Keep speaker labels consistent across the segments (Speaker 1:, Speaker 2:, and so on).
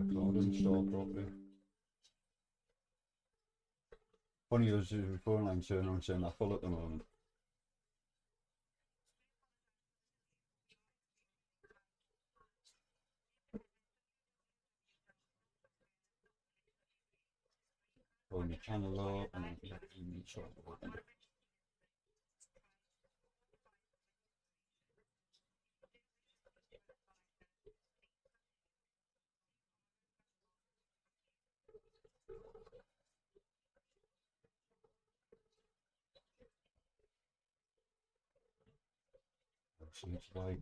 Speaker 1: workload installed properly. Funny as your phone line turning on saying they're full at the moment. Pulling your channel up and then you sort of open it. Seems like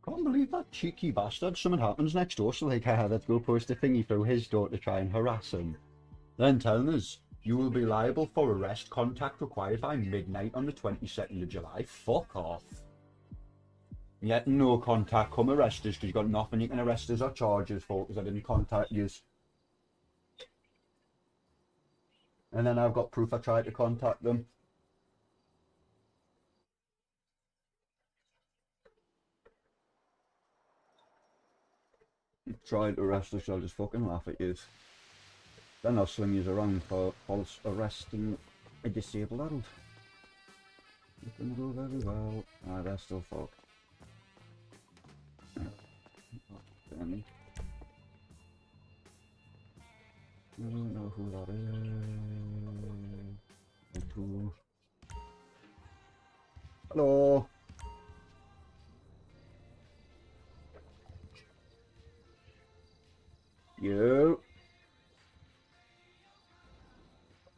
Speaker 1: can't believe that cheeky bastard. Something happens next door, so like, haha, let's go post a thingy through his door to try and harass him. Then telling us, you will be liable for arrest, contact required by midnight on the 22nd of July. Fuck off. Yet no contact, come arrest us, because you've got nothing you can arrest us or charge us for, because I didn't contact you. And then I've got proof I tried to contact them. Tried to arrest us, I'll just fucking laugh at you. Then I'll sling you around for false arresting a disabled adult. It can go very well. Ah, they're still fucked. Then I don't know who that is. Hello. You.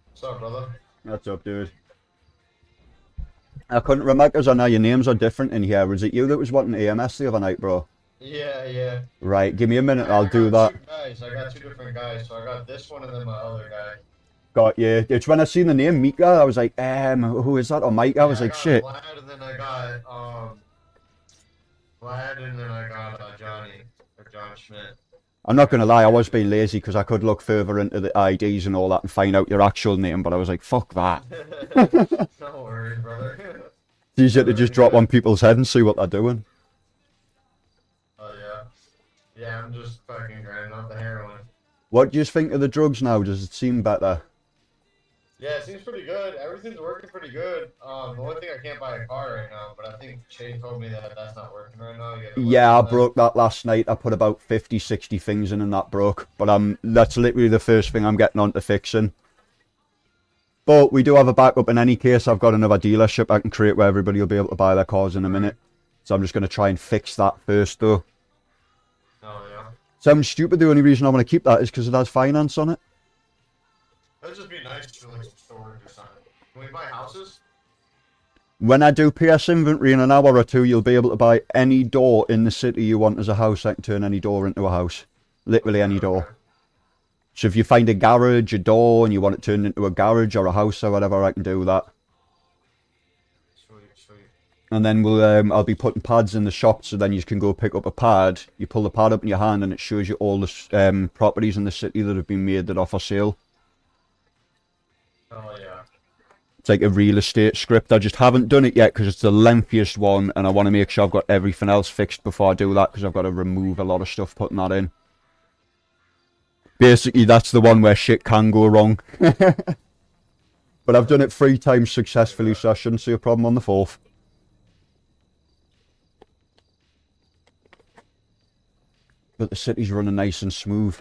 Speaker 2: What's up, brother?
Speaker 1: What's up, dude? I couldn't remember because I know your names are different in here. Was it you that was wanting EMS the other night, bro?
Speaker 2: Yeah.
Speaker 1: Right, give me a minute, I'll do that.
Speaker 2: I got two different guys, so I got this one and then my other guy.
Speaker 1: Got you. It's when I seen the name Mika, I was like, who is that? Or Mike? I was like, shit.
Speaker 2: Vlad and then I got Johnny or John Schmidt.
Speaker 1: I'm not gonna lie, I was being lazy because I could look further into the IDs and all that and find out your actual name, but I was like, fuck that.
Speaker 2: Don't worry, brother.
Speaker 1: It's easier to just drop on people's head and see what they're doing.
Speaker 2: Oh, yeah. Yeah, I'm just fucking grinding off the heroin.
Speaker 1: What do you think of the drugs now? Does it seem better?
Speaker 2: Yeah, it seems pretty good. Everything's working pretty good. The only thing I can't buy a car right now, but I think Shane told me that that's not working right now.
Speaker 1: Yeah, I broke that last night. I put about 50, 60 things in and that broke. But that's literally the first thing I'm getting on to fixing. But we do have a backup in any case. I've got another dealership I can create where everybody will be able to buy their cars in a minute. So I'm just going to try and fix that first though.
Speaker 2: Oh, yeah.
Speaker 1: Sounds stupid. The only reason I want to keep that is because it has finance on it.
Speaker 2: That'd just be nice for like some storage or something. Can we buy houses?
Speaker 1: When I do PS inventory in an hour or two, you'll be able to buy any door in the city you want as a house. I can turn any door into a house. Literally any door. So if you find a garage, a door, and you want it turned into a garage or a house or whatever, I can do that.
Speaker 2: Sweet.
Speaker 1: And then I'll be putting pads in the shop, so then you can go pick up a pad. You pull the pad up in your hand, and it shows you all the properties in the city that have been made that are for sale.
Speaker 2: Oh, yeah.
Speaker 1: It's like a real estate script. I just haven't done it yet because it's the lengthiest one, and I want to make sure I've got everything else fixed before I do that, because I've got to remove a lot of stuff putting that in. Basically, that's the one where shit can go wrong. But I've done it 3 times successfully, so I shouldn't see a problem on the 4th. But the city's running nice and smooth.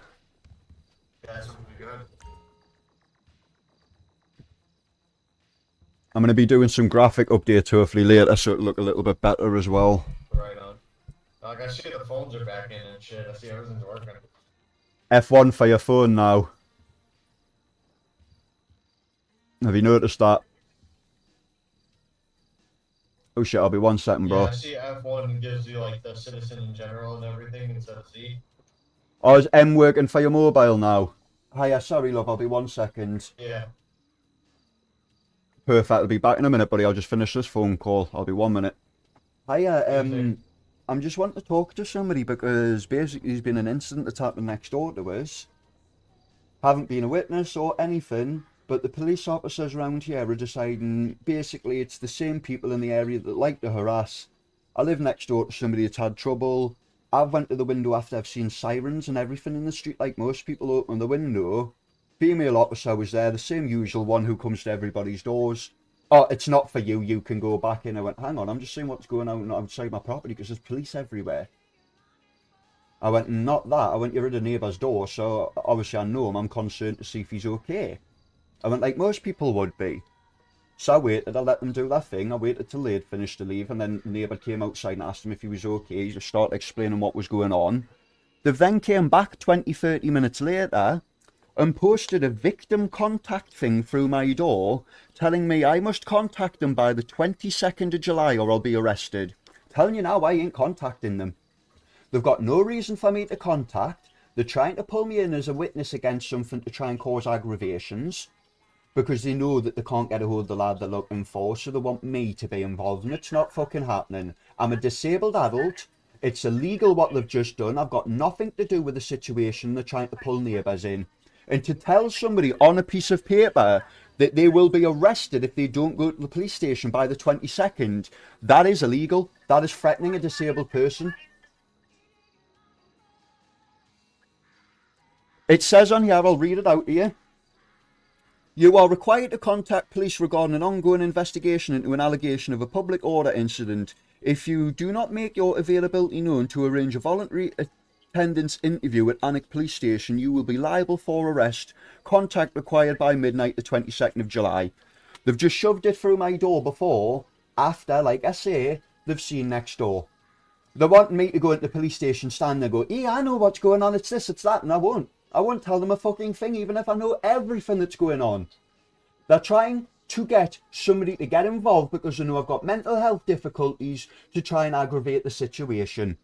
Speaker 2: Yeah, it's gonna be good.
Speaker 1: I'm going to be doing some graphic updates hopefully later, so it'll look a little bit better as well.
Speaker 2: Right on. Like, I see the phones are back in and shit. I see everything's working.
Speaker 1: F1 for your phone now. Have you noticed that? Oh shit, I'll be 1 second, bro.
Speaker 2: Yeah, I see F1 gives you, like, the citizen in general and everything instead of Z.
Speaker 1: Oh, is M working for your mobile now? Hiya, sorry love, I'll be 1 second.
Speaker 2: Yeah.
Speaker 1: Perfect, I'll be back in a minute, buddy. I'll just finish this phone call. I'll be 1 minute. Hiya, I'm just wanting to talk to somebody because basically there's been an incident that's happened next door to us. Haven't been a witness or anything, but the police officers around here are deciding basically it's the same people in the area that like to harass. I live next door to somebody that's had trouble. I've went to the window after I've seen sirens and everything in the street like most people. Open the window. Female officer was there, the same usual one who comes to everybody's doors. Oh, it's not for you, you can go back in. I went, hang on, I'm just seeing what's going on outside my property because there's police everywhere. I went, not that. I went, you're at a neighbour's door, so obviously I know him. I'm concerned to see if he's okay. I went, like most people would be. So I waited, I let them do their thing. I waited till they'd finished to leave, and then the neighbour came outside and asked him if he was okay. He just started explaining what was going on. They then came back 20-30 minutes later and posted a victim contact thing through my door, telling me I must contact them by the 22nd of July or I'll be arrested. Telling you now, I ain't contacting them. They've got no reason for me to contact. They're trying to pull me in as a witness against something to try and cause aggravations, because they know that they can't get a hold of the lad they're looking for, so they want me to be involved, and it's not fucking happening. I'm a disabled adult. It's illegal what they've just done. I've got nothing to do with the situation they're trying to pull neighbours in. And to tell somebody on a piece of paper that they will be arrested if they don't go to the police station by the 22nd, that is illegal. That is threatening a disabled person. It says on here, I'll read it out to you. You are required to contact police regarding an ongoing investigation into an allegation of a public order incident. If you do not make your availability known to arrange a voluntary attendance interview at Alnwick Police Station, you will be liable for arrest. Contact required by midnight the 22nd of July. They've just shoved it through my door before, after, like I say, they've seen next door. They want me to go into the police station, stand there, go, yeah, I know what's going on, it's this, it's that, and I won't. I won't tell them a fucking thing, even if I know everything that's going on. They're trying to get somebody to get involved because they know I've got mental health difficulties to try and aggravate the situation.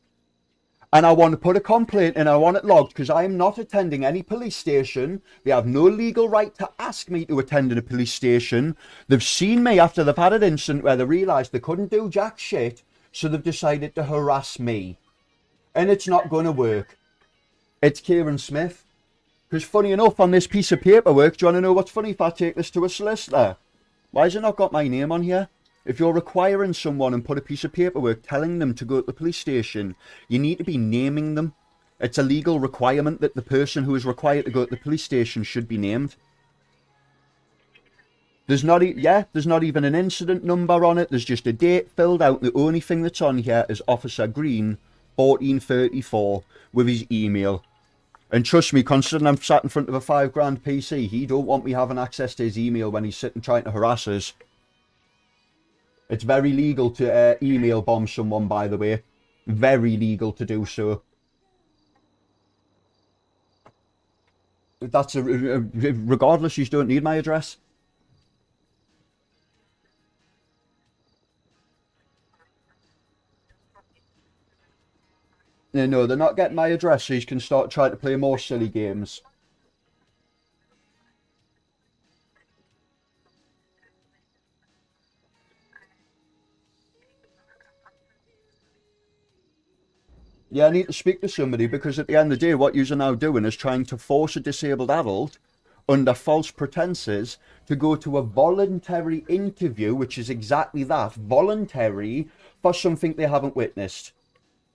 Speaker 1: And I want to put a complaint in, I want it logged, because I am not attending any police station. They have no legal right to ask me to attend in a police station. They've seen me after they've had an incident where they realised they couldn't do jack shit, so they've decided to harass me. And it's not going to work. It's Kieran Smith. Because funny enough, on this piece of paperwork, do you want to know what's funny if I take this to a solicitor? Why has it not got my name on here? If you're requiring someone and put a piece of paperwork telling them to go to the police station, you need to be naming them. It's a legal requirement that the person who is required to go to the police station should be named. There's not even an incident number on it. There's just a date filled out. The only thing that's on here is Officer Green, 1434, with his email. And trust me, considering I'm sat in front of a £5,000 PC, he don't want me having access to his email when he's sitting trying to harass us. It's very legal to email bomb someone, by the way. Very legal to do so. That's regardless, you don't need my address. No, they're not getting my address, so you can start trying to play more silly games. Yeah, I need to speak to somebody, because at the end of the day, what you're now doing is trying to force a disabled adult under false pretenses to go to a voluntary interview, which is exactly that, voluntary, for something they haven't witnessed.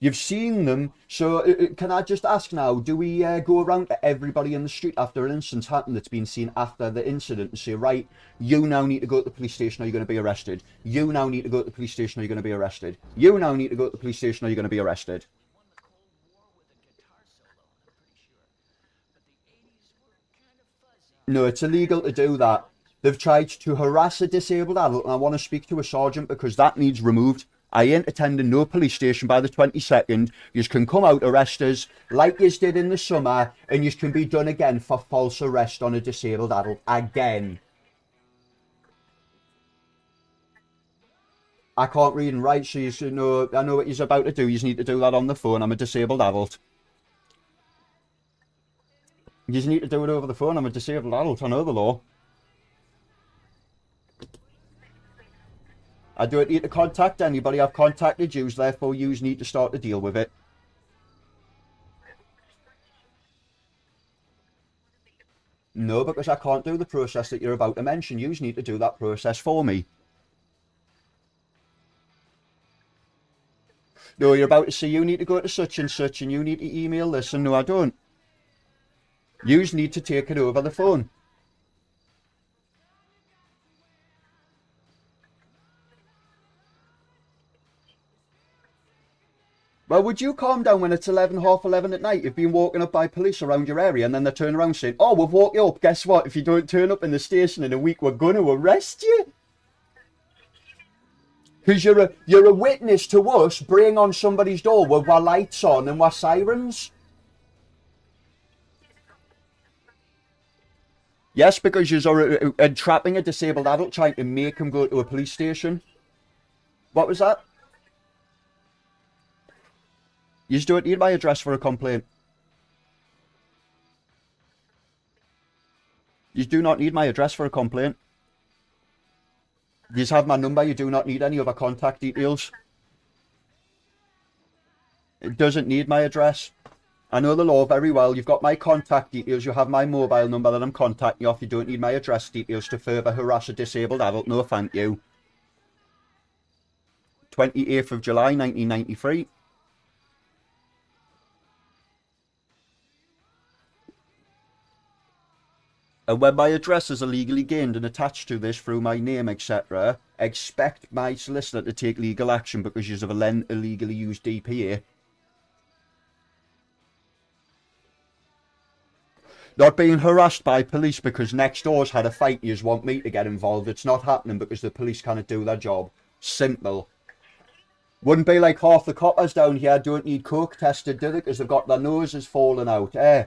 Speaker 1: You've seen them, so can I just ask now, do we go around to everybody in the street after an incident's happened that's been seen after the incident and say, right, you now need to go to the police station or you're going to be arrested. You now need to go to the police station or you're going to be arrested. You now need to go to the police station or you're going to be arrested. No, it's illegal to do that. They've tried to harass a disabled adult and I want to speak to a sergeant because that needs removed. I ain't attending no police station by the 22nd. You can come out, arrest us, like you did in the summer, and you can be done again for false arrest on a disabled adult. Again. I can't read and write, so you know, I know what you're about to do. You need to do that on the phone. I'm a disabled adult. You need to do it over the phone. I'm a disabled adult. I know the law. I don't need to contact anybody. I've contacted yous, therefore yous need to start to deal with it. No, because I can't do the process that you're about to mention. Yous need to do that process for me. No, you're about to say you need to go to such and you need to email this, and no, I don't. Yous need to take it over the phone. Well, would you calm down when it's 11, half 11 at night? You've been woken up by police around your area and then they turn around saying, oh, we've woke you up. Guess what? If you don't turn up in the station in a week, we're going to arrest you. Because you're a witness to us bringing on somebody's door with our lights on and our sirens. Yes, because you're entrapping a disabled adult trying to make him go to a police station. What was that? You don't need my address for a complaint. You do not need my address for a complaint. You just have my number. You do not need any other contact details. It doesn't need my address. I know the law very well. You've got my contact details. You have my mobile number that I'm contacting you off. You don't need my address details to further harass a disabled adult. No, thank you. 28th of July, 1993. And when my address is illegally gained and attached to this through my name, etc., expect my solicitor to take legal action because you have illegally used DPA. Not being harassed by police because next door's had a fight, you want me to get involved. It's not happening because the police can't do their job. Simple. Wouldn't be like half the coppers down here don't need coke tested, do they? Because they've got their noses falling out, eh?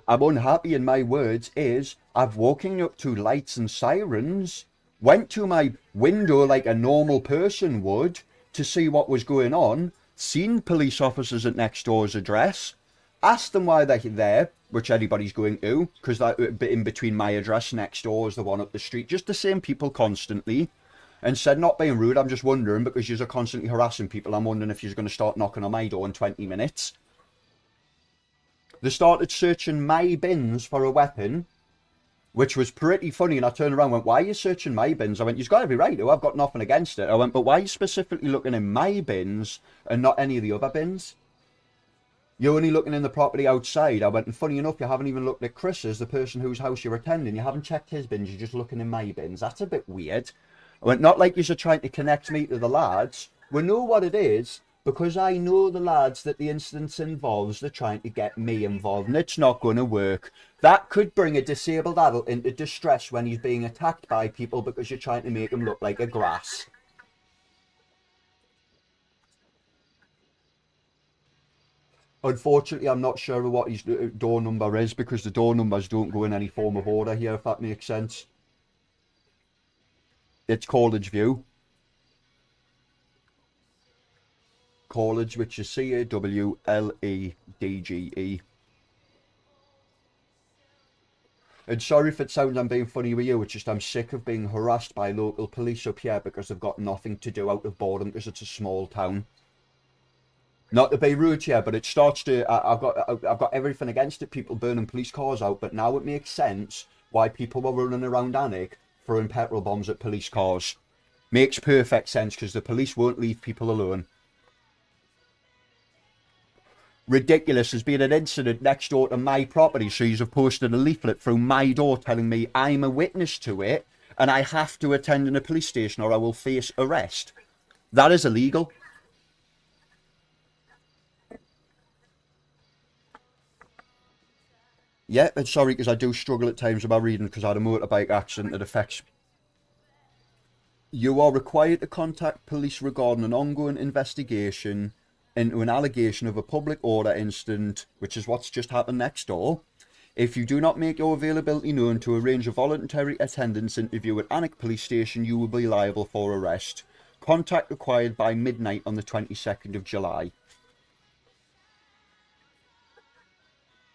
Speaker 1: I'm unhappy in my words is I've woken up to lights and sirens, went to my window like a normal person would to see what was going on, seen police officers at next door's address, asked them why they're there, which anybody's going to, because that in between my address next door is the one up the street, just the same people constantly, and said, not being rude, I'm just wondering, because you're constantly harassing people, I'm wondering if you're going to start knocking on my door in 20 minutes. They started searching my bins for a weapon, which was pretty funny. And I turned around and went, why are you searching my bins? I went, you've got to be right. I've got nothing against it. I went, but why are you specifically looking in my bins and not any of the other bins? You're only looking in the property outside. I went, and funny enough, you haven't even looked at Chris's, the person whose house you're attending. You haven't checked his bins. You're just looking in my bins. That's a bit weird. I went, not like you're trying to connect me to the lads. We know what it is. Because I know the lads that the incident involves, they're trying to get me involved, and it's not going to work. That could bring a disabled adult into distress when he's being attacked by people because you're trying to make him look like a grass. Unfortunately, I'm not sure what his door number is because the door numbers don't go in any form of order here, if that makes sense. It's College View. College, which is CAWLEDGE. And sorry if it sounds I'm being funny with you, it's just I'm sick of being harassed by local police up here because they've got nothing to do out of boredom because it's a small town. Not to be rude here, but it starts to, I've got everything against it, people burning police cars out, but now it makes sense why people were running around Alnwick throwing petrol bombs at police cars. Makes perfect sense because the police won't leave people alone. Ridiculous. There's been an incident next door to my property, so you've posted a leaflet through my door telling me I'm a witness to it and I have to attend in a police station or I will face arrest. That is illegal. Yeah, and sorry because I do struggle at times with my reading because I had a motorbike accident that affects. You are required to contact police regarding an ongoing investigation into an allegation of a public order incident, which is what's just happened next door. If you do not make your availability known to arrange a voluntary attendance interview at Alnwick Police Station, you will be liable for arrest. Contact required by midnight on the 22nd of July.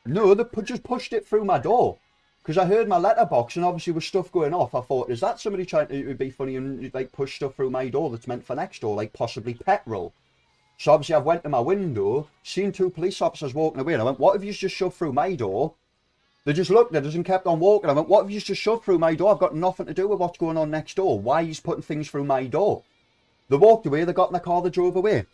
Speaker 1: No, they just pushed it through my door. Because I heard my letterbox and obviously with stuff going off, I thought, is that somebody trying to be funny and like push stuff through my door that's meant for next door, like possibly petrol? So obviously I've went to my window, seen two police officers walking away, and I went, what have you just shoved through my door? They just looked at us and kept on walking. I went, what have you just shoved through my door? I've got nothing to do with what's going on next door. Why are you putting things through my door? They walked away, they got in the car, they drove away.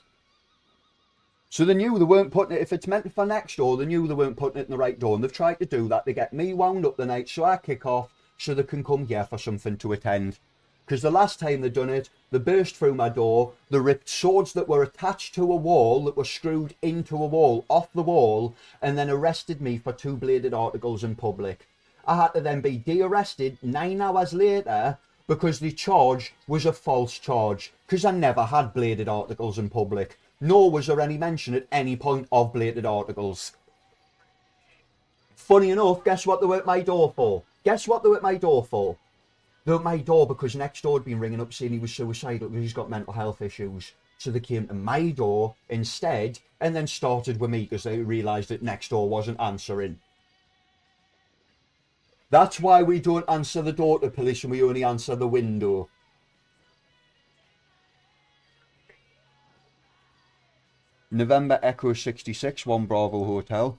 Speaker 1: So they knew they weren't putting it, if it's meant for next door, they knew they weren't putting it in the right door. And they've tried to do that. They get me wound up the night so I kick off so they can come here for something to attend. Because the last time they done it, they burst through my door, they ripped swords that were attached to a wall, that were screwed into a wall, off the wall, and then arrested me for 2 bladed articles in public. I had to then be de-arrested 9 hours later because the charge was a false charge. Because I never had bladed articles in public. Nor was there any mention at any point of bladed articles. Funny enough, guess what they were at my door for? Guess what they were at my door for? They were at my door because next door had been ringing up saying he was suicidal because he's got mental health issues. So they came to my door instead and then started with me because they realised that next door wasn't answering. That's why we don't answer the door to police and we only answer the window. November Echo 66, 1 Bravo Hotel.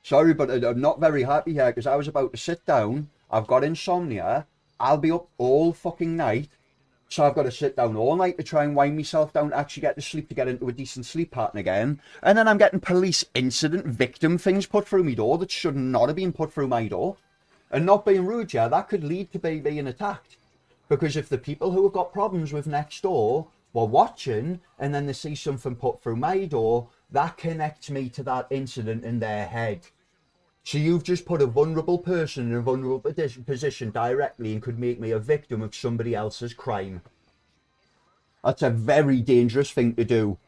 Speaker 1: Sorry, but I'm not very happy here because I was about to sit down. I've got insomnia. I'll be up all fucking night. So I've got to sit down all night to try and wind myself down to actually get to sleep, to get into a decent sleep pattern again. And then I'm getting police incident victim things put through my door that should not have been put through my door. And not being rude here, that could lead to me being attacked. Because if the people who have got problems with next door were watching and then they see something put through my door, that connects me to that incident in their head. So you've just put a vulnerable person in a vulnerable position directly and could make me a victim of somebody else's crime. That's a very dangerous thing to do.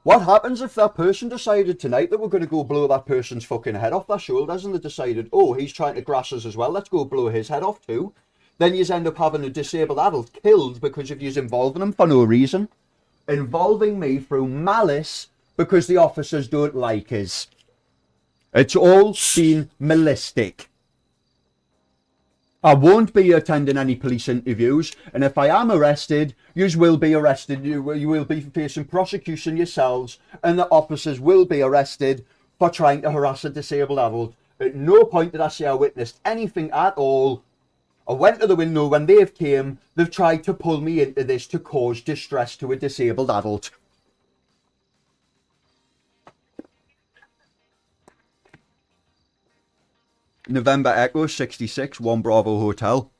Speaker 1: What happens if that person decided tonight that we're going to go blow that person's fucking head off their shoulders and they decided, oh, he's trying to grass us as well, let's go blow his head off too. Then you end up having a disabled adult killed because of you involving him for no reason. Involving me through malice because the officers don't like us. It's all been malistic. I won't be attending any police interviews, and if I am arrested, you will be arrested. You will be facing prosecution yourselves, and the officers will be arrested for trying to harass a disabled adult. At no point did I say I witnessed anything at all. I went to the window when they've came. They've tried to pull me into this to cause distress to a disabled adult. November Echo 66, 1 Bravo Hotel.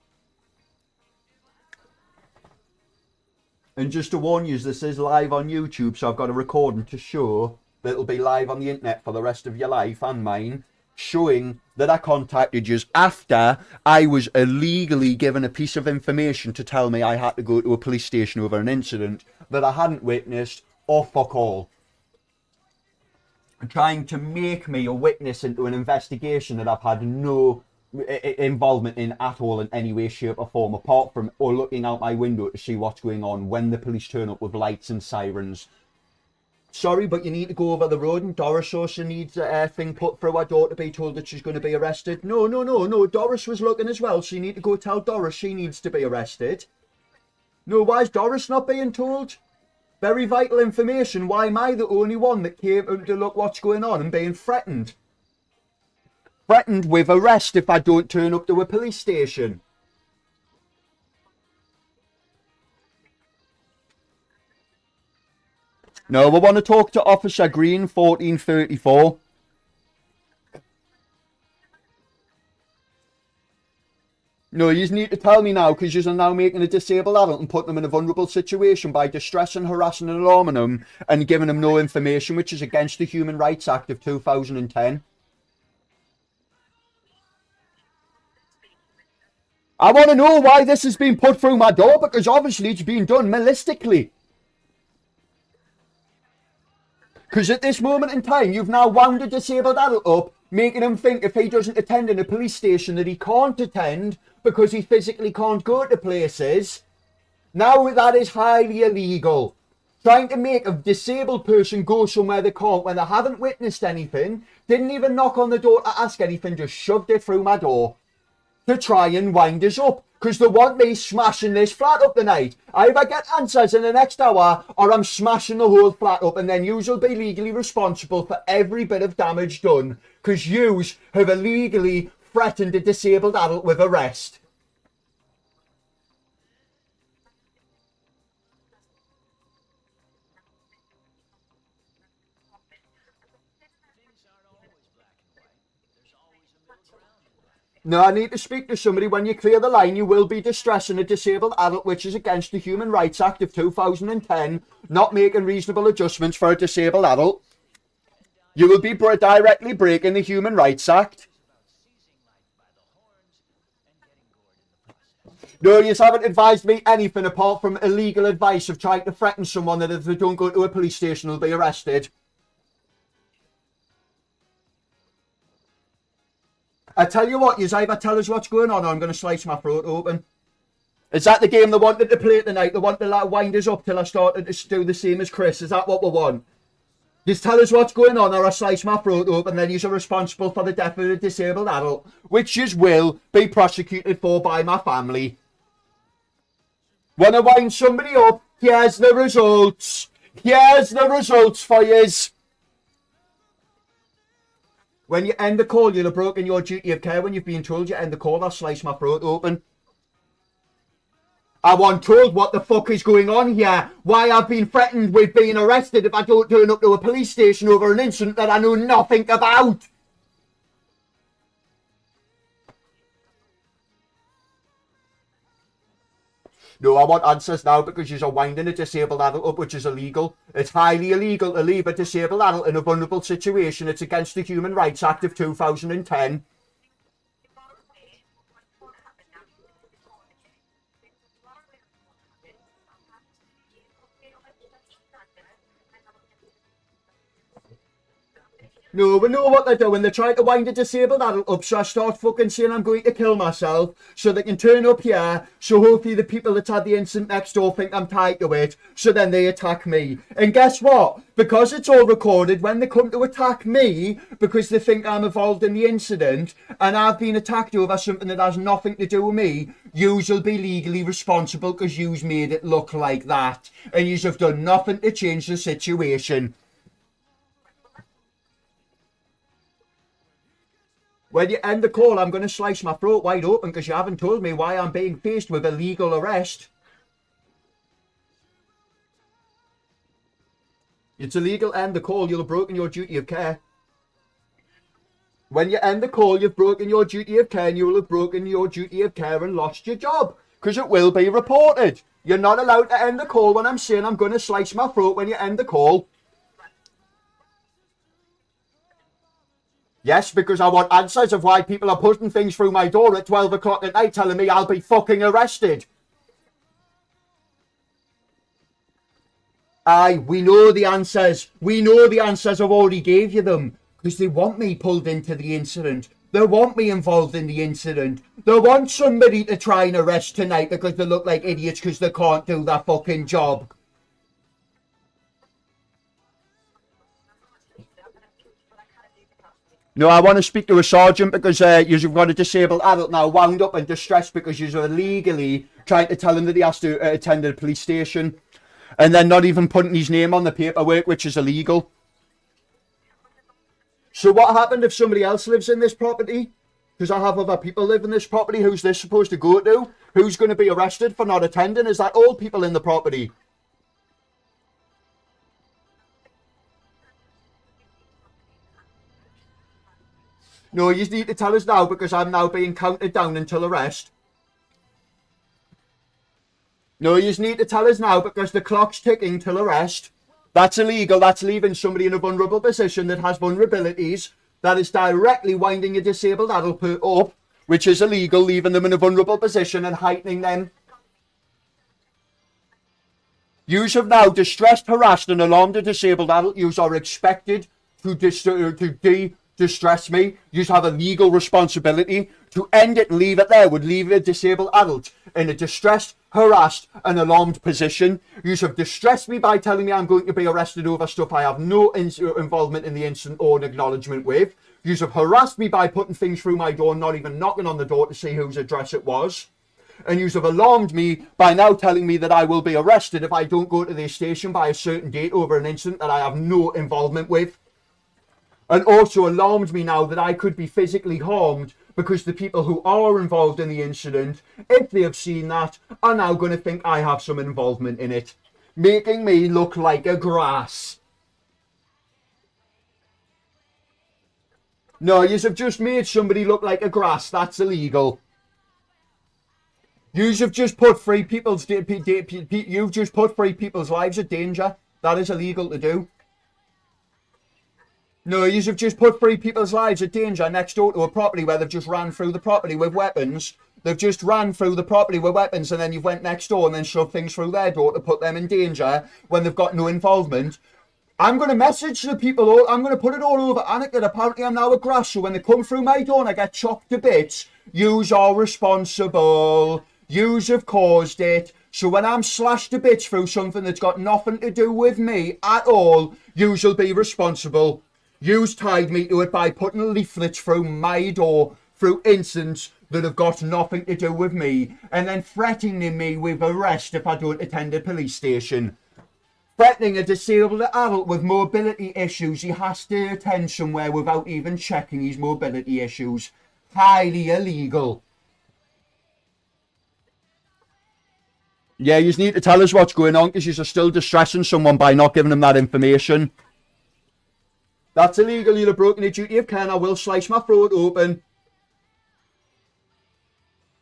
Speaker 1: And just to warn you, this is live on YouTube, so I've got a recording to show that it'll be live on the internet for the rest of your life and mine, showing that I contacted you after I was illegally given a piece of information to tell me I had to go to a police station over an incident that I hadn't witnessed, or fuck all. Trying to make me a witness into an investigation that I've had no involvement in at all in any way, shape or form, apart from looking out my window to see what's going on when the police turn up with lights and sirens. Sorry, but you need to go over the road, and Doris also needs a thing put through her door to be told that she's going to be arrested. No. Doris was looking as well, so you need to go tell Doris she needs to be arrested. No, why is Doris not being told? Very vital information. Why am I the only one that came to look what's going on and being threatened? Threatened with arrest if I don't turn up to a police station. No, we want to talk to Officer Green, 1434. No, you need to tell me now, because you're now making a disabled adult and putting them in a vulnerable situation by distressing, harassing and alarming them and giving them no information, which is against the Human Rights Act of 2010. I want to know why this has been put through my door, because obviously it's been done maliciously. Because at this moment in time, you've now wound a disabled adult up, making him think if he doesn't attend in a police station that he can't attend because he physically can't go to places. Now that is highly illegal. Trying to make a disabled person go somewhere they can't when they haven't witnessed anything, didn't even knock on the door to ask anything, just shoved it through my door to try and wind us up. Because they want me smashing this flat up tonight. I either get answers in the next hour or I'm smashing the whole flat up, and then yous will be legally responsible for every bit of damage done. Because yous have illegally threatened a disabled adult with arrest. No, I need to speak to somebody. When you clear the line, you will be distressing a disabled adult, which is against the Human Rights Act of 2010, not making reasonable adjustments for a disabled adult. You will be directly breaking the Human Rights Act. No, you haven't advised me anything apart from illegal advice of trying to threaten someone that if they don't go to a police station, they'll be arrested. I tell you what, you either tell us what's going on or I'm going to slice my throat open. Is that the game they wanted to play tonight? They want to like wind us up till I started to do the same as Chris. Is that what we want? Just tell us what's going on or I slice my throat open, then you're responsible for the death of a disabled adult, which you will be prosecuted for by my family. Want to wind somebody up? Here's the results. Here's the results for yous. When you end the call, you'll have broken your duty of care. When you've been told you end the call, I'll slice my throat open. I want told what the fuck is going on here. Why I've been threatened with being arrested if I don't turn up to a police station over an incident that I know nothing about. No, I want answers now because you're winding a disabled adult up, which is illegal. It's highly illegal to leave a disabled adult in a vulnerable situation. It's against the Human Rights Act of 2010. No, we know what they're doing. They're trying to wind a disabled adult up, so I start fucking saying I'm going to kill myself, so they can turn up here, so hopefully the people that had the incident next door think I'm tied to it, so then they attack me. And guess what? Because it's all recorded, when they come to attack me, because they think I'm involved in the incident, and I've been attacked over something that has nothing to do with me, yous will be legally responsible because yous made it look like that. And yous have done nothing to change the situation. When you end the call, I'm going to slice my throat wide open because you haven't told me why I'm being faced with a legal arrest. It's illegal to end the call. You'll have broken your duty of care. When you end the call, you've broken your duty of care and you will have broken your duty of care and lost your job because it will be reported. You're not allowed to end the call when I'm saying I'm going to slice my throat when you end the call. Yes, because I want answers of why people are putting things through my door at 12 o'clock at night telling me I'll be fucking arrested. Aye, we know the answers. We know the answers. I've already gave you them. Because they want me pulled into the incident. They want me involved in the incident. They want somebody to try and arrest tonight because they look like idiots because they can't do their fucking job. No, I want to speak to a sergeant because you've got a disabled adult now wound up and distressed because you're illegally trying to tell him that he has to attend a police station and then not even putting his name on the paperwork, which is illegal. So what happened if somebody else lives in this property? Because I have other people live in this property. Who's this supposed to go to? Who's going to be arrested for not attending? Is that all people in the property? No, you need to tell us now because I'm now being counted down until arrest. No, you need to tell us now because the clock's ticking till arrest. That's illegal. That's leaving somebody in a vulnerable position that has vulnerabilities. That is directly winding a disabled adult up, which is illegal, leaving them in a vulnerable position and heightening them. Yous have now distressed, harassed and alarmed a disabled adult. Yous are expected to distress me. You have a legal responsibility to end it and leave it there. Would leave a disabled adult in a distressed, harassed and alarmed position. You have distressed me by telling me I'm going to be arrested over stuff I have no involvement in the incident or an acknowledgement with. You have harassed me by putting things through my door, not even knocking on the door to see whose address it was. And you have alarmed me by now telling me that I will be arrested if I don't go to the station by a certain date over an incident that I have no involvement with. And also alarmed me now that I could be physically harmed because the people who are involved in the incident, if they have seen that, are now going to think I have some involvement in it, making me look like a grass. No, you have just made somebody look like a grass. That's illegal. You have just put three people's lives at danger. That is illegal to do. No, you have just put three people's lives at danger next door to a property where they've just ran through the property with weapons. They've just ran through the property with weapons and then you've went next door and then shoved things through their door to put them in danger when they've got no involvement. I'm going to message the people, I'm going to put it all over Anik that apparently I'm now a grass, so when they come through my door and I get chopped to bits, yous are responsible. Yous have caused it. So when I'm slashed to bits through something that's got nothing to do with me at all, yous will be responsible. Yous tied me to it by putting leaflets through my door through incidents that have got nothing to do with me and then threatening me with arrest if I don't attend a police station. Threatening a disabled adult with mobility issues. He has to attend somewhere without even checking his mobility issues. Highly illegal. Yeah, you need to tell us what's going on because you're still distressing someone by not giving them that information. That's illegal. You'll have broken a duty of care. I will slice my throat open.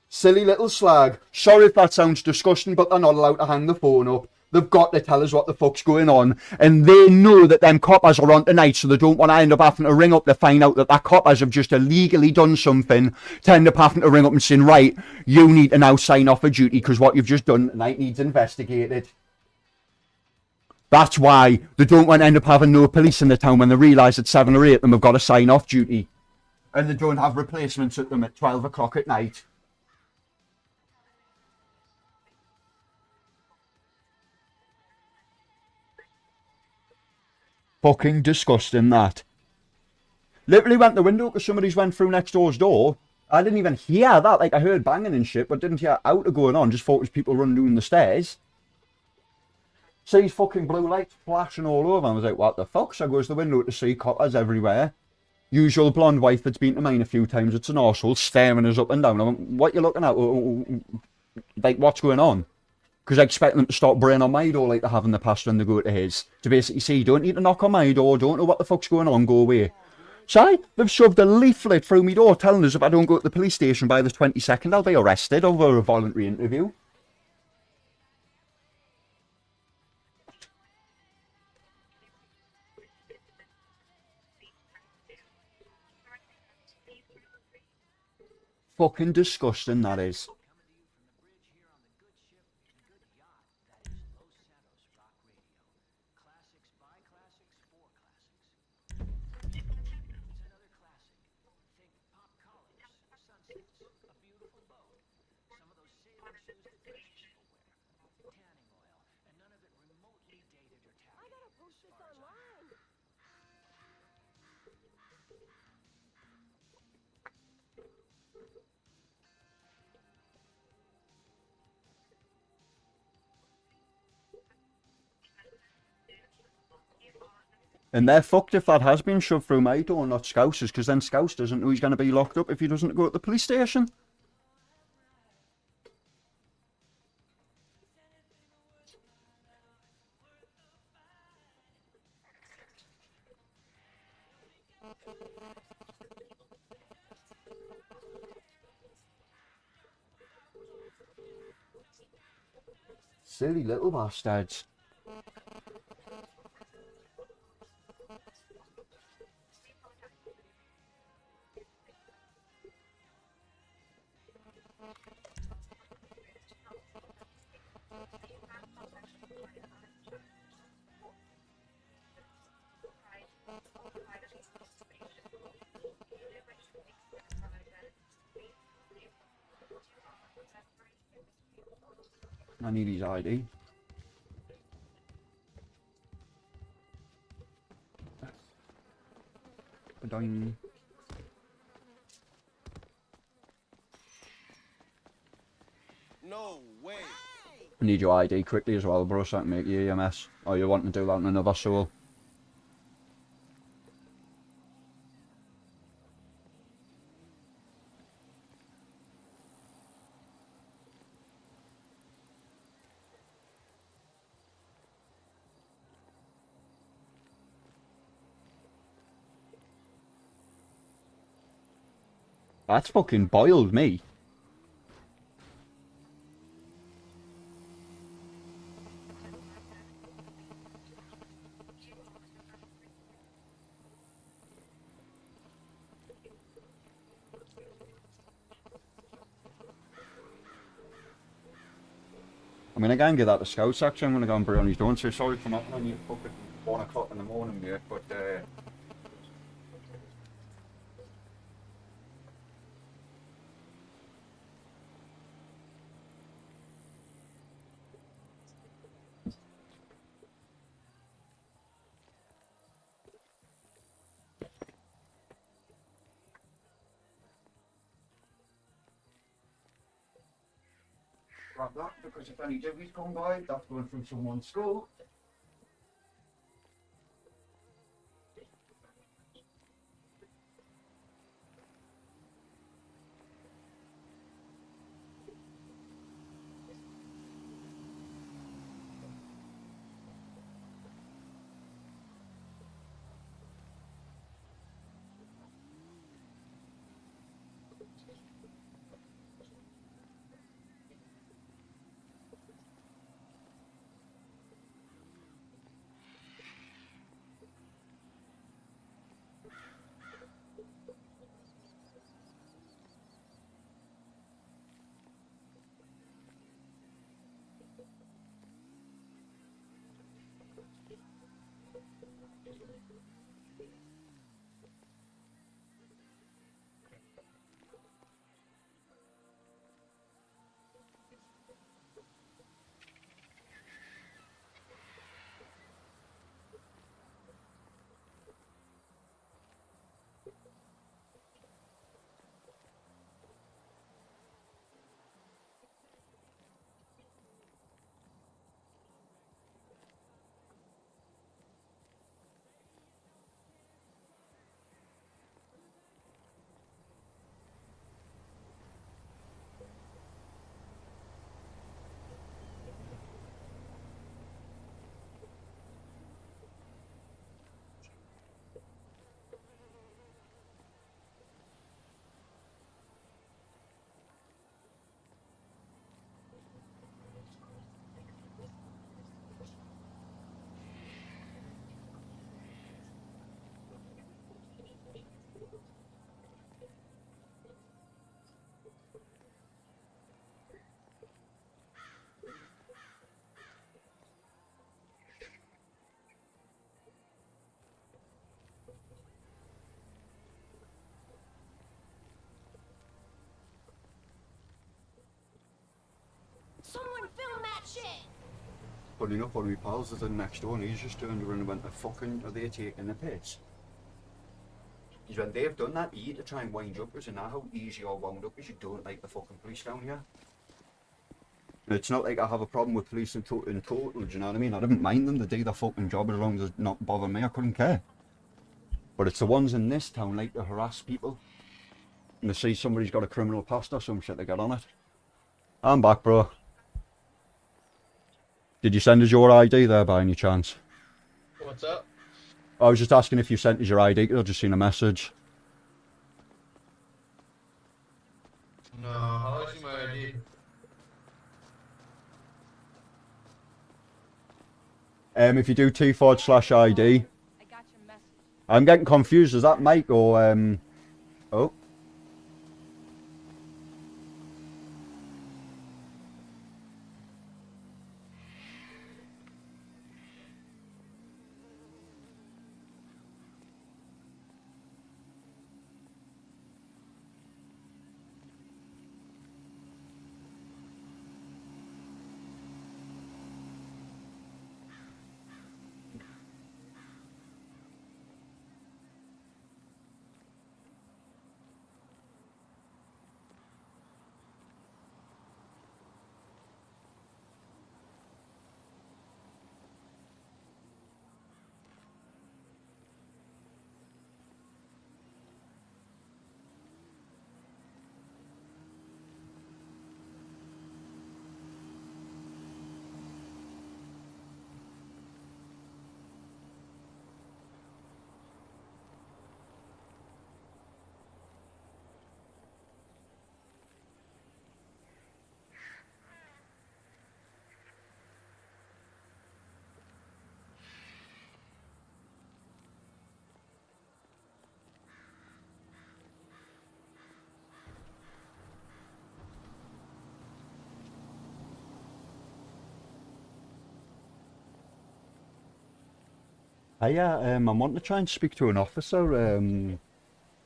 Speaker 1: Silly little slag. Sorry if that sounds disgusting, but they're not allowed to hang the phone up. They've got to tell us what the fuck's going on. And they know that them coppers are on tonight, so they don't want to end up having to ring up to find out that coppers have just illegally done something, to end up having to ring up and saying, right, you need to now sign off for duty because what you've just done tonight needs investigated. That's why they don't want to end up having no police in the town when they realise that 7 or 8 of them have got to sign off duty. And they don't have replacements at them at 12 o'clock at night. Fucking disgusting, that. Literally went the window because somebody's went through next door's door. I didn't even hear that. Like, I heard banging and shit, but didn't hear out going on. Just thought it was people running down the stairs. Sees fucking blue lights flashing all over. I was like, what the fuck? So I goes to the window to see coppers everywhere. Usual blonde wife that's been to mine a few times. It's an arsehole staring us up and down. I'm like, what you looking at? Like, what's going on? Because I expect them to start braying on my door like they have in the past when they go to his. To basically say, don't need to knock on my door, don't know what the fuck's going on, go away. So they've shoved a leaflet through my door telling us if I don't go to the police station by the 22nd, I'll be arrested over a voluntary interview. Fucking disgusting, that is. And they're fucked if that has been shoved through my door, not Scouse's, because then Scouse doesn't know he's going to be locked up if he doesn't go to the police station. Silly little bastards. I need his ID. Ba-doing.
Speaker 3: No way.
Speaker 1: I need your ID quickly as well, bro, so I can make you EMS. Or you want to do that in another soul. That's fucking boiled me. I'm gonna go and get that to Scouts actually. I'm gonna go and put it on his door and say sorry for knocking on you fucking 1 o'clock in the morning, mate, but grab that, because if any divvies come by, that's going through someone's skull.
Speaker 4: Someone film that shit!
Speaker 1: Funny enough, one of my pals is in next door and he's just turned around and went, fucking, are they taking a piss? He's when they've done that, you to try and wind you up, isn't that how easy you're wound up is? You don't like the fucking police down here. It's not like I have a problem with police in total, do you know what I mean? I didn't mind them, they do their fucking job as long as it's not bother me, I couldn't care. But it's the ones in this town like to harass people. And they see somebody's got a criminal past or some shit, they get on it. I'm back, bro. Did you send us your ID there by any chance?
Speaker 2: What's up?
Speaker 1: I was just asking if you sent us your ID, because I've just seen a message.
Speaker 2: No, how is my ID?
Speaker 1: If you do T/ID, I'm getting confused. Is that Mike or oh? Yeah, I'm wanting to try and speak to an officer.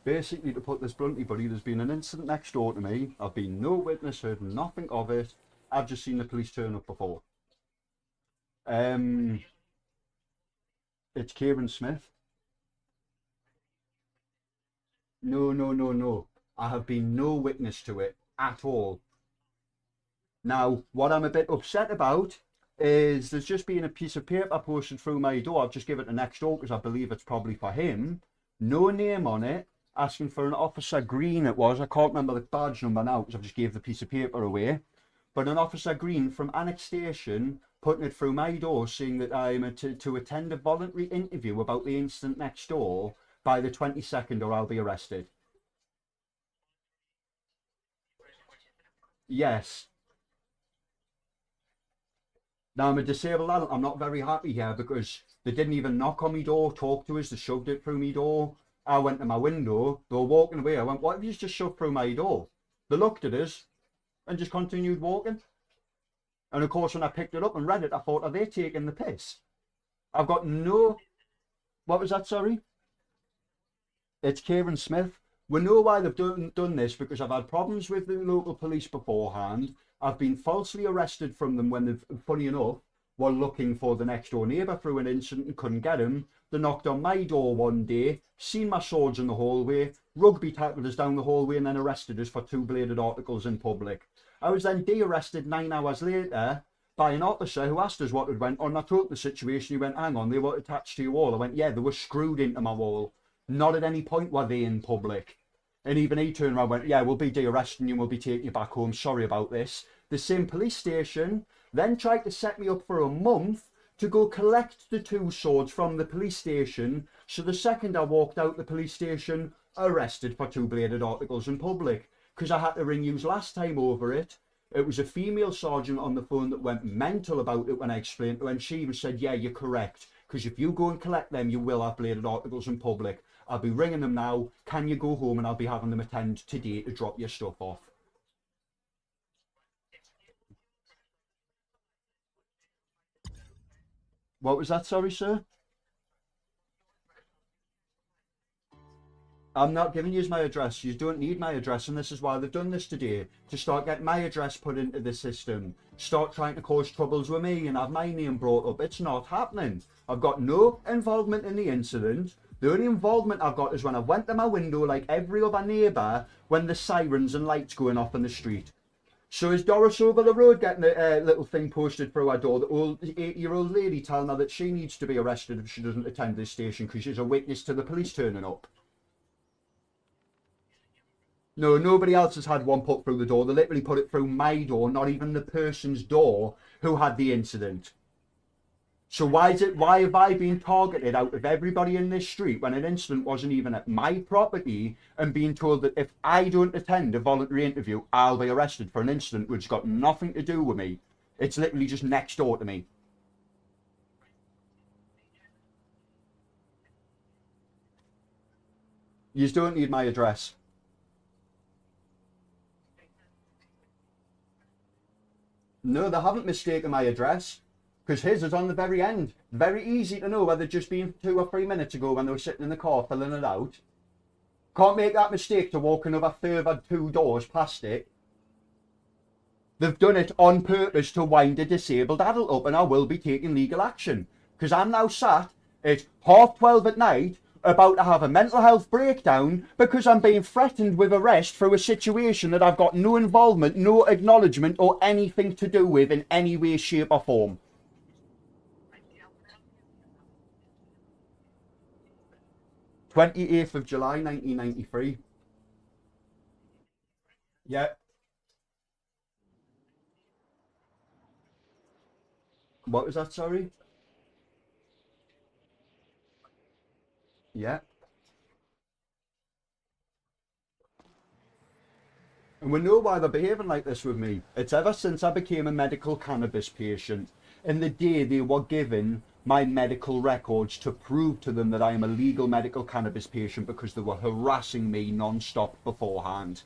Speaker 1: Basically, to put this bluntly, buddy, there's been an incident next door to me. I've been no witness, heard nothing of it. I've just seen the police turn up before. It's Kieran Smith. No, no, no, no. I have been no witness to it at all. Now, what I'm a bit upset about is there's just been a piece of paper posted through my door. I've just given it to next door because I believe it's probably for him. No name on it, asking for an Officer Green it was. I can't remember the badge number now because I've just gave the piece of paper away. But an Officer Green from Annex Station putting it through my door saying that I'm to attend a voluntary interview about the incident next door by the 22nd or I'll be arrested. Yes. Now I'm a disabled adult. I'm not very happy here because they didn't even knock on my door, talk to us, they shoved it through my door. I went to my window, they were walking away. I went, what have you just shoved through my door? They looked at us and just continued walking. And of course, when I picked it up and read it, I thought, are they taking the piss? I've got no... What was that, sorry? It's Kieran Smith. We know why they've done this because I've had problems with the local police beforehand. I've been falsely arrested from them when they've, funny enough, were looking for the next door neighbour through an incident and couldn't get him. They knocked on my door one day, seen my swords in the hallway, rugby tackled us down the hallway and then arrested us for 2 bladed articles in public. I was then de-arrested 9 hours later by an officer who asked us what had went on. I told the situation, he went, hang on, they were attached to your wall. I went, yeah, they were screwed into my wall. Not at any point were they in public. And even he turned around and went, yeah, we'll be de-arresting you, we'll be taking you back home, sorry about this. The same police station then tried to set me up for a month to go collect the 2 swords from the police station. So the second I walked out the police station, arrested for 2 bladed articles in public. Because I had to ring yous last time over it. It was a female sergeant on the phone that went mental about it when I explained to her, and she even said, yeah, you're correct. Because if you go and collect them, you will have bladed articles in public. I'll be ringing them now. Can you go home? And I'll be having them attend today to drop your stuff off. What was that, sorry, sir? I'm not giving you my address. You don't need my address, and this is why they've done this today. To start getting my address put into the system. Start trying to cause troubles with me and have my name brought up. It's not happening. I've got no involvement in the incident. The only involvement I've got is when I went to my window like every other neighbour when the sirens and lights going off in the street. So is Doris over the road getting a little thing posted through her door? The old 8-year-old lady telling her that she needs to be arrested if she doesn't attend this station because she's a witness to the police turning up. No, nobody else has had one put through the door. They literally put it through my door, not even the person's door who had the incident. So why have I been targeted out of everybody in this street when an incident wasn't even at my property, and being told that if I don't attend a voluntary interview, I'll be arrested for an incident which got nothing to do with me? It's literally just next door to me. You don't need my address. No, they haven't mistaken my address. Because his is on the very end. Very easy to know whether just been 2 or 3 minutes ago when they were sitting in the car filling it out. Can't make that mistake to walk another further 2 doors past it. They've done it on purpose to wind a disabled adult up, and I will be taking legal action. Because I'm now sat at 12:30 at night about to have a mental health breakdown because I'm being threatened with arrest through a situation that I've got no involvement, no acknowledgement or anything to do with in any way, shape or form. 28th of July 1993. Yeah. What was that, sorry? Yeah. And we know why they're behaving like this with me. It's ever since I became a medical cannabis patient. And the day they were given my medical records to prove to them that I am a legal medical cannabis patient, because they were harassing me non-stop beforehand.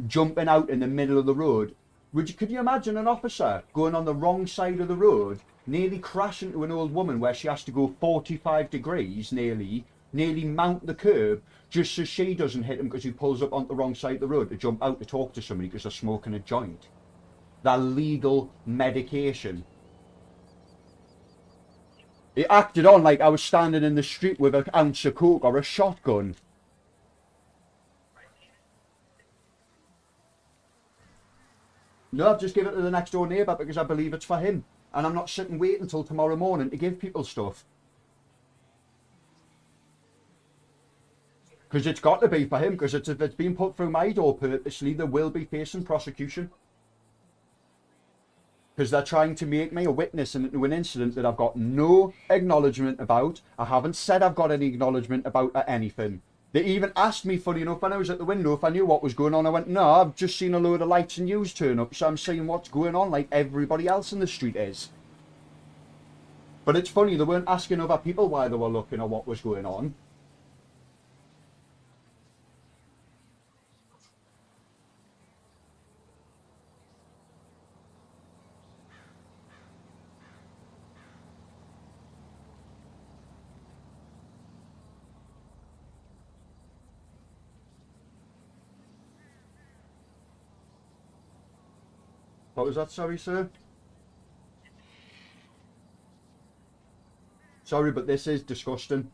Speaker 1: Jumping out in the middle of the road. Could you imagine an officer going on the wrong side of the road, nearly crashing into an old woman where she has to go 45 degrees nearly mount the curb just so she doesn't hit him because he pulls up on the wrong side of the road to jump out to talk to somebody because they're smoking a joint? That legal medication. It acted on like I was standing in the street with an ounce of coke or a shotgun. No, I've just given it to the next door neighbour because I believe it's for him. And I'm not sitting waiting until tomorrow morning to give people stuff. Because it's got to be for him, because if it's been put through my door purposely, they will be facing prosecution. Because they're trying to make me a witness into an incident that I've got no acknowledgement about. I haven't said I've got any acknowledgement about anything. They even asked me, funny enough, when I was at the window if I knew what was going on. I went, no, I've just seen a load of lights and news turn up, so I'm seeing what's going on like everybody else in the street is. But it's funny, they weren't asking other people why they were looking or what was going on. What was that, sorry, sir? Sorry, but this is disgusting.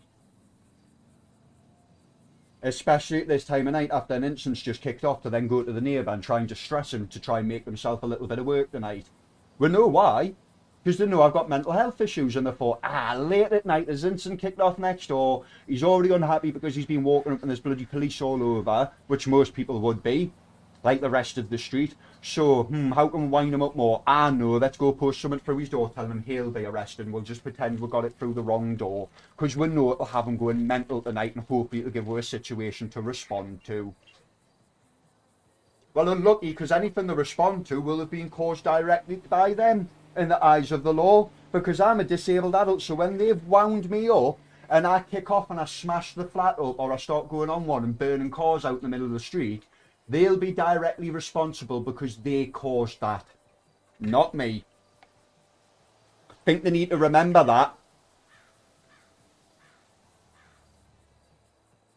Speaker 1: Especially at this time of night after an incident's just kicked off, to then go to the neighbour and trying to stress him to try and make himself a little bit of work tonight. We know why. Because they know I've got mental health issues, and they thought, late at night, there's incident kicked off next door. He's already unhappy because he's been walking up and there's bloody police all over, which most people would be, like the rest of the street. So, how can we wind him up more? No, let's go post something through his door telling him he'll be arrested, and we'll just pretend we got it through the wrong door. Because we know it'll have him going mental tonight, and hopefully it'll give us a situation to respond to. Well, unlucky, because anything they respond to will have been caused directly by them in the eyes of the law. Because I'm a disabled adult, so when they've wound me up, and I kick off and I smash the flat up, or I start going on one and burning cars out in the middle of the street, they'll be directly responsible because they caused that, not me. I think they need to remember that.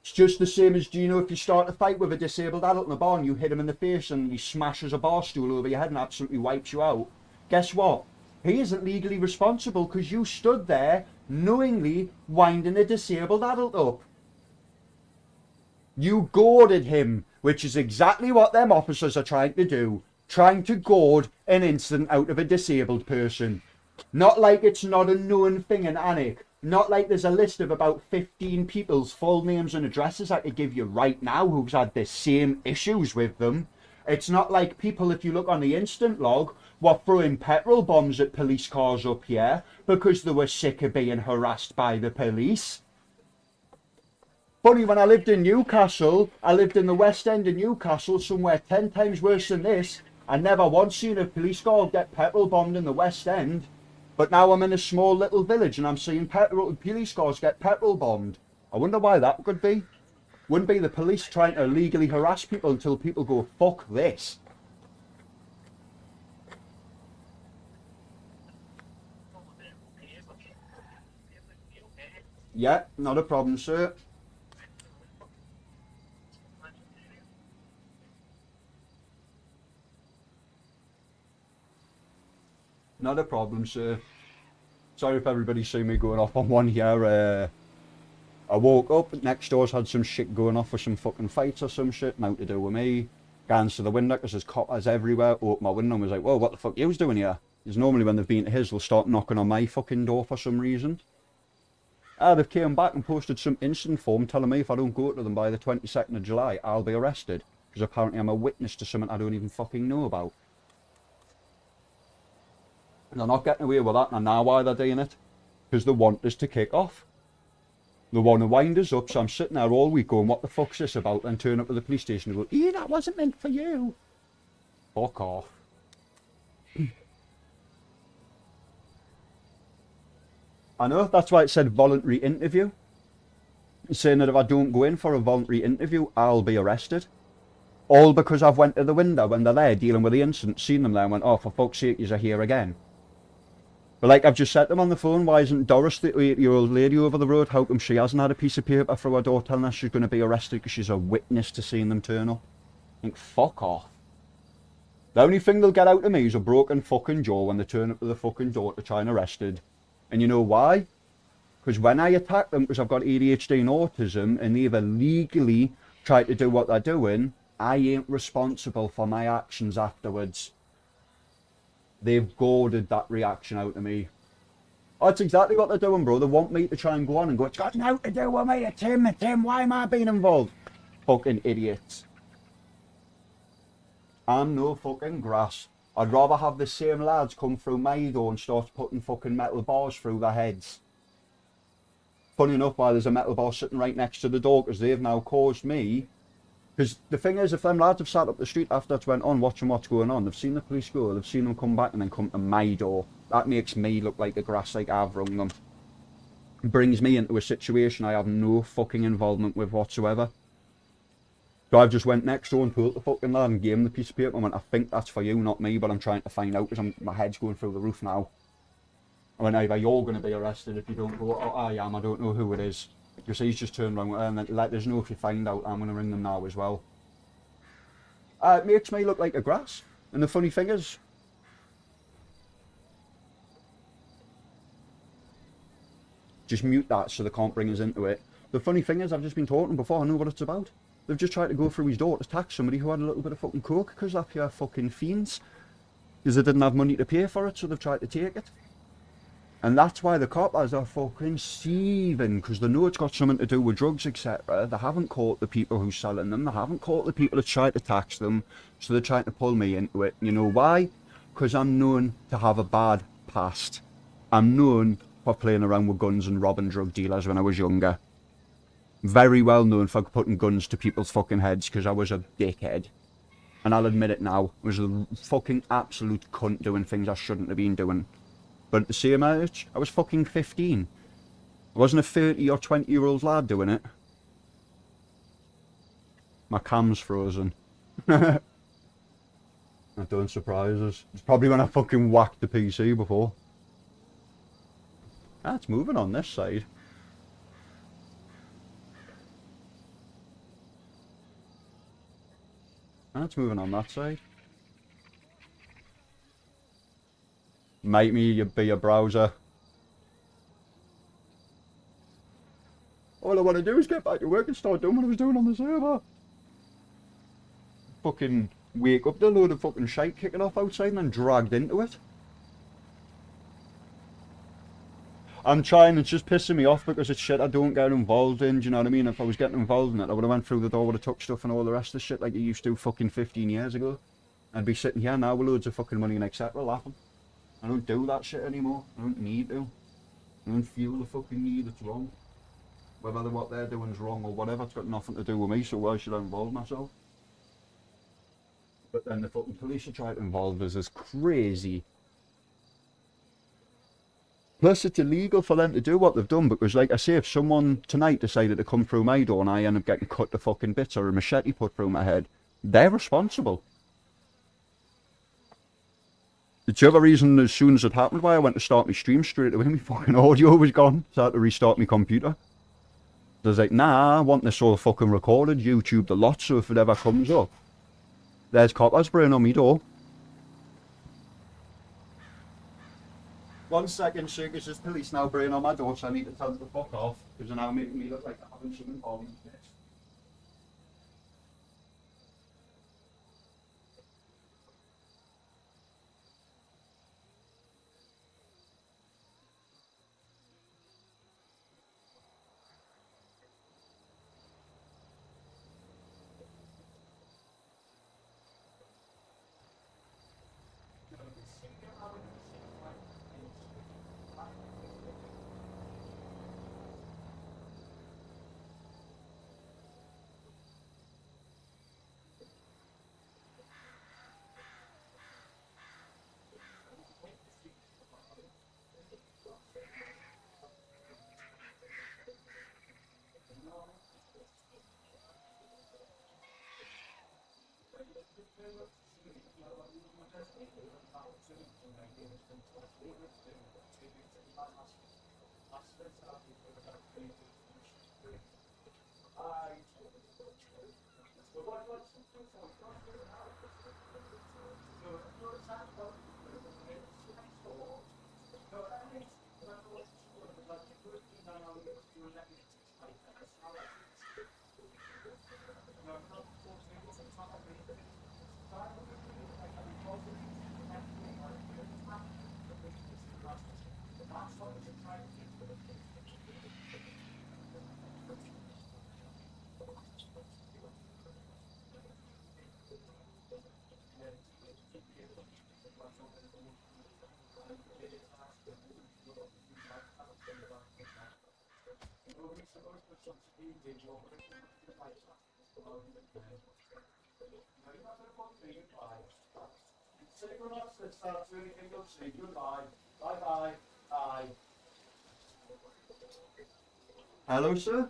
Speaker 1: It's just the same as, do you know, if you start a fight with a disabled adult in a bar and you hit him in the face and he smashes a bar stool over your head and absolutely wipes you out, guess what? He isn't legally responsible because you stood there knowingly winding a disabled adult up. You goaded him, which is exactly what them officers are trying to do. trying to goad an incident out of a disabled person. Not like it's not a known thing in Alnwick. Not like there's a list of about 15 people's full names and addresses I could give you right now who's had the same issues with them. It's not like people, if you look on the instant log, were throwing petrol bombs at police cars up here because they were sick of being harassed by the police. Funny, when I lived in Newcastle, I lived in the West End of Newcastle, somewhere 10 times worse than this. I never once seen a police car get petrol bombed in the West End. But now I'm in a small little village and I'm seeing police cars get petrol bombed. I wonder why that could be. Wouldn't be the police trying to illegally harass people until people go, fuck this. Yeah, not a problem, sir. Not a problem, sir. Sorry if everybody's seen me going off on one here. I woke up, next door's had some shit going off with some fucking fights or some shit, nothing to do with me. Gans to the window because there's coppers everywhere. Opened my window and was like, whoa, what the fuck you was doing here? Because normally when they've been to his, they'll start knocking on my fucking door for some reason. They've came back and posted some incident form telling me if I don't go to them by the 22nd of July, I'll be arrested. Because apparently I'm a witness to something I don't even fucking know about. And they're not getting away with that, and I know why they're doing it. Because they want us to kick off. They want to wind us up, so I'm sitting there all week going, what the fuck's this about? And turn up to the police station and go, that wasn't meant for you. Fuck off. I know, that's why it said voluntary interview. It's saying that if I don't go in for a voluntary interview, I'll be arrested. All because I've went to the window when they're there dealing with the incident, seen them there and went, oh, for fuck's sake, you're here again. But like I've just said to them on the phone, why isn't Doris, the 8-year-old lady over the road, how come she hasn't had a piece of paper through her door telling us she's going to be arrested because she's a witness to seeing them turn up? I think, fuck off. The only thing they'll get out of me is a broken fucking jaw when they turn up to the fucking door to try and arrested. And you know why? Because when I attack them, because I've got ADHD and autism, and they've illegally tried to do what they're doing, I ain't responsible for my actions afterwards. They've goaded that reaction out of me. Oh, that's exactly what they're doing, bro. They want me to try and go on and go, it's got nothing to do with me, it's him, why am I being involved? Fucking idiots. I'm no fucking grass. I'd rather have the same lads come through my door and start putting fucking metal bars through their heads. Funny enough, why there's a metal bar sitting right next to the door, because they've now caused me. Because the thing is, if them lads have sat up the street after it went on, watching what's going on, they've seen the police go, they've seen them come back and then come to my door. That makes me look like a grass, like I've rung them. It brings me into a situation I have no fucking involvement with whatsoever. So I've just went next door and pulled the fucking lad and gave him the piece of paper and went, I think that's for you, not me, but I'm trying to find out because my head's going through the roof now. I went, either you're going to be arrested if you don't go, oh, I am, I don't know who it is. Because he's just turned around and then let us know if you find out. I'm going to ring them now as well. It makes me look like a grass. And the funny thing is, just mute that so they can't bring us into it. The funny thing is, I've just been talking before, I know what it's about. They've just tried to go through his door to tax somebody who had a little bit of fucking coke because they're pure fucking fiends. Because they didn't have money to pay for it, so they've tried to take it. And that's why the coppers are fucking seething, because they know it's got something to do with drugs, etc. They haven't caught the people who's selling them, they haven't caught the people that try to tax them, so they're trying to pull me into it. And you know why? Because I'm known to have a bad past. I'm known for playing around with guns and robbing drug dealers when I was younger. Very well known for putting guns to people's fucking heads, because I was a dickhead. And I'll admit it now, I was a fucking absolute cunt doing things I shouldn't have been doing. But at the same age, I was fucking 15. I wasn't a 30 or 20-year-old lad doing it. My cam's frozen. That don't surprise us. It's probably when I fucking whacked the PC before. Ah, it's moving on this side. Ah, it's moving on that side. Might me be a browser. All I want to do is get back to work and start doing what I was doing on the server. Fucking wake up to a load of fucking shite kicking off outside and then dragged into it. I'm trying, it's just pissing me off because it's shit I don't get involved in, do you know what I mean? If I was getting involved in it, I would have went through the door, would have took stuff and all the rest of the shit like you used to fucking 15 years ago. I'd be sitting here now with loads of fucking money and etc. laughing. I don't do that shit anymore. I don't need to. I don't feel the fucking need, it's wrong. Whether what they're doing is wrong or whatever, it's got nothing to do with me, so why should I involve myself? But then the fucking police are trying to involve us is crazy. Plus, it's illegal for them to do what they've done because, like I say, if someone tonight decided to come through my door and I end up getting cut to fucking bits or a machete put through my head, they're responsible. The other reason, as soon as it happened, why I went to start my stream straight away, my fucking audio was gone, so I had to restart my computer. So I was like, nah, I want this all fucking recorded, YouTube the lot, so if it ever comes up, there's coppers spraying on me door. 1 second, sir, because there's police now spraying on my door, so I need to tell them to fuck off, because they're now making me look like I haven't something for me. Hello, sir.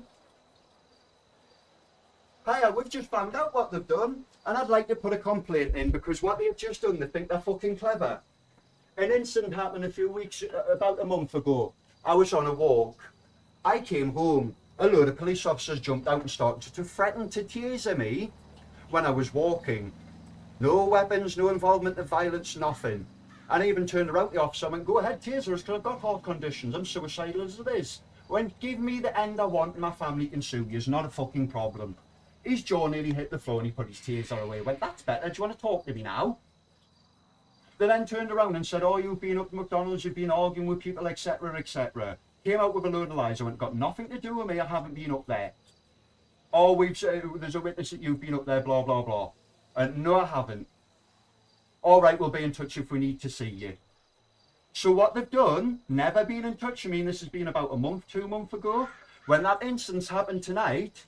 Speaker 1: Hiya, we've just found out what they've done, and I'd like to put a complaint in because what they've just done, they think they're fucking clever. An incident happened a few weeks, about a month ago. I was on a walk. I came home. A load of police officers jumped out and started to threaten to taser me when I was walking. No weapons, no involvement of violence, nothing. And I even turned around to the officer and went, go ahead, taser us, because I've got heart conditions. I'm suicidal as it is. Went, give me the end I want and my family can sue you. It's not a fucking problem. His jaw nearly hit the floor and he put his taser away. Went, that's better. Do you want to talk to me now? They then turned around and said, oh, you've been up to McDonald's, you've been arguing with people, etc., etc. Came out with a load of lies. I went, got nothing to do with me, I haven't been up there. Oh, there's a witness that you've been up there, blah, blah, blah. No, I haven't. All right, we'll be in touch if we need to see you. So what they've done, never been in touch. I mean, this has been about a month, 2 months ago. When that incident happened tonight,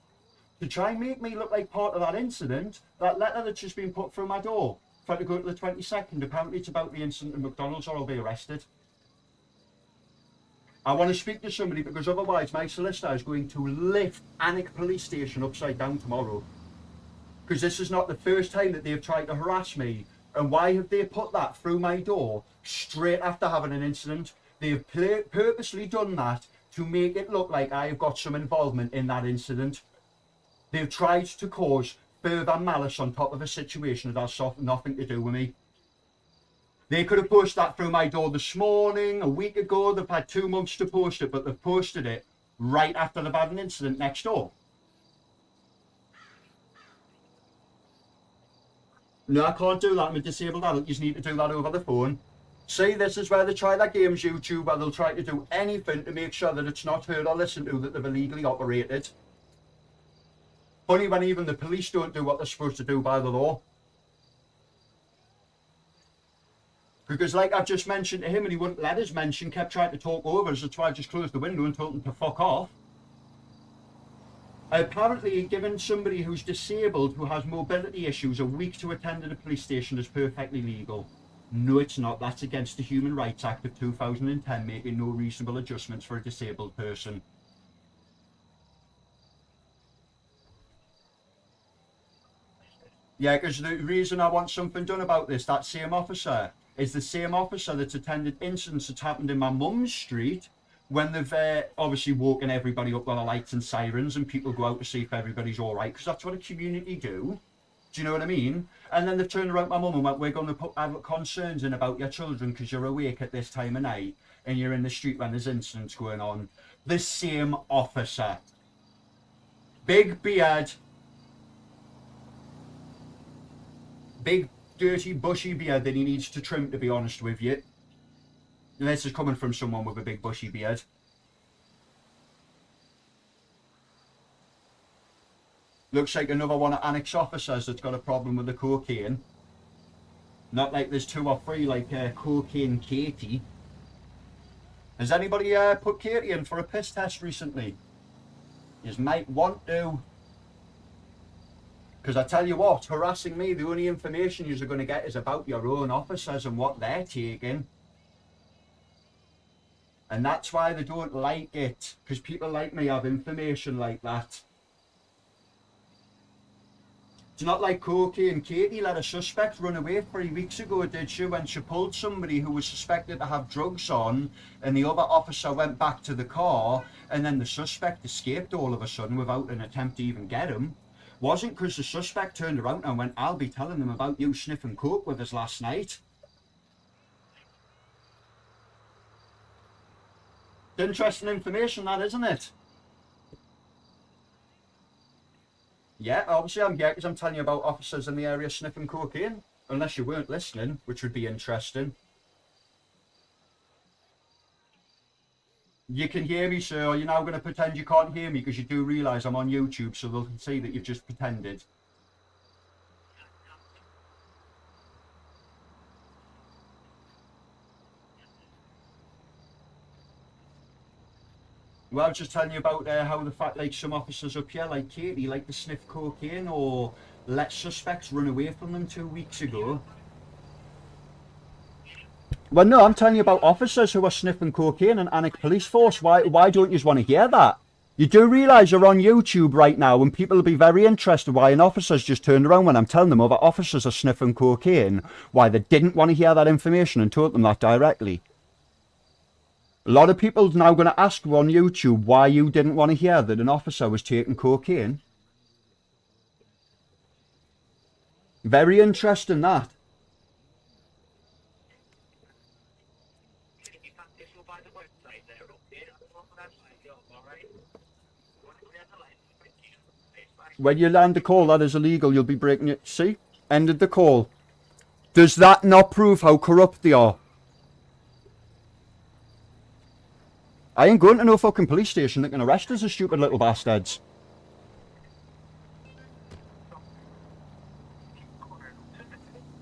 Speaker 1: to try and make me look like part of that incident, that letter that's just been put through my door, tried to go to the 22nd, apparently it's about the incident at McDonald's or I'll be arrested. I want to speak to somebody because otherwise my solicitor is going to lift Alnwick police station upside down tomorrow. Because this is not the first time that they've tried to harass me. And why have they put that through my door straight after having an incident? They've purposely done that to make it look like I've got some involvement in that incident. They've tried to cause further malice on top of a situation that has nothing to do with me. They could have posted that through my door this morning, a week ago. They've had 2 months to post it, but they've posted it right after they've had an incident next door. No, I can't do that. I'm a disabled adult. You just need to do that over the phone. See, this is where they try that games YouTube, where they'll try to do anything to make sure that it's not heard or listened to, that they've illegally operated. Funny when even the police don't do what they're supposed to do by the law. Because like I've just mentioned to him and he wouldn't let us mention, kept trying to talk over us, that's why I just closed the window and told him to fuck off. Apparently giving somebody who's disabled, who has mobility issues, a week to attend at a police station is perfectly legal. No, it's not. That's against the Human Rights Act of 2010, making no reasonable adjustments for a disabled person. Yeah, because the reason I want something done about this, that same officer, is the same officer that's attended incidents that's happened in my mum's street when they've obviously woken everybody up with the lights and sirens and people go out to see if everybody's all right, because that's what a community do. Do you know what I mean? And then they've turned around my mum and went, we're going to have concerns in about your children because you're awake at this time of night and you're in the street when there's incidents going on. The same officer. Big beard. Big, dirty, bushy beard that he needs to trim, to be honest with you. And this is coming from someone with a big, bushy beard. Looks like another one of Annex officers that's got a problem with the cocaine. Not like there's 2 or 3 like Cocaine Katie. Has anybody put Katie in for a piss test recently? You might want to. Because I tell you what, harassing me, the only information you're going to get is about your own officers and what they're taking. And that's why they don't like it. Because people like me have information like that. It's not like Cocaine Katie let a suspect run away 3 weeks ago, did she? When she pulled somebody who was suspected to have drugs on, and the other officer went back to the car, and then the suspect escaped all of a sudden without an attempt to even get him. Wasn't because the suspect turned around and went, I'll be telling them about you sniffing coke with us last night. Interesting information, that, isn't it? Yeah, obviously I'm here because I'm telling you about officers in the area sniffing cocaine. Unless you weren't listening, which would be interesting. You can hear me, sir, or you're now going to pretend you can't hear me because you do realise I'm on YouTube, so they'll see that you've just pretended. Well, I was just telling you about how the fact, like, some officers up here, like Katie, like to sniff cocaine or let suspects run away from them 2 weeks ago. Well, no, I'm telling you about officers who are sniffing cocaine in Alnwick Police Force. Why don't you just want to hear that? You do realise you're on YouTube right now and people will be very interested why an officer's just turned around when I'm telling them other officers are sniffing cocaine, why they didn't want to hear that information and told them that directly. A lot of people now going to ask on YouTube why you didn't want to hear that an officer was taking cocaine. Very interesting, that. When you land the call, that is illegal. You'll be breaking it. See? Ended the call. Does that not prove how corrupt they are? I ain't going to no fucking police station that can arrest us as stupid little bastards.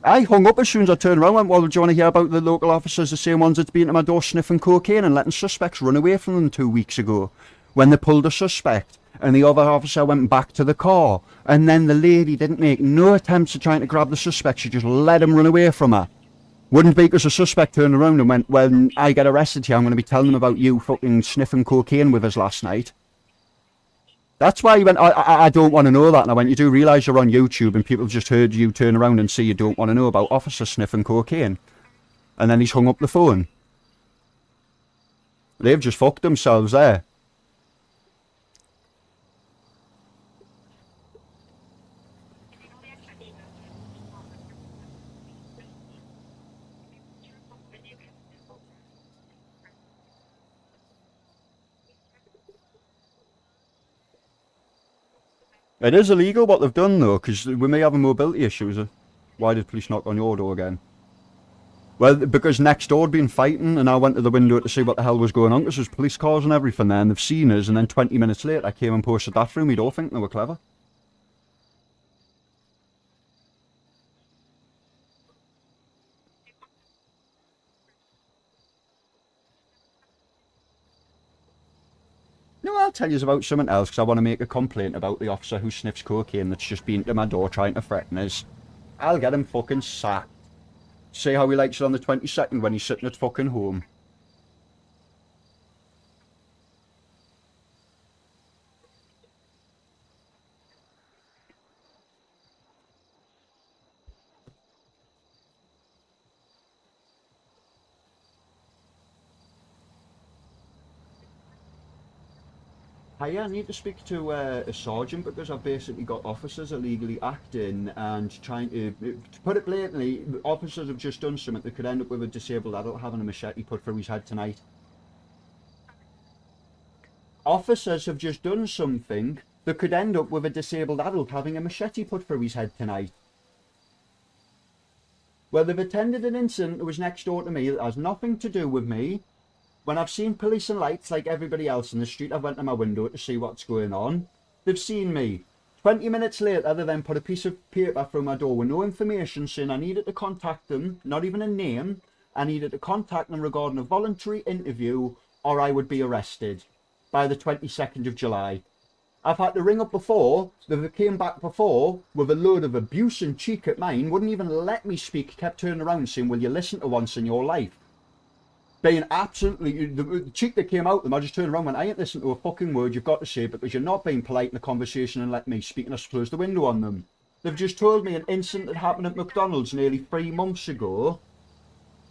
Speaker 1: I hung up as soon as I turned around and went, well, do you want to hear about the local officers, the same ones that's been to my door sniffing cocaine and letting suspects run away from them 2 weeks ago when they pulled a suspect and the other officer went back to the car and then the lady didn't make no attempts at trying to grab the suspect, she just let him run away from her. Wouldn't be because the suspect turned around and went, when I get arrested here, I'm going to be telling them about you fucking sniffing cocaine with us last night. That's why he went, I don't want to know that. And I went, you do realise you're on YouTube and people just heard you turn around and say you don't want to know about officers sniffing cocaine. And then he's hung up the phone. They've just fucked themselves there. It is illegal what they've done though, because we may have a mobility issues. Why did police knock on your door again? Well, because next door had been fighting, and I went to the window to see what the hell was going on, because there's police cars and everything there, and they've seen us, and then 20 minutes later I came and posted that through my door thinking they were clever. No, I'll tell you about something else, because I want to make a complaint about the officer who sniffs cocaine that's just been to my door trying to threaten us. I'll get him fucking sacked. See how he likes it on the 22nd when he's sitting at fucking home. Hi, I need to speak to a sergeant because I've basically got officers illegally acting and trying to put it blatantly, officers have just done something that could end up with a disabled adult having a machete put through his head tonight. Officers have just done something that could end up with a disabled adult having a machete put through his head tonight. Well, they've attended an incident that was next door to me that has nothing to do with me. When I've seen police and lights like everybody else in the street, I've went to my window to see what's going on. They've seen me. 20 minutes later, they then put a piece of paper through my door with no information saying I needed to contact them, not even a name. I needed to contact them regarding a voluntary interview or I would be arrested by the 22nd of July. I've had to ring up before, they came back before with a load of abuse and cheek at mine, wouldn't even let me speak, kept turning around saying, will you listen to once in your life? Being absolutely, the cheek that came out of them, I just turned around and went, I ain't listening to a fucking word you've got to say because you're not being polite in the conversation and let me speak, and I closed the window on them. They've just told me an incident that happened at McDonald's nearly 3 months ago.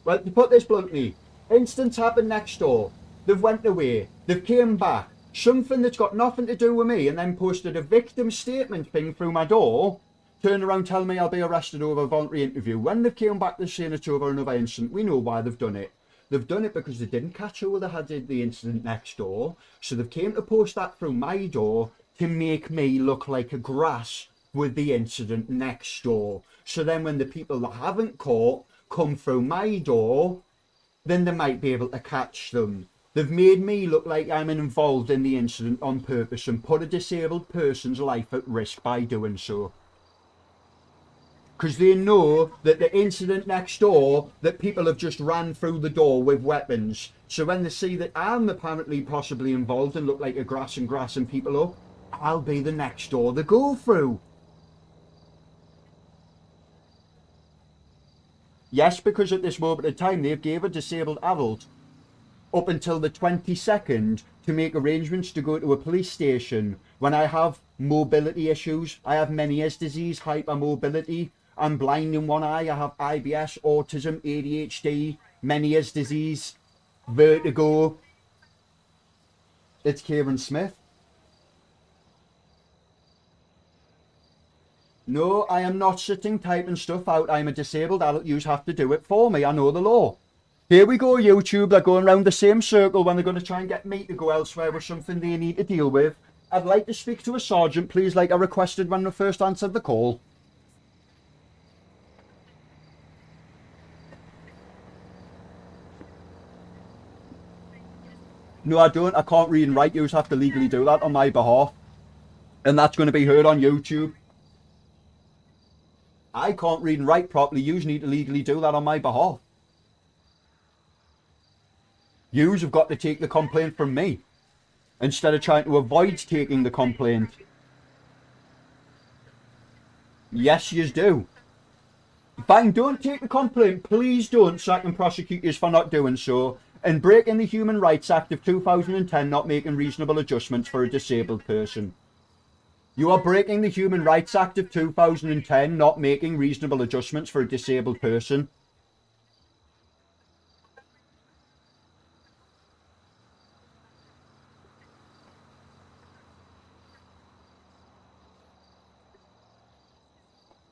Speaker 1: Well, to put this bluntly, incidents happened next door. They've went away. They've came back. Something that's got nothing to do with me and then posted a victim statement thing through my door, turned around telling me I'll be arrested over a voluntary interview. When they've came back to saying it's over another incident, we know why they've done it. They've done it because they didn't catch who they had the incident next door. So they've came to post that through my door to make me look like a grass with the incident next door. So then when the people that haven't caught come through my door, then they might be able to catch them. They've made me look like I'm involved in the incident on purpose and put a disabled person's life at risk by doing so. Because they know that the incident next door, that people have just ran through the door with weapons. So when they see that I'm apparently possibly involved and look like a grass and grassing people up, I'll be the next door they go through. Yes, because at this moment in time, they've gave a disabled adult up until the 22nd to make arrangements to go to a police station. When I have mobility issues, I have Meniere's disease, hypermobility, I'm blind in one eye, I have IBS, autism, ADHD, Meniere's disease, vertigo. It's Kieran Smith. No, I am not sitting typing stuff out. I'm a disabled adult. You have to do it for me. I know the law. Here we go, YouTube. They're going around the same circle when they're going to try and get me to go elsewhere with something they need to deal with. I'd like to speak to a sergeant, please, like I requested when I first answered the call. No, I don't. I can't read and write. You have to legally do that on my behalf. And that's going to be heard on YouTube. I can't read and write properly. You need to legally do that on my behalf. Yous have got to take the complaint from me instead of trying to avoid taking the complaint. Yes, yous do. Fine, don't take the complaint. Please don't, so I can prosecute yous for not doing so. And breaking the Human Rights Act of 2010, not making reasonable adjustments for a disabled person. You are breaking the Human Rights Act of 2010, not making reasonable adjustments for a disabled person.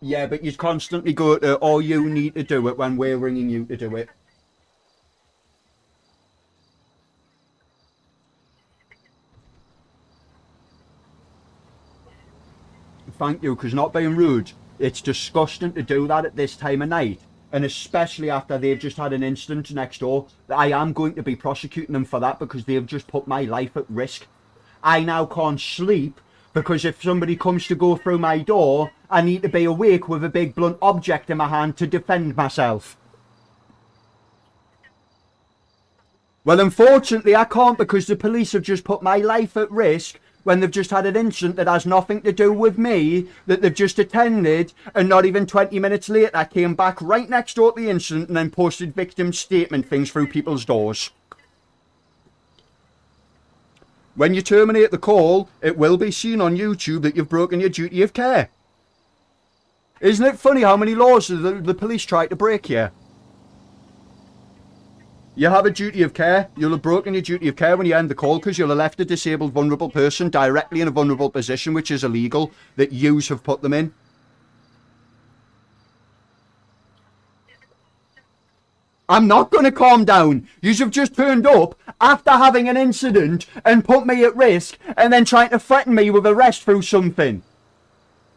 Speaker 1: Yeah, but you constantly go to, oh, you need to do it when we're ringing you to do it. Thank you, because not being rude, It's disgusting to do that at this time of night. And especially after they've just had an incident next door. I am going to be prosecuting them for that because they've just put my life at risk. I now can't sleep because if somebody comes to go through my door, I need to be awake with a big blunt object in my hand to defend myself. Well, unfortunately, I can't because the police have just put my life at risk when they've just had an incident that has nothing to do with me, that they've just attended, and not even 20 minutes later I came back right next door to the incident and then posted victim statement things through people's doors. When you terminate the call, it will be seen on YouTube that you've broken your duty of care. Isn't it funny how many laws the police try to break here? You have a duty of care. You'll have broken your duty of care when you end the call because you'll have left a disabled, vulnerable person directly in a vulnerable position, which is illegal, that yous have put them in. I'm not going to calm down. Yous have just turned up after having an incident and put me at risk and then trying to threaten me with arrest through something.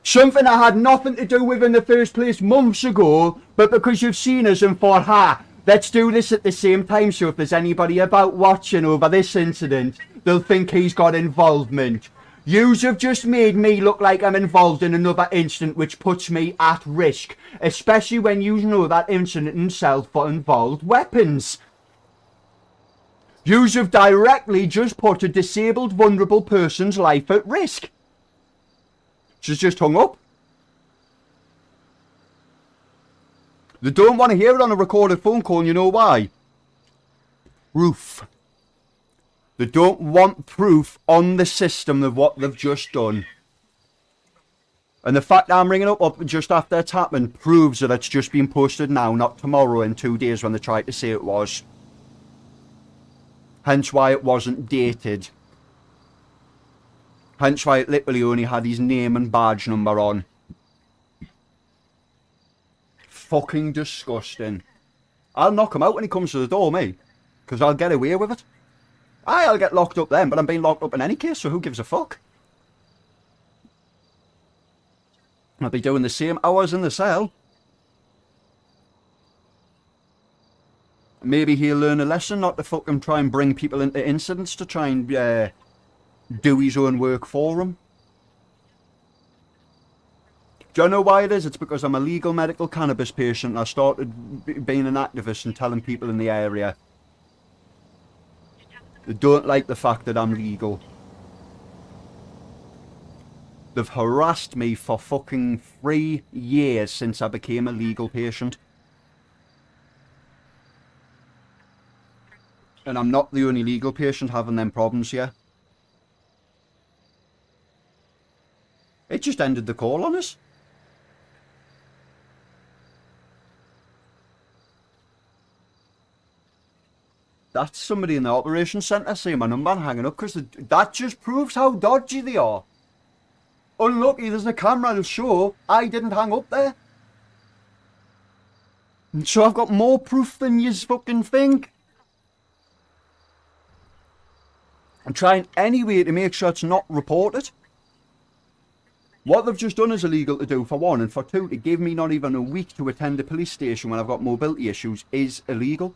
Speaker 1: Something I had nothing to do with in the first place months ago, but because you've seen us and thought, ha, let's do this at the same time, so if there's anybody about watching over this incident, they'll think he's got involvement. Yous have just made me look like I'm involved in another incident which puts me at risk, especially when you know that incident itself involved weapons. Yous have directly just put a disabled, vulnerable person's life at risk. She's just hung up. They don't want to hear it on a recorded phone call, and you know why? Proof. They don't want proof on the system of what they've just done. And the fact that I'm ringing up just after it's happened proves that it's just been posted now, not tomorrow in 2 days when they tried to say it was. Hence why it wasn't dated. Hence why it literally only had his name and badge number on. Fucking disgusting. I'll knock him out when he comes to the door, mate. Because I'll get away with it. I'll get locked up then, but I'm being locked up in any case, so who gives a fuck? I'll be doing the same hours in the cell. Maybe he'll learn a lesson not to fucking try and bring people into incidents to try and do his own work for him. Do you know why it is? It's because I'm a legal medical cannabis patient and I started being an activist and telling people in the area. They don't like the fact that I'm legal. They've harassed me for fucking 3 years since I became a legal patient. And I'm not the only legal patient having them problems here. It just ended the call on us. That's somebody in the operations centre saying my number and hanging up because that just proves how dodgy they are. Unlucky there's a camera to show I didn't hang up there. And so I've got more proof than you fucking think. I'm trying anyway to make sure it's not reported. What they've just done is illegal to do, for one, and for two, to give me not even a week to attend a police station when I've got mobility issues is illegal.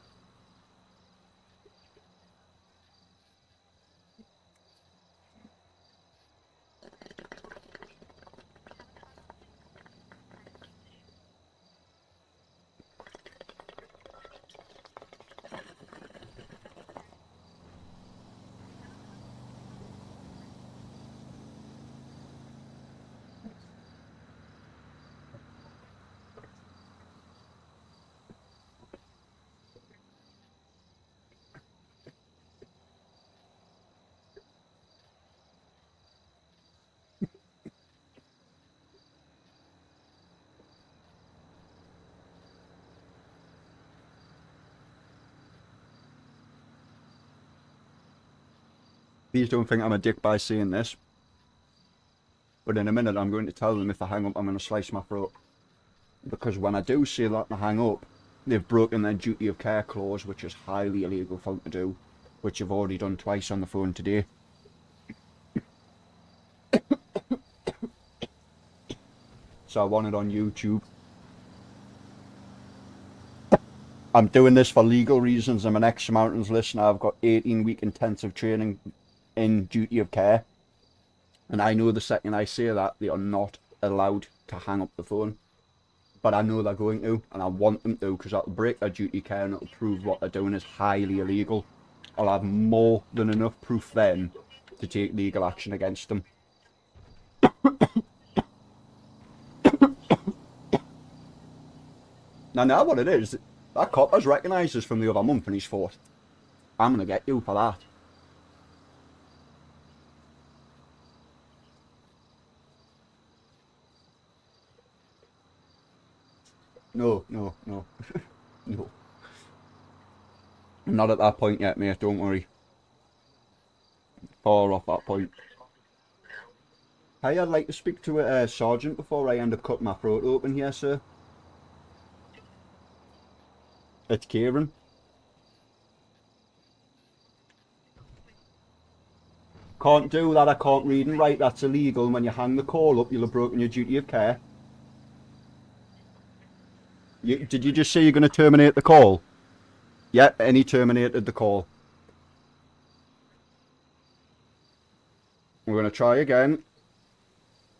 Speaker 1: Please don't think I'm a dick by saying this. But in a minute I'm going to tell them if I hang up I'm going to slice my throat. Because when I do say that and I hang up, they've broken their duty of care clause, which is highly illegal for them to do. Which I've already done twice on the phone today. so I want it on YouTube. I'm doing this for legal reasons. I'm an ex-Mountains listener. I've got 18-week intensive training in duty of care. And I know the second I say that, they are not allowed to hang up the phone. But I know they're going to, and I want them to, because that'll break their duty of care and it'll prove what they're doing is highly illegal. I'll have more than enough proof then to take legal action against them. Now what it is, that cop has recognised us from the other month and he's thought, I'm going to get you for that. No. No. I'm not at that point yet, mate, don't worry. Far off that point. Hey, I'd like to speak to a sergeant before I end up cutting my throat open here, sir. It's Kieran. Can't do that, I can't read and write, that's illegal. And when you hang the call up, you'll have broken your duty of care. Did you just say you're going to terminate the call? Yep, and he terminated the call. We're going to try again,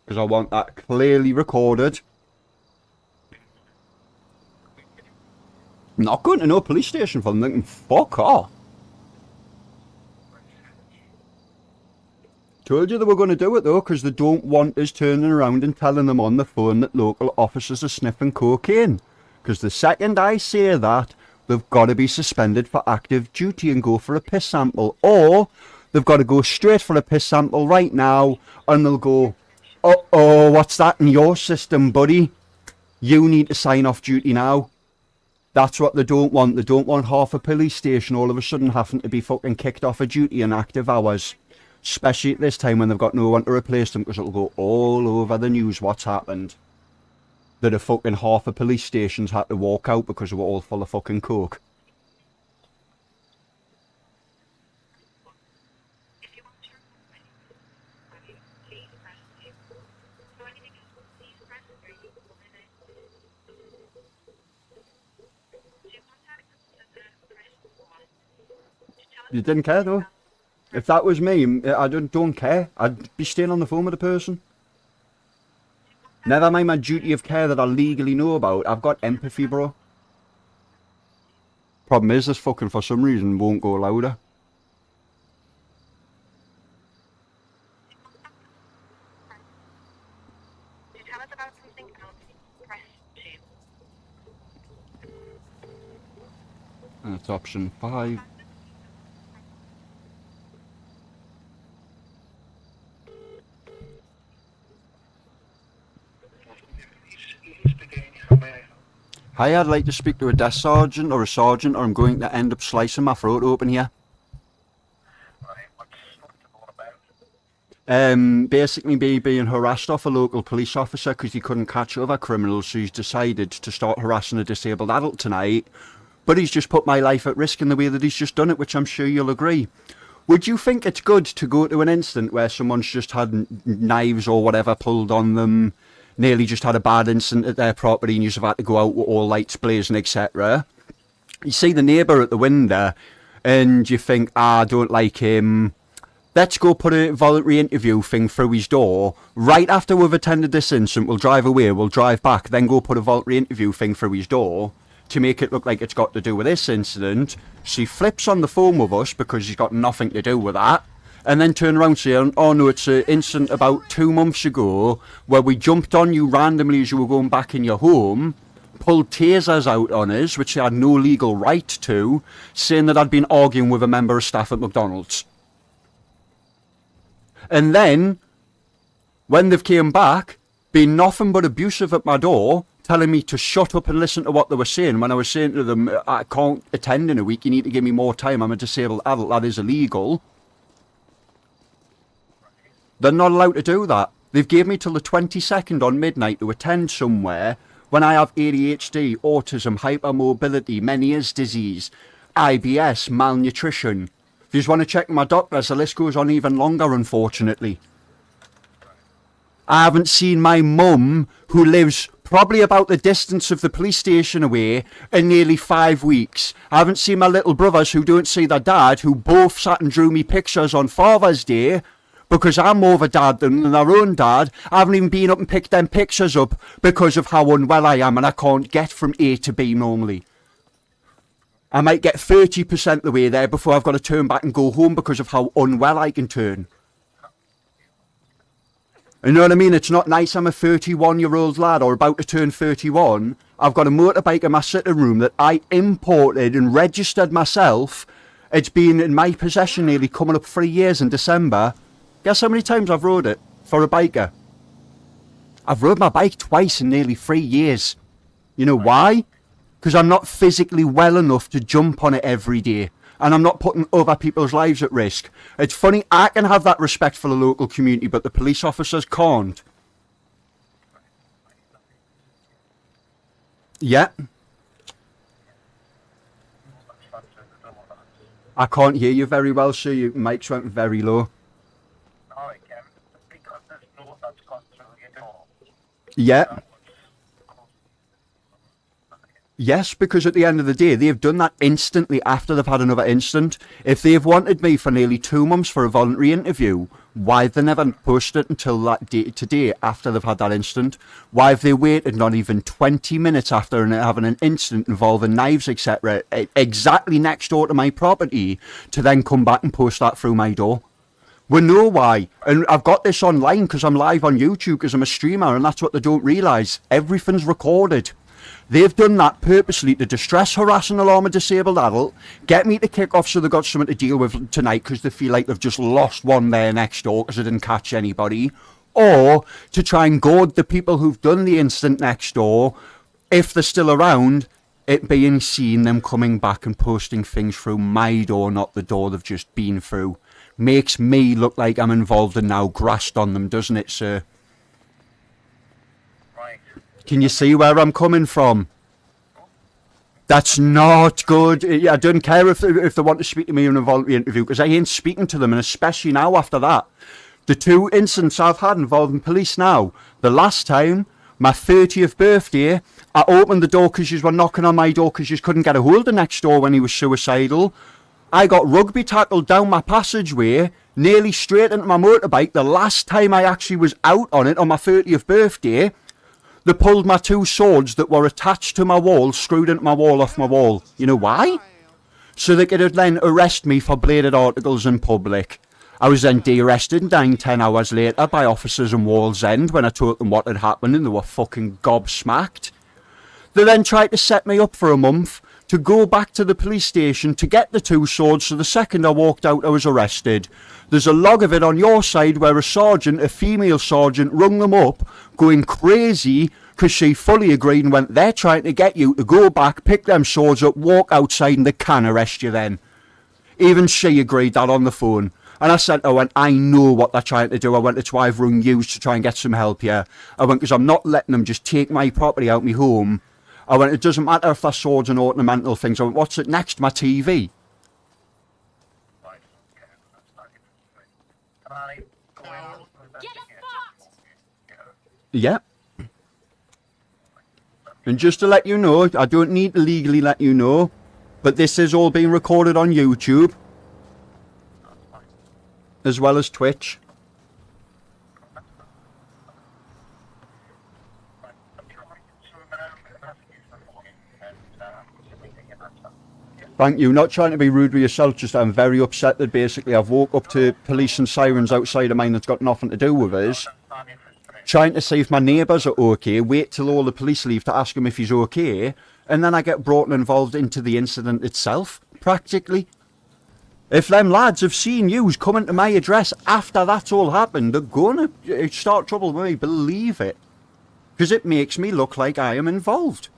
Speaker 1: because I want that clearly recorded. I'm not going to no police station for them, they can fuck off. Told you they were going to do it though, because they don't want us turning around and telling them on the phone that local officers are sniffing cocaine. Because the second I say that, they've got to be suspended for active duty and go for a piss sample. Or they've got to go straight for a piss sample right now and they'll go, uh-oh, what's that in your system, buddy? You need to sign off duty now. That's what they don't want. They don't want half a police station all of a sudden having to be fucking kicked off of duty in active hours. Especially at this time when they've got no one to replace them, because it'll go all over the news what's happened. That a fucking half of police stations had to walk out because they were all full of fucking coke. You didn't care though. If that was me, I don't care. I'd be staying on the phone with the person. Never mind my duty of care that I legally know about. I've got empathy, bro. Problem is, this fucking for some reason won't go louder.
Speaker 3: Tell us about something else. Press 2.
Speaker 1: That's option 5. Hi, I'd like to speak to a desk sergeant or a sergeant, or I'm going to end up slicing my throat open here. Basically me being harassed off a local police officer because he couldn't catch other criminals, so he's decided to start harassing a disabled adult tonight. But he's just put my life at risk in the way that he's just done it, which I'm sure you'll agree. Would you think it's good to go to an incident where someone's just had knives or whatever pulled on them, nearly just had a bad incident at their property and you've had to go out with all lights blazing, etc. You see the neighbour at the window and you think, I don't like him. Let's go put a voluntary interview thing through his door. Right after we've attended this incident, we'll drive away, we'll drive back, then go put a voluntary interview thing through his door to make it look like it's got to do with this incident. So he flips on the phone with us because he's got nothing to do with that. And then turn around saying, oh no, it's an incident about 2 months ago where we jumped on you randomly as you were going back in your home, pulled tasers out on us, which they had no legal right to, saying that I'd been arguing with a member of staff at McDonald's. And then, when they've came back, been nothing but abusive at my door, telling me to shut up and listen to what they were saying, when I was saying to them, I can't attend in a week, you need to give me more time, I'm a disabled adult, that is illegal. They're not allowed to do that. They've gave me till the 22nd on midnight to attend somewhere when I have ADHD, autism, hypermobility, Meniere's disease, IBS, malnutrition. If you just want to check my doctors, the list goes on even longer, unfortunately. I haven't seen my mum, who lives probably about the distance of the police station away, in nearly 5 weeks. I haven't seen my little brothers who don't see their dad, who both sat and drew me pictures on Father's Day, because I'm more of a dad than their own dad. I haven't even been up and picked them pictures up because of how unwell I am and I can't get from A to B normally. I might get 30% the way there before I've got to turn back and go home because of how unwell I can turn. You know what I mean? It's not nice. I'm a 31-year-old lad or about to turn 31. I've got a motorbike in my sitting room that I imported and registered myself. It's been in my possession nearly coming up 3 years in December. Guess how many times I've rode it for a biker? I've rode my bike twice in nearly 3 years. You know why? Because I'm not physically well enough to jump on it every day. And I'm not putting other people's lives at risk. It's funny, I can have that respect for the local community, but the police officers can't. Yeah. I can't hear you very well, sir. Your mic's went very low. Yeah. Yes, because at the end of the day, they've done that instantly after they've had another incident. If they've wanted me for nearly 2 months for a voluntary interview, why have they never pushed it until that day today after they've had that incident? Why have they waited not even 20 minutes after having an incident involving knives, etc., exactly next door to my property to then come back and post that through my door? We know why. And I've got this online because I'm live on YouTube because I'm a streamer, and that's what they don't realise. Everything's recorded. They've done that purposely to distress, harass and alarm a disabled adult, get me to kick off so they've got something to deal with tonight because they feel like they've just lost one there next door because they didn't catch anybody, or to try and goad the people who've done the incident next door, if they're still around, it being seen them coming back and posting things through my door, not the door they've just been through. Makes me look like I'm involved and now grassed on them, doesn't it, sir? Can you see where I'm coming from? That's not good. I don't care if they want to speak to me in a voluntary interview, because I ain't speaking to them, and especially now after that. The 2 incidents I've had involving police now. The last time, my 30th birthday, I opened the door because you were knocking on my door because you couldn't get a hold of next door when he was suicidal. I got rugby tackled down my passageway, nearly straight into my motorbike. The last time I actually was out on it on my 30th birthday, they pulled my 2 swords that were attached to my wall, screwed into my wall off my wall. You know why? So they could then arrest me for bladed articles in public. I was then de-arrested 9-10 hours later by officers in Wallsend when I told them what had happened, and they were fucking gobsmacked. They then tried to set me up for a month to go back to the police station to get the 2 swords, so the second I walked out I was arrested. There's a log of it on your side where a sergeant, a female sergeant, rung them up going crazy because she fully agreed and went, they're trying to get you to go back, pick them swords up, walk outside and they can arrest you then. Even she agreed that on the phone. And I said, I know what they're trying to do. I went, that's why I've rung you to try and get some help here. I went, because I'm not letting them just take my property out my home. I went, it doesn't matter if they're swords and ornamental things. I went, what's it next? My TV. Yeah. And just to let you know, I don't need to legally let you know, but this is all being recorded on YouTube, as well as Twitch. Thank you. Not trying to be rude with yourself, just I'm very upset that basically I've woke up to police and sirens outside of mine that's got nothing to do with us. Trying to see if my neighbours are okay, wait till all the police leave to ask him if he's okay, and then I get brought and involved into the incident itself, practically. If them lads have seen you coming to my address after that's all happened, they're going to start trouble with me, believe it. Because it makes me look like I am involved.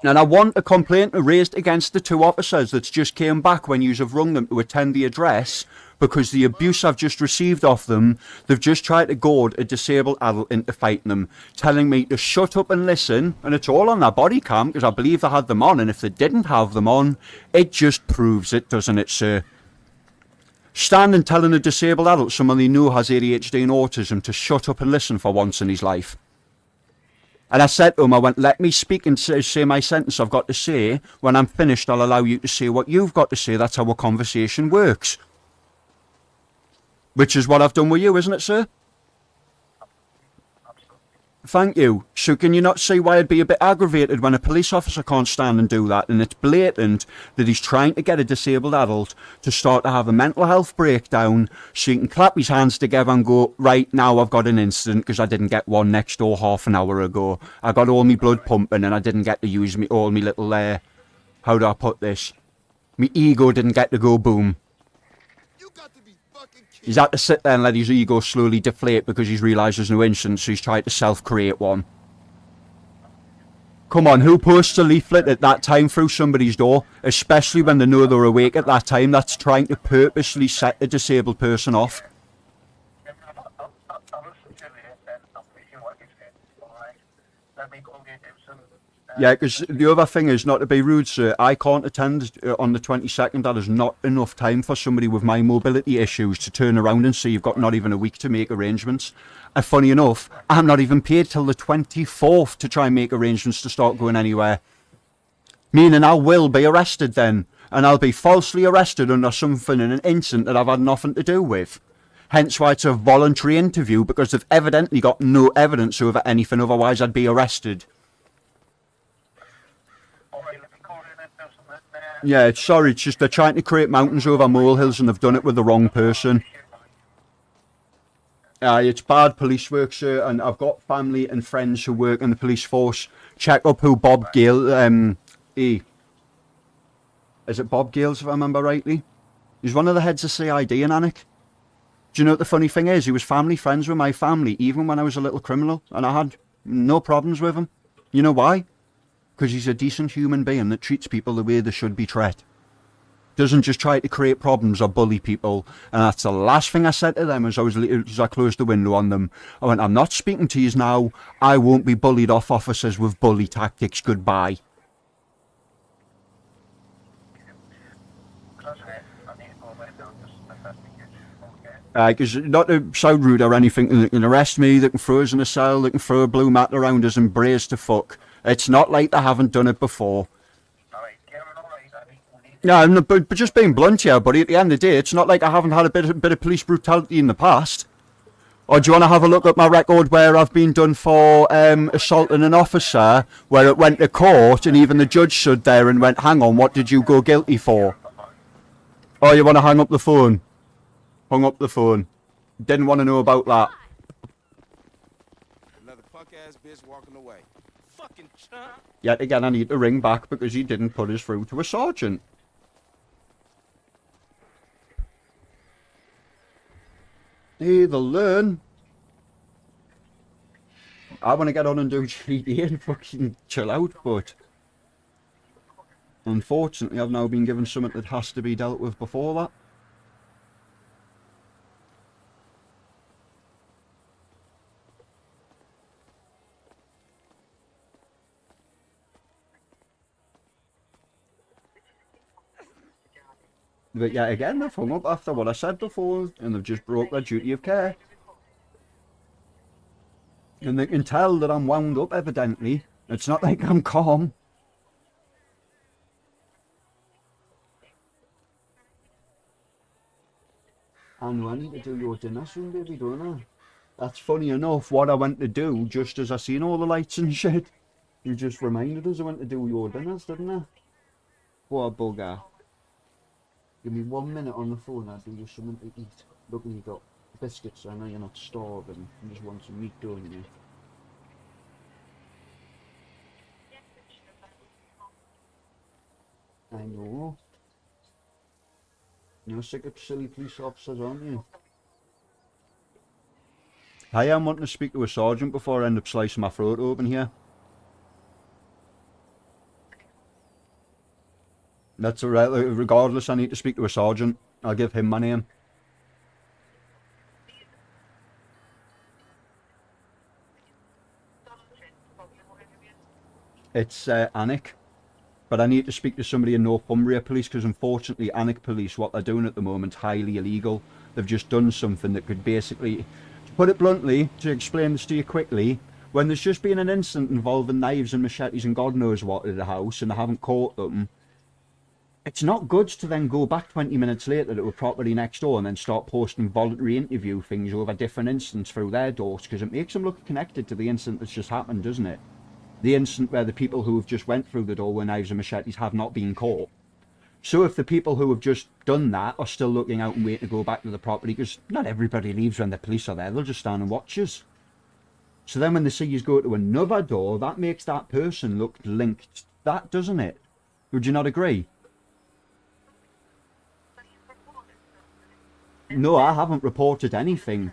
Speaker 1: And I want a complaint raised against the 2 officers that's just came back when yous have rung them to attend the address, because the abuse I've just received off them, they've just tried to goad a disabled adult into fighting them, telling me to shut up and listen, and it's all on their body cam, because I believe they had them on, and if they didn't have them on, it just proves it, doesn't it, sir? Standing telling a disabled adult, someone they know has ADHD and autism, to shut up and listen for once in his life. And I said to him, I went, let me speak and say my sentence I've got to say. When I'm finished, I'll allow you to say what you've got to say. That's how a conversation works. Which is what I've done with you, isn't it, sir? Thank you. So can you not see why I'd be a bit aggravated when a police officer can't stand and do that? And it's blatant that he's trying to get a disabled adult to start to have a mental health breakdown so he can clap his hands together and go, right, now I've got an incident because I didn't get one next door half an hour ago. I got all my blood pumping and I didn't get to use all my little, how do I put this? My ego didn't get to go boom. He's had to sit there and let his ego slowly deflate because he's realised there's no incident, so he's tried to self-create one. Come on, who posts a leaflet at that time through somebody's door, especially when they know they're awake at that time? That's trying to purposely set a disabled person off. Yeah, because the other thing is, not to be rude, sir, I can't attend on the 22nd. That is not enough time for somebody with my mobility issues to turn around and say you've got not even a week to make arrangements. And funny enough, I'm not even paid till the 24th to try and make arrangements to start going anywhere. Meaning I will be arrested then, and I'll be falsely arrested under something in an incident that I've had nothing to do with. Hence why it's a voluntary interview, because they've evidently got no evidence over anything, otherwise I'd be arrested. Yeah, sorry, it's just they're trying to create mountains over molehills and they've done it with the wrong person. It's bad police work, sir, and I've got family and friends who work in the police force. Check up who Bob Gale, is it Bob Gales, if I remember rightly? He's one of the heads of CID in Alnwick. Do you know what the funny thing is? He was family friends with my family, even when I was a little criminal, and I had no problems with him. You know why? Because he's a decent human being that treats people the way they should be treated. Doesn't just try to create problems or bully people. And that's the last thing I said to them as I closed the window on them. I went, I'm not speaking to you now. I won't be bullied off officers with bully tactics. Goodbye. Because not to sound rude or anything, they can arrest me, they can throw us in a cell, they can throw a blue mat around us and brace to fuck. It's not like they haven't done it before. No, but just being blunt here, buddy, at the end of the day, it's not like I haven't had a bit of police brutality in the past. Or do you want to have a look at my record where I've been done for assaulting an officer, where it went to court and even the judge stood there and went, hang on, what did you go guilty for? Oh, you want to hang up the phone? Hung up the phone. Didn't want to know about that.
Speaker 4: Another punk-ass bitch walking away. Fucking chump.
Speaker 1: Yet again, I need to ring back because he didn't put us through to a sergeant. Either learn. I want to get on and do GD and fucking chill out, but unfortunately I've now been given something that has to be dealt with before that. But yet again, they've hung up after what I said before, and they've just broke their duty of care. And they can tell that I'm wound up, evidently. It's not like I'm calm. And I need to do your dinner soon, baby, don't I? That's funny enough, what I went to do, just as I seen all the lights and shit. You just reminded us I went to do your dinners, didn't I? What a bugger. Give me 1 minute on the phone, I'll do you something to eat. Look, you got biscuits, I know you're not starving. You just want some meat, don't you? I know. You're sick of silly police officers, aren't you? I am wanting to speak to a sergeant before I end up slicing my throat open here. That's alright, regardless I need to speak to a sergeant. I'll give him my name. It's Alnwick. but I need to speak to somebody in Northumbria Police, because unfortunately Alnwick Police, what they're doing at the moment, highly illegal. They've just done something that could basically, to put it bluntly, to explain this to you quickly, when there's just been an incident involving knives and machetes and God knows what at the house, and they haven't caught them, it's not good to then go back 20 minutes later to a property next door and then start posting voluntary interview things over different incidents through their doors, because it makes them look connected to the incident that's just happened, doesn't it? The incident where the people who have just went through the door with knives and machetes have not been caught. So if the people who have just done that are still looking out and waiting to go back to the property, because not everybody leaves when the police are there, they'll just stand and watch us. So then when they see you go to another door, that makes that person look linked to that, doesn't it? Would you not agree? No, I haven't reported anything.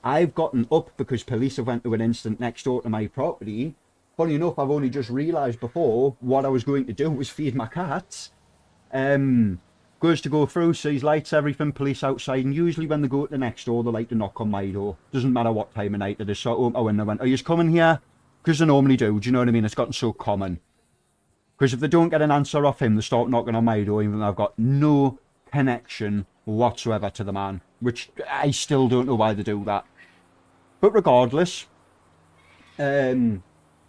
Speaker 1: I've gotten up because police have went to an incident next door to my property. Funny enough, I've only just realised before what I was going to do was feed my cats. Goes to go through, sees lights, everything, police outside, and usually when they go to the next door, they like to knock on my door. Doesn't matter what time of night it is. So I opened my window and went, are you coming here? Because they normally do you know what I mean? It's gotten so common. Because if they don't get an answer off him, they start knocking on my door, even though I've got no connection whatsoever to the man, which I still don't know why they do that. But regardless, no,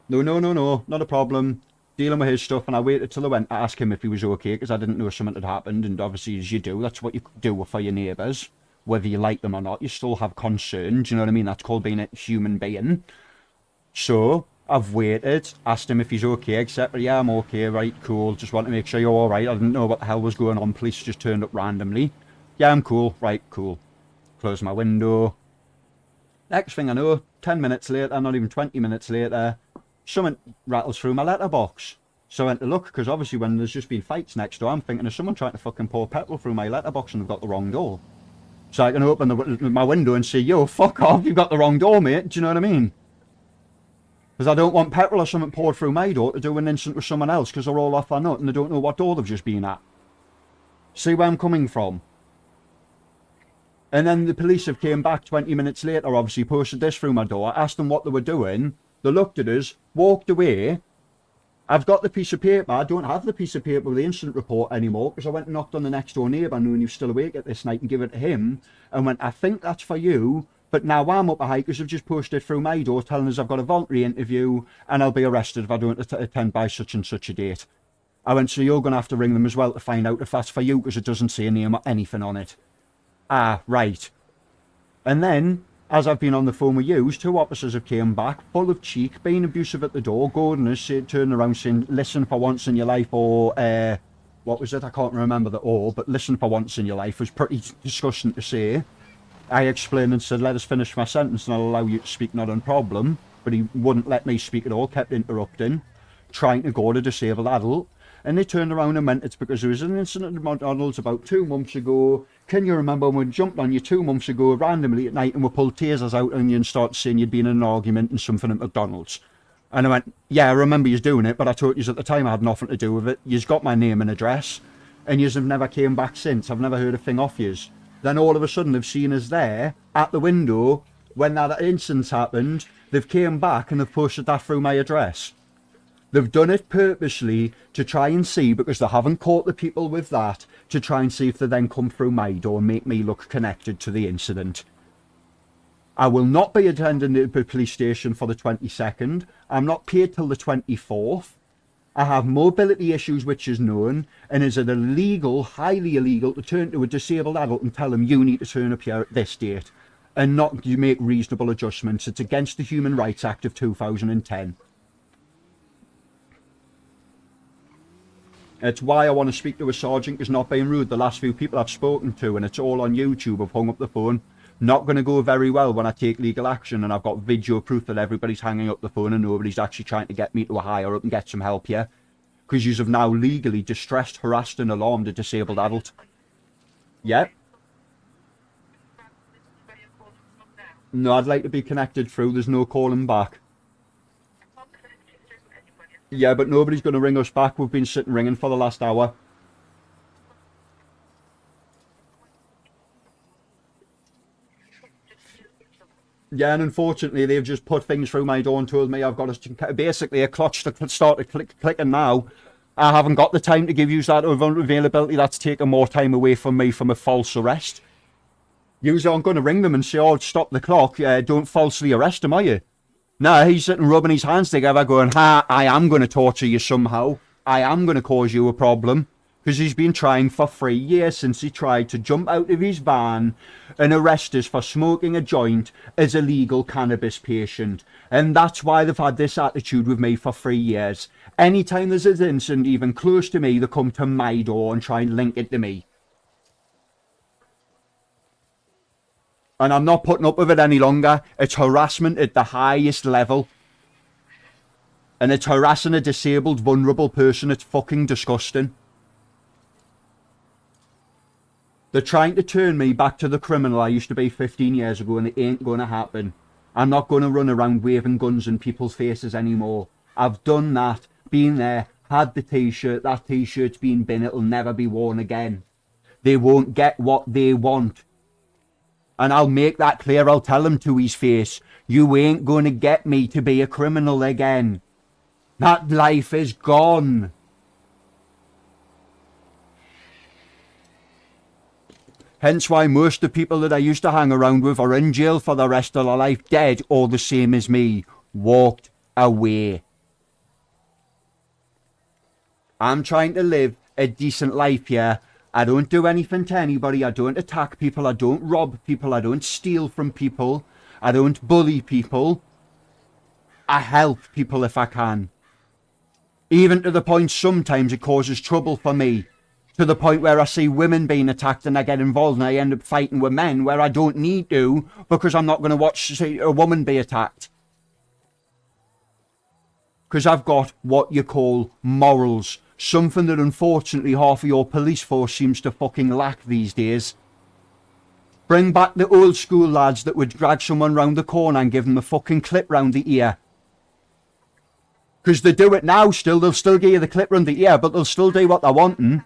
Speaker 1: not a problem. Dealing with his stuff, and I waited till I went to ask him if he was okay, because I didn't know something had happened, and obviously as you do, that's what you do for your neighbours. Whether you like them or not, you still have concern, do you know what I mean? That's called being a human being. So, I've waited, asked him if he's okay, etc. Yeah, I'm okay, right, cool, just want to make sure you're alright. I didn't know what the hell was going on, police just turned up randomly. Yeah, I'm cool, right, cool. Close my window. Next thing I know, 10 minutes later, not even 20 minutes later, something rattles through my letterbox. So I went to look, because obviously when there's just been fights next door, I'm thinking of someone trying to fucking pour petrol through my letterbox and they've got the wrong door. So I can open my window and say, yo, fuck off, you've got the wrong door, mate. Do you know what I mean? Because I don't want petrol or something poured through my door to do an incident with someone else, because they're all off their nut and they don't know what door they've just been at. See where I'm coming from? And then the police have came back 20 minutes later, obviously posted this through my door, asked them what they were doing. They looked at us, walked away. I've got the piece of paper. I don't have the piece of paper with the incident report anymore, because I went and knocked on the next door neighbour knowing he was still awake at this night and give it to him and went, I think that's for you, but now I'm up a hike because they've just posted through my door telling us I've got a voluntary interview and I'll be arrested if I don't attend by such and such a date. I went, so you're going to have to ring them as well to find out if that's for you, because it doesn't say a name or anything on it. Ah, right. And then, as I've been on the phone with you, two officers have came back, full of cheek, being abusive at the door. Gordon has turned around saying, listen for once in your life, or, what was it? I can't remember the all, but listen for once in your life was pretty disgusting to say. I explained and said, let us finish my sentence and I'll allow you to speak, not a problem. But he wouldn't let me speak at all, kept interrupting, trying to go to a disabled adult. And they turned around and went, it's because there was an incident at McDonald's about 2 months ago. Can you remember when we jumped on you 2 months ago randomly at night and we pulled tasers out on you and started saying you'd been in an argument and something at McDonald's? And I went, yeah, I remember you doing it, but I told you at the time I had nothing to do with it. You've got my name and address, and yous have never came back since. I've never heard a thing off yous. Then all of a sudden they've seen us there at the window when that incident happened. They've came back and they've posted that through my address. They've done it purposely to try and see, because they haven't caught the people with that, to try and see if they then come through my door and make me look connected to the incident. I will not be attending the police station for the 22nd. I'm not paid till the 24th. I have mobility issues, which is known, and is it illegal, highly illegal, to turn to a disabled adult and tell them you need to turn up here at this date and not you make reasonable adjustments. It's against the Human Rights Act of 2010. It's why I want to speak to a sergeant, because not being rude, the last few people I've spoken to, and it's all on YouTube, I've hung up the phone. Not going to go very well when I take legal action, and I've got video proof that everybody's hanging up the phone and nobody's actually trying to get me to a higher up and get some help here. Because you have now legally distressed, harassed and alarmed a disabled adult. Yep. No, I'd like to be connected through, there's no calling back. Yeah, but nobody's going to ring us back. We've been sitting ringing for the last hour. Yeah, and unfortunately, they've just put things through my door and told me I've got to... Basically, a clutch that started clicking now. I haven't got the time to give you that availability. That's taking more time away from me from a false arrest. You aren't going to ring them and say, oh, stop the clock. Don't falsely arrest him, are you? No, he's sitting rubbing his hands together going, I am going to torture you somehow. I am going to cause you a problem. Because he's been trying for 3 years since he tried to jump out of his van and arrest us for smoking a joint as a legal cannabis patient. And that's why they've had this attitude with me for 3 years. Anytime there's an incident even close to me, they come to my door and try and link it to me. And I'm not putting up with it any longer. It's harassment at the highest level. And it's harassing a disabled, vulnerable person. It's fucking disgusting. They're trying to turn me back to the criminal I used to be 15 years ago, and it ain't going to happen. I'm not going to run around waving guns in people's faces anymore. I've done that, been there, had the t-shirt. That t-shirt's been bin, it'll never be worn again. They won't get what they want. And I'll make that clear, I'll tell him to his face, you ain't going to get me to be a criminal again. That life is gone. Hence why most of the people that I used to hang around with are in jail for the rest of their life, dead or the same as me. Walked away. I'm trying to live a decent life here. I don't do anything to anybody. I don't attack people. I don't rob people. I don't steal from people. I don't bully people. I help people if I can. Even to the point sometimes it causes trouble for me. To the point where I see women being attacked and I get involved and I end up fighting with men where I don't need to, because I'm not going to watch a woman be attacked. Because I've got what you call morals. Something that unfortunately half of your police force seems to fucking lack these days. Bring back the old school lads that would drag someone round the corner and give them a fucking clip round the ear. Because they do it now still. They'll still give you the clip round the ear, but they'll still do what they're wanting.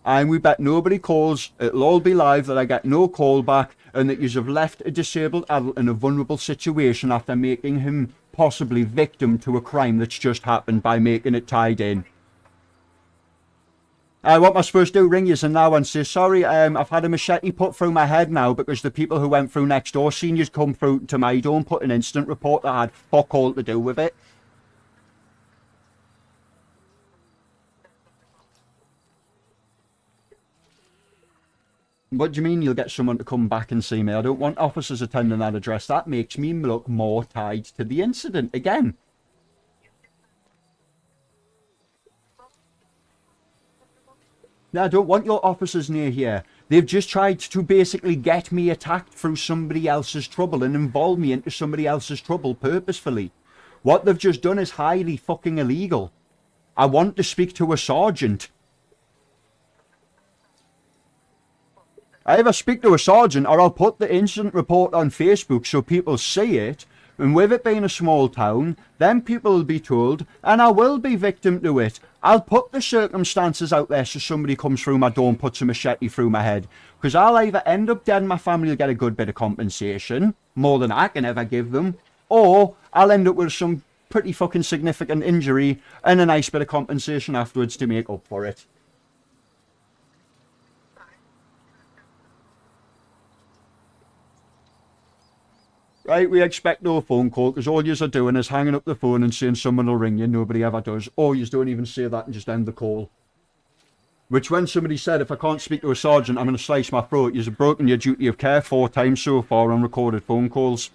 Speaker 1: And we bet nobody calls, it'll all be live, that I get no call back, and that you have left a disabled adult in a vulnerable situation after making him possibly victim to a crime that's just happened by making it tied in. What am I supposed to do? Ring you now and say, sorry, I've had a machete put through my head now because the people who went through next door seen you come through to my door and put an incident report that had fuck all to do with it. What do you mean you'll get someone to come back and see me? I don't want officers attending that address. That makes me look more tied to the incident again. I don't want your officers near here. They've just tried to basically get me attacked through somebody else's trouble and involve me into somebody else's trouble purposefully. What they've just done is highly fucking illegal. I want to speak to a sergeant. I either speak to a sergeant or I'll put the incident report on Facebook so people see it, and with it being a small town, then people will be told, and I will be victim to it. I'll put the circumstances out there so somebody comes through my door and puts a machete through my head, because I'll either end up dead and my family will get a good bit of compensation, more than I can ever give them, or I'll end up with some pretty fucking significant injury and a nice bit of compensation afterwards to make up for it. Right, we expect no phone call, because all yous are doing is hanging up the phone and saying someone will ring you. Nobody ever does. Or yous don't even say that and just end the call. Which when somebody said, if I can't speak to a sergeant, I'm going to slice my throat, yous have broken your duty of care 4 times so far on recorded phone calls.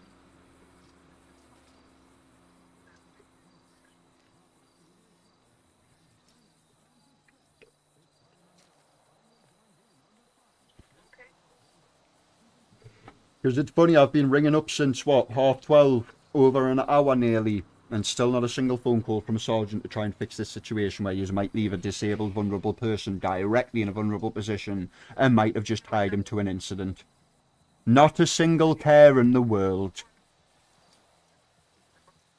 Speaker 1: Because it's funny, I've been ringing up since, what, 12:30, over an hour nearly, and still not a single phone call from a sergeant to try and fix this situation where you might leave a disabled, vulnerable person directly in a vulnerable position and might have just tied him to an incident. Not a single care in the world.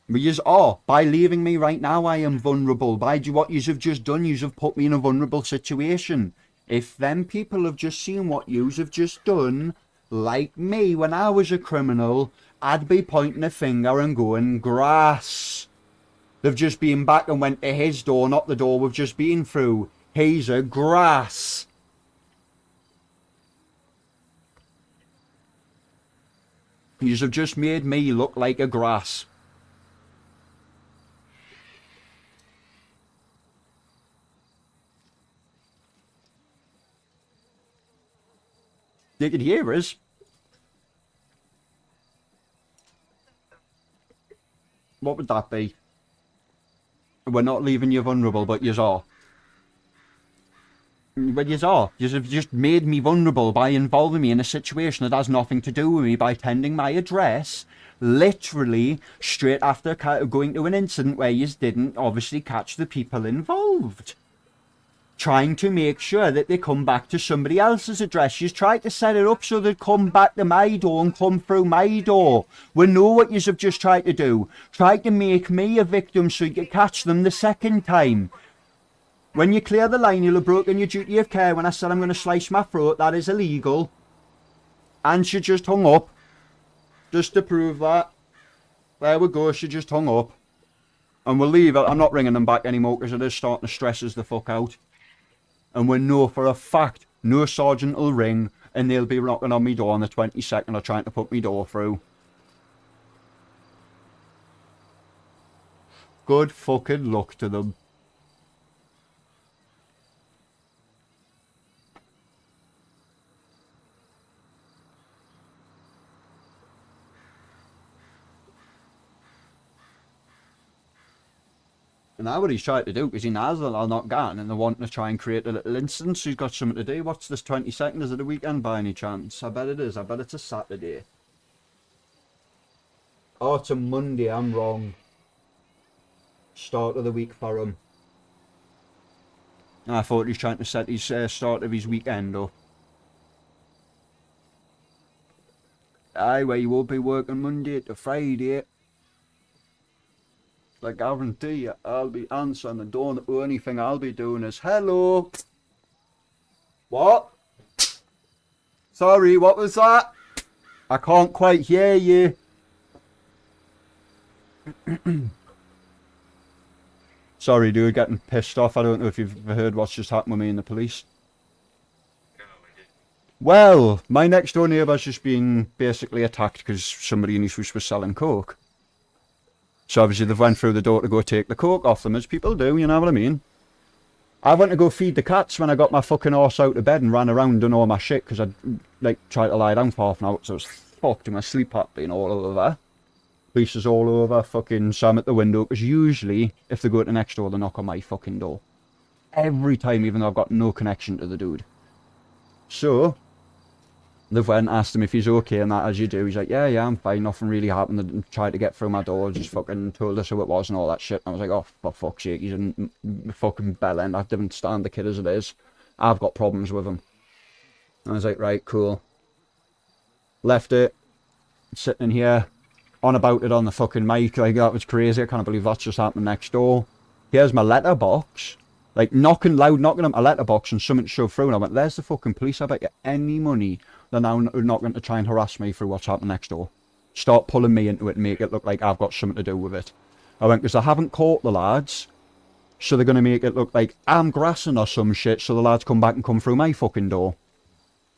Speaker 1: But yous are. By leaving me right now, I am vulnerable. By what yous have just done, yous have put me in a vulnerable situation. If them people have just seen what yous have just done, like me when I was a criminal, I'd be pointing a finger and going, grass. They've just been back and went to his door, not the door we've just been through. He's a grass. You have just made me look like a grass. You could hear us. What would that be? We're not leaving you vulnerable, but yous are. But yous are. Yous have just made me vulnerable by involving me in a situation that has nothing to do with me by attending my address, literally straight after going to an incident where yous didn't obviously catch the people involved. Trying to make sure that they come back to somebody else's address. Yous tried to set it up so they'd come back to my door and come through my door. We know what yous have just tried to do. Tried to make me a victim so you could catch them the second time. When you clear the line, you'll have broken your duty of care. When I said I'm going to slice my throat, that is illegal. And she just hung up. Just to prove that. There we go, she just hung up. And we'll leave it. I'm not ringing them back anymore because it is starting to stress us the fuck out. And we know for a fact no sergeant will ring and they'll be knocking on me door on the 22nd or trying to put me door through. Good fucking luck to them. And now what he's trying to do, because he knows that I'll not get and they're wanting to try and create a little instance, so he's got something to do. What's this 22nd? Is it a weekend by any chance? I bet it is. I bet it's a Saturday. Oh, it's a Monday. I'm wrong. Start of the week for him. I thought he was trying to set his start of his weekend up. Aye, well, you will be working Monday to Friday. I guarantee you, I'll be answering the door. The only thing I'll be doing is, hello. What? Sorry, what was that? I can't quite hear you. Sorry, dude, getting pissed off. I don't know if you've heard what's just happened with me and the police. Well, my next door neighbour's just been basically attacked because somebody in his house was selling coke. So obviously they've went through the door to go take the coke off them, as people do, you know what I mean? I went to go feed the cats when I got my fucking horse out of bed and ran around doing all my shit because I'd, like, tried to lie down for half an hour, so I was fucked and my sleep had been all over. Police all over, fucking Sam at the window, because usually, if they go to the next door, they knock on my fucking door. Every time, even though I've got no connection to the dude. So, they've went and asked him if he's okay and that, as you do. He's like, yeah, I'm fine, nothing really happened. They tried to get through my door, just fucking told us who it was and all that shit. And I was like, oh, for fuck's sake, he's in fucking bell end. I didn't stand the kid as it is. I've got problems with him. And I was like, right, cool. Left it, sitting in here, on about it on the fucking mic. Like, that was crazy. I can't believe that's just happened next door. Here's my letterbox. Like, knocking on my letterbox and something shoved through. And I went, there's the fucking police. I bet you any money they're now not going to try and harass me through what's happened next door. Start pulling me into it and make it look like I've got something to do with it. I went, because I haven't caught the lads, so they're going to make it look like I'm grassing or some shit, so the lads come back and come through my fucking door.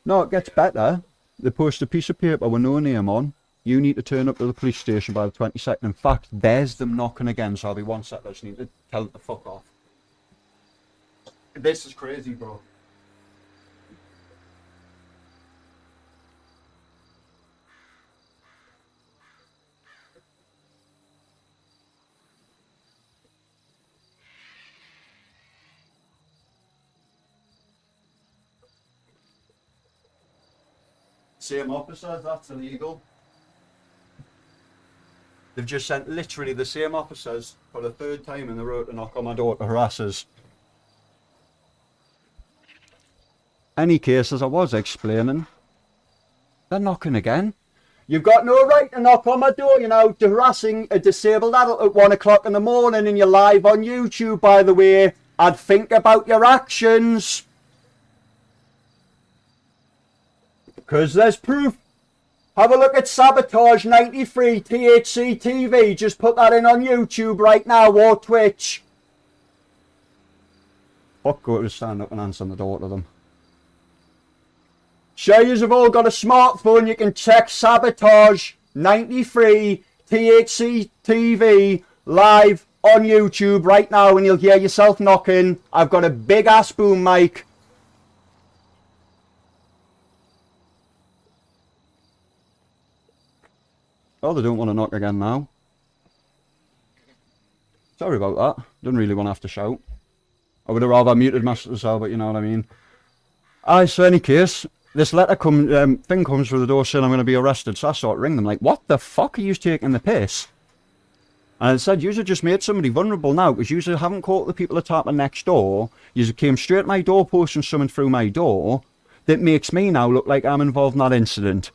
Speaker 1: No, it gets better. They post a piece of paper with no name on. You need to turn up to the police station by the 22nd. In fact, there's them knocking again, so I'll be one sec. I just need to tell them to fuck off. This is crazy, bro. Same officers, that's illegal. They've just sent literally the same officers for the third time in the row to knock on my door to harass us. Any case, as I was explaining, they're knocking again. You've got no right to knock on my door, you know, harassing a disabled adult at 1 o'clock in the morning and you're live on YouTube, by the way. I'd think about your actions. Because there's proof. Have a look at Sabotage 93 THC TV. Just put that in on YouTube right now or Twitch. Fuck, go to stand up and answer the door to them. Sure, you've all got a smartphone. You can check Sabotage 93 THC TV live on YouTube right now and you'll hear yourself knocking. I've got a big ass boom mic. Oh, they don't want to knock again now. Sorry about that. Didn't really want to have to shout. I would have rather muted myself, but you know what I mean. Aye, so any case, this letter thing comes through the door saying I'm going to be arrested. So I sort of ring them like, what the fuck are you taking the piss? And it said, you just made somebody vulnerable now because you haven't caught the people attacking next door. You came straight at my door posting something through my door that makes me now look like I'm involved in that incident.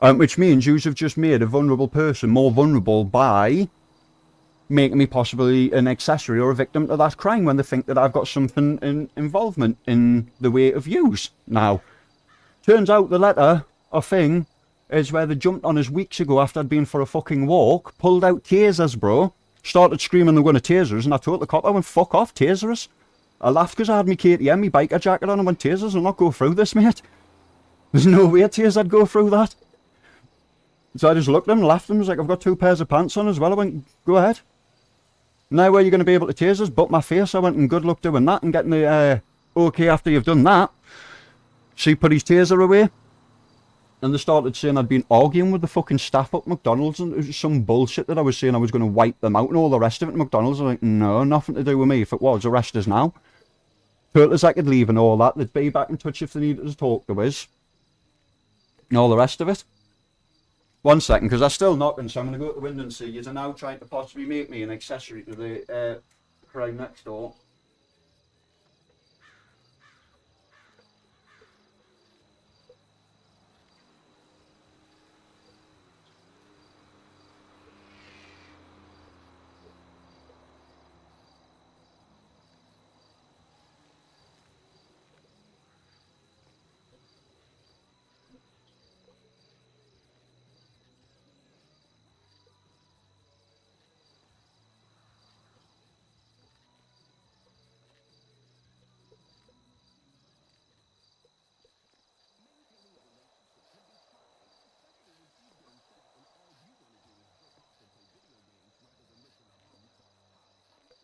Speaker 1: Which means you have just made a vulnerable person more vulnerable by making me possibly an accessory or a victim to that crime when they think that I've got something in involvement in the way of use. Now, turns out the letter or thing is where they jumped on us weeks ago after I'd been for a fucking walk, pulled out tasers, bro, started screaming they were going to taser us, and I told the cop, I went, fuck off, taser us. I laughed because I had my KTM, my biker jacket on, and went, tasers will not go through this, mate. There's no way a taser would go through that. So I just looked at him, laughed at him, was like, I've got 2 pairs of pants on as well. I went, go ahead. Now where are you going to be able to tase us? But my face, I went, and good luck doing that and getting the okay after you've done that. So he put his taser away. And they started saying I'd been arguing with the fucking staff at McDonald's and it was some bullshit that I was saying I was going to wipe them out and all the rest of it at McDonald's. I was like, no, nothing to do with me. If it was, arrest us now. Told us I could leave and all that. They'd be back in touch if they needed to talk to us. And all the rest of it. 1 second, because I'm still knocking, so I'm going to go to the window and see. You're now trying to possibly make me an accessory to the crime next door.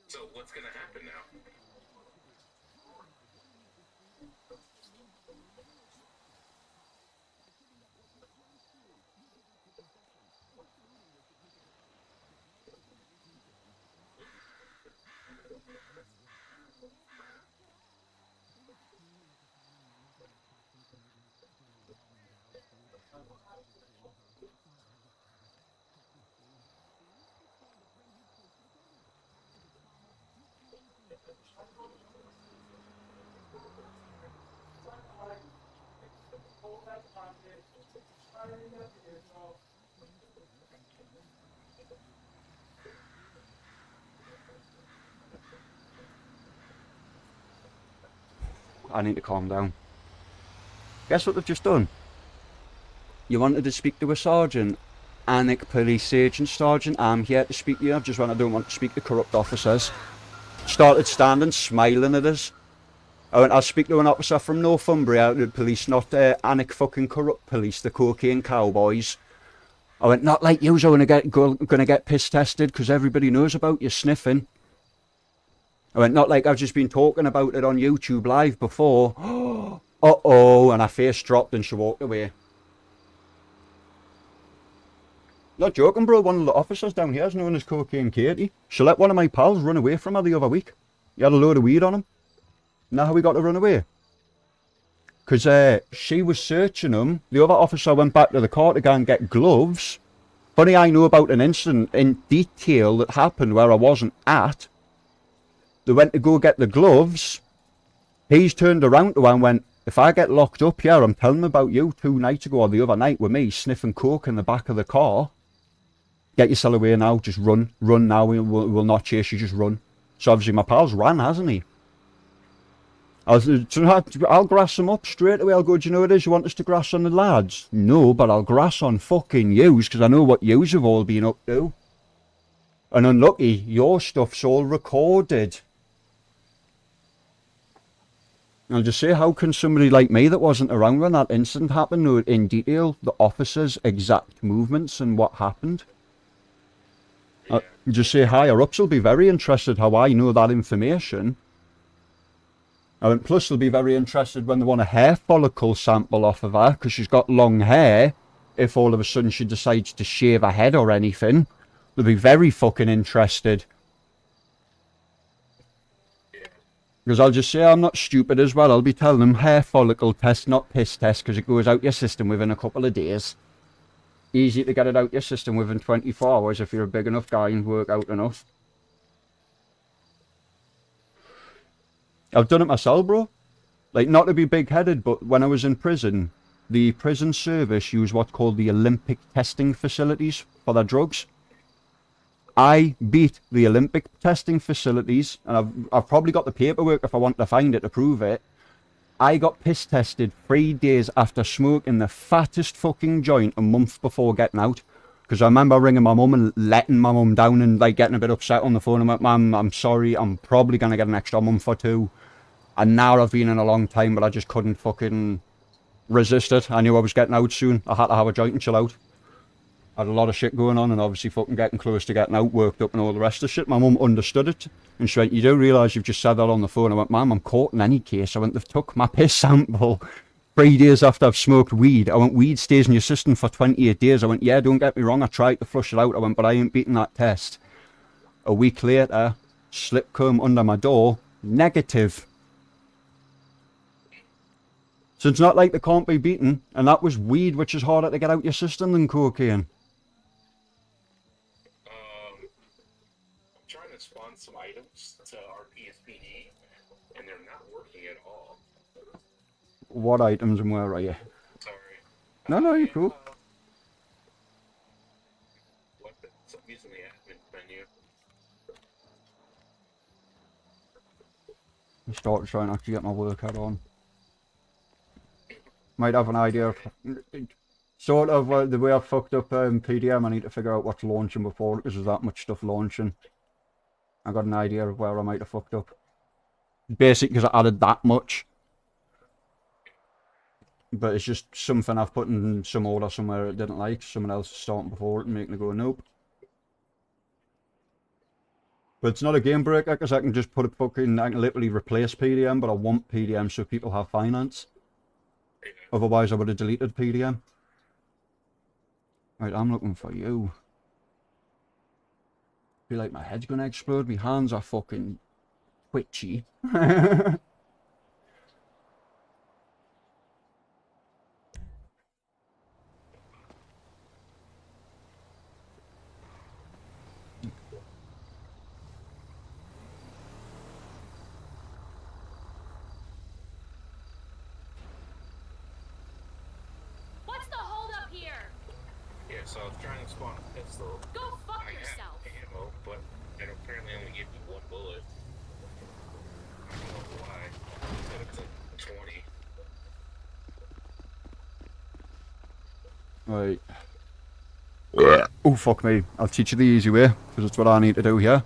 Speaker 5: So what's gonna happen now?
Speaker 1: I need to calm down. Guess what they've just done? You wanted to speak to a sergeant. Alnwick Police Agent Sergeant, I'm here to speak to you. I don't want to speak to corrupt officers. Started standing, smiling at us. I went, I'll speak to an officer from Northumbria, the police, not Alnwick fucking corrupt police, the cocaine cowboys. I went, not like you's gonna get piss tested because everybody knows about you sniffing. I went, not like I've just been talking about it on YouTube live before. Uh-oh, and her face dropped and she walked away. Not joking, bro. One of the officers down here is known as Cocaine Katie. She let one of my pals run away from her the other week. He had a load of weed on him. Know how he got to run away? Because she was searching him. The other officer went back to the car to go and get gloves. Funny, I know about an incident in detail that happened where I wasn't at. They went to go get the gloves. He's turned around to her and went, if I get locked up here, I'm telling them about you 2 nights ago or the other night with me sniffing coke in the back of the car. Get yourself away now, just run. Run now, we'll not chase you, just run. So obviously my pal's ran, hasn't he? I'll grass them up straight away. I'll go, do you know what it is? You want us to grass on the lads? No, but I'll grass on fucking yous, because I know what yous have all been up to. And unlucky, your stuff's all recorded. I'll just say, how can somebody like me that wasn't around when that incident happened know in detail the officer's exact movements and what happened? Just say higher ups will be very interested how I know that information. And plus they'll be very interested when they want a hair follicle sample off of her, because she's got long hair. If all of a sudden she decides to shave her head or anything, they'll be very fucking interested. Because I'll just say I'm not stupid as well. I'll be telling them hair follicle test, not piss test, because it goes out your system within a couple of days. Easy to get it out your system within 24 hours if you're a big enough guy and work out enough. I've done it myself, bro. Like, not to be big-headed, but when I was in prison, the prison service used what's called the Olympic testing facilities for their drugs. I beat the Olympic testing facilities, and I've probably got the paperwork if I want to find it to prove it. I got piss tested 3 days after smoking the fattest fucking joint a month before getting out. Because I remember ringing my mum and letting my mum down and like getting a bit upset on the phone. I'm like, Mum, I'm sorry, I'm probably going to get an extra month or two. And now I've been in a long time, but I just couldn't fucking resist it. I knew I was getting out soon. I had to have a joint and chill out. I had a lot of shit going on and obviously fucking getting close to getting out, worked up and all the rest of the shit. My mum understood it. And she went, you do realise you've just said that on the phone? I went, Mum, I'm caught in any case. I went, they've took my piss sample 3 days after I've smoked weed. I went, weed stays in your system for 28 days. I went, yeah, don't get me wrong, I tried to flush it out. I went, but I ain't beating that test. A week later, slip comb under my door, negative. So it's not like they can't be beaten. And that was weed, which is harder to get out your system than cocaine.
Speaker 5: I'm trying to spawn some items to our PSPD, and they're not working at all.
Speaker 1: What items and where are you?
Speaker 5: Sorry.
Speaker 1: No, you're cool.
Speaker 5: Weapons. I'm using the admin menu.
Speaker 1: I started trying to actually get my workout on. Might have an idea of sort of the way I fucked up PDM. I need to figure out what's launching before, because there's that much stuff launching. I got an idea of where I might have fucked up. Basically, because I added that much. But it's just something I've put in some order somewhere it didn't like. Someone else is starting before it and making it go nope. But it's not a game breaker, because I can just put a fucking, I can literally replace PDM, but I want PDM so people have finance. Otherwise I would have deleted PDM. Right, I'm looking for you. Feel like my head's gonna explode, my hands are fucking twitchy.
Speaker 6: What's the hold up here?
Speaker 5: Yeah, so I was trying to spawn a pistol.
Speaker 6: Go fuck
Speaker 5: I
Speaker 6: yourself.
Speaker 5: have ammo, but it apparently only gave me 1 bullet. I don't know why. It said it's a 20.
Speaker 1: Right. Oh, fuck me. I'll teach you the easy way, because that's what I need to do here.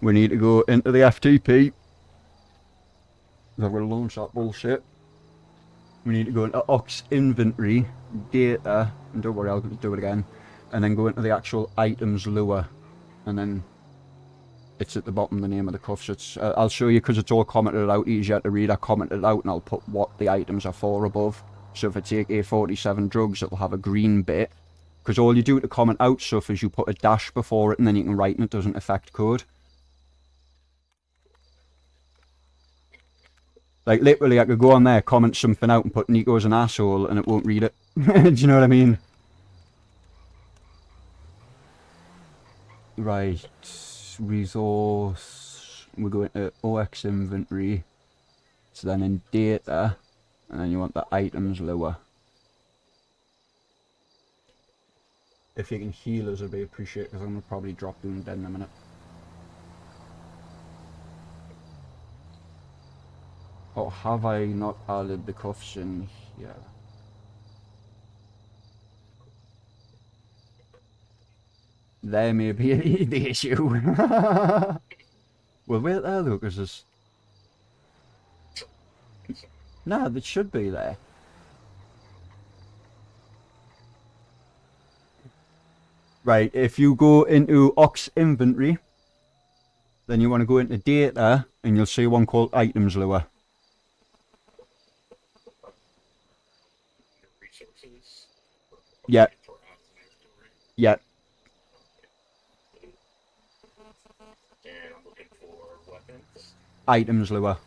Speaker 1: We need to go into the FTP. I've got to launch that bullshit. We need to go into Ox inventory, data, and don't worry, I'll do it again. And then go into the actual items lure. And then it's at the bottom, the name of the cuffs. It's, I'll show you, because it's all commented out, easier to read. I commented it out and I'll put what the items are for above. So if it's AK-47 drugs, it'll have a green bit. Because all you do to comment out stuff is you put a dash before it and then you can write and it doesn't affect code. Like literally I could go on there, comment something out and put Nico's an asshole and it won't read it. Do you know what I mean? Right, resource, we go into OX inventory. So then in data, and then you want the items lower. If you can heal us, I'd be appreciated, because I'm going to probably drop down dead in a minute. Or have I not added the cuffs in here? There may be the issue. Well, wait there, Lucas. Is... Nah, that should be there. Right, if you go into Ox Inventory, then you want to go into Data, and you'll see one called Items Lure.
Speaker 5: Resources.
Speaker 1: Yeah,
Speaker 5: For inventory.
Speaker 1: yeah.
Speaker 5: And I'm looking for weapons.
Speaker 1: Items Lure.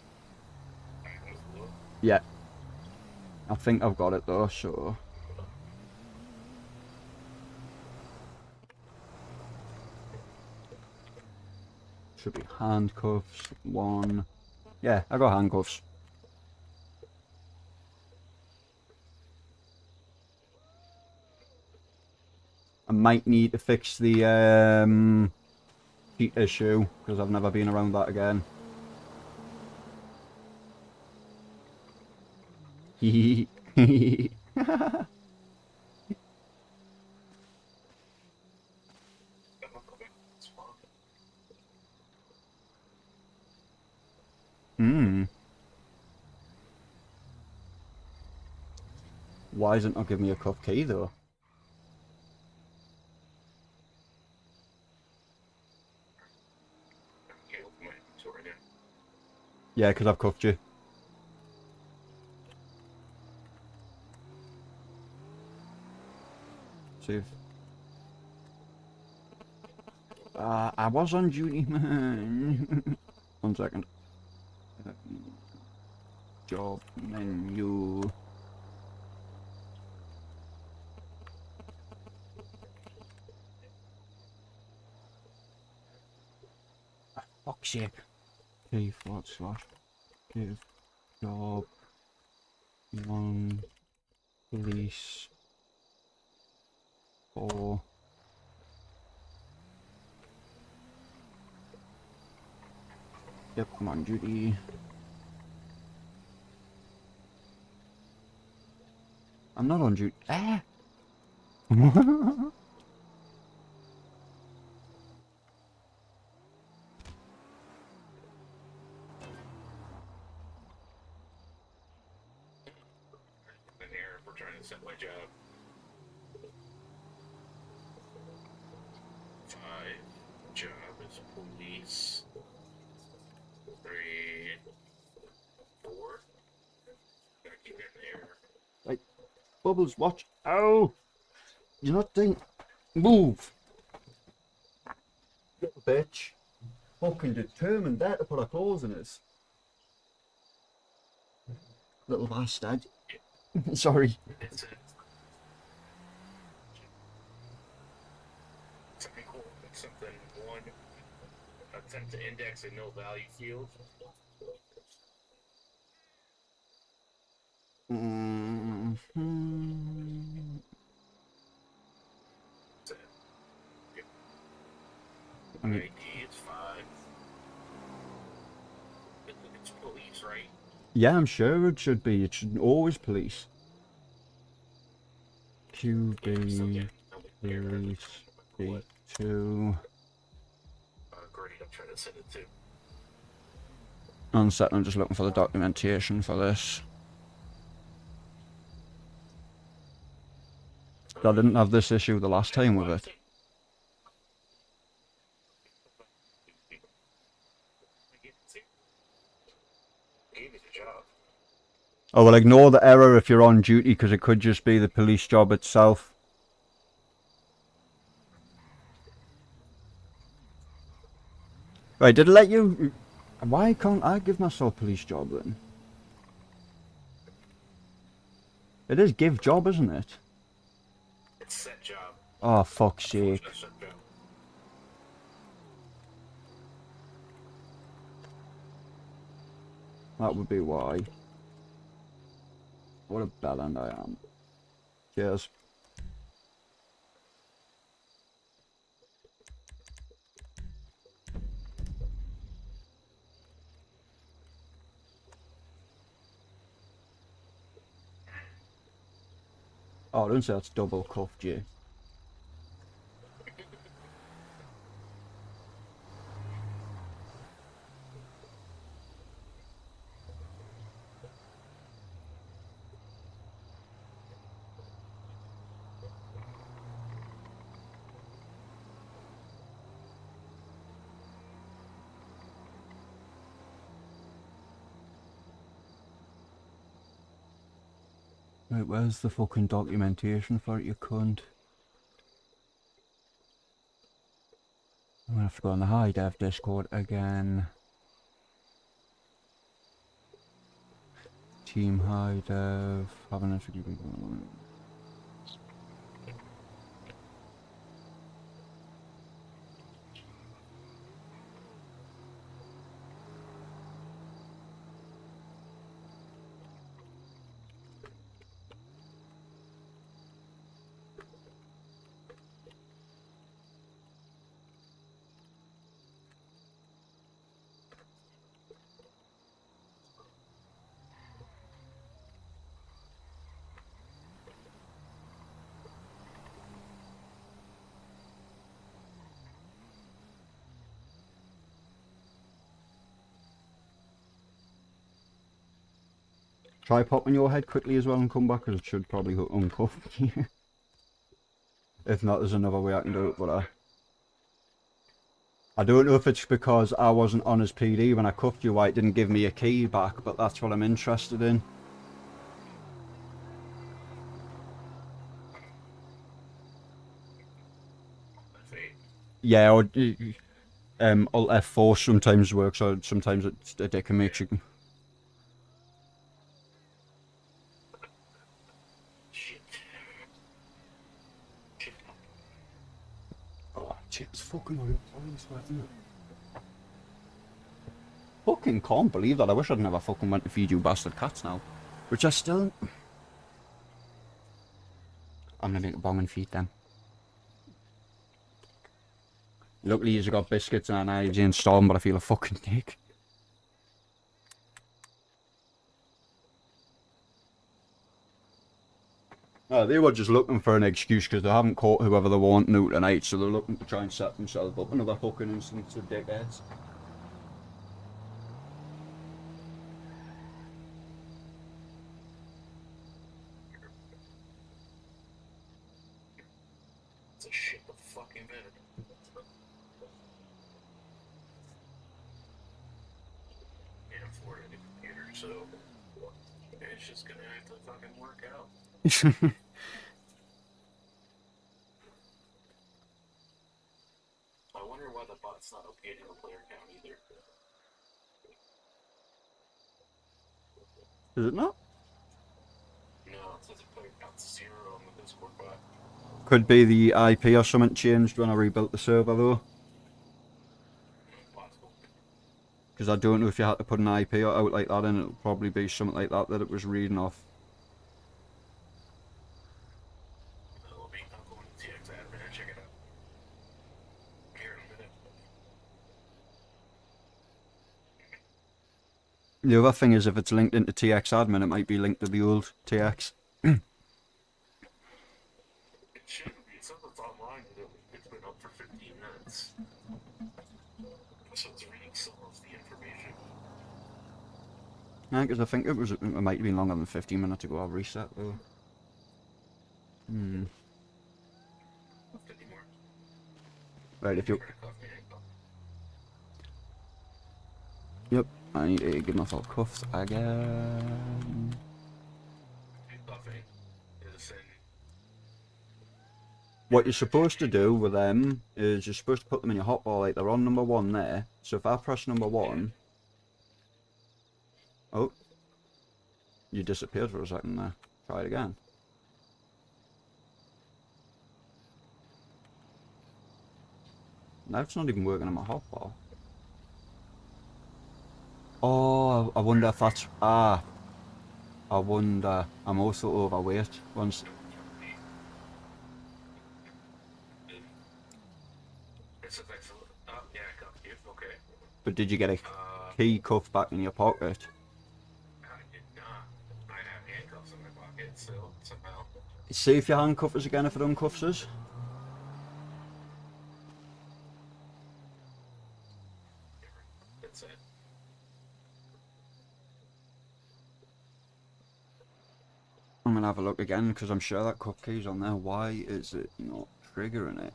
Speaker 5: Items look.
Speaker 1: Yeah. I think I've got it though, so... Should be handcuffs, one... Yeah, I got handcuffs. I might need to fix the heat issue, because I've never been around that again. Hee hee. Hmm. Why isn't it giving me a cup key though?
Speaker 5: Can't open my inventory now.
Speaker 1: Yeah, because I've cuffed you. See if... I was on duty, man. 1 second. Job menu. Fuck's sake. P/give job 1 police 4. Yep, I'm on duty. I'm not on duty. Ah!
Speaker 5: An error if we're trying to set my job. 5. Job is police. 3. 4. Gotta keep getting the error.
Speaker 1: Right, Bubbles, watch. Ow! You're not doing. Move! Little bitch. Fucking determined there to put our claws in us. Little bastard. Sorry.
Speaker 5: It's a technical something 1. Attempt to index a no value field.
Speaker 1: Mm-hmm. I mean,
Speaker 5: ID is 5. It's police, right?
Speaker 1: yeah, I'm sure it should be. It should always police. QB police B2.
Speaker 5: Great, I'm trying to send it to.
Speaker 1: One second, I'm just looking for the documentation for this. I didn't have this issue the last time with it.
Speaker 5: Gave you the job.
Speaker 1: Oh, well, ignore the error if you're on duty, because it could just be the police job itself. Right, did it let you... Why can't I give myself police job then? It is give job, isn't it?
Speaker 5: It's set job.
Speaker 1: Oh, fuck's sake.
Speaker 5: It's set job.
Speaker 1: That would be why. What a bellend I am. Cheers. Oh, don't say that's double cuffed you. Right, where's the fucking documentation for it, you cunt? I'm gonna have to go on the high dev Discord again. Team high dev, haven't actually been. Try popping your head quickly as well and come back, because it should probably uncuff you. If not, there's another way I can do it, but I don't know if it's because I wasn't on as PD when I cuffed you, why it didn't give me a key back, but that's what I'm interested in. Yeah, or Alt F4 sometimes works, or sometimes it can make you. It's fucking horrible. Fucking can't believe that. I wish I'd never fucking went to feed you bastard cats now. Which I still... I'm gonna make a bong and feed them. Luckily you've got biscuits and I installed them, but I feel a fucking dick. They were just looking for an excuse because they haven't caught whoever they want new tonight, so they're looking to try and set themselves up another fucking instance of dickheads.
Speaker 5: It's a shit the fucking minute. Can't afford a new computer, so it's just gonna have to fucking work out. I wonder why the bot's not updating the player count either.
Speaker 1: Is it not?
Speaker 5: No, it says the player count's 0 on the Discord bot.
Speaker 1: Could be the IP or something changed when I rebuilt the server though.
Speaker 5: Possible.
Speaker 1: Because I don't know if you had to put an IP out like that in, it'll probably be something like that it was reading off.
Speaker 5: I'll go into TX admin and check it out. Here in a minute.
Speaker 1: The other thing is if it's linked into TX admin, it might be linked to the old TX.
Speaker 5: It shouldn't be. It says it's online and it's been up for 15 minutes. So it's reading some of the information.
Speaker 1: Yeah, because I think it might have been longer than 15 minutes ago. I'll reset though. Right, if you... Yep, I need to give myself cuffs again. What you're supposed to do with them is you're supposed to put them in your hotbar like they're on number 1 there. So if I press number 1... Oh. You disappeared for a second there. Try it again. Now it's not even working on my hotbar. Oh, I wonder if that's... Ah. I wonder... I'm also overweight. Once... But did you get a key cuff back in your pocket?
Speaker 5: I did not. I have handcuffs in my pocket still, somehow.
Speaker 1: See if you handcuff us again if it uncuffs us.
Speaker 5: That's it.
Speaker 1: I'm gonna have a look again because I'm sure that cuff key's on there. Why is it not triggering it?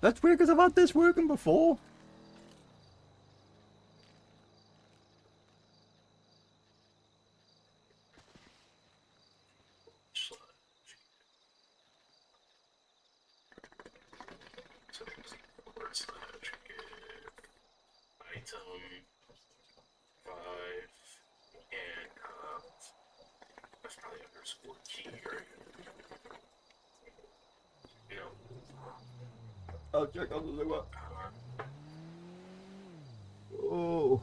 Speaker 1: That's weird because I've had this working before.
Speaker 5: Item 5 and that's probably underscore key, right? No.
Speaker 1: I'll check on the sewer. Oh.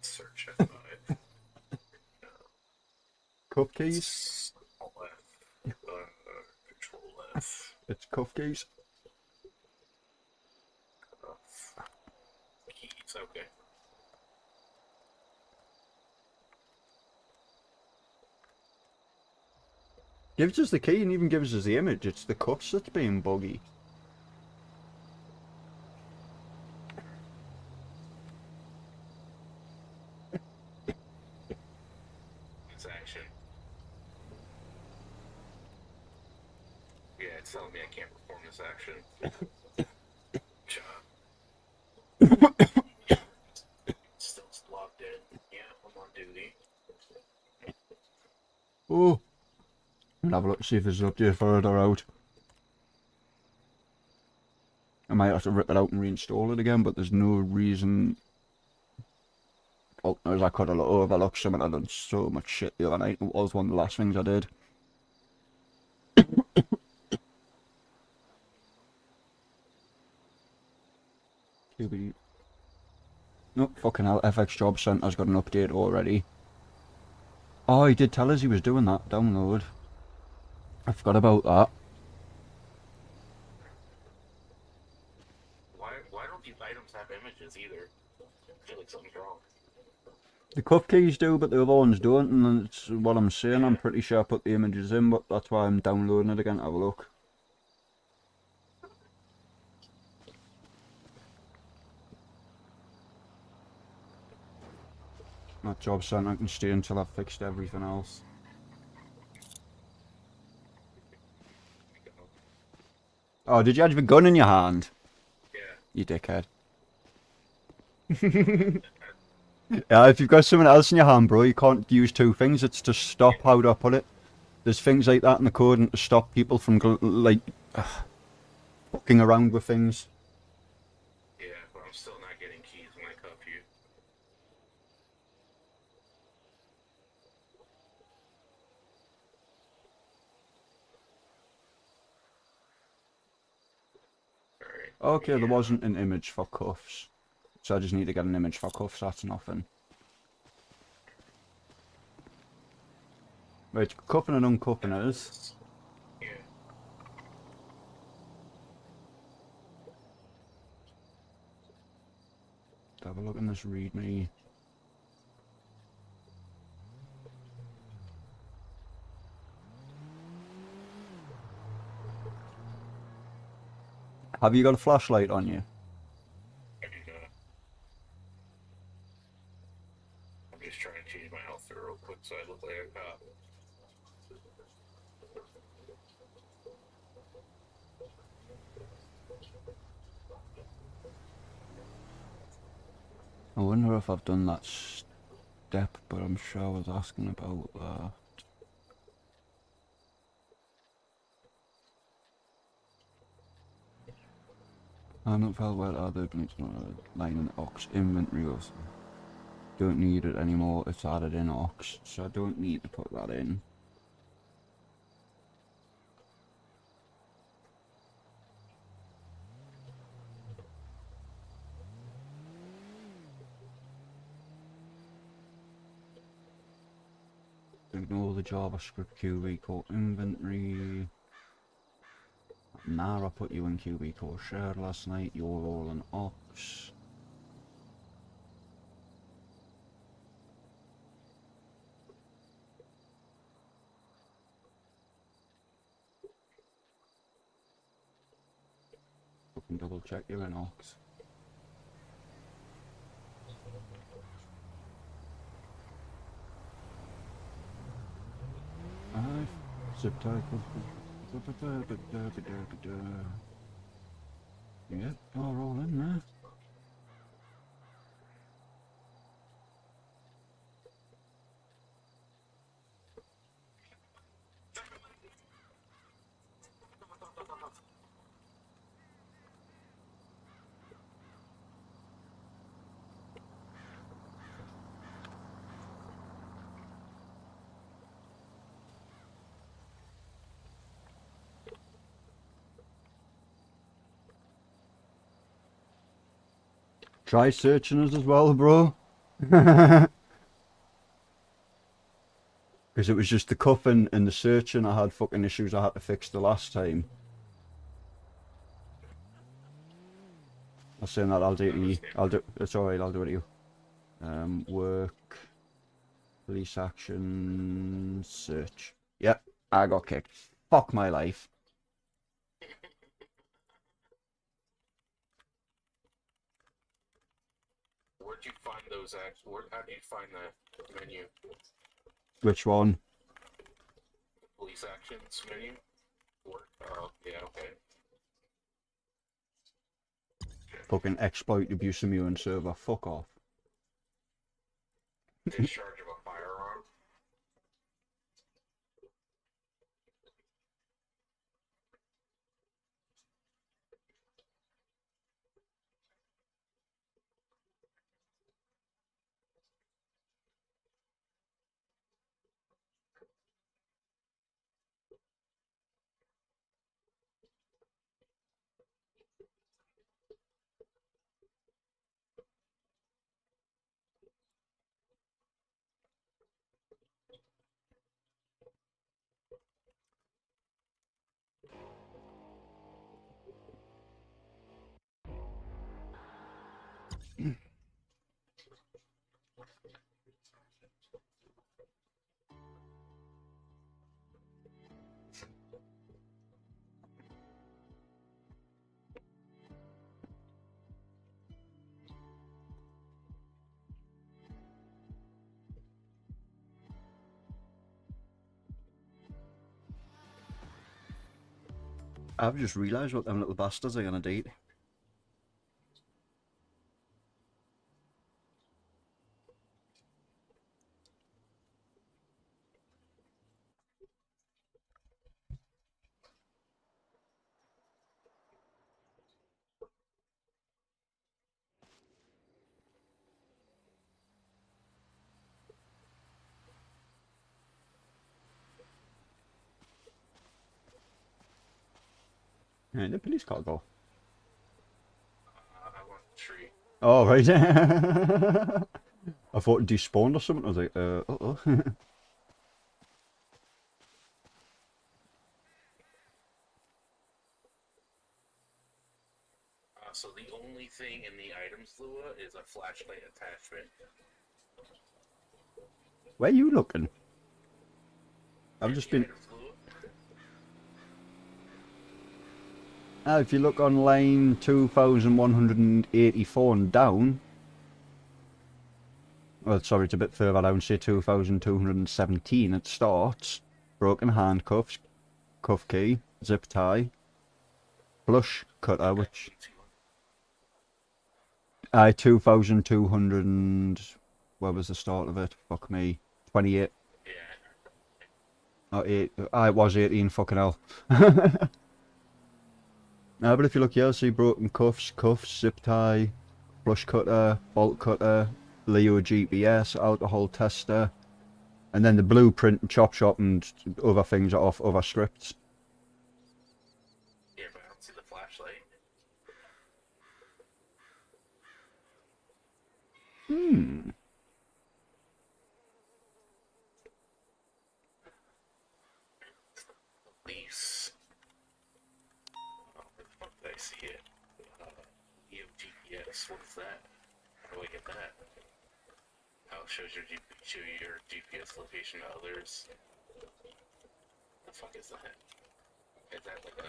Speaker 5: Search F5.
Speaker 1: Cuff keys.
Speaker 5: Left. Control F.
Speaker 1: It's cuff keys.
Speaker 5: Keys, okay.
Speaker 1: Gives us the key and even gives us the image. It's the cuffs that's being buggy.
Speaker 5: It's action. Yeah, it's telling me I can't perform this action. Still logged in. Yeah, I'm on duty.
Speaker 1: Oh. I'm gonna have a look to see if there's an update further out. I might have to rip it out and reinstall it again, but there's no reason. Oh, as I could have overlooked something. I done so much shit the other night. It was one of the last things I did. QB. Nope, fucking hell. FX Job Centre's got an update already. Oh, he did tell us he was doing that. Download. I forgot about that.
Speaker 5: Why don't these items have images either? I feel like something's wrong.
Speaker 1: The cuff keys do, but the other ones don't, and that's what I'm saying. I'm pretty sure I put the images in, but that's why I'm downloading it again to have a look. That Job Centre can stay until I've fixed everything else. Oh, did you have a gun in your hand?
Speaker 5: Yeah.
Speaker 1: You dickhead. Yeah, if you've got something else in your hand, bro, you can't use two things. It's to stop, how do I put it? There's things like that in the code and to stop people from, fucking around with things.
Speaker 5: Yeah, but I'm still not getting keys when I cuff you. Alright.
Speaker 1: Okay, there wasn't an image for cuffs. So I just need to get an image for cuffs, that's nothing. Right, cuffing and uncuffing it is.
Speaker 5: Yeah.
Speaker 1: Have a look in this readme. Have you got a flashlight on you?
Speaker 5: I do not. I'm just trying to change my outfit real quick so I look like a cop.
Speaker 1: I wonder if I've done that step, but I'm sure I was asking about that. I'm not felt well other than line in Ox inventory also. Don't need it anymore, it's added in Ox, so I don't need to put that in. Ignore the JavaScript QB core inventory. Nah, I put you in QB core shared last night, you're all in Ox. Fucking double check your Inox. Aye, zip tie. Yep, all in there. Try searching us as well, bro. Because it was just the cuffing and the searching I had fucking issues I had to fix the last time. I was saying that I'll do it to you. It's alright, I'll do it to you. Work, police action, search. Yep, I got kicked. Fuck my life.
Speaker 5: Where'd you find those acts? How do you find that menu?
Speaker 1: Which one?
Speaker 5: Police actions menu? Oh, yeah, okay.
Speaker 1: Fucking exploit abuse immune server. Fuck off.
Speaker 5: Discharge of a firearm.
Speaker 1: I've just realised what them little bastards are gonna do. Yeah, the police car go.
Speaker 5: I want a tree.
Speaker 1: Oh, right. I thought it despawned or something. I was like, uh-oh.
Speaker 5: So the only thing in the items lure is a flashlight attachment.
Speaker 1: Where are you looking? I've just been...
Speaker 5: Items lure?
Speaker 1: If you look on line 2184 and down... Well, sorry, it's a bit further down, say 2217, it starts. Broken handcuffs, cuff key, zip tie, flush cutter, which... 2200 and... Where was the start of it? Fuck me. 28.
Speaker 5: Yeah.
Speaker 1: Oh, 8. It was 18, fucking hell. No, but if you look here, see broken cuffs, zip tie, flush cutter, bolt cutter, Leo GPS, alcohol tester, and then the blueprint and chop shop and other things are off other scripts.
Speaker 5: Yeah, but I don't see the flashlight. Police. Oh, where the fuck did I see it? EO GPS. What is that? How do I get that? How it shows show your GPS location to others. What the fuck is that? Is that like a...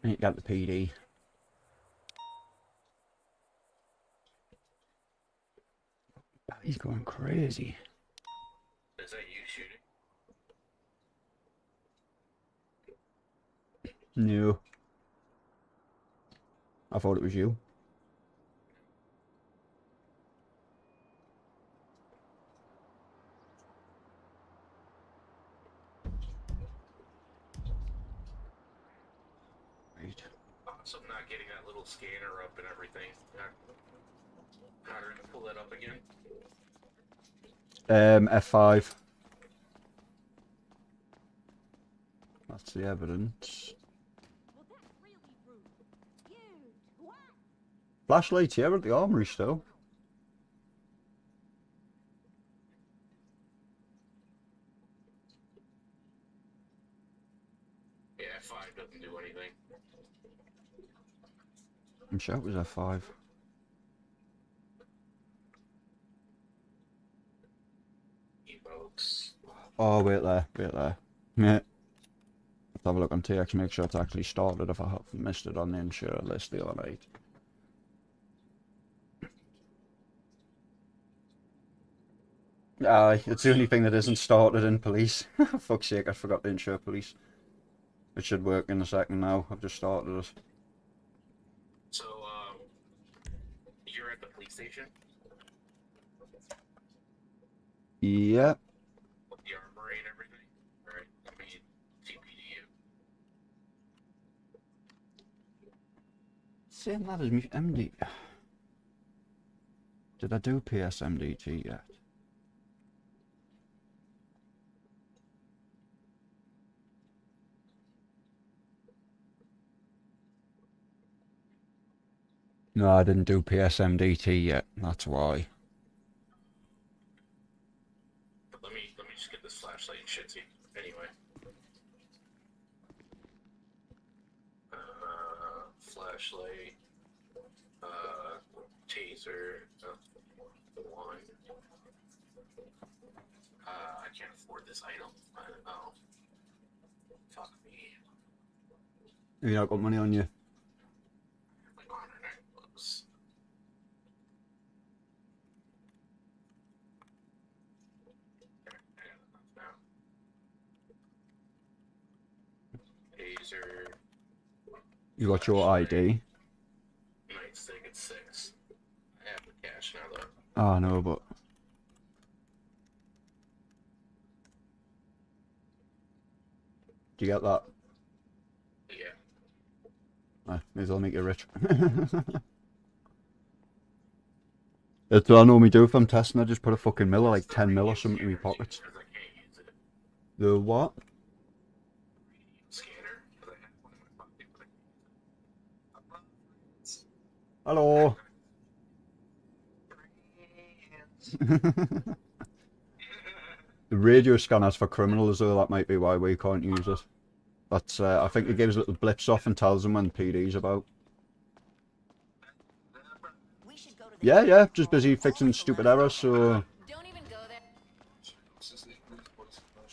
Speaker 1: I need to get the PD. He's going crazy.
Speaker 5: Is that you shooting?
Speaker 1: No. I thought it was you. Right.
Speaker 5: So I'm not getting that little scanner up and everything. How do I pull that up again?
Speaker 1: F5. That's the evidence.
Speaker 6: Well, that's really rude. You twat.
Speaker 1: Flashlights here at the armory still.
Speaker 5: Yeah, F5 doesn't do anything.
Speaker 1: I'm sure it was F5.
Speaker 5: Evokes.
Speaker 1: Oh, wait there. Yeah. Let's have a look on TX, make sure it's actually started if I have missed it on the insurer list the other night. Aye, it's the only thing that isn't started in police. Fuck's sake, I forgot to insure police. It should work in a second now. I've just started it.
Speaker 5: So, you're at the police station?
Speaker 1: Yeah.
Speaker 5: With the armory and everything? Right? I mean, TPDU.
Speaker 1: Saying that is me MD. Did I do PSMDT yet? No, I didn't do PSMDT yet. That's why.
Speaker 5: But let me just get this flashlight and shit to you. Anyway. Flashlight. Taser. One. I can't afford this item. I don't know. Fuck me.
Speaker 1: Have you not got money on you?
Speaker 5: Like 109 bucks. Taser.
Speaker 1: You got your ID?
Speaker 5: Nightstick at 6. I have the cash now though.
Speaker 1: Ah, no, but... Do you get that?
Speaker 5: Yeah.
Speaker 1: Ah, may as well make you rich. That's what I normally do if I'm testing. I just put a fucking mil, like 10 mil or something in my pockets.
Speaker 5: Because I can't use it.
Speaker 1: The what?
Speaker 5: Scanner. Because I have one in my pocket, but I can't use it.
Speaker 1: Hello. The radio scanner's for criminals, though. That might be why we can't use it. That's I think it gives little blips off and tells them when PD's about.
Speaker 6: We should go to the
Speaker 1: Yeah, just busy fixing stupid errors, so
Speaker 6: Don't even go there.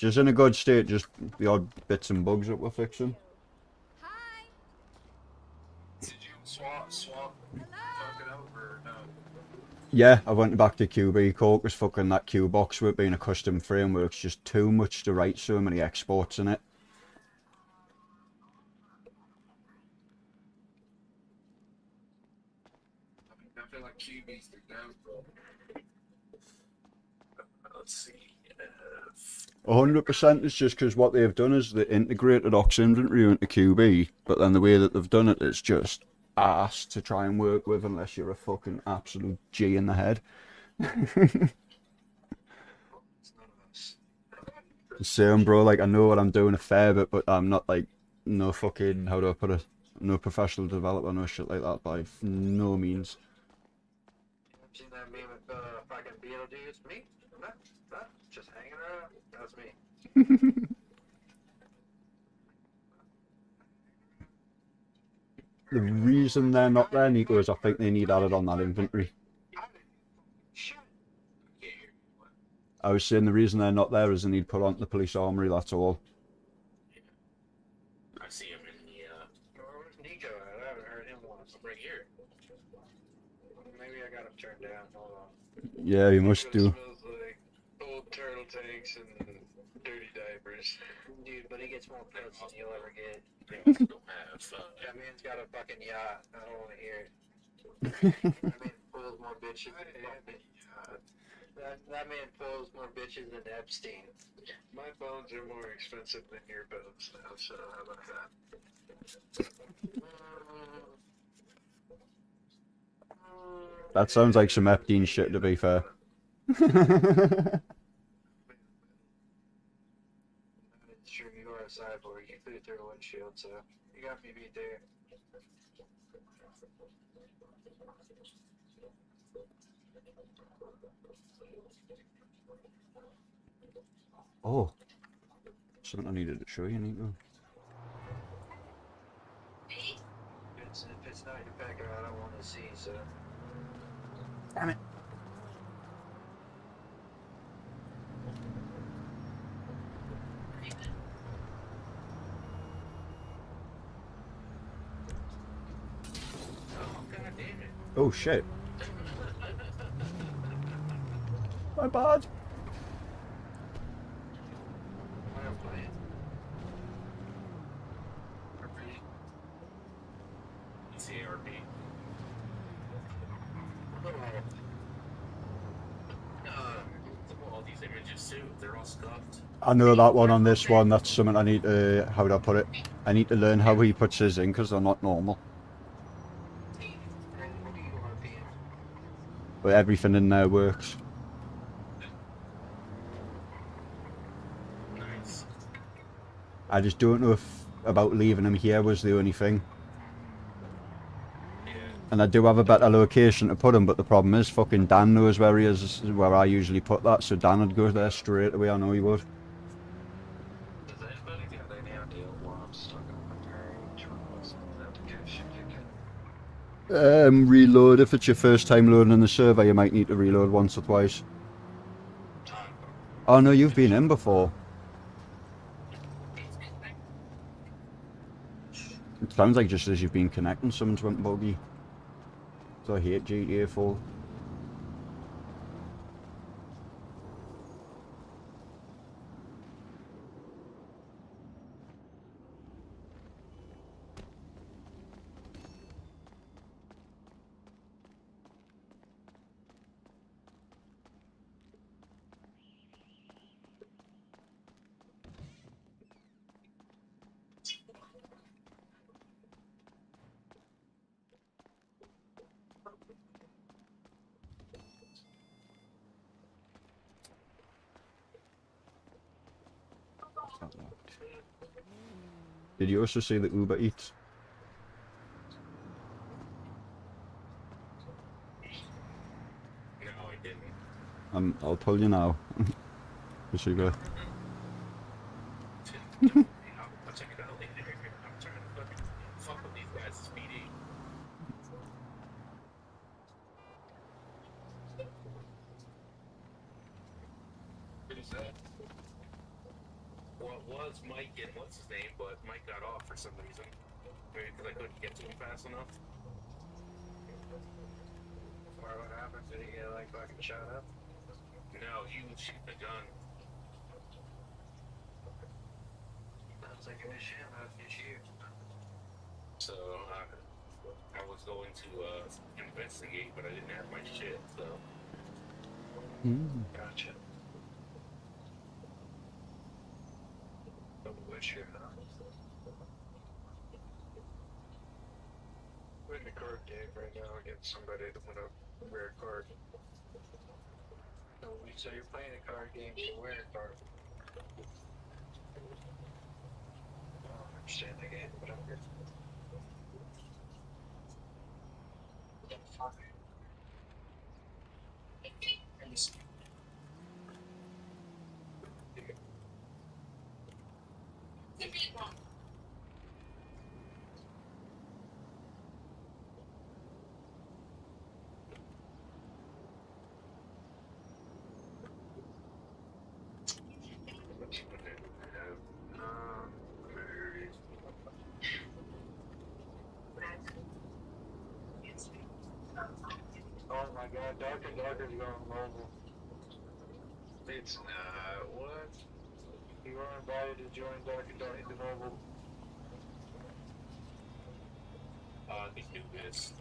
Speaker 1: just in a good state, just the odd bits and bugs that we're fixing.
Speaker 6: Hi.
Speaker 2: Did you swap it over or no?
Speaker 1: Yeah, I went back to QB Cork, was fucking that Q box with being a custom framework's just too much to write so many exports in it.
Speaker 2: I feel like QB's the goat, bro.
Speaker 5: Let's see.
Speaker 1: 100% is just because what they've done is they integrated Ox Inventory into QB, but then the way that they've done it is just ass to try and work with unless you're a fucking absolute G in the head.
Speaker 2: It's none of us.
Speaker 1: Same, bro, like I know what I'm doing a fair bit, but I'm not like no fucking, how do I put it, no professional developer, no shit like that by no means.
Speaker 2: You seen that meme with fucking Beetlejuice? Me? That? Just hanging around? That's me.
Speaker 1: The reason they're not there, Nico, is I think they need added on that inventory.
Speaker 2: Shit.
Speaker 5: I can't hear you. What?
Speaker 1: I was saying the reason they're not there is they need put onto the police armory, that's all.
Speaker 5: I see him in the,
Speaker 2: Where's
Speaker 1: Yeah, you must
Speaker 7: It
Speaker 1: do.
Speaker 7: smells like old turtle tanks and dirty diapers.
Speaker 8: Dude, but he gets more puss than you'll ever get.
Speaker 5: They also don't have,
Speaker 8: That man's got a fucking yacht. I don't want to hear it. That man pulls more bitches than fucking. That man pulls more bitches than Epstein.
Speaker 7: My bones are more expensive than your bones now, so how about that?
Speaker 1: That sounds like some Epstein shit, to be fair.
Speaker 8: It's true, you are a cyborg. You flew through a windshield, so you got me beat there.
Speaker 1: Oh, something I needed to show you, Nico.
Speaker 8: If it's not your pecker, I don't want to see, so.
Speaker 1: Damn it.
Speaker 5: oh, god damn it.
Speaker 1: Oh shit. My bad.
Speaker 8: Why am I playing?
Speaker 5: It's the ARP. All these images too, they're all scuffed.
Speaker 1: I know that one on this one. That's something I need to. How would I put it? I need to learn how he puts his in because they're not normal.
Speaker 8: What do you RPM?
Speaker 1: But everything in there works.
Speaker 5: Nice.
Speaker 1: I just don't know if about leaving him here was the only thing.
Speaker 5: Yeah.
Speaker 1: And I do have a better location to put him, but the problem is fucking Dan knows where he is, where I usually put that, so Dan would go there straight away, I know he would.
Speaker 7: Does anybody got any idea why I'm stuck on the page or what's the application you can?
Speaker 1: Reload, if it's your first time loading in the server, you might need to reload once or twice. Oh no, you've been in before. It sounds like just as you've been connecting, someone's went buggy. So I hate GTA 4. Did you also see the Uber Eats?
Speaker 5: No, I didn't.
Speaker 1: I'll tell you now. Just so you go.
Speaker 5: I'll check it out later. I'm trying to fucking fuck with these guys. It's speedy.
Speaker 7: What is that?
Speaker 5: Well, it was Mike and what's his name, but Mike got off for some reason. Maybe because I couldn't get to him fast enough.
Speaker 8: Or what happens? Did he get like fucking shot up?
Speaker 5: No, he was shooting a gun.
Speaker 8: Sounds like an issue. How'd you shoot?
Speaker 5: So I was going to investigate, but I didn't have my shit, so.
Speaker 8: Gotcha. Double issue, huh? We're in the card game right now against somebody that went up rare card. So you're playing a card game to wear a card. I don't understand the game, but I'm good. Oh my god, Dark and Darker is going mobile.
Speaker 7: It's not. What?
Speaker 8: You are invited to join Dark and Darker into mobile.
Speaker 5: They do this.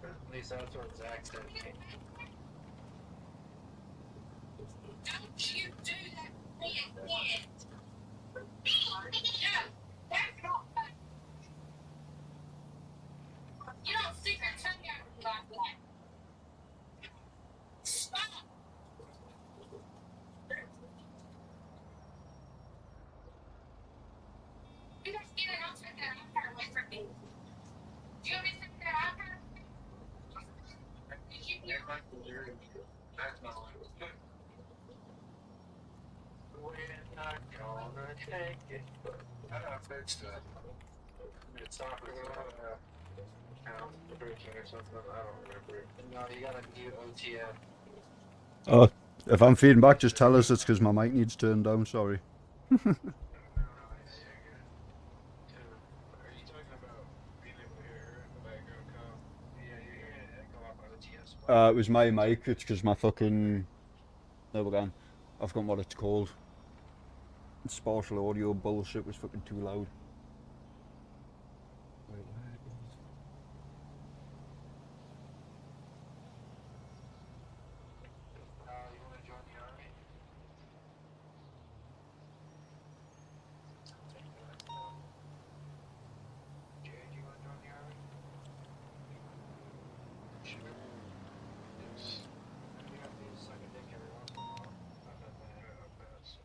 Speaker 8: At least that's what Zach said.
Speaker 3: Don't you do that to me again. No, that's not fun. You don't stick your tongue out like that. Stop. You don't get it, I'll take that iPad away from me. Do you want me to take that iPad? Did you hear?
Speaker 8: That's not we're not gonna take it. I fixed it. It's not count breaking or something. I don't remember. No, you gotta mute OTF.
Speaker 1: Oh, if I'm feeding back, just tell us it's because my mic needs turned down, sorry.
Speaker 7: Are you talking about being able to hear her in the background call?
Speaker 8: Yeah, you're hearing it echo off OTF.
Speaker 1: It was my mic, it's because my fucking... There we go. I've forgotten what it's called. Spatial audio bullshit was fucking too loud. Wait, where is...
Speaker 8: You wanna join the army? Jared, you wanna join the army? Sure. Yes. You have to suck a dick every once in a while. Not that bad.
Speaker 7: I'll pass.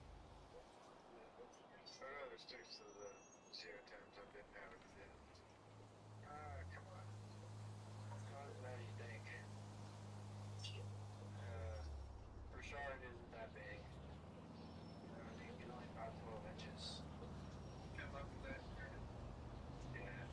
Speaker 7: I'd rather stick to the zero times I've been out of it.
Speaker 8: Come on. How is that, you think? Rashard isn't that big. I think he's only about 12 inches.
Speaker 7: Good luck with that.
Speaker 8: Yeah.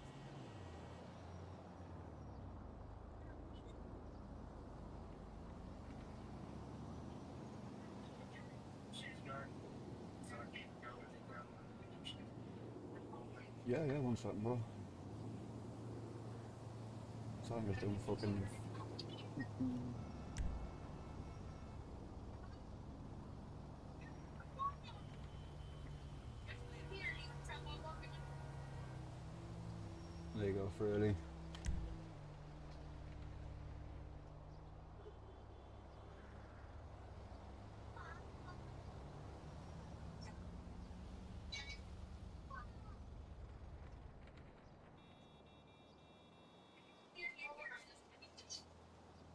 Speaker 1: Yeah, one second, bro. So I'm just doing fucking... There you go, Freely.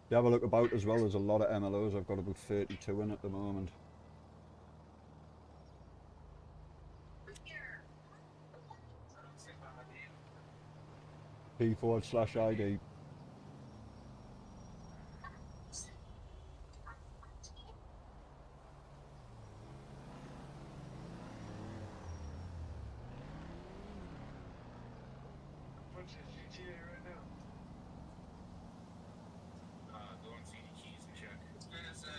Speaker 1: You have a look about as well, there's a lot of MLOs, I've got about 32 in at the moment. P/ID.
Speaker 7: What's his GTA right now?
Speaker 4: Go and see the keys and check. As good as your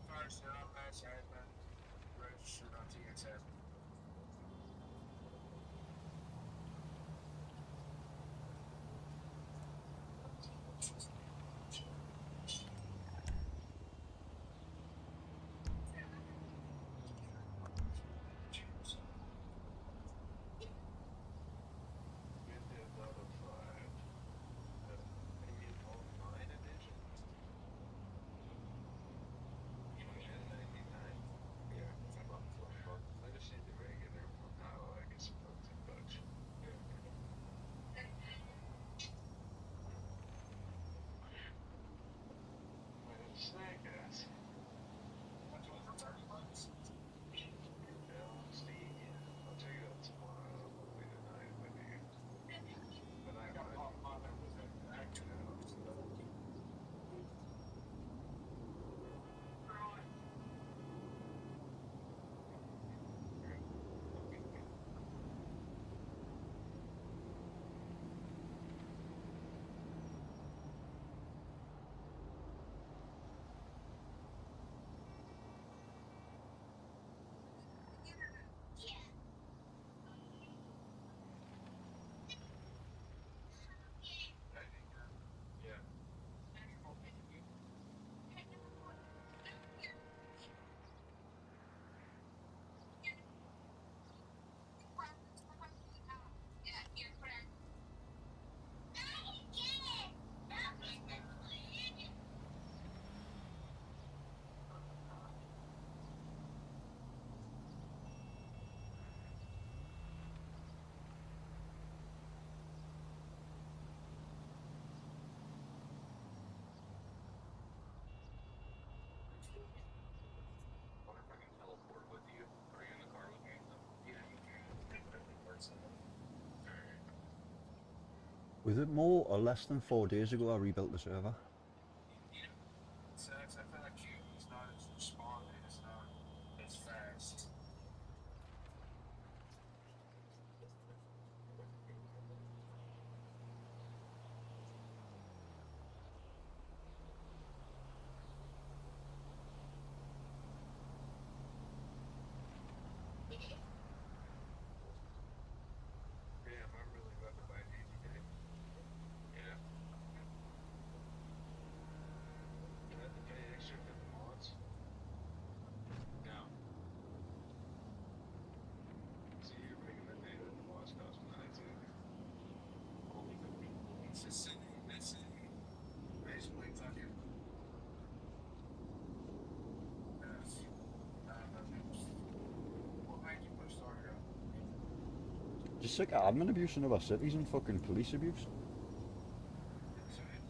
Speaker 4: first job last year, man. Registered on TXF.
Speaker 7: Grand Theft Auto 5. Maybe an online edition? Yeah, it's about $20. Latest
Speaker 1: Was it more or less than 4 days ago I rebuilt the server?
Speaker 4: So I feel like it's not as responding, it's not as fast.
Speaker 8: Damn, I'm really about to buy GTA.
Speaker 5: Yeah.
Speaker 8: Do I have to pay extra for the mods?
Speaker 5: No.
Speaker 8: See, you're making me pay that the mods cost money too.
Speaker 5: Only the people.
Speaker 4: It's just basically fucking. What made you put Starter up?
Speaker 1: Just like admin abuse in other cities and fucking police abuse.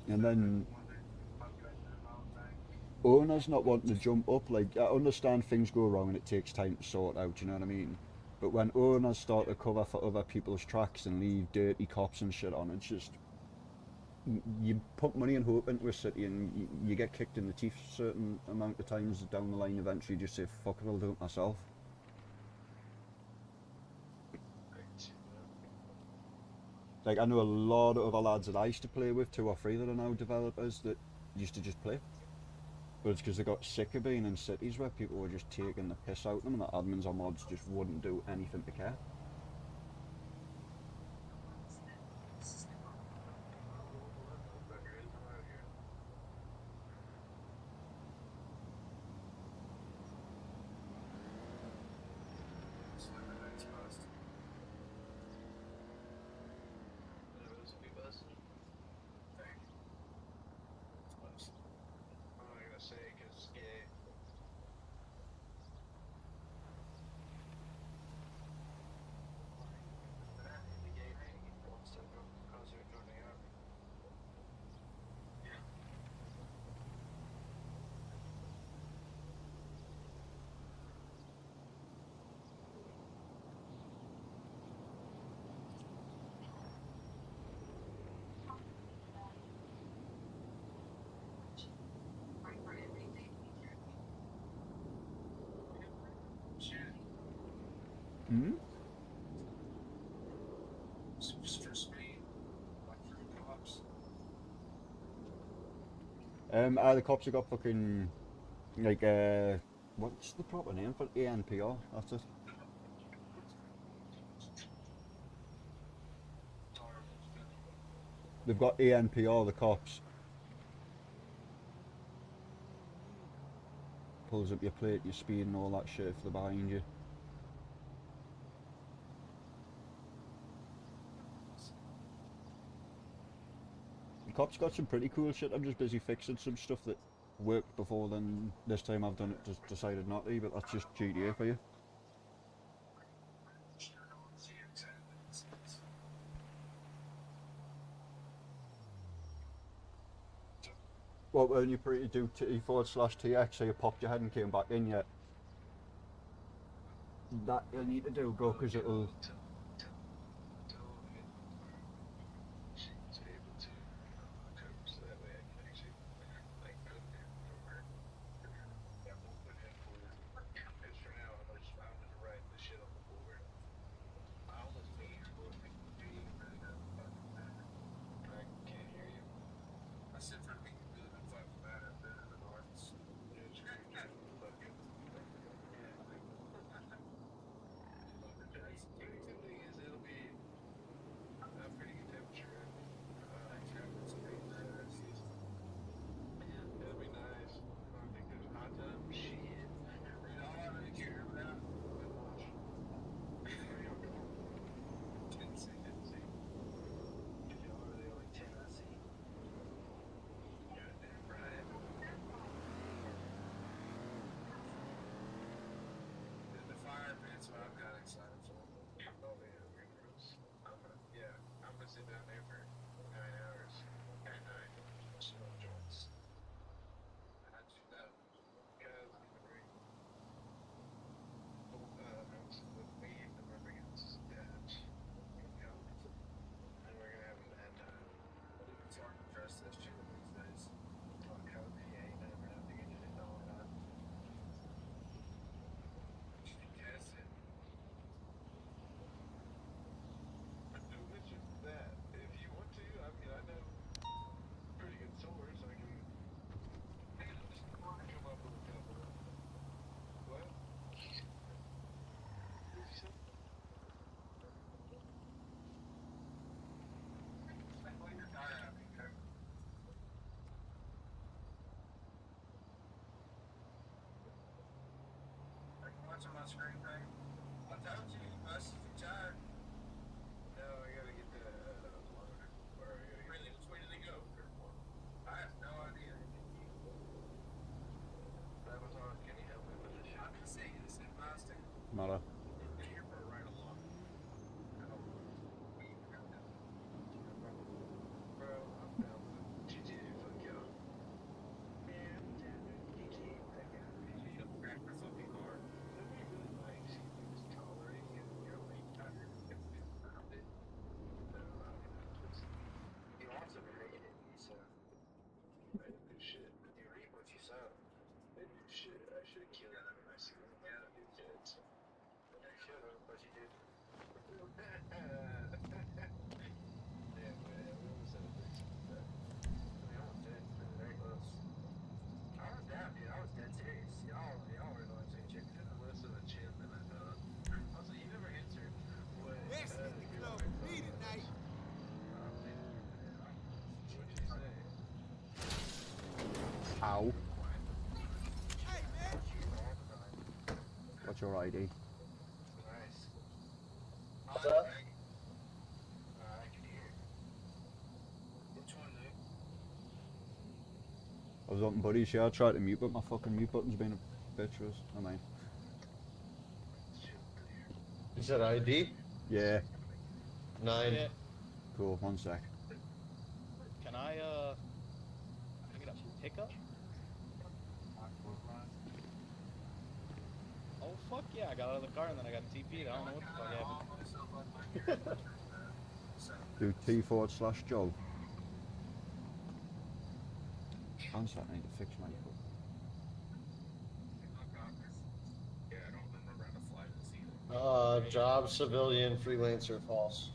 Speaker 1: And then owners not wanting to jump up. Like, I understand things go wrong and it takes time to sort out, you know what I mean? But when owners start to cover for other people's tracks and leave dirty cops and shit on, it's just, you put money and hope into a city and you get kicked in the teeth a certain amount of times down the line. Eventually you just say, fuck it, I'll do it myself. Like, I know a lot of other lads that I used to play with, 2 or 3 that are now developers, that used to just play. But it's because they got sick of being in cities where people were just taking the piss out of them and the admins or mods just wouldn't do anything to care.
Speaker 8: I'm not gonna say because, yeah. The game wants to go because they're joining up.
Speaker 1: Hmm?
Speaker 4: Just for speed, like for the cops.
Speaker 1: The cops have got fucking, like, what's the proper name for it? ANPR, that's it. They've got ANPR, the cops. Pulls up your plate, your speed and all that shit if they're behind you. The cops got some pretty cool shit. I'm just busy fixing some stuff that worked before then. This time I've done it, just decided not to, but that's just GTA for you. What, when you do T/TX, so you popped your head and came back in yet? That you need to do, bro, because it'll...
Speaker 8: She's able to cover so that way I can actually like cook it for her. Yeah, we'll put in for it. Because for now, I'm just writing the shit on the board. I almost need to go and do really not fucking matter. I can't hear you.
Speaker 4: I said for me, it really don't fucking matter better than ours.
Speaker 8: Yeah, it's fucking yeah.
Speaker 4: Lumberjacks. watching my screen thing. I told you, bust if you tired.
Speaker 7: No, I gotta get the loader. Or I gotta get
Speaker 4: Really, which way did they go? I have no idea.
Speaker 7: Avatar, can you help me with this shit?
Speaker 4: I'm gonna say this in plastic.
Speaker 1: Matter.
Speaker 4: They're here for a ride along.
Speaker 7: Bro, I'm down with GTA, fuck y'all. Man, I'm down with GTA, fuck y'all.
Speaker 4: You don't crack the fucking car.
Speaker 7: Nobody really likes you, you just tolerate it, you know, like, I don't know, around it. So, you also hate it, so. I didn't do shit. You reap what you sow. I didn't do shit. I should have killed him when I see him. Yeah, I did kids. You should have, but you didn't. Yeah, man, we always had a big that. I mean, I was dead. Very close. I was down, dude. I was dead serious. Y'all were the ones who checked it. Less of a chin than I thought. Also, you never answered what. You're like, me tonight. What'd you say?
Speaker 1: Ow. What's your ID?
Speaker 7: Nice.
Speaker 2: What's up?
Speaker 7: I can hear.
Speaker 4: Which one, dude?
Speaker 1: I was up in Buddy's here, I tried to mute, but my fucking mute button's been a bitch for us. I mean,
Speaker 2: You said ID?
Speaker 1: yeah,
Speaker 2: 9.
Speaker 9: Yeah.
Speaker 1: cool, 1 sec.
Speaker 9: Can I get a pickup? Oh fuck yeah, I got out of the car and then I got TP'd. I don't know what the fuck happened.
Speaker 1: Do T/Joe. I'm starting to need to fix my foot.
Speaker 5: Yeah, I don't remember how to fly this either.
Speaker 2: Job, civilian, freelancer, false.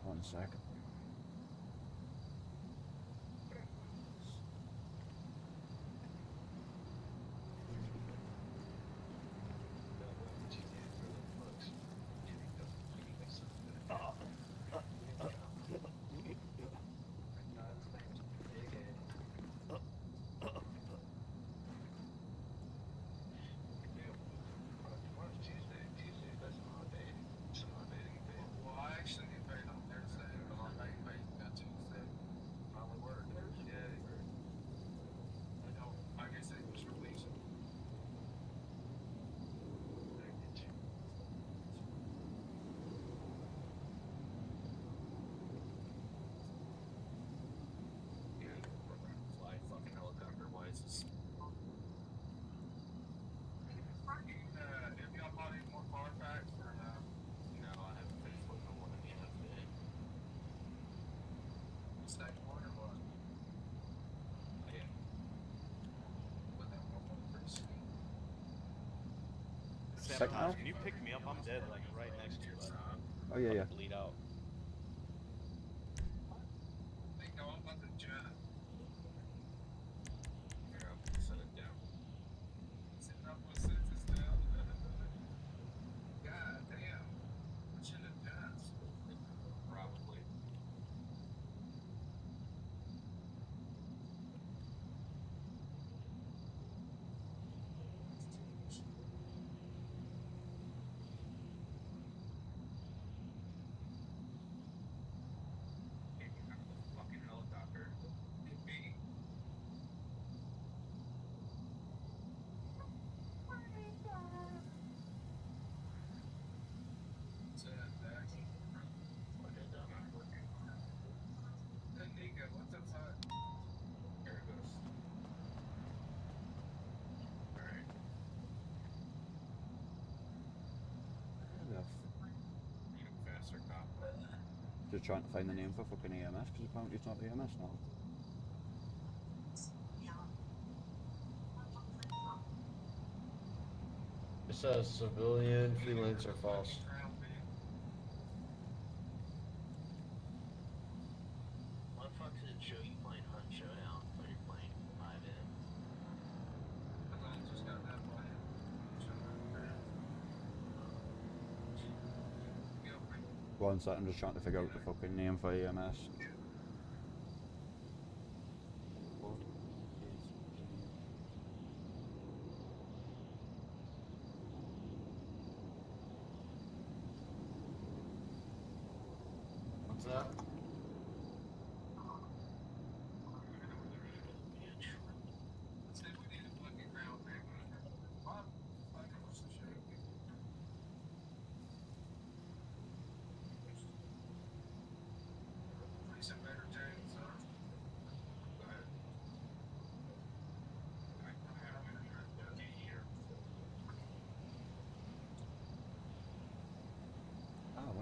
Speaker 1: One sec.
Speaker 4: Well, I actually get paid on Thursday, but I'm getting paid on Tuesday. Probably work. Yeah. I don't. I guess they just release it.
Speaker 5: Yeah, fly fucking helicopter. Why is this?
Speaker 4: Have y'all bought any more car packs or no?
Speaker 5: No, I haven't finished putting the one in the outfit.
Speaker 4: Second one or what?
Speaker 5: Yeah.
Speaker 4: But that one was pretty sweet.
Speaker 1: Second now?
Speaker 9: Can you pick me up? I'm dead, like right next to you. Like,
Speaker 1: Oh yeah, yeah.
Speaker 9: bleed out.
Speaker 4: They go up on the jet.
Speaker 5: Here, I'll set it down.
Speaker 4: Sitting up with senses down. God damn. What should have done?
Speaker 5: Probably. Fucking helicopter.
Speaker 4: Could be. Sad back. Hey, Nico, what the fuck?
Speaker 5: Here it goes. Alright. Need a faster cop.
Speaker 1: Just trying to find the name for fucking EMS, because apparently it's not EMS now.
Speaker 2: It says civilian, freelancer, false.
Speaker 7: What the fuck did it show you playing Hunt Showdown when you're playing 5M?
Speaker 4: I just got that plan.
Speaker 1: One sec, I'm just trying to figure out the fucking name for EMS.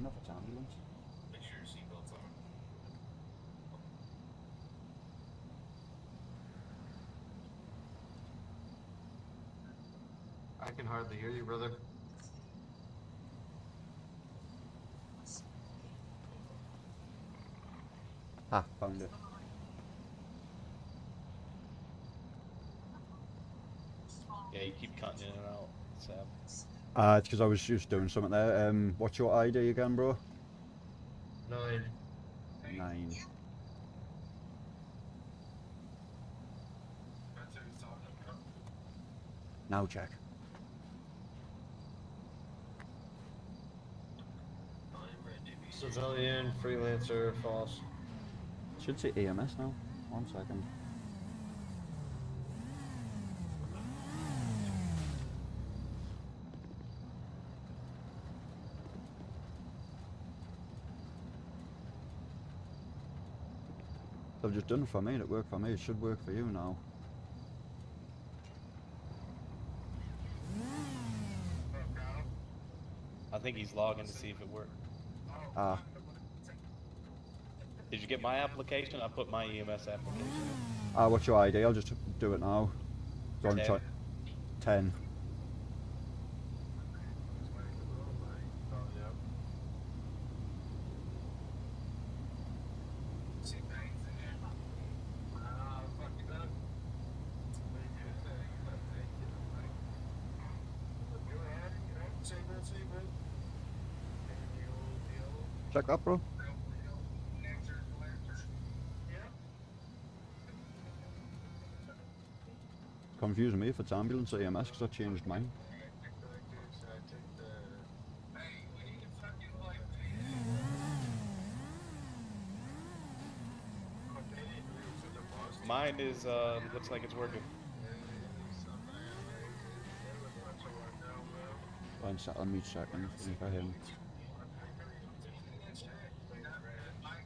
Speaker 1: if it's ambulance.
Speaker 5: Make sure your seatbelt's on.
Speaker 2: I can hardly hear you, brother.
Speaker 1: Ah, found it.
Speaker 9: Yeah, you keep cutting in and out, Sam.
Speaker 1: It's because I was just doing something there. What's your ID again, bro?
Speaker 2: 9.
Speaker 1: 9.
Speaker 4: That's who he's talking about.
Speaker 1: Now check.
Speaker 2: Civilian, freelancer, false.
Speaker 1: Should say EMS now. 1 second. I've just done it for me, it worked for me, it should work for you now.
Speaker 9: I think he's logging to see if it worked.
Speaker 1: Ah,
Speaker 9: Did you get my application? I put my EMS application in.
Speaker 1: what's your ID? I'll just do it now. Go on,
Speaker 9: 10.
Speaker 1: try. 10. Check that, bro. Confusing me if it's ambulance or EMS because I changed mine.
Speaker 9: Mine is, looks like it's working.
Speaker 1: One second, me second. For him.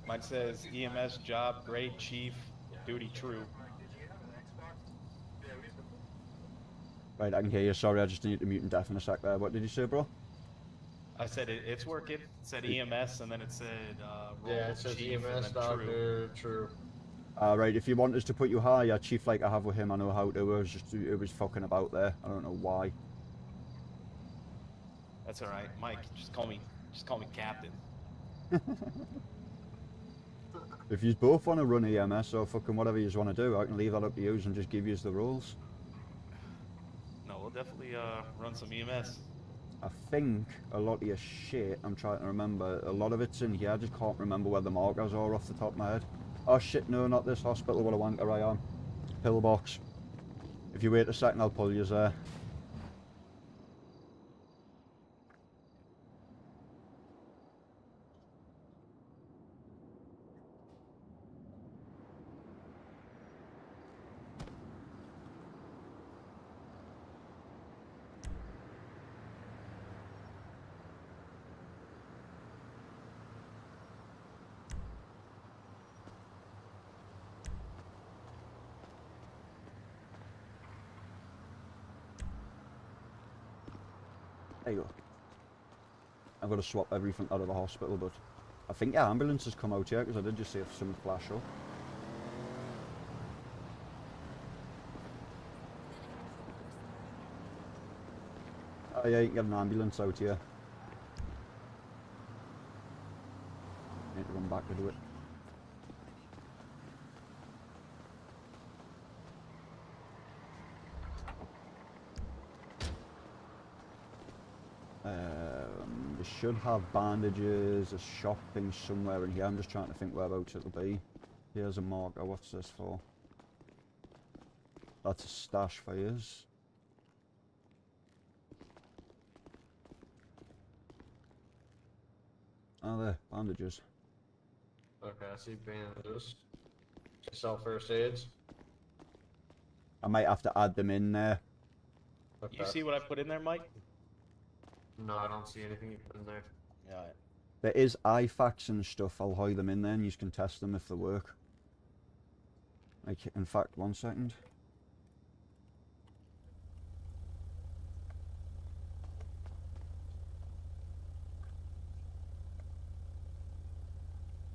Speaker 9: Mine says EMS job, grade chief, duty true.
Speaker 1: Right, I can hear you. Sorry, I just need to mute and deafen a sec there. What did you say, bro?
Speaker 9: I said it's working. It said EMS and then it said role
Speaker 2: Yeah, it says
Speaker 9: chief
Speaker 2: EMS
Speaker 9: and then true.
Speaker 2: doctor, true.
Speaker 1: Right, if you want us to put you higher, chief like I have with him, I know how to. It was fucking about there. I don't know why.
Speaker 9: That's all right, Mike. Just call me captain.
Speaker 1: If you both want to run EMS or fucking whatever you want to do, I can leave that up to you and just give you the rules.
Speaker 9: No, we'll definitely run some EMS.
Speaker 1: I think a lot of your shit, I'm trying to remember, a lot of it's in here. I just can't remember where the markers are off the top of my head. Oh shit, no, not this hospital. What a wanker I am. Pillbox. If you wait a second, I'll pull you there. There you go. I've got to swap everything out of the hospital, but I think the ambulance has come out here because I did just see some flash up. Oh yeah, you can get an ambulance out here. Need to run back to do it. They should have bandages, a shopping somewhere in here. I'm just trying to think whereabouts it'll be. Here's a marker. What's this for? That's a stash for yours. Oh, there, bandages.
Speaker 2: Okay, I see bandages. Sell first aids.
Speaker 1: I might have to add them in there.
Speaker 2: Okay.
Speaker 9: You see what I put in there, Mike?
Speaker 2: No, I don't see anything you put in there.
Speaker 9: Yeah.
Speaker 1: There is IFAKs and stuff. I'll hide them in there and you can test them if they work. Like, in fact, 1 second.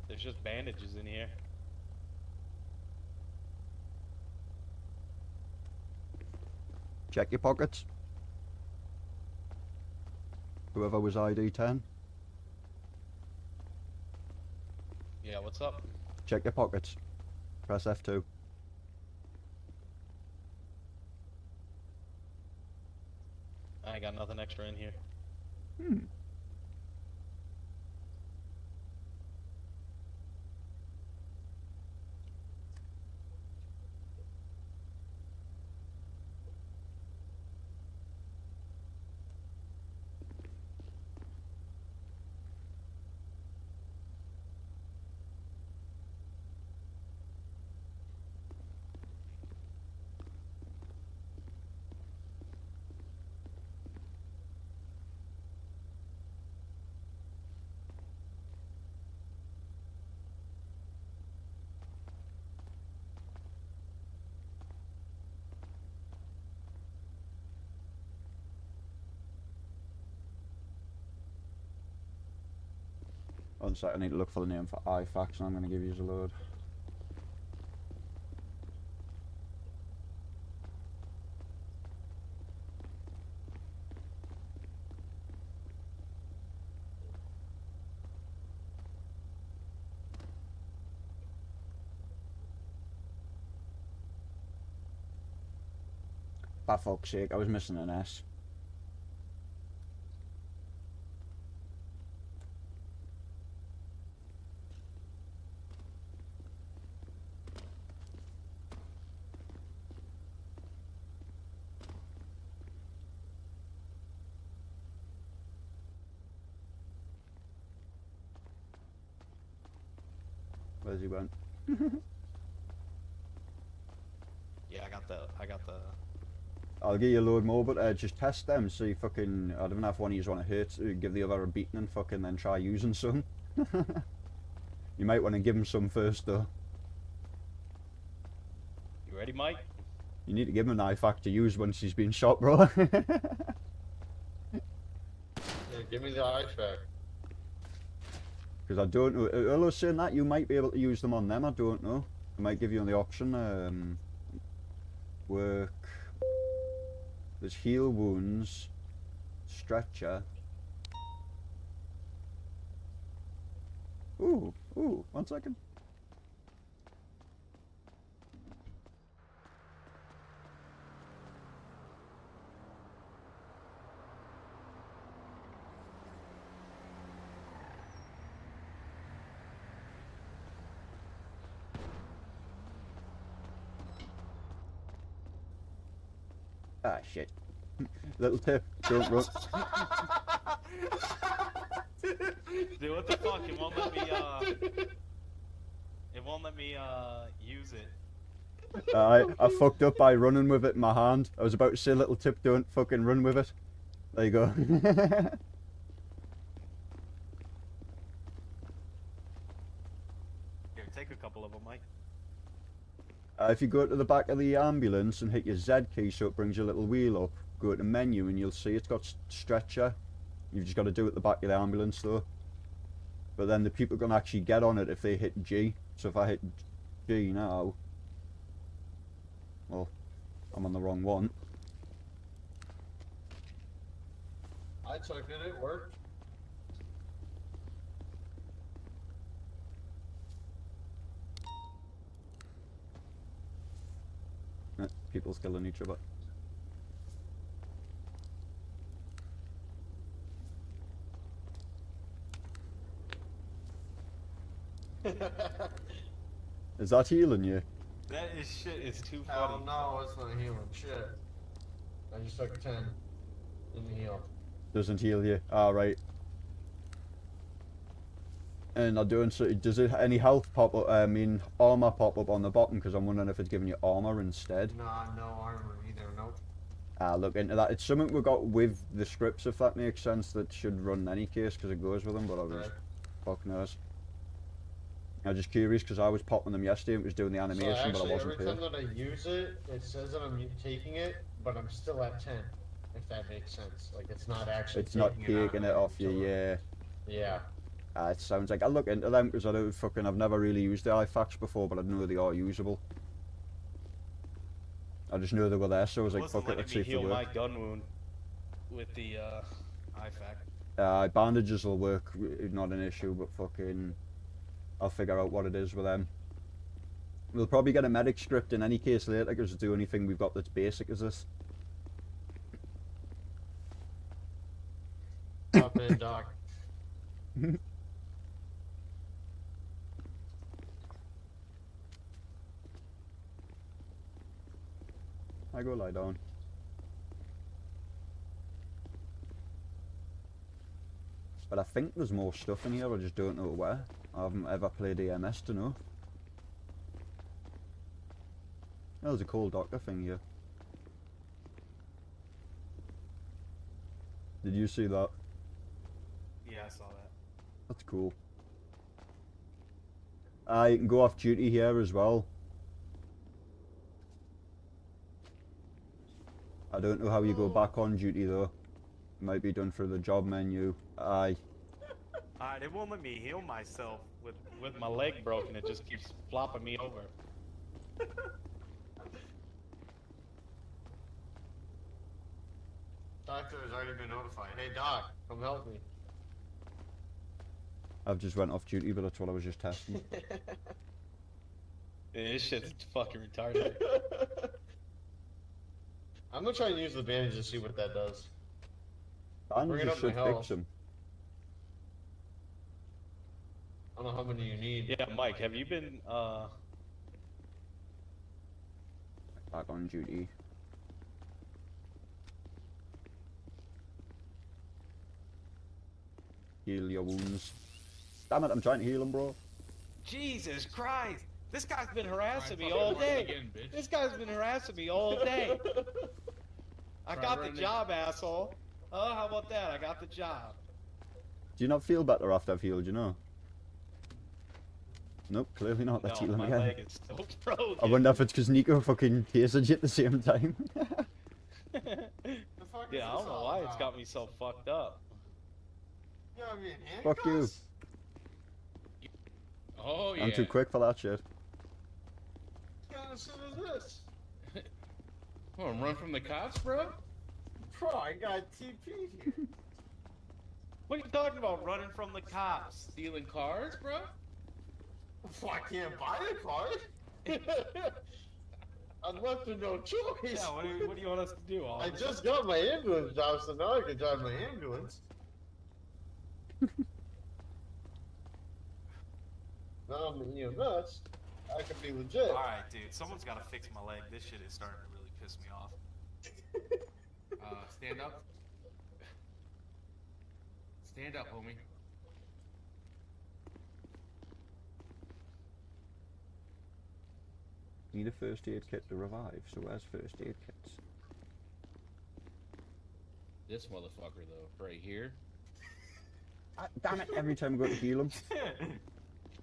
Speaker 9: There's just bandages in here.
Speaker 1: Check your pockets. Whoever was ID 10,
Speaker 9: Yeah, what's up?
Speaker 1: check your pockets. Press F2.
Speaker 9: I ain't got nothing extra in here.
Speaker 1: Hmm. One sec, I need to look for the name for IFAX and I'm going to give you a load. For fuck's sake, I was missing an S. Where's he went?
Speaker 9: Yeah, I got the
Speaker 1: I'll give you a load more, but just test them, see fucking, I don't know if one of you want to hurt, give the other a beating and fucking then try using some. You might want to give him some first though.
Speaker 9: You ready, Mike?
Speaker 1: You need to give him an IFAC to use once he's been shot, bro.
Speaker 2: Yeah, give me the IFAC.
Speaker 1: Because I don't know, although saying that, you might be able to use them on them, I don't know. I might give you the option, work, there's heal wounds, stretcher. Ooh, 1 second. Ah, shit. Little tip, don't run.
Speaker 9: Dude, what the fuck? It won't let me, use it.
Speaker 1: I fucked up by running with it in my hand. I was about to say, little tip, don't fucking run with it. There you go.
Speaker 9: Here, take a couple of them, Mike.
Speaker 1: If you go to the back of the ambulance and hit your Z key so it brings your little wheel up, go to menu and you'll see it's got stretcher. You've just got to do it at the back of the ambulance though. But then the people can actually get on it if they hit G. So if I hit G now, well, I'm on the wrong one.
Speaker 2: I took it, it worked.
Speaker 1: People's killing each other. Is that healing you?
Speaker 9: That is shit. It's too
Speaker 2: Hell
Speaker 9: funny.
Speaker 2: no, it's not healing. Shit. I just took 10. Didn't heal.
Speaker 1: Doesn't heal you. Alright. And I'm doing so. Does it any health pop up? I mean, armor pop up on the bottom? Because I'm wondering if it's giving you armor instead.
Speaker 2: Nah, no armor either. Nope.
Speaker 1: Look into that. It's something we got with the scripts, if that makes sense. That should run in any case because it goes with them. But I was
Speaker 2: Right.
Speaker 1: fuck knows. I was just curious because I was popping them yesterday. It was doing the animation,
Speaker 2: So actually,
Speaker 1: but I wasn't
Speaker 2: every
Speaker 1: paying.
Speaker 2: time that I use it, it says that I'm taking it, but I'm still at 10. If that makes sense. Like it's not actually.
Speaker 1: It's not taking it off you.
Speaker 2: until-
Speaker 1: Yeah.
Speaker 2: Yeah.
Speaker 1: It sounds like I'll look into them because I've never really used the IFAX before, but I know they are usable. I just knew they were there, so I was like,
Speaker 9: Wasn't
Speaker 1: fuck it,
Speaker 9: letting
Speaker 1: let's see
Speaker 9: me
Speaker 1: if they
Speaker 9: heal my
Speaker 1: work.
Speaker 9: gun wound with the IFAC.
Speaker 1: Bandages will work, not an issue, but fucking, I'll figure out what it is with them. We'll probably get a medic script in any case later, because it's the only thing we've got that's basic is this.
Speaker 2: Hop in, Doc.
Speaker 1: I go lie down. But I think there's more stuff in here, I just don't know where. I haven't ever played EMS to know. Oh, there's a cool doctor thing here. Did you see that?
Speaker 9: Yeah, I saw that.
Speaker 1: That's cool. You can go off duty here as well. I don't know how you go back on duty though. It might be done through the job menu. Aye.
Speaker 9: Alright, it won't let me heal myself with my leg broken. It just keeps flopping me over.
Speaker 2: Doctor has already been notified. Hey, Doc, come help me.
Speaker 1: I've just went off duty, but that's what I was just testing.
Speaker 9: Yeah, this shit's fucking retarded.
Speaker 2: I'm gonna try and use the bandage to see what that does. Bring it
Speaker 1: Bandages
Speaker 2: up my
Speaker 1: should
Speaker 2: health.
Speaker 1: fix them.
Speaker 2: I don't know how many you need.
Speaker 9: Yeah, Mike, have you been
Speaker 1: Back on duty. Heal your wounds. Damn it, I'm trying to heal them, bro.
Speaker 9: Jesus Christ! This guy's been harassing me all day. This guy's been harassing me all day. I got the job, asshole. Oh, how about that? I got the job.
Speaker 1: Do you not feel better after I've healed you, know? Nope, clearly not. Let's heal
Speaker 9: No,
Speaker 1: him
Speaker 9: my
Speaker 1: again.
Speaker 9: leg is still broken.
Speaker 1: I wonder if it's because Nico fucking tasered you at the same time.
Speaker 2: The fuck
Speaker 9: Yeah, I don't know why it's got me so fucked up.
Speaker 2: You know what I mean?
Speaker 1: Fuck you.
Speaker 2: Handcuffs?
Speaker 10: Oh yeah.
Speaker 1: I'm too quick for that shit.
Speaker 2: What kind of shit is this?
Speaker 10: Oh, run from the cops, bro?
Speaker 2: Bro, I got TP here.
Speaker 9: What are you talking about? Running from the cops?
Speaker 10: Stealing cars, bro?
Speaker 2: Well, I can't buy a car. I'm left with no choice.
Speaker 9: Yeah, what do you want us to do?
Speaker 2: I
Speaker 9: Officer?
Speaker 2: just got my ambulance job, so now I can drive my ambulance. Now I'm in EMS. I can be legit.
Speaker 9: Alright, dude, someone's gotta fix my leg. This shit is starting to really piss me off.
Speaker 10: Stand up. Stand up, homie.
Speaker 1: Need a first aid kit to revive, so where's first aid kits?
Speaker 10: This motherfucker, though, right here.
Speaker 1: Damn it, every time I go to heal him.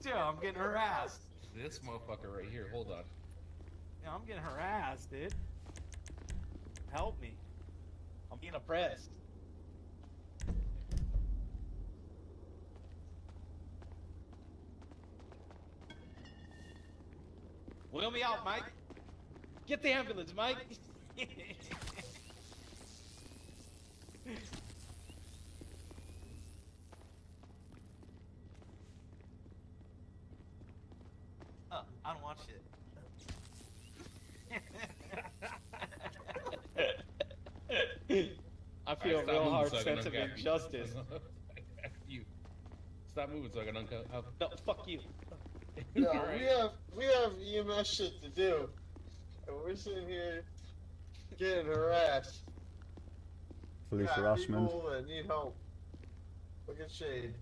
Speaker 9: Dude, I'm getting harassed.
Speaker 10: This motherfucker right here. Hold on.
Speaker 9: Yeah, I'm getting harassed, dude. Help me. I'm being oppressed. Wheel me out, Mike. Get the ambulance, Mike. I don't want shit. I feel a
Speaker 10: Alright, stop
Speaker 9: real
Speaker 10: moving
Speaker 9: hard
Speaker 10: so I can
Speaker 9: sense of
Speaker 10: uncuff you.
Speaker 9: injustice.
Speaker 10: You. Stop moving so I can uncuff.
Speaker 9: No, fuck you.
Speaker 2: Yeah,
Speaker 10: Alright.
Speaker 2: we have EMS shit to do, and we're sitting here getting harassed.
Speaker 1: Police
Speaker 2: We got
Speaker 1: harassment.
Speaker 2: people that need help. Look at Shade.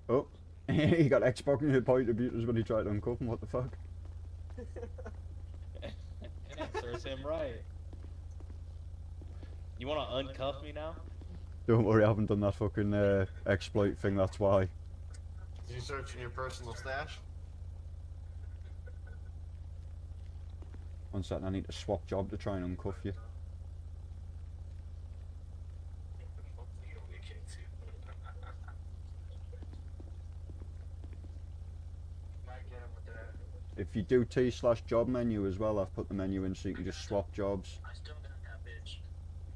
Speaker 1: Oh, he got Xbox in his point of abuse when he tried to uncuff him, what the fuck?
Speaker 9: And it serves him right. You wanna uncuff me now?
Speaker 1: Don't worry, I haven't done that fucking exploit thing, that's why.
Speaker 2: Did you search in your personal stash?
Speaker 1: One second, I need to swap job to try and uncuff you. If you do T/job menu as well, I've put the menu in so you can just swap jobs.
Speaker 7: I still got that bitch.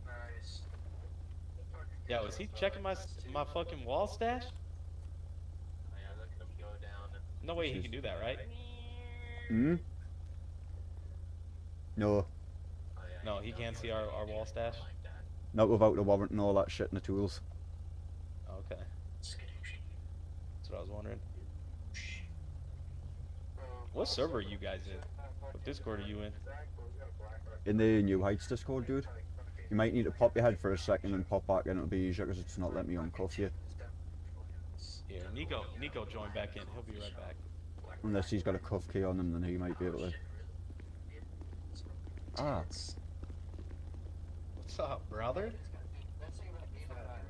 Speaker 7: Nice.
Speaker 9: Yeah, was he checking my fucking wall stash?
Speaker 7: Oh, yeah, look at him go down.
Speaker 9: No way he can do that, right?
Speaker 1: Hmm? No.
Speaker 7: Oh, yeah,
Speaker 9: No, he can't see our wall stash.
Speaker 7: like that.
Speaker 1: Not without the warrant and all that shit and the tools.
Speaker 9: Okay,
Speaker 7: Skadoosh.
Speaker 9: that's what I was wondering. What server are you guys in? What Discord are you in?
Speaker 1: In the New Heights Discord, dude. You might need to pop your head for a second and pop back in, it'll be easier because it's not letting me uncuff you.
Speaker 9: Here, Nico joined back in. He'll be right back.
Speaker 1: Unless he's got a cuff key on him, then he might be able to. Ah.
Speaker 9: What's up, brother?
Speaker 8: That's the thing about being a veteran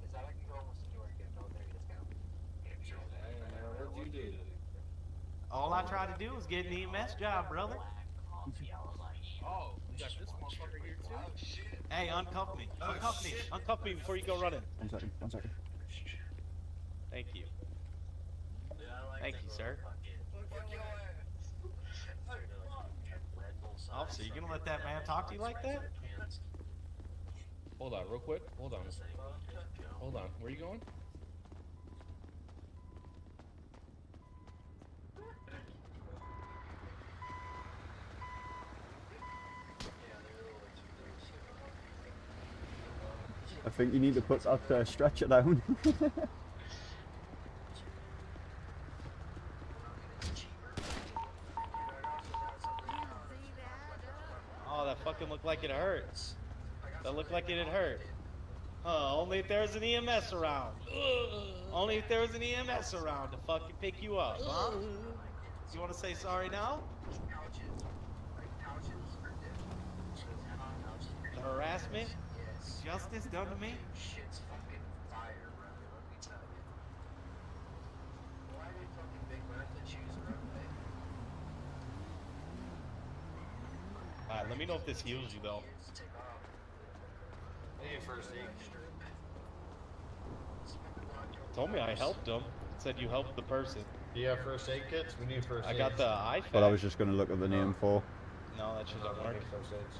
Speaker 8: is that I can go almost anywhere and get a military discount.
Speaker 10: What'd you do?
Speaker 9: All I tried to do was get an EMS job, brother.
Speaker 10: Oh, we got this motherfucker here too?
Speaker 9: Hey, uncuff me. Uncuff me. Uncuff me before you go running.
Speaker 1: 1 second, 1 second.
Speaker 9: Thank you. Thank you, sir. Officer, you gonna let that man talk to you like that?
Speaker 10: Hold on, real quick. Hold on. Hold on. Where are you going?
Speaker 1: I think you need to put that stretcher down.
Speaker 9: Oh, that fucking looked like it hurts. That looked like it had hurt. Huh, only if there was an EMS around. Only if there was an EMS around to fucking pick you up, huh? You wanna say sorry now? The harassment? Justice done to me?
Speaker 7: Shit's fucking fire, brother. Let me tell you. Why did fucking Big Bertha choose her way?
Speaker 9: Alright, let me know if this heals you though.
Speaker 2: I need a first aid.
Speaker 9: Told me I helped him. Said you helped the person.
Speaker 2: Do you have first aid kits? We need first aid.
Speaker 9: I got the IFAC.
Speaker 1: But I was just going to look at the name for.
Speaker 9: No, that shit don't work.
Speaker 2: First aids.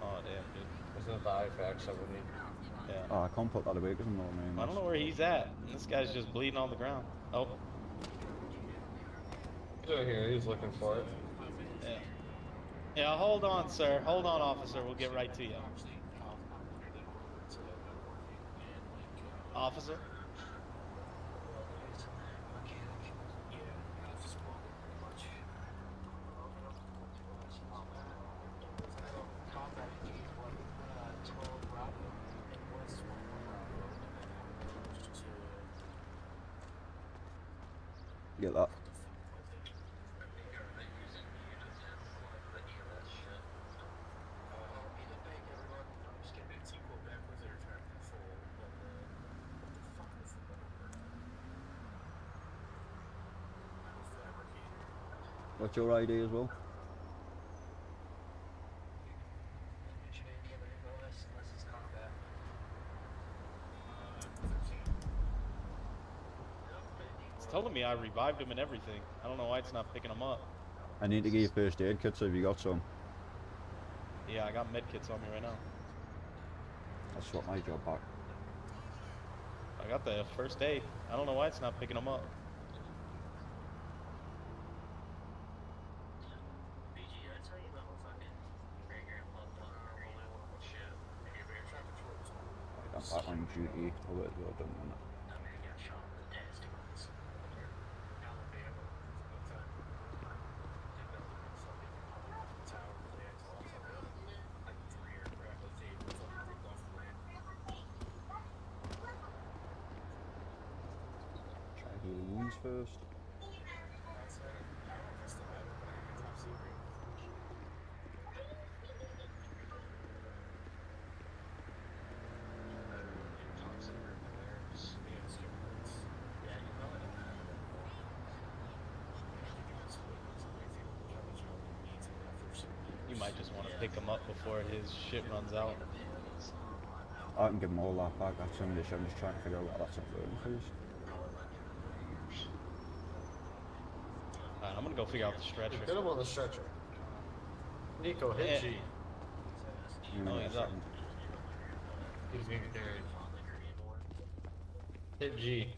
Speaker 9: Oh damn, dude.
Speaker 2: It's not the IFAX that we need.
Speaker 9: Yeah.
Speaker 1: Oh, I can't put that away because I'm not a name.
Speaker 9: I don't know where he's at. This guy's just bleeding on the ground. Oh,
Speaker 2: He's over here. He's looking for it.
Speaker 9: yeah. Yeah, hold on, sir. Hold on, officer. We'll get right to you. Officer?
Speaker 1: Get that. What's your ID as well?
Speaker 9: It's telling me I revived him and everything. I don't know why it's not picking him up.
Speaker 1: I need to get you first aid kits if you got some.
Speaker 9: Yeah, I got med kits on me right now.
Speaker 1: I'll swap my job back.
Speaker 9: I got the first aid. I don't know why it's not picking them up.
Speaker 1: I'm back on duty. I'll let you done on it. Try to heal wounds first.
Speaker 9: You might just want to pick him up before his shit runs out.
Speaker 1: I can give them all that back. That's some of the shit. I'm just trying to figure out what that's not working for you.
Speaker 9: Alright, I'm gonna go figure out the stretcher.
Speaker 2: Get him on the stretcher. Nico, hit
Speaker 9: Yeah.
Speaker 2: G.
Speaker 9: Oh, he's up.
Speaker 2: He's getting carried.
Speaker 11: On the green one.
Speaker 2: Hit G.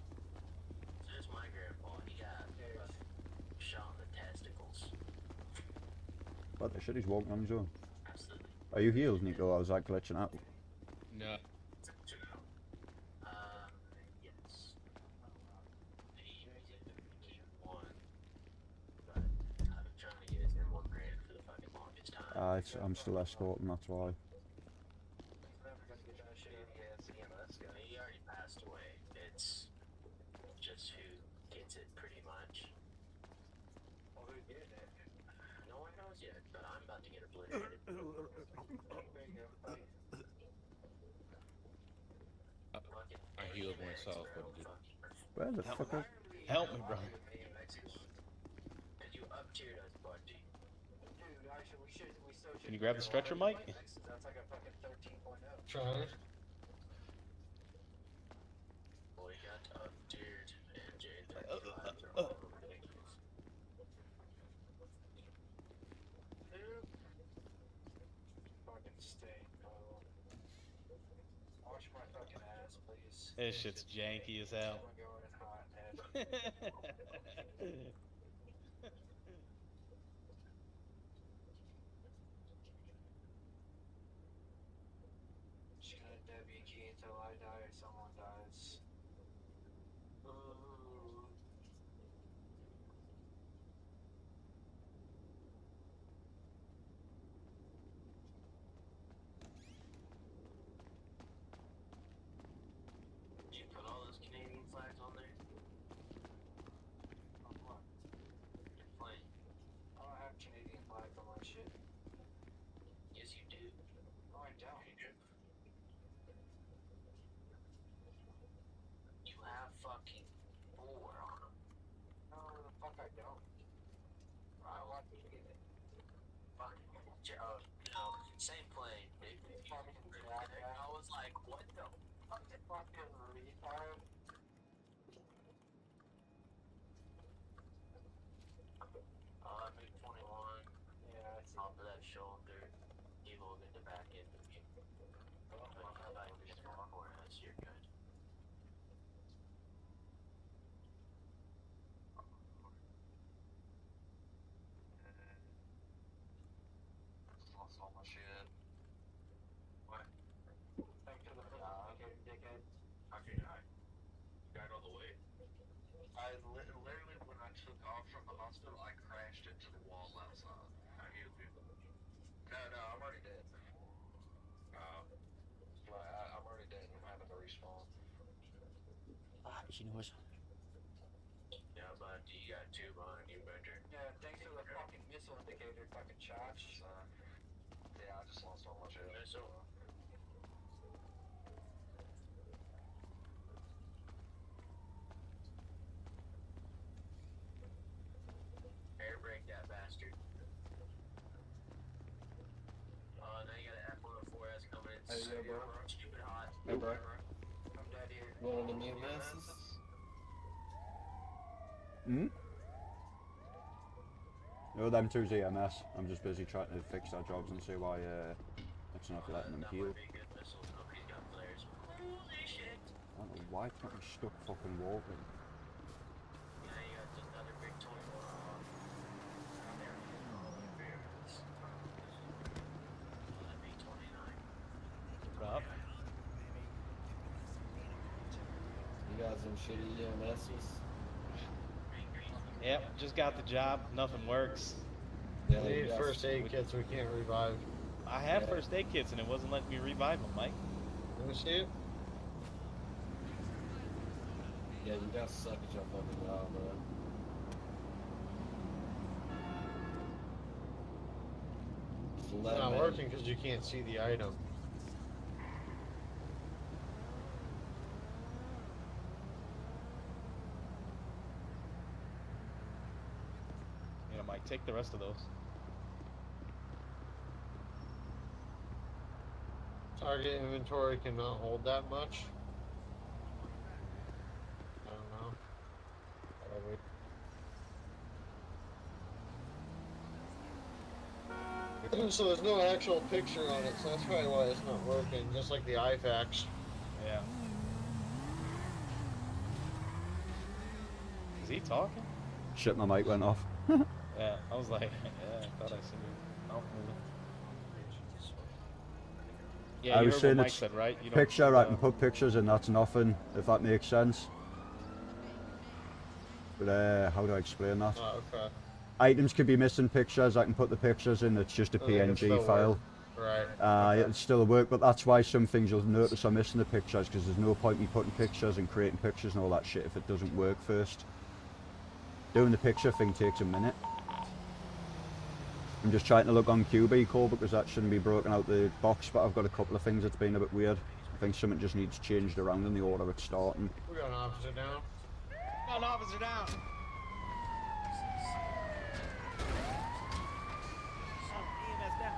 Speaker 11: So it's my grandpa. He got shot in the testicles.
Speaker 1: What the shit, he's walking on his own.
Speaker 11: Absolutely.
Speaker 1: Are you healed, Nico, or is that glitching out?
Speaker 10: No.
Speaker 11: Yes. He keep one, but I've been trying to get his M1 grant for the fucking longest time.
Speaker 1: I'm still escorting, that's why.
Speaker 11: He already passed away. It's just who gets it, pretty much. No one knows yet, but I'm about to get obliterated.
Speaker 10: I healed myself, but it didn't.
Speaker 1: Where the fuck is...
Speaker 9: Help me, brother.
Speaker 11: Cause you up-tiered us, buddy.
Speaker 9: Can you grab the stretcher, Mike?
Speaker 8: That's like a fucking 13.0.
Speaker 2: Trying.
Speaker 11: Boy, you got up-tiered MJ.
Speaker 8: Fucking stay. Wash my fucking ass, please.
Speaker 9: This shit's janky as hell.
Speaker 8: I'm going hot, man. Just gonna W key until I die or someone dies.
Speaker 11: Did you put all those Canadian flags on there?
Speaker 8: On what?
Speaker 11: Your plane.
Speaker 8: I don't have Canadian flags on my shit.
Speaker 11: Yes, you do.
Speaker 8: No, I don't.
Speaker 11: You have fucking 4 on them.
Speaker 8: No, the fuck I don't. I want to get it.
Speaker 11: Fucking, no, same plane, dude.
Speaker 8: Fucking
Speaker 11: I was like, what the fuck?
Speaker 8: Fucking retard.
Speaker 11: Big 21.
Speaker 8: Yeah, it's
Speaker 11: Top of that shoulder. He will get the back end of you. But how about you get the more ass? You're good.
Speaker 8: lost all my shit. What? Back to the fucking dickhead.
Speaker 5: Okay, I got all the way.
Speaker 8: Literally, when I took off from the hospital, I crashed into the wall outside.
Speaker 5: I healed you.
Speaker 8: No, I'm already dead. I'm already dead. I'm having to respawn.
Speaker 1: She knows.
Speaker 11: Yeah, but you got 2 behind you, Benjer.
Speaker 8: Yeah, thanks to the fucking missile indicator, fucking charge. Yeah, I just lost all my shit.
Speaker 11: Missile. Air brake that bastard. Now you got an F-104S coming in.
Speaker 10: Hey, yo, bro.
Speaker 11: Stupid hot.
Speaker 10: Hey, bro.
Speaker 8: I'm dead here.
Speaker 10: One of the new masses?
Speaker 1: No, them two's EMS. I'm just busy trying to fix their jobs and see why it's not letting them
Speaker 11: That
Speaker 1: heal.
Speaker 11: would be good missiles. Nobody's got flares. Holy shit.
Speaker 1: I don't know why can't we stuck fucking walking.
Speaker 11: Yeah, you got another big 21 off. There we go. That'd be 29.
Speaker 9: What up?
Speaker 10: You got some shitty EMSs?
Speaker 9: Yep, just got the job. Nothing works.
Speaker 10: Yeah,
Speaker 2: We
Speaker 10: you
Speaker 2: need
Speaker 10: got
Speaker 2: first aid kits we can't revive.
Speaker 9: I have
Speaker 10: Yeah.
Speaker 9: first aid kits and it wasn't letting me revive them, Mike.
Speaker 2: Let me see it.
Speaker 10: Yeah, you got suck at your fucking job, bro. Just
Speaker 2: It's
Speaker 10: let
Speaker 2: not
Speaker 10: him in.
Speaker 2: working because you can't see the item.
Speaker 9: You know, Mike, take the rest of those.
Speaker 2: Target inventory cannot hold that much. I don't know. Whatever. So there's no actual picture on it, so that's probably why it's not working, just like the IFAX.
Speaker 9: Yeah. Is he talking?
Speaker 1: Shit, my mic went off.
Speaker 9: Yeah, I was like, yeah, I thought I seen your mouth moving. Yeah,
Speaker 1: I
Speaker 9: you
Speaker 1: was
Speaker 9: heard
Speaker 1: saying
Speaker 9: what Mike
Speaker 1: it's
Speaker 9: said, right? You don't,
Speaker 1: picture, I can put pictures in, that's nothing, if that makes sense. But how do I explain that?
Speaker 2: Oh, okay.
Speaker 1: Items could be missing pictures, I can put the pictures in, it's just a
Speaker 2: So they can
Speaker 1: PNG
Speaker 2: still
Speaker 1: file.
Speaker 2: work. Right.
Speaker 1: It's still a work, but that's why some things you'll notice are missing the pictures, because there's no point me putting pictures and creating pictures and all that shit if it doesn't work first. Doing the picture thing takes a minute. I'm just trying to look on QB because that shouldn't be broken out the box, but I've got a couple of things that's been a bit weird. I think something just needs changed around in the order it's starting.
Speaker 2: We got an officer down.
Speaker 9: Got an officer down. EMS down.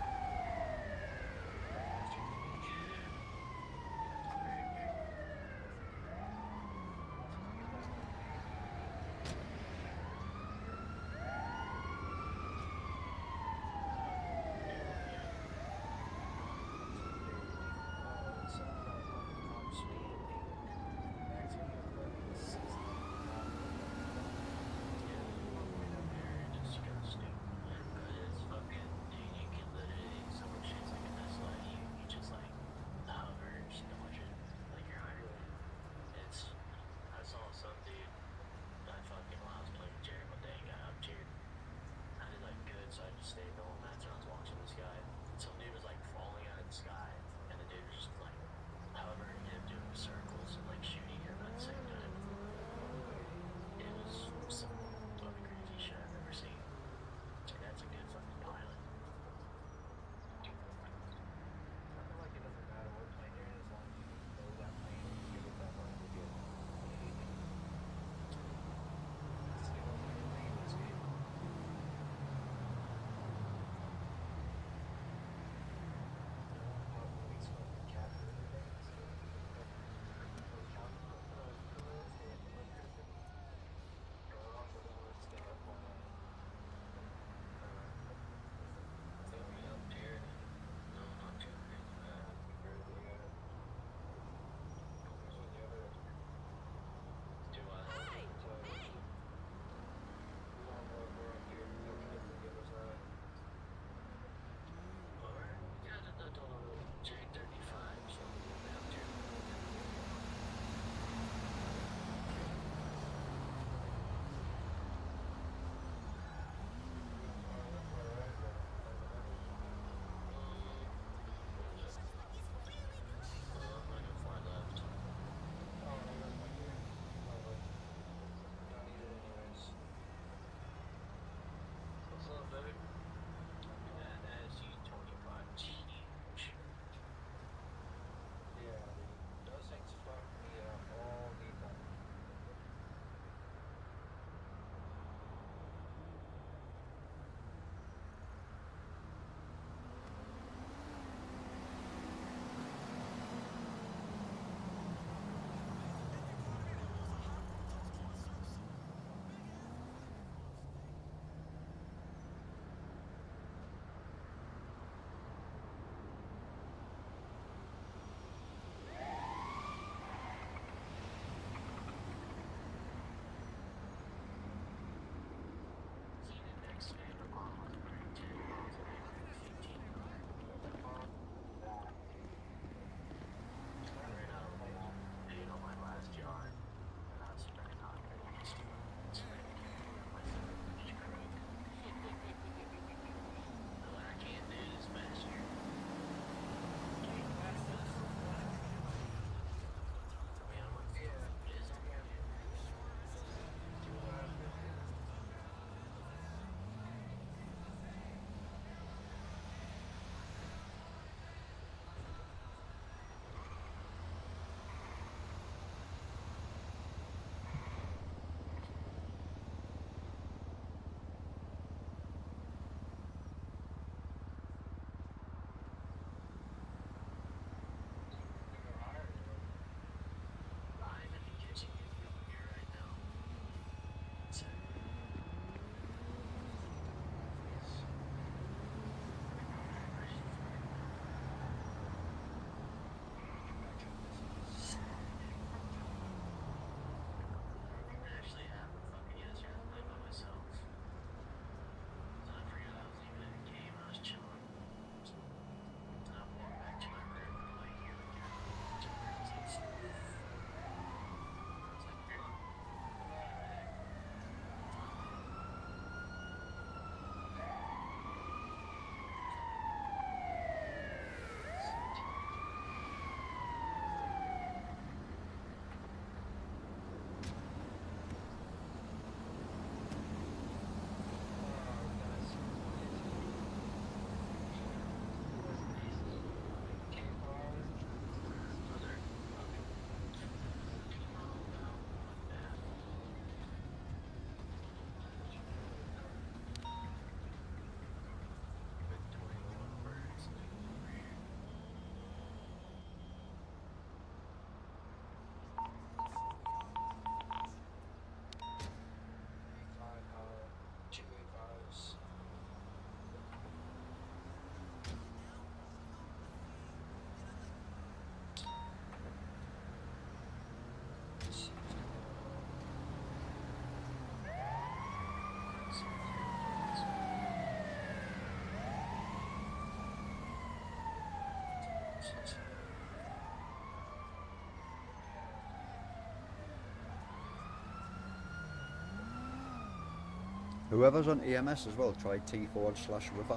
Speaker 1: Whoever's on EMS as well, try T/revive.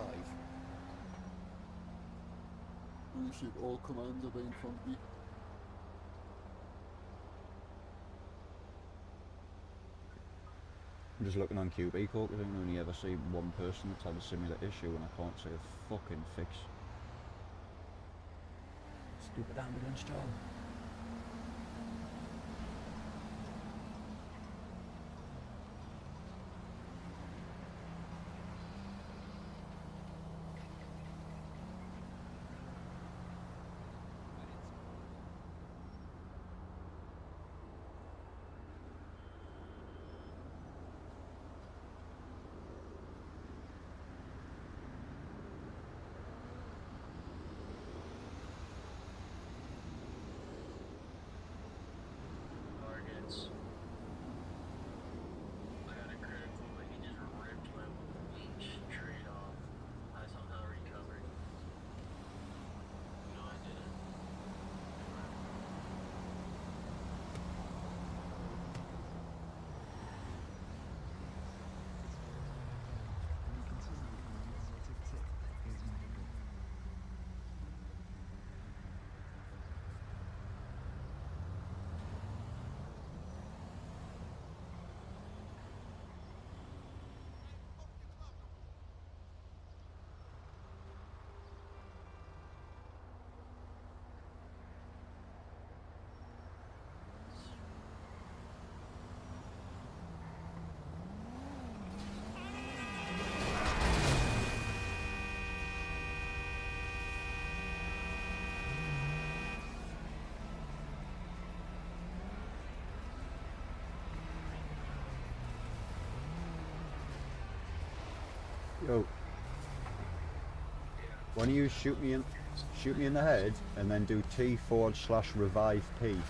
Speaker 12: Oh shit, all commands are being from me.
Speaker 1: I'm just looking on QB Corp because I can only ever see one person that's had a similar issue and I can't see a fucking fix. Stupid ambulance job.
Speaker 11: Targets. I got a critical, but he just ripped my leash straight off. I somehow recovered. No, I didn't.
Speaker 1: Yo. Why don't you shoot me in the head and then do T/revive P.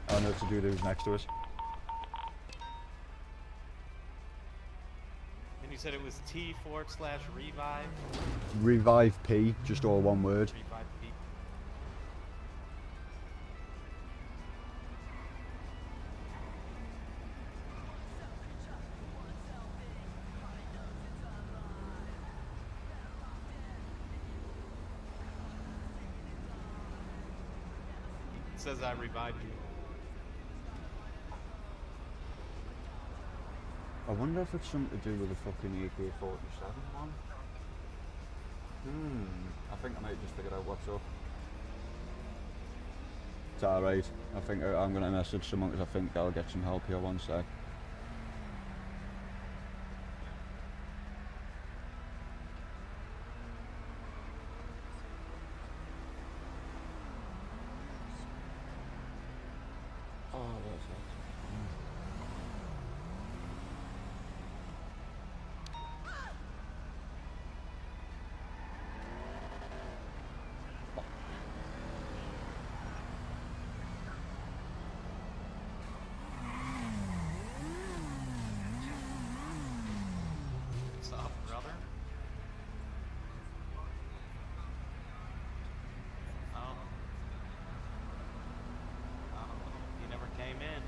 Speaker 1: I know to do who's next to us.
Speaker 9: And you said it was T/revive?
Speaker 1: Revive P, just all one word.
Speaker 9: Revive P. It says I revived you.
Speaker 1: I wonder if it's something to do with the fucking AK-47 one. I think I might just figured out what's up. It's alright. I think I'm going to message someone because I think I'll get some help here one sec. Oh, that's it.
Speaker 9: What's up, brother? Oh. He never came in.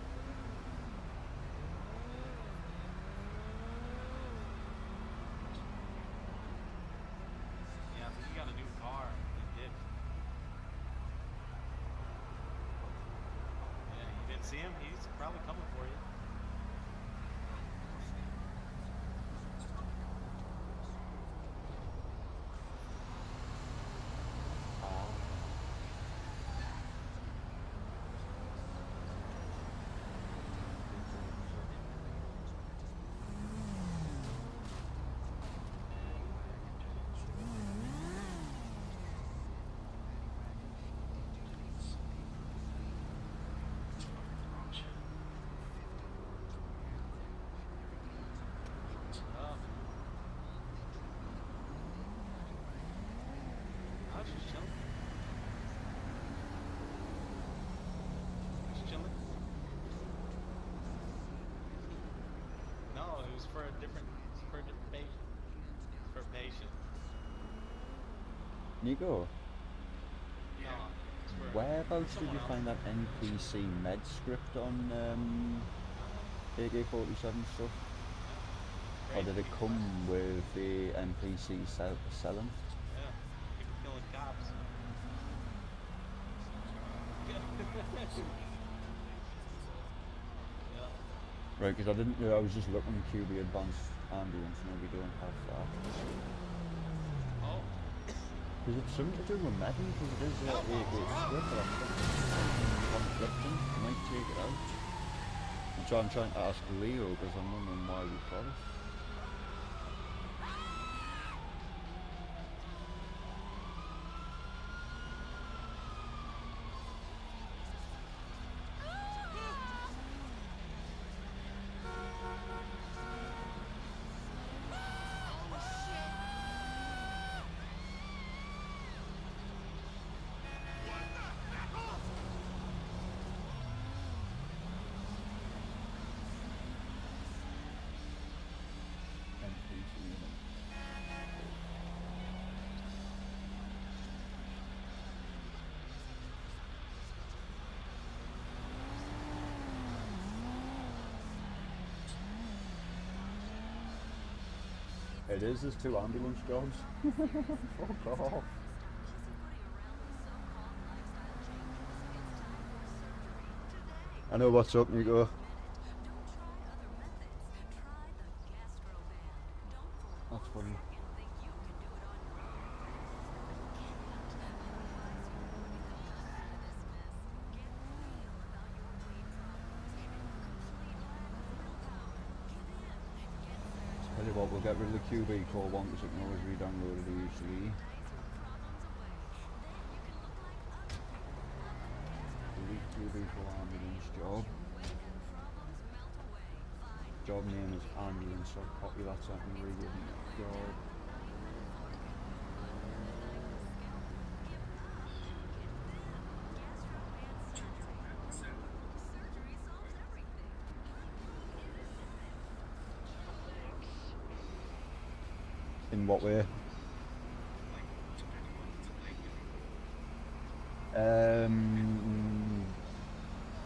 Speaker 9: Yeah, I think you got a new car. He did. Yeah, you didn't see him? He's probably coming for you. Oh. I was just chilling. Just chilling. No, it was for a different patient. For a patient.
Speaker 1: Nico,
Speaker 9: No, it's for
Speaker 1: whereabouts did
Speaker 9: someone
Speaker 1: you
Speaker 9: else.
Speaker 1: find that NPC med script on AK-47 stuff? Or did it come with the NPC selling?
Speaker 9: Yeah, people killing cops. Yeah.
Speaker 1: Right, because I didn't know, I was just looking at QB Advanced Ambulance, no, we don't have that.
Speaker 9: Oh,
Speaker 1: Is it something to do with Madden? Because it is a script, but I'm thinking conflicting. I might take it out. I'm trying to ask Leo because I'm wondering why we got it. It is, there's 2 ambulance jobs. Fuck off. I know what's up, Nico. That's funny. Tell you what, we'll get rid of the QB core one because it can always re-download it easily. Delete QB core ambulance job. Job name is ambulance, so I'll copy that so I can read it. Job. In what way?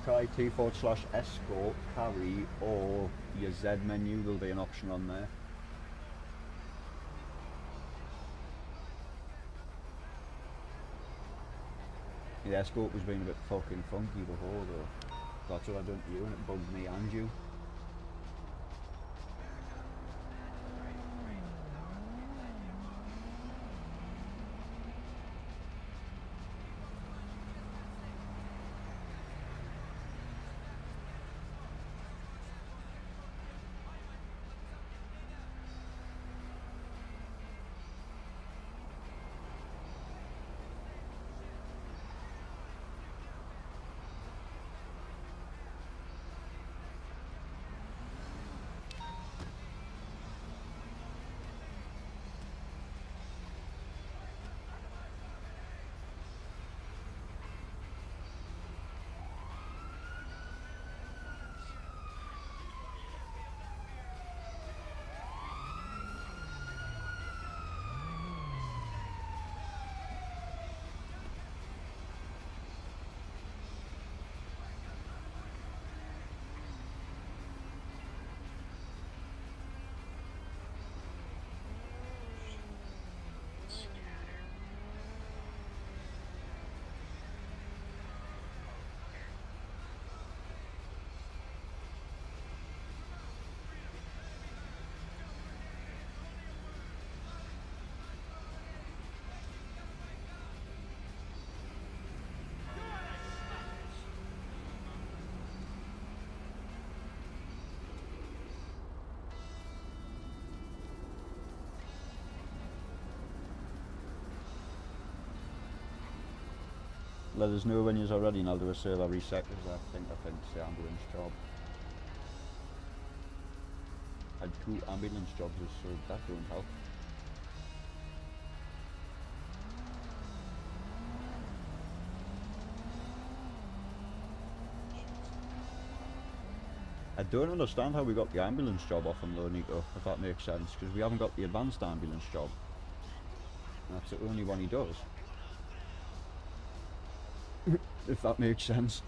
Speaker 1: Try T/escort, carry, or your Z menu, there'll be an option on there. The escort was being a bit fucking funky before though. That's what I done to you and it bugged me and you. Let us know when you're ready and I'll do a server reset because I think it's the ambulance job. I had 2 ambulance jobs so that don't help. I don't understand how we got the ambulance job off him though, Nico, if that makes sense, because we haven't got the advanced ambulance job. That's the only one he does. If that makes sense.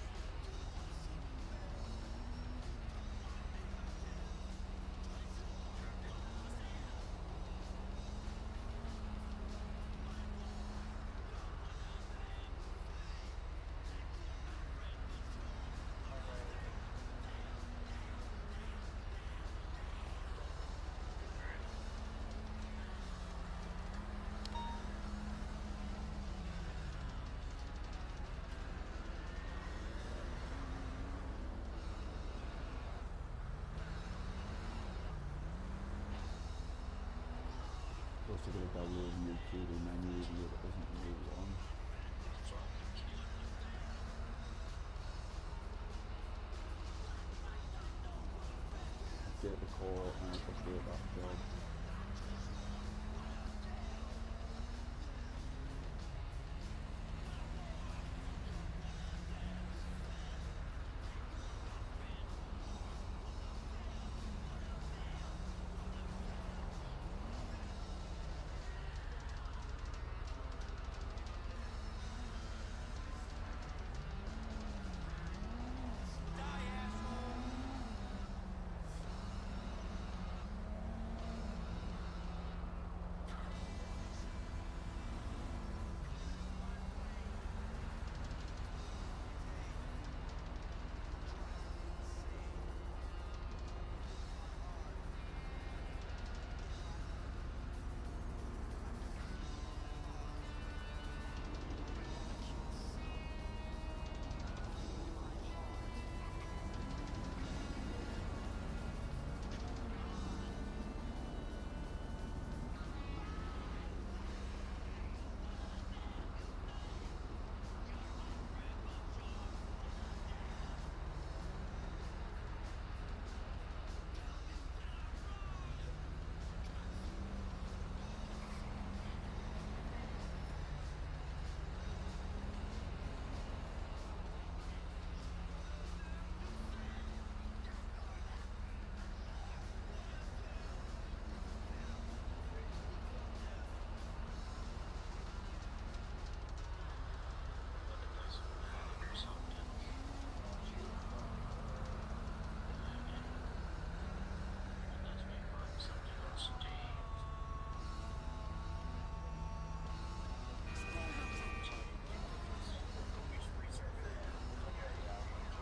Speaker 1: Supposed to get a download new TV menu even though it doesn't move on. Update the core and update that job.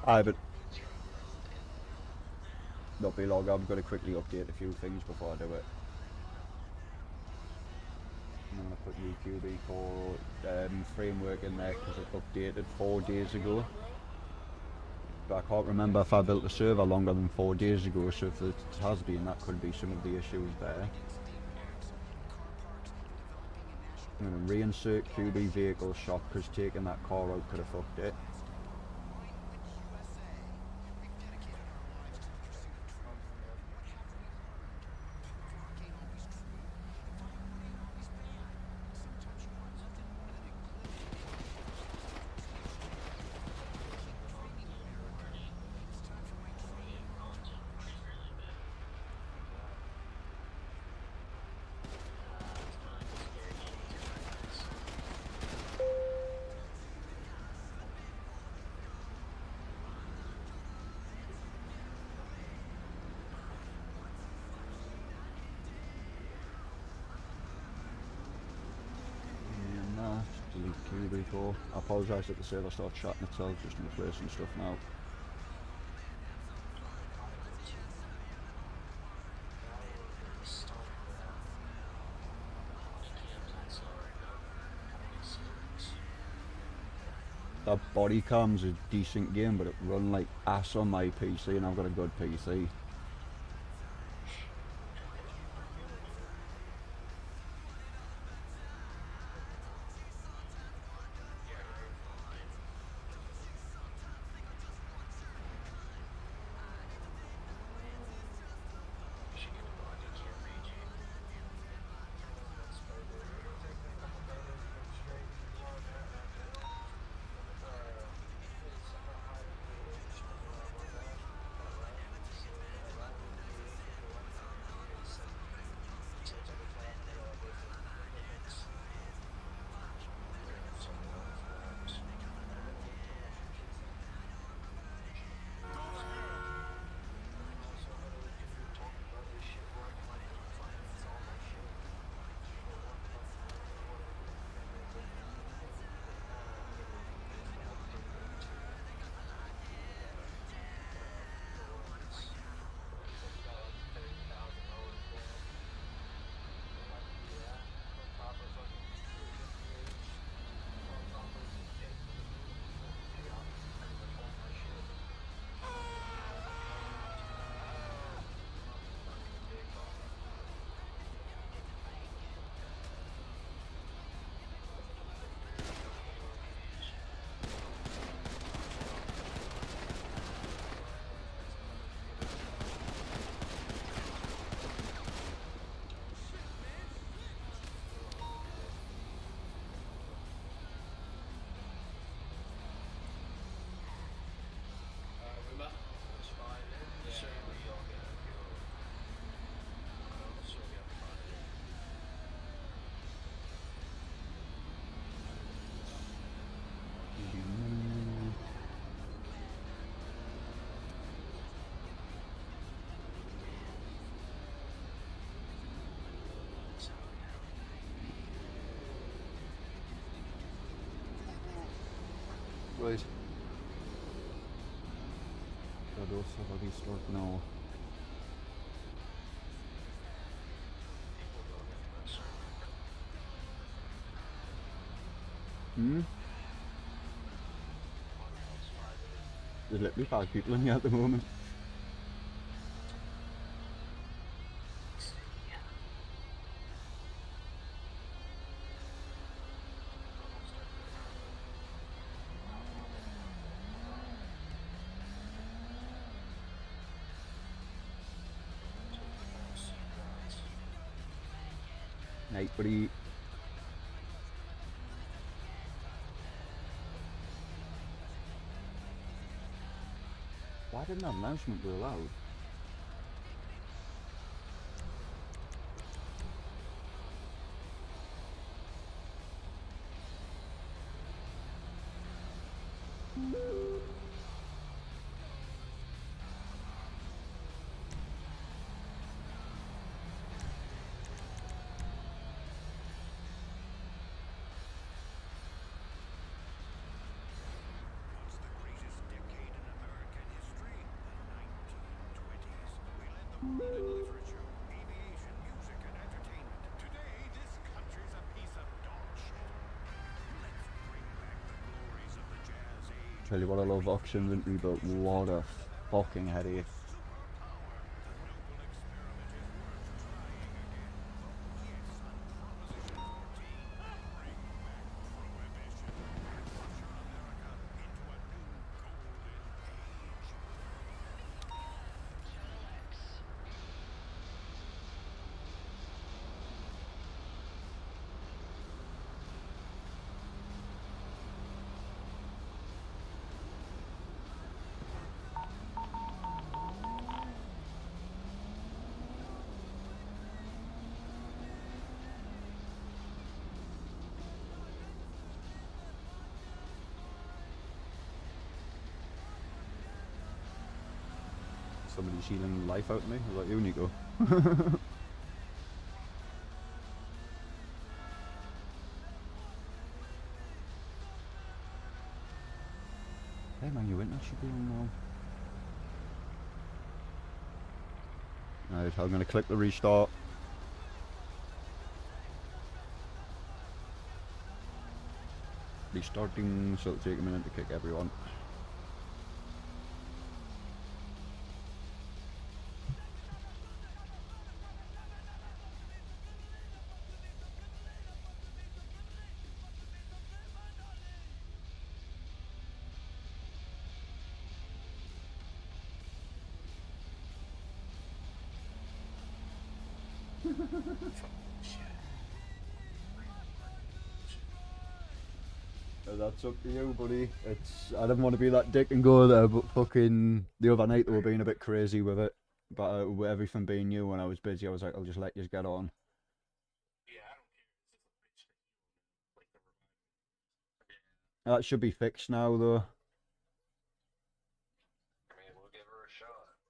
Speaker 1: Aye, but not be long. I'm going to quickly update a few things before I do it. I'm going to put new QB core framework in there because it updated 4 days ago. But I can't remember if I built a server longer than 4 days ago, so if it has been, that could be some of the issues there. I'm going to reinsert QB vehicle shop because taking that car out could have fucked it. I apologise that the server starts shutting itself, just replacing stuff now. That body cam's a decent game, but it run like ass on my PC, and I've got a good PC. please. Shadows have a restart now. Hmm? There's literally 5 people in here at the moment. Night, buddy. Why didn't that announcement go loud? Tell you what I love auction inventory, but what a fucking headache. Somebody shielding life out of me? Was that you, Nico? Hey man, your internet should be on now. Right, I'm gonna click the restart. Restarting, so it'll take a minute to kick everyone. That's up to you, buddy. I didn't want to be that dick and go there, but fucking the other night they were being a bit crazy with it. But with everything being new when I was busy, I was like, I'll just let you get on. That should be fixed now, though.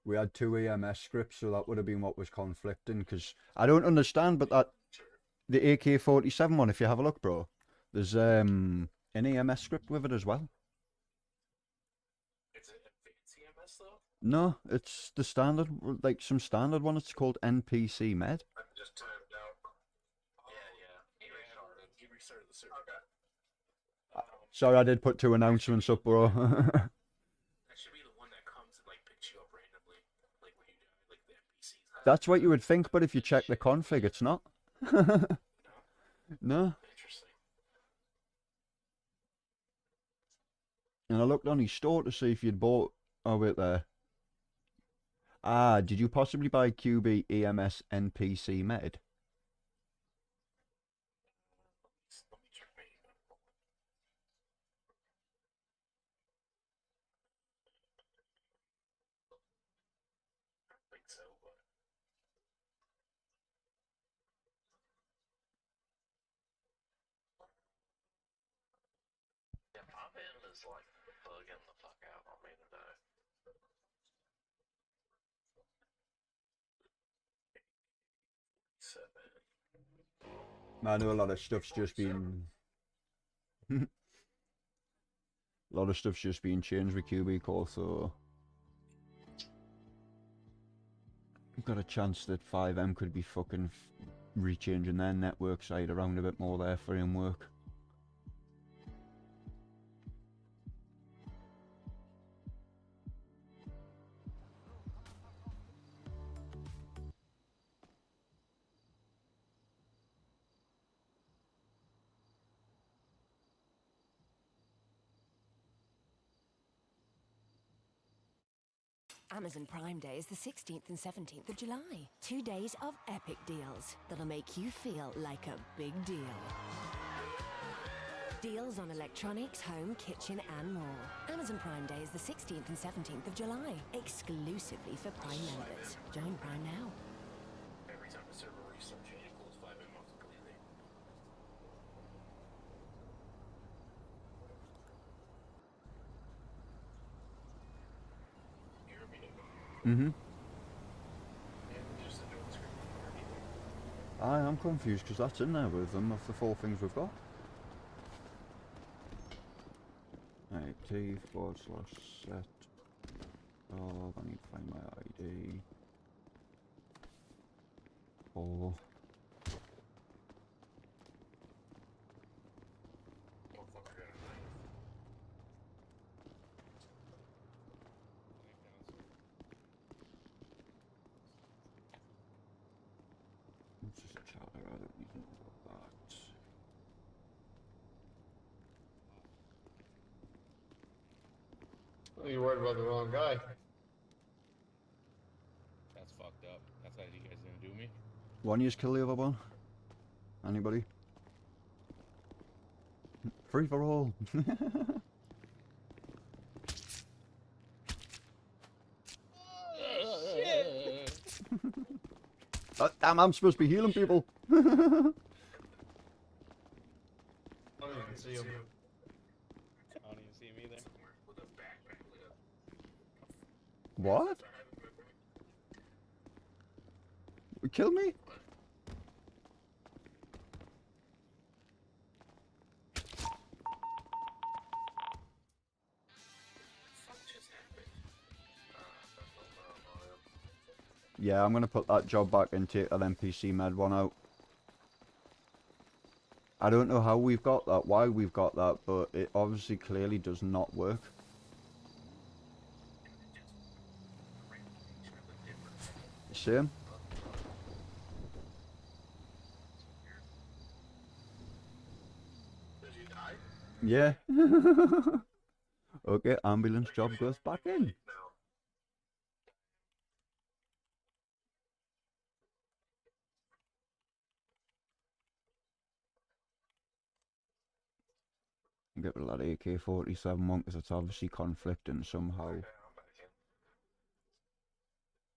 Speaker 1: We had 2 EMS scripts, so that would have been what was conflicting. Because I don't understand, but that the AK-47 one, if you have a look, bro, there's an EMS script with it as well.
Speaker 5: Is it advanced EMS though?
Speaker 1: No, it's the standard, like some standard one. It's called NPC Med.
Speaker 5: I just timed out. Yeah. He restarted the server.
Speaker 1: Sorry, I did put 2 announcements up, bro.
Speaker 5: That should be the one that comes and like picks you up randomly, like when you die, like the NPCs.
Speaker 1: That's what you would think, but if you check the config, it's not. No.
Speaker 5: Interesting.
Speaker 1: And I looked on his store to see if you'd bought. Oh, wait there. Ah, did you possibly buy QB EMS NPC Med?
Speaker 5: Let me check my email. I don't think so, but yeah, my band is like bugging the fuck out on me today.
Speaker 1: I know a lot of stuff's just been. A lot of stuff's just being changed with QB Core, so I've got a chance that 5M could be fucking rechanging their network side around a bit more, their framework.
Speaker 13: Amazon Prime Day is the 16th and 17th of July. 2 days of epic deals that'll make you feel like a big deal. Deals on electronics, home, kitchen, and more. Amazon Prime Day is the 16th and 17th of July, exclusively for Prime members. Join Prime now.
Speaker 5: Every time a server restarts, you need to close 5M off completely.
Speaker 1: Mm-hmm. I am confused because that's in there with them of the 4 things we've got. Right, T/set. Oh, I need to find my ID. 4. It's just a charter, I don't even know about that.
Speaker 2: Well, you're worried about the wrong guy.
Speaker 10: That's fucked up. That's how you guys gonna do me?
Speaker 1: One just kill the other one? Anybody? Free for all! Oh, damn, I'm supposed to be healing people!
Speaker 2: I don't even see him.
Speaker 9: I don't even see him either.
Speaker 1: What? Kill me? Yeah, I'm gonna put that job back and take that NPC med one out. I don't know how we've got that, why we've got that, but it obviously clearly does not work. Same.
Speaker 2: Did you die?
Speaker 1: Yeah. Okay, ambulance job goes back in. Get rid of that AK-47 one because it's obviously conflicting somehow.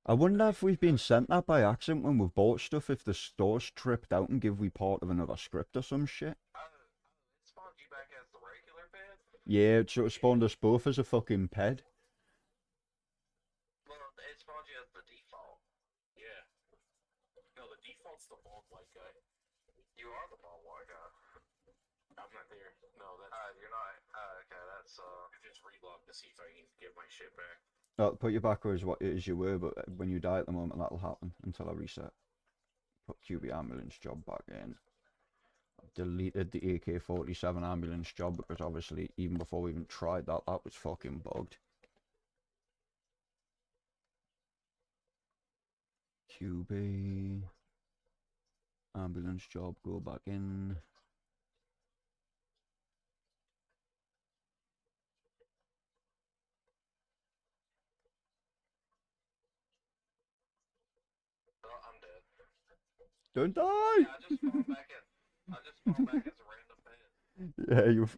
Speaker 1: I wonder if we've been sent that by accident when we've bought stuff, if the store's tripped out and give we part of another script or some shit.
Speaker 2: It spawned you back as the regular ped?
Speaker 1: Yeah, it sort of spawned us both as a fucking ped.
Speaker 2: Well, it spawned you as the default.
Speaker 5: Yeah. No, the default's the bald white guy.
Speaker 2: You are the ball white guy.
Speaker 5: I'm not there. No, that's...
Speaker 2: You're not. Okay, that's,
Speaker 5: I just relog to see if I can get my shit back.
Speaker 1: I'll put you back as what it is you were, but when you die at the moment, that'll happen until I reset. Put QB ambulance job back in. I've deleted the AK-47 ambulance job because obviously, even before we even tried that, that was fucking bugged. QB ambulance job, go back in.
Speaker 2: Oh, I'm dead.
Speaker 1: Don't die!
Speaker 2: Yeah, I just spawned back in. I just spawned back as a random ped.
Speaker 1: Yeah, you.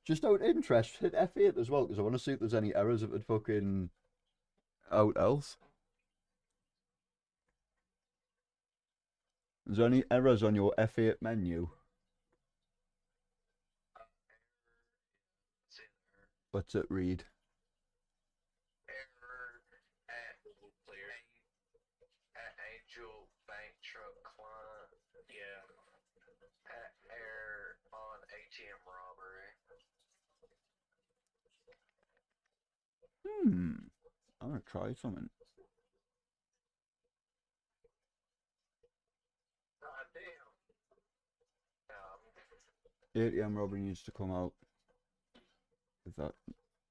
Speaker 1: Just out of interest, hit F8 as well, because I want to see if there's any errors if it fucking out else. Is there any errors on your F8 menu? What's it read?
Speaker 2: Error at Angel Bank Truck Client.
Speaker 5: Yeah.
Speaker 2: Error on
Speaker 1: I'm gonna try something.
Speaker 8: God damn.
Speaker 1: ATM robbery needs to come out. Is that?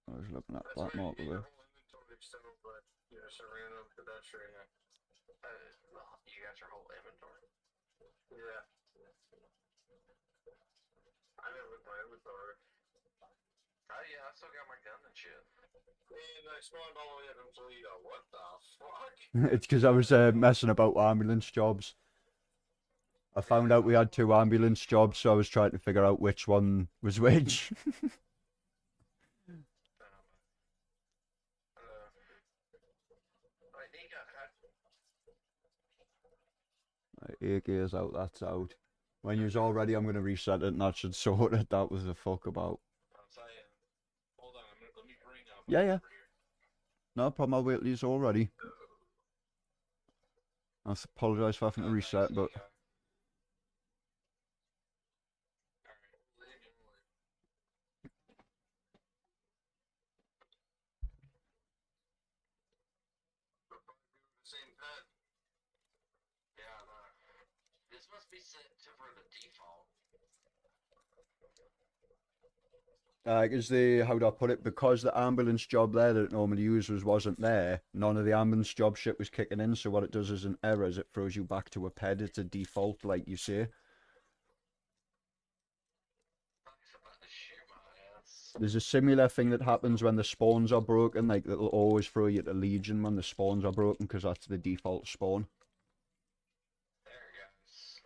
Speaker 1: I was looking at that mark
Speaker 8: You
Speaker 1: there.
Speaker 8: got your whole inventory still, but you're just a random pedestrian. You got your whole inventory? Yeah. I never with my inventory. Oh yeah, I still got my gun and shit. And I spawned all the way up in Toledo. What the fuck?
Speaker 1: It's because I was messing about with ambulance jobs. I found out we had 2 ambulance jobs, so I was trying to figure out which one was which. Right, 8 gears out, that's out. When you're all ready, I'm going to reset it and that should sort it. That was a fuck about.
Speaker 5: Hold on, let me bring up.
Speaker 1: Yeah. No problem, I'll wait till you're all ready. I apologise for having to reset, but...
Speaker 8: Same pet. Yeah, no. This must be set to for the default.
Speaker 1: Because how do I put it? Because the ambulance job there that it normally uses wasn't there, none of the ambulance job shit was kicking in, so what it does is an error is it throws you back to a ped. It's a default, like you say. There's a similar thing that happens when the spawns are broken, like it'll always throw you to Legion when the spawns are broken, because that's the default spawn.
Speaker 8: There it goes.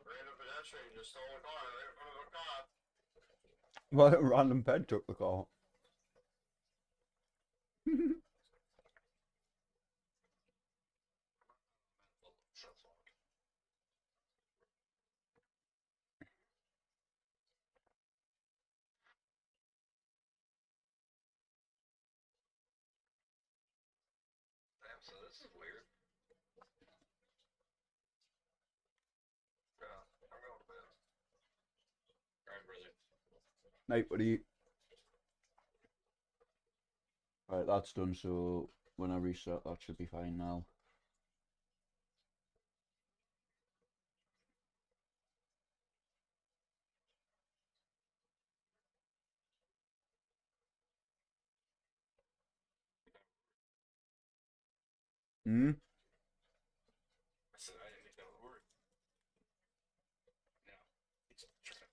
Speaker 8: Random pedestrian just stole a car right in front of a cop.
Speaker 1: Well, a random ped took the car.
Speaker 8: Damn, so this is weird. Yeah, I'm going to bed. Alright, brother.
Speaker 1: Night, buddy. Right, that's done, so when I reset, that should be fine now. Hmm?
Speaker 5: I said I didn't think that would work. No, it's trying.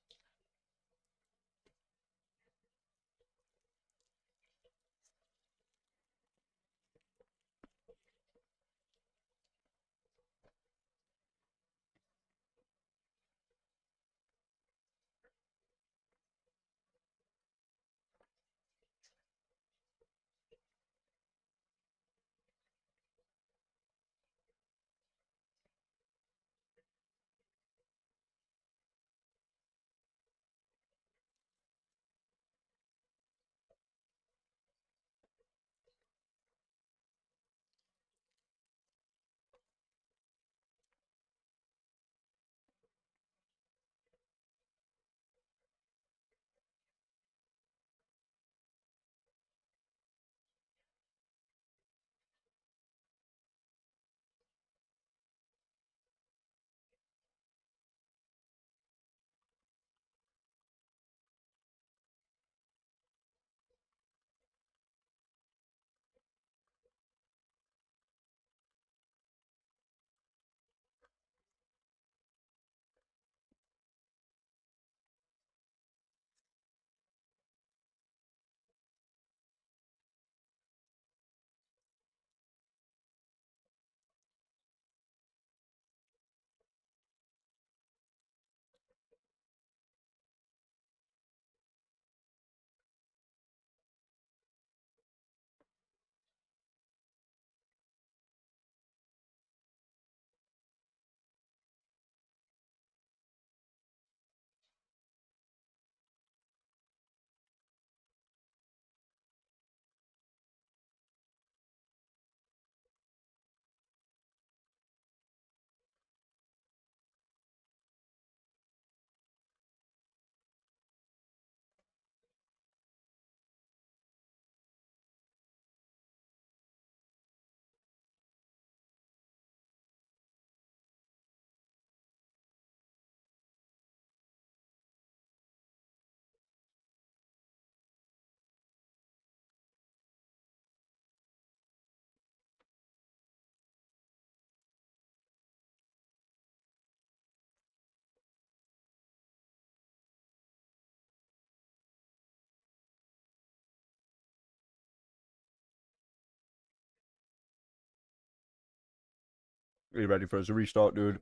Speaker 1: Are you ready for us to restart, dude?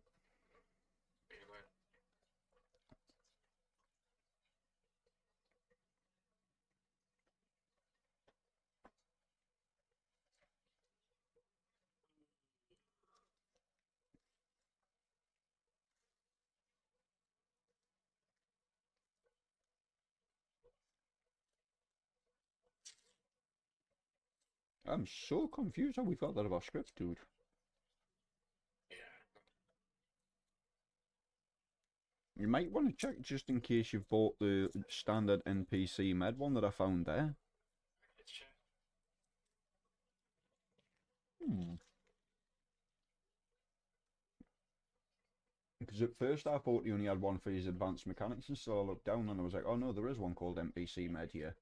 Speaker 1: I'm so confused how we got that of our script, dude. You might want to check just in case you've bought the standard NPC med one that I found there. Because at first I thought he only had one for his advanced mechanics, and so I looked down and I was like, oh no, there is one called NPC med here.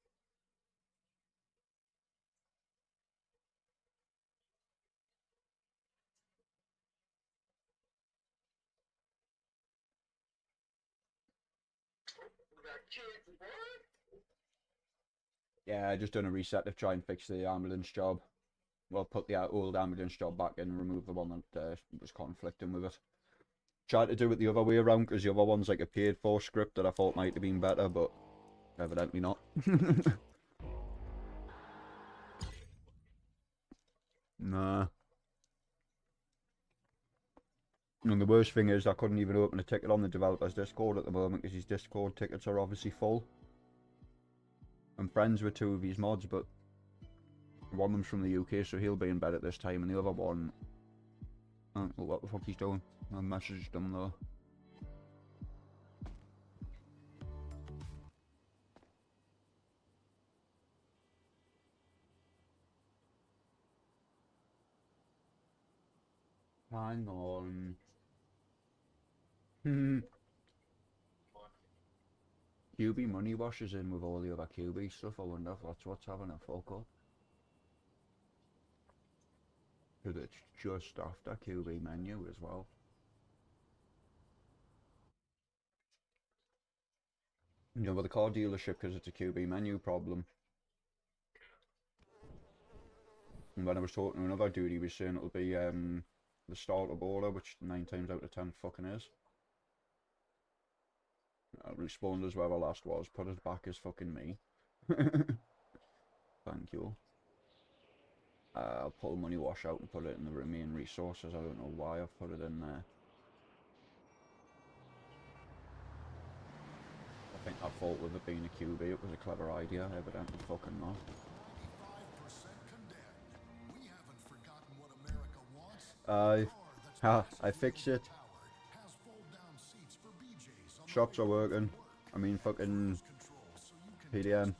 Speaker 1: Yeah, I just done a reset to try and fix the ambulance job. Well, put the old ambulance job back in and remove the one that was conflicting with it. Tried to do it the other way around because the other one's like a paid for script that I thought might have been better, but evidently not. Nah. And the worst thing is I couldn't even open a ticket on the developer's Discord at the moment because his Discord tickets are obviously full. I'm friends with two of his mods, but one of them's from the UK, so he'll be in bed at this time, and the other one, I don't know what the fuck he's doing. I messaged him though. Hang on. QB money washes in with all the other QB stuff. I wonder if that's what's having a fuck up. Because it's just after QB menu as well. You know, with the car dealership, because it's a QB menu problem. And when I was talking to another dude, he was saying it'll be the startup order, which 9 times out of 10 fucking is. I responded as whoever last was, put it back as fucking me. Thank you. I'll pull money wash out and put it in the main resources. I don't know why I've put it in there. I think I thought with it being a QB it was a clever idea, evidently fucking not. I fixed it. Shops are working. I mean fucking PDM.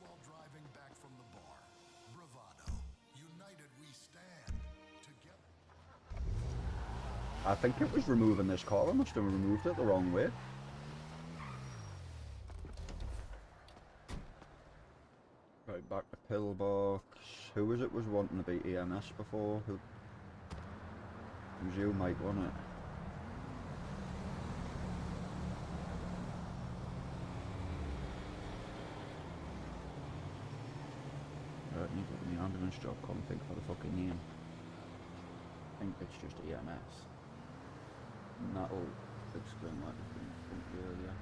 Speaker 1: I think it was removing this car. I must have removed it the wrong way. Right, back to pillbox. Who was it was wanting to be EMS before? Who? It was you, Mike, wasn't it? Right, need to put the ambulance job config for the fucking name. I think it's just EMS. And that'll explain what I think earlier.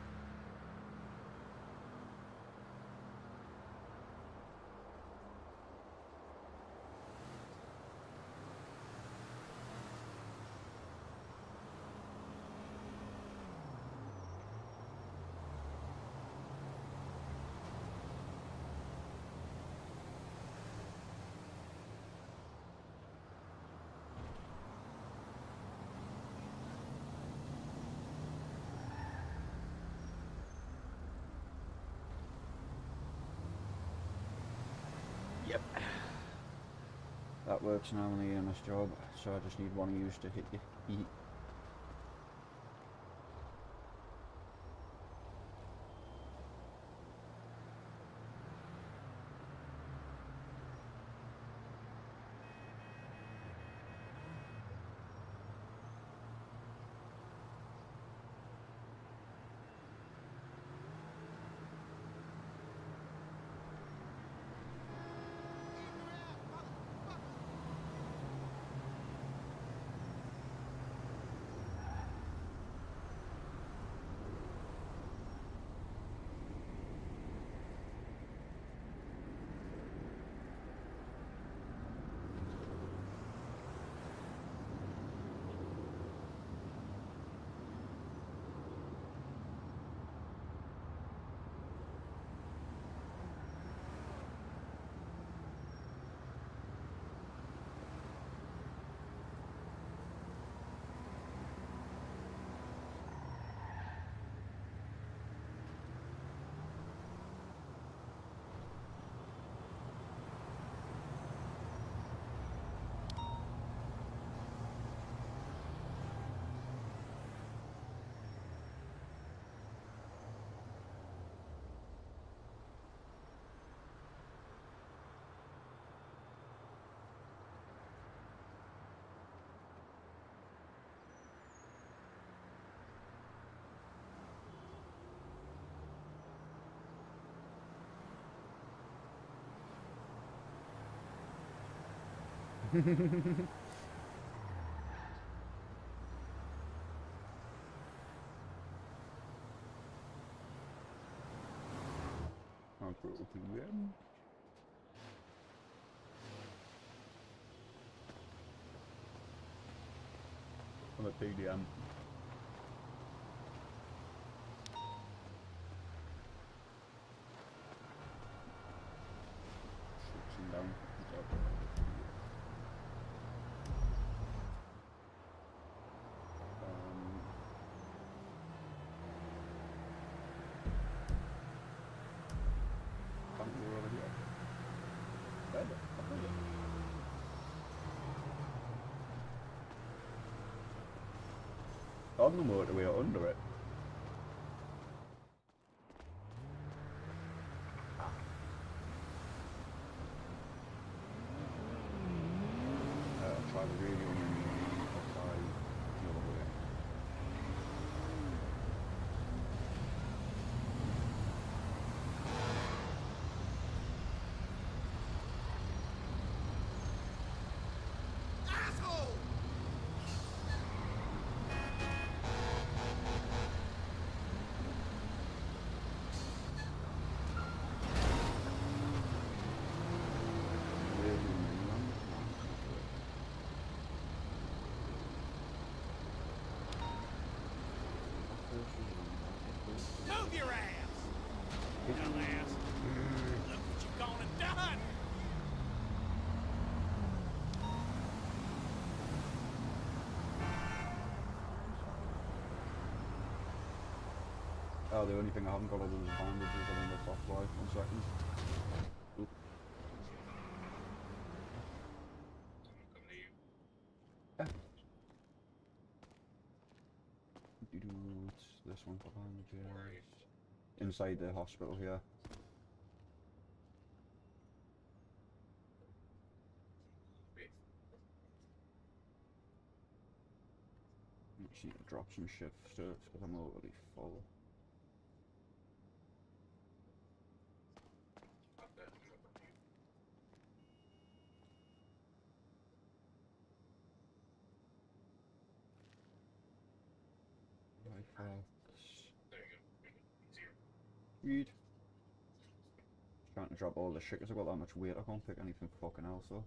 Speaker 1: Yep. That works now on the EMS job, so I just need one of you to hit you. I'll go to PM. I'm at PDM. Switching down. Can't go over here. Bed. On the motorway or under it. Try the radio and apply the other way.
Speaker 14: Move your ass! Dumbass! Look what you gone and done!
Speaker 1: Oh, the only thing I haven't got other than bandages, I think that's off life. 1 second. Oop. Yeah. It's this one for bandages. Inside the hospital here. Just need to drop some shift certs because I'm already full. Read. Trying to drop all the shit because I've got that much weight I can't pick anything fucking else though.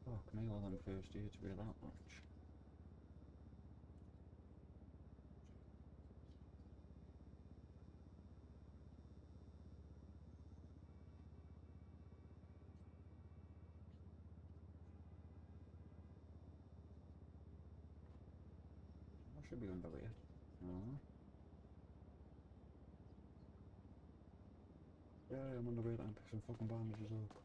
Speaker 1: Fuck me, all them first aids weigh that much. I should be under there. Yeah, I'm on the way to pick some fucking bandages up.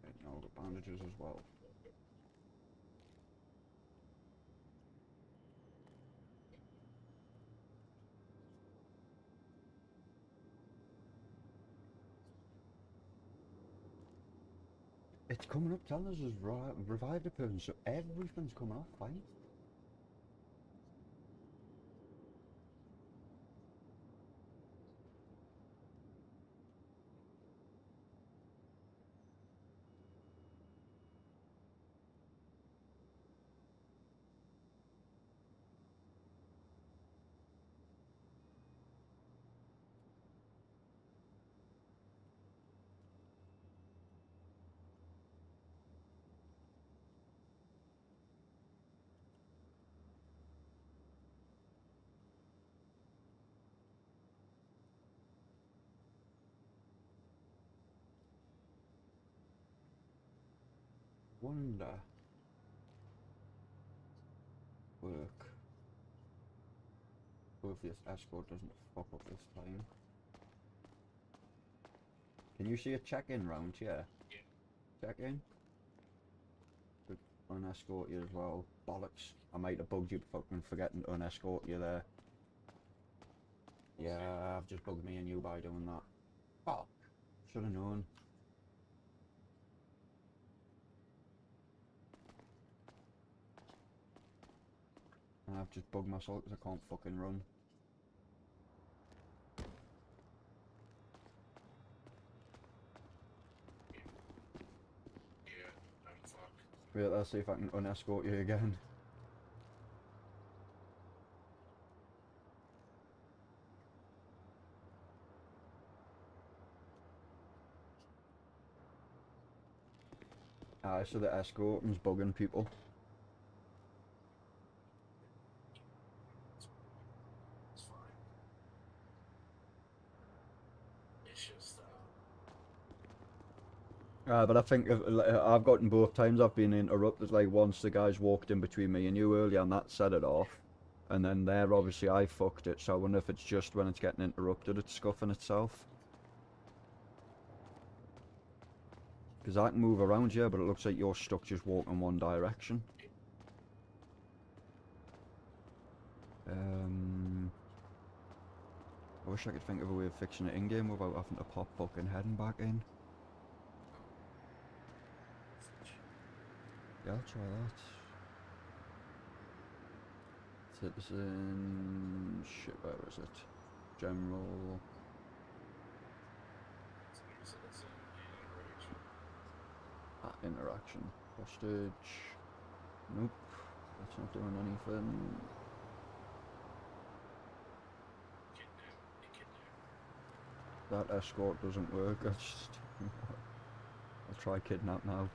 Speaker 1: Getting all the bandages as well. It's coming up telling us it's revived a person, so everything's coming off fine. Wonder. Work. Hope this escort doesn't fuck up this time. Can you see a check-in round here? Yeah. Check-in? Could unescort you as well. bollocks. I might have bugged you fucking forgetting to unescort you there. Yeah, I've just bugged me and you by doing that. Fuck. Should have known. And I've just bugged myself because I can't fucking run.
Speaker 5: Yeah, I'm fucked.
Speaker 1: Wait, let's see if I can unescort you again. Aye, so the escorting's bugging people.
Speaker 5: It's fine. It's just,
Speaker 1: But I think I've gotten both times I've been interrupted. Like once the guys walked in between me and you earlier and that set it off. And then there obviously I fucked it, so I wonder if it's just when it's getting interrupted it's scuffing itself. Because I can move around here, but it looks like you're stuck just walking one direction. I wish I could think of a way of fixing it in-game without having to pop fucking heading back in. Yeah, I'll try that. Citizen... shit, where is it? General... interaction. Hostage. Nope. That's not doing anything. That escort doesn't work. I'll try kidnap now.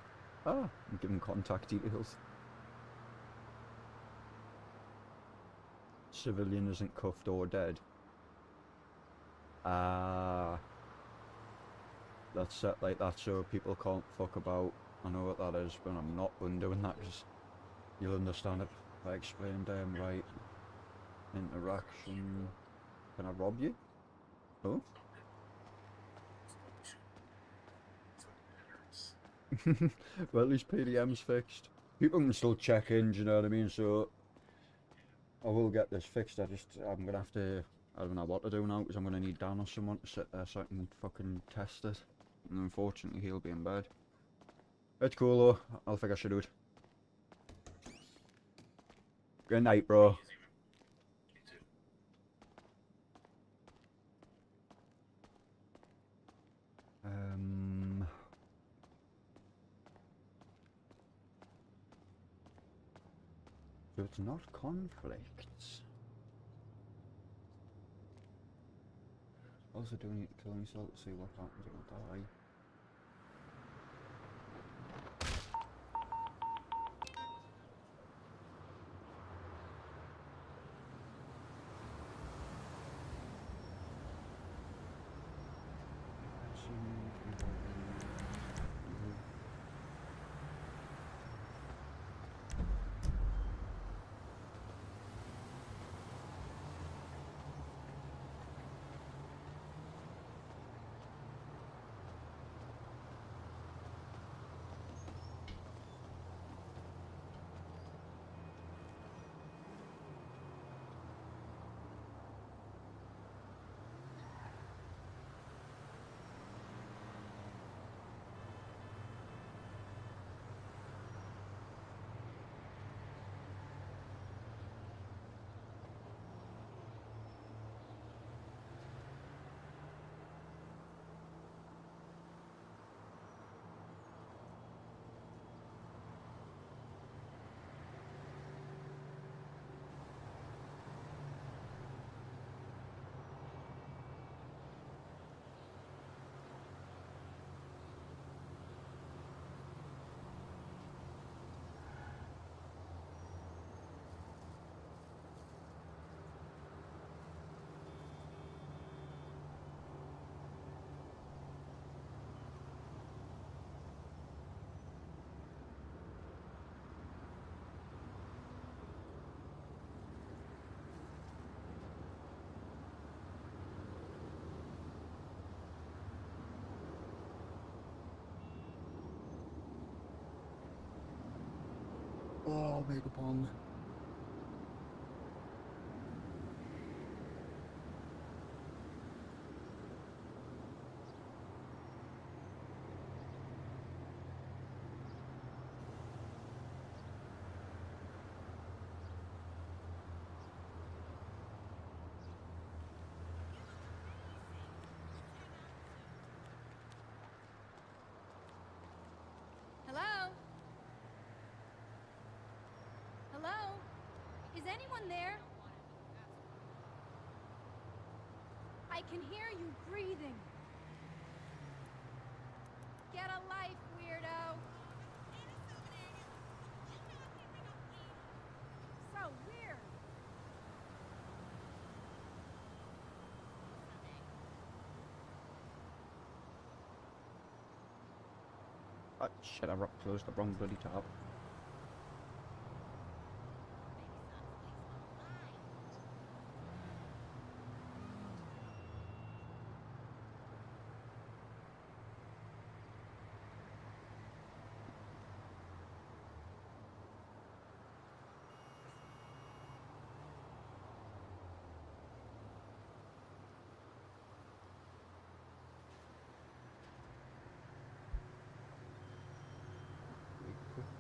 Speaker 1: Ah, I'm giving contact details. Civilian isn't cuffed or dead. Ah. That's set like that so people can't fuck about. I know what that is, but I'm not doing that because you'll understand it if I explain them right. Interaction. Can I rob you? Oh? Well, at least PDM's fixed. People can still check in, do you know what I mean? So I will get this fixed. I'm gonna have to, I don't know what to do now because I'm gonna need Dan or someone to sit there so I can fucking test it. And unfortunately he'll be in bed. It's cool though, I'll figure shit out. Good night, bro. So it's not conflicts. Also do need to kill himself to see what happens if I die.
Speaker 12: Oh, Megapong.
Speaker 6: Hello? Hello? Is anyone there? I can hear you breathing. Get a life, weirdo. So weird.
Speaker 1: Oh, shit, I closed the wrong bloody tab.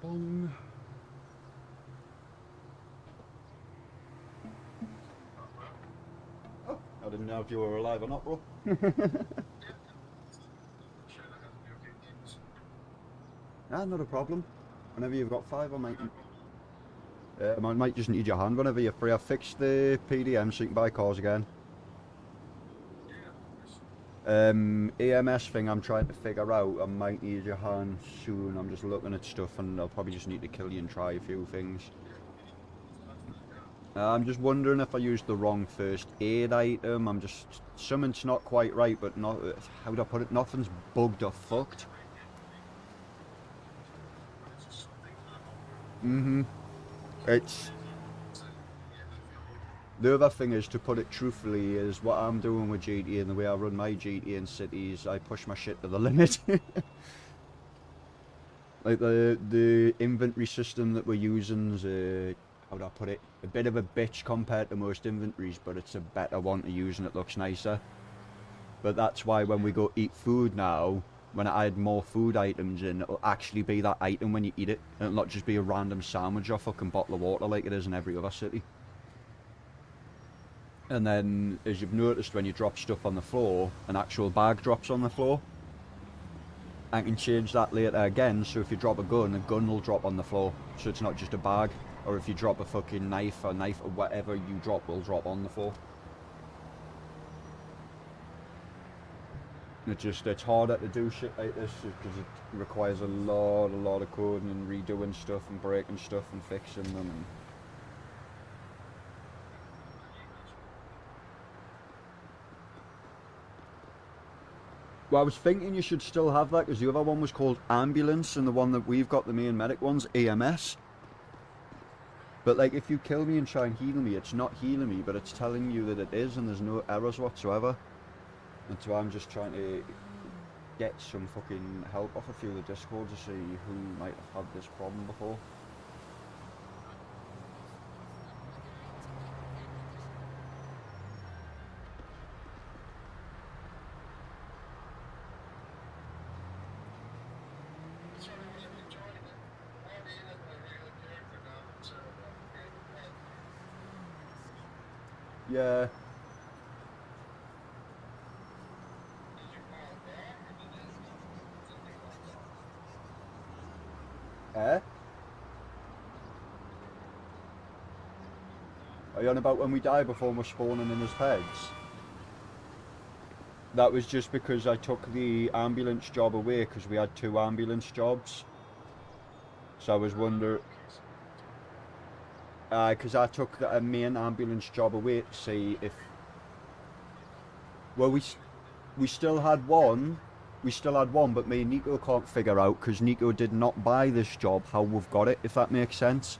Speaker 1: Bong. Oh, I didn't know if you were alive or not, bro. Ah, not a problem. Whenever you've got 5, I might just need your hand whenever you're free. I've fixed the PDM so you can buy cars again. EMS thing I'm trying to figure out, I might need your hand soon. I'm just looking at stuff and I'll probably just need to kill you and try a few things. I'm just wondering if I used the wrong first aid item. Something's not quite right, but not, how do I put it, nothing's bugged or fucked. It's... The other thing is, to put it truthfully, is what I'm doing with GTA and the way I run my GTA in cities, I push my shit to the limit. Like the inventory system that we're using is, how do I put it, a bit of a bitch compared to most inventories, but it's a better one to use and it looks nicer. But that's why when we go eat food now, when I add more food items in, it'll actually be that item when you eat it, and it'll not just be a random sandwich or fucking bottle of water like it is in every other city. And then, as you've noticed, when you drop stuff on the floor, an actual bag drops on the floor. I can change that later again, so if you drop a gun will drop on the floor, so it's not just a bag. Or if you drop a fucking knife or whatever you drop will drop on the floor. It's harder to do shit like this because it requires a lot of coding and redoing stuff and breaking stuff and fixing them. And well, I was thinking you should still have that because the other one was called ambulance and the one that we've got, the main medic one's EMS. But like, if you kill me and try and heal me, it's not healing me, but it's telling you that it is, and there's no errors whatsoever. And so I'm just trying to get some fucking help off a few of the Discords to see who might have had this problem before. Yeah. Eh? Are you on about when we die before we're spawning in his heads? That was just because I took the ambulance job away because we had 2 ambulance jobs. So I was wondering... because I took the main ambulance job away to see if... Well, we still had one. We still had one, but me and Nico can't figure out because Nico did not buy this job how we've got it, if that makes sense.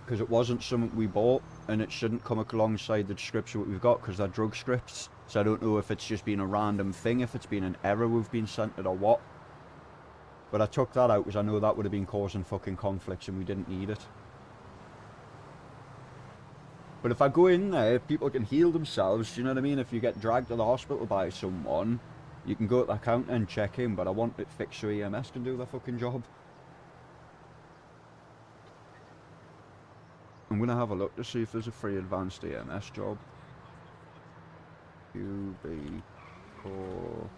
Speaker 1: Because it wasn't something we bought, and it shouldn't come alongside the description what we've got because they're drug scripts. So I don't know if it's just been a random thing, if it's been an error we've been sent it or what. But I took that out because I know that would have been causing fucking conflicts and we didn't need it. But if I go in there, people can heal themselves, do you know what I mean? If you get dragged to the hospital by someone, you can go to the counter and check in, but I want it fixed so EMS can do their fucking job. I'm going to have a look to see if there's a free advanced EMS job. QB Core.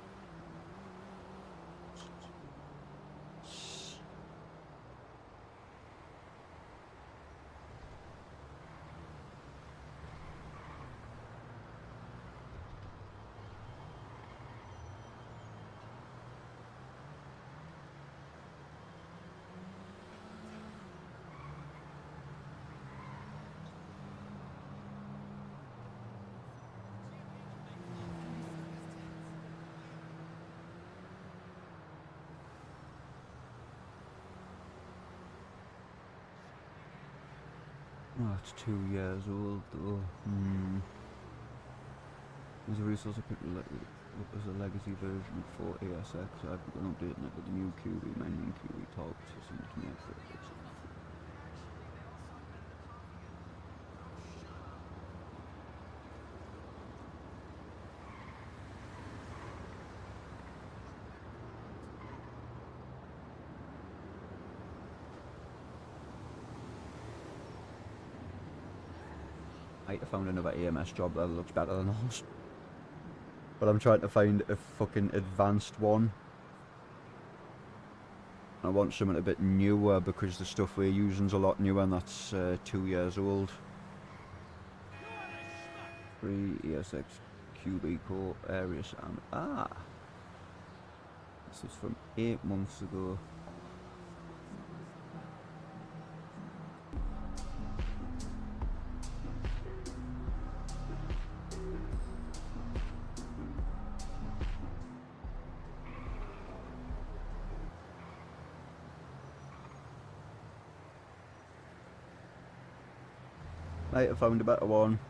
Speaker 1: Oh, it's 2 years old though. There's a resource I picked up as a legacy version for ASX. I've been updating it with the new QB menu and QB talk system to make it. I found another AMS job that looks better than ours. But I'm trying to find a fucking advanced one. I want something a bit newer because the stuff we're using's a lot newer and that's 2 years old. Free ESX QB Core Area Sound. Ah! This is from 8 months ago. Might have found a better one.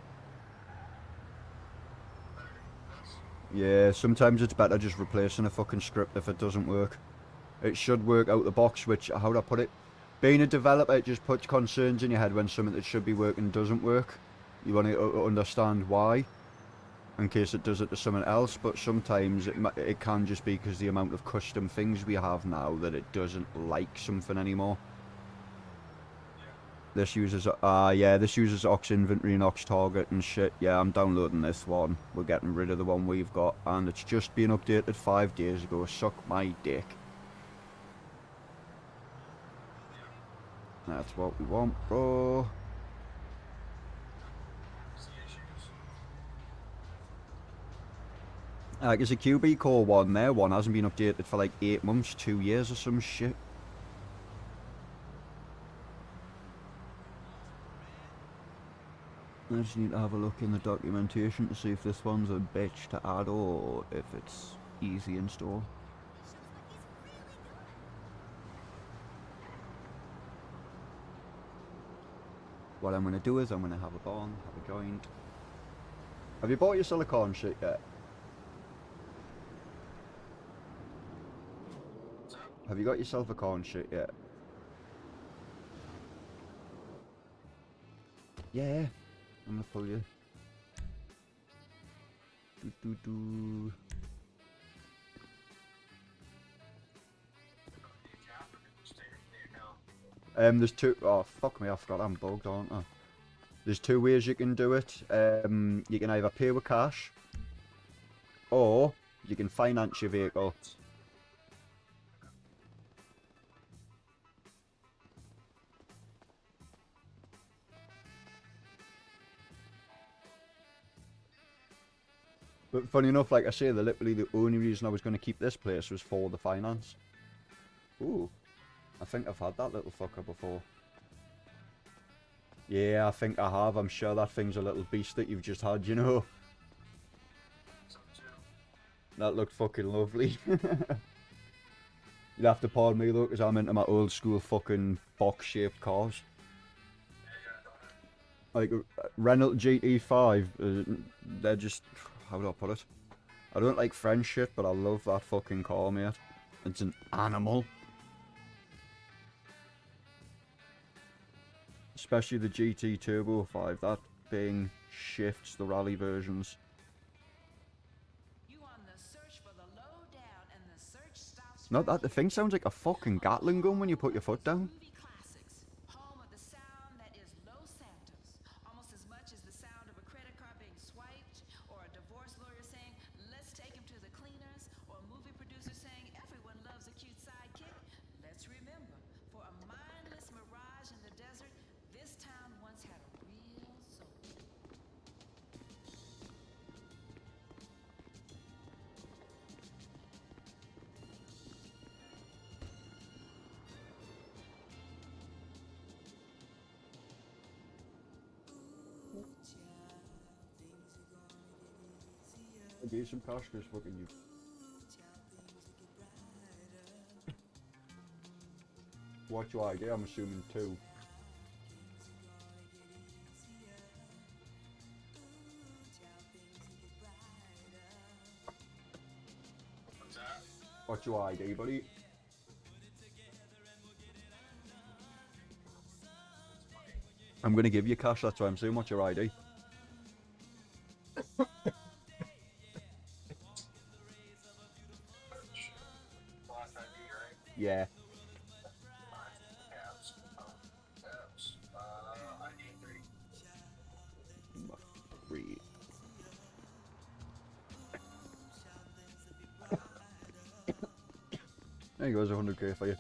Speaker 1: Yeah, sometimes it's better just replacing a fucking script if it doesn't work. It should work out the box, which, how do I put it? Being a developer, it just puts concerns in your head when something that should be working doesn't work. You want to understand why, in case it does it to someone else, but sometimes it can just be because the amount of custom things we have now that it doesn't like something anymore. This uses, this uses Ox Inventory and Ox Target and shit. Yeah, I'm downloading this one. We're getting rid of the one we've got, and it's just been updated 5 days ago. Suck my dick. That's what we want, bro. There's a QB Core one there. One hasn't been updated for like 8 months, 2 years or some shit. I just need to have a look in the documentation to see if this one's a bitch to add or if it's easy install. What I'm going to do is I'm going to have a bong, have a joint. Have you bought your silicone shit yet? Have you got yourself a corn shit yet? Yeah. I'm gonna pull you. There's two. Oh fuck me! I forgot I'm bugged, aren't I? There's 2 ways you can do it. You can either pay with cash, or you can finance your vehicle. But funny enough, like I say, literally the only reason I was going to keep this place was for the finance. Ooh, I think I've had that little fucker before. Yeah, I think I have. I'm sure that thing's a little beast that you've just had, you know. That looked fucking lovely. You'd have to pardon me though, because I'm into my old school fucking box-shaped cars. Like Renault GT5, they're just... How do I put it? I don't like French shit, but I love that fucking car, mate. It's an animal. Especially the GT Turbo 5, that thing shifts the rally versions. Not that, the thing sounds like a fucking Gatling gun when you put your foot down.
Speaker 6: Home of the sound that is Los Santos. Almost as much as the sound of a credit card being swiped, or a divorce lawyer saying, let's take him to the cleaners, or a movie producer saying, everyone loves a cute sidekick. Let's remember, for a mindless mirage in the desert, this town once had a real soul.
Speaker 1: I gave some cash because fucking you. What's your idea? I'm assuming 2.
Speaker 8: What's that?
Speaker 1: What's your ID, buddy? I'm gonna give you cash, that's why I'm saying what's your ID?
Speaker 8: Lost ID, right?
Speaker 1: Yeah.
Speaker 8: Tabs. ID 3.
Speaker 1: 3. There you go, there's 100k for you.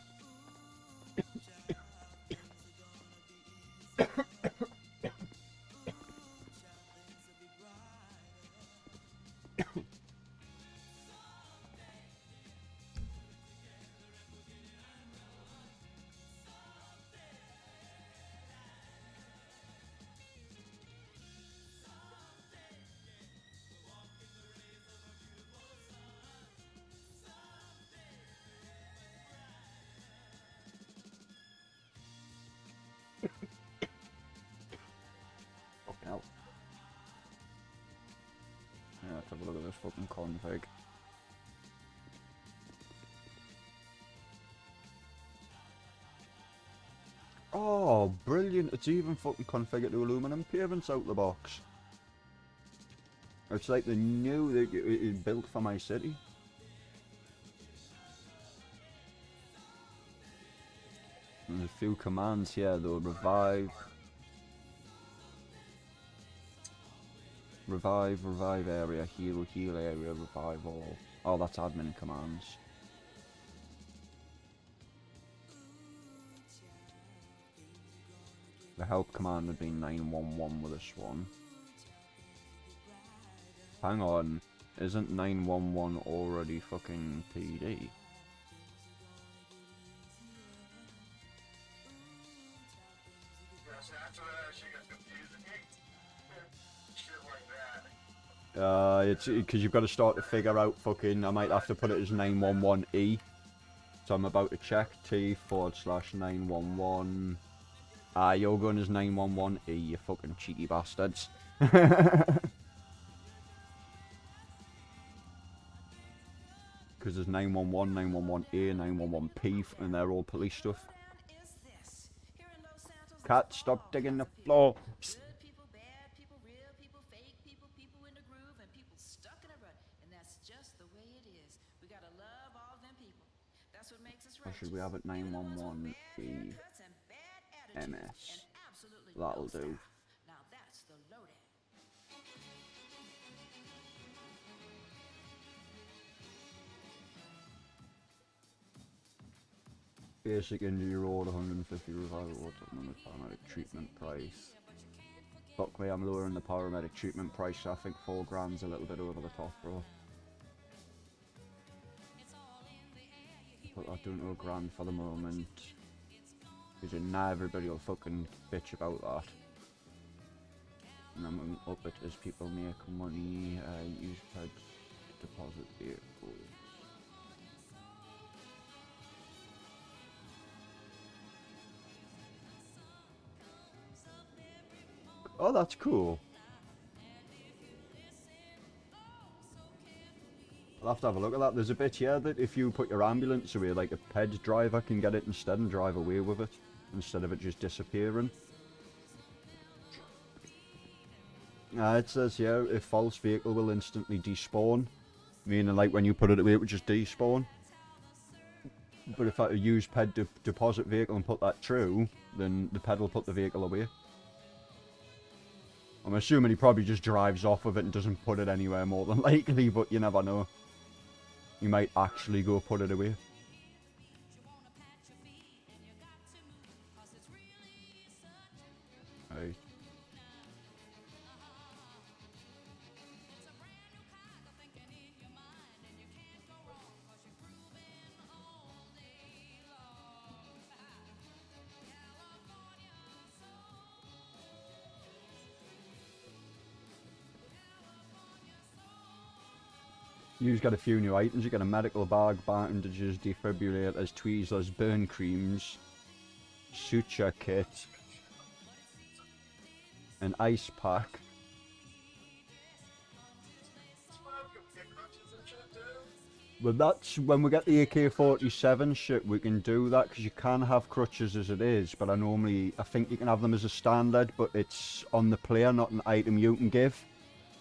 Speaker 1: Fucking hell. Yeah, let's have a look at this fucking config. Oh, brilliant. It's even fucking configured to aluminum pavements out the box. It's like the new that it built for my city. There's a few commands here though. Revive area, heal area, revive all. Oh, that's admin commands. The help command would be 911 with this one. Hang on, isn't 911 already fucking PD?
Speaker 8: Yes, that's what actually got confusing me. Shit like that.
Speaker 1: It's because you've got to start to figure out fucking. I might have to put it as 911E. So I'm about to check T/911. Your gun is 911E, you fucking cheeky bastards. Because there's 911, 911A, 911P, and they're all police stuff. Cat, stop digging the floor. Psst.
Speaker 6: Good people, bad people, real people, fake people, people in the groove, and people stuck in a rut. And that's just the way it is. We gotta love all them people. That's what makes us
Speaker 1: Or
Speaker 6: righteous.
Speaker 1: should we have it 911E MS? That'll do.
Speaker 6: Now that's the lowdown.
Speaker 1: Basic injury road, 150 revival water, and the paramedic treatment price. Fuck me, I'm lowering the paramedic treatment price, so I think 4 grand's a little bit over the top, bro. Put that down to a grand for the moment. Because now everybody will fucking bitch about that. And I'm going to up it as people make money, use ped deposit vehicles. Oh, that's cool. I'll have to have a look at that. There's a bit here that if you put your ambulance away, like a ped driver can get it instead and drive away with it, instead of it just disappearing. It says here, a false vehicle will instantly despawn. Meaning, like, when you put it away, it would just despawn. But if I use ped deposit vehicle and put that true, then the ped will put the vehicle away. I'm assuming he probably just drives off with it and doesn't put it anywhere more than likely, but you never know. You might actually go put it away. Right. You've got a few new items. You got a medical bag, bandages, defibrillators, tweezers, burn creams, suture kit, an ice pack. Well, that's when we get the AK-47 shit, we can do that, because you can have crutches as it is, but I think you can have them as a standard, but it's on the player, not an item you can give.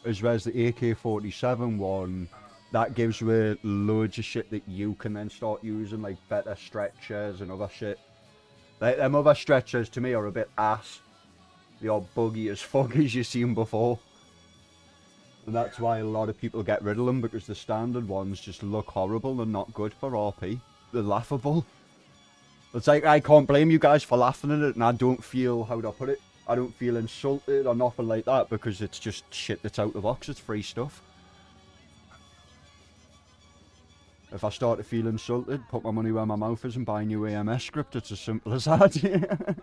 Speaker 1: As well as the AK-47 one, that gives you loads of shit that you can then start using, like better stretchers and other shit. Like, them other stretchers to me are a bit ass. They are buggy as fuck as you've seen before. And that's why a lot of people get rid of them, because the standard ones just look horrible and not good for RP. They're laughable. It's like, I can't blame you guys for laughing at it, and I don't feel, how do I put it? I don't feel insulted or nothing like that, because it's just shit that's out the box, it's free stuff. If I start to feel insulted, put my money where my mouth is and buy a new AMS script. It's as simple as that.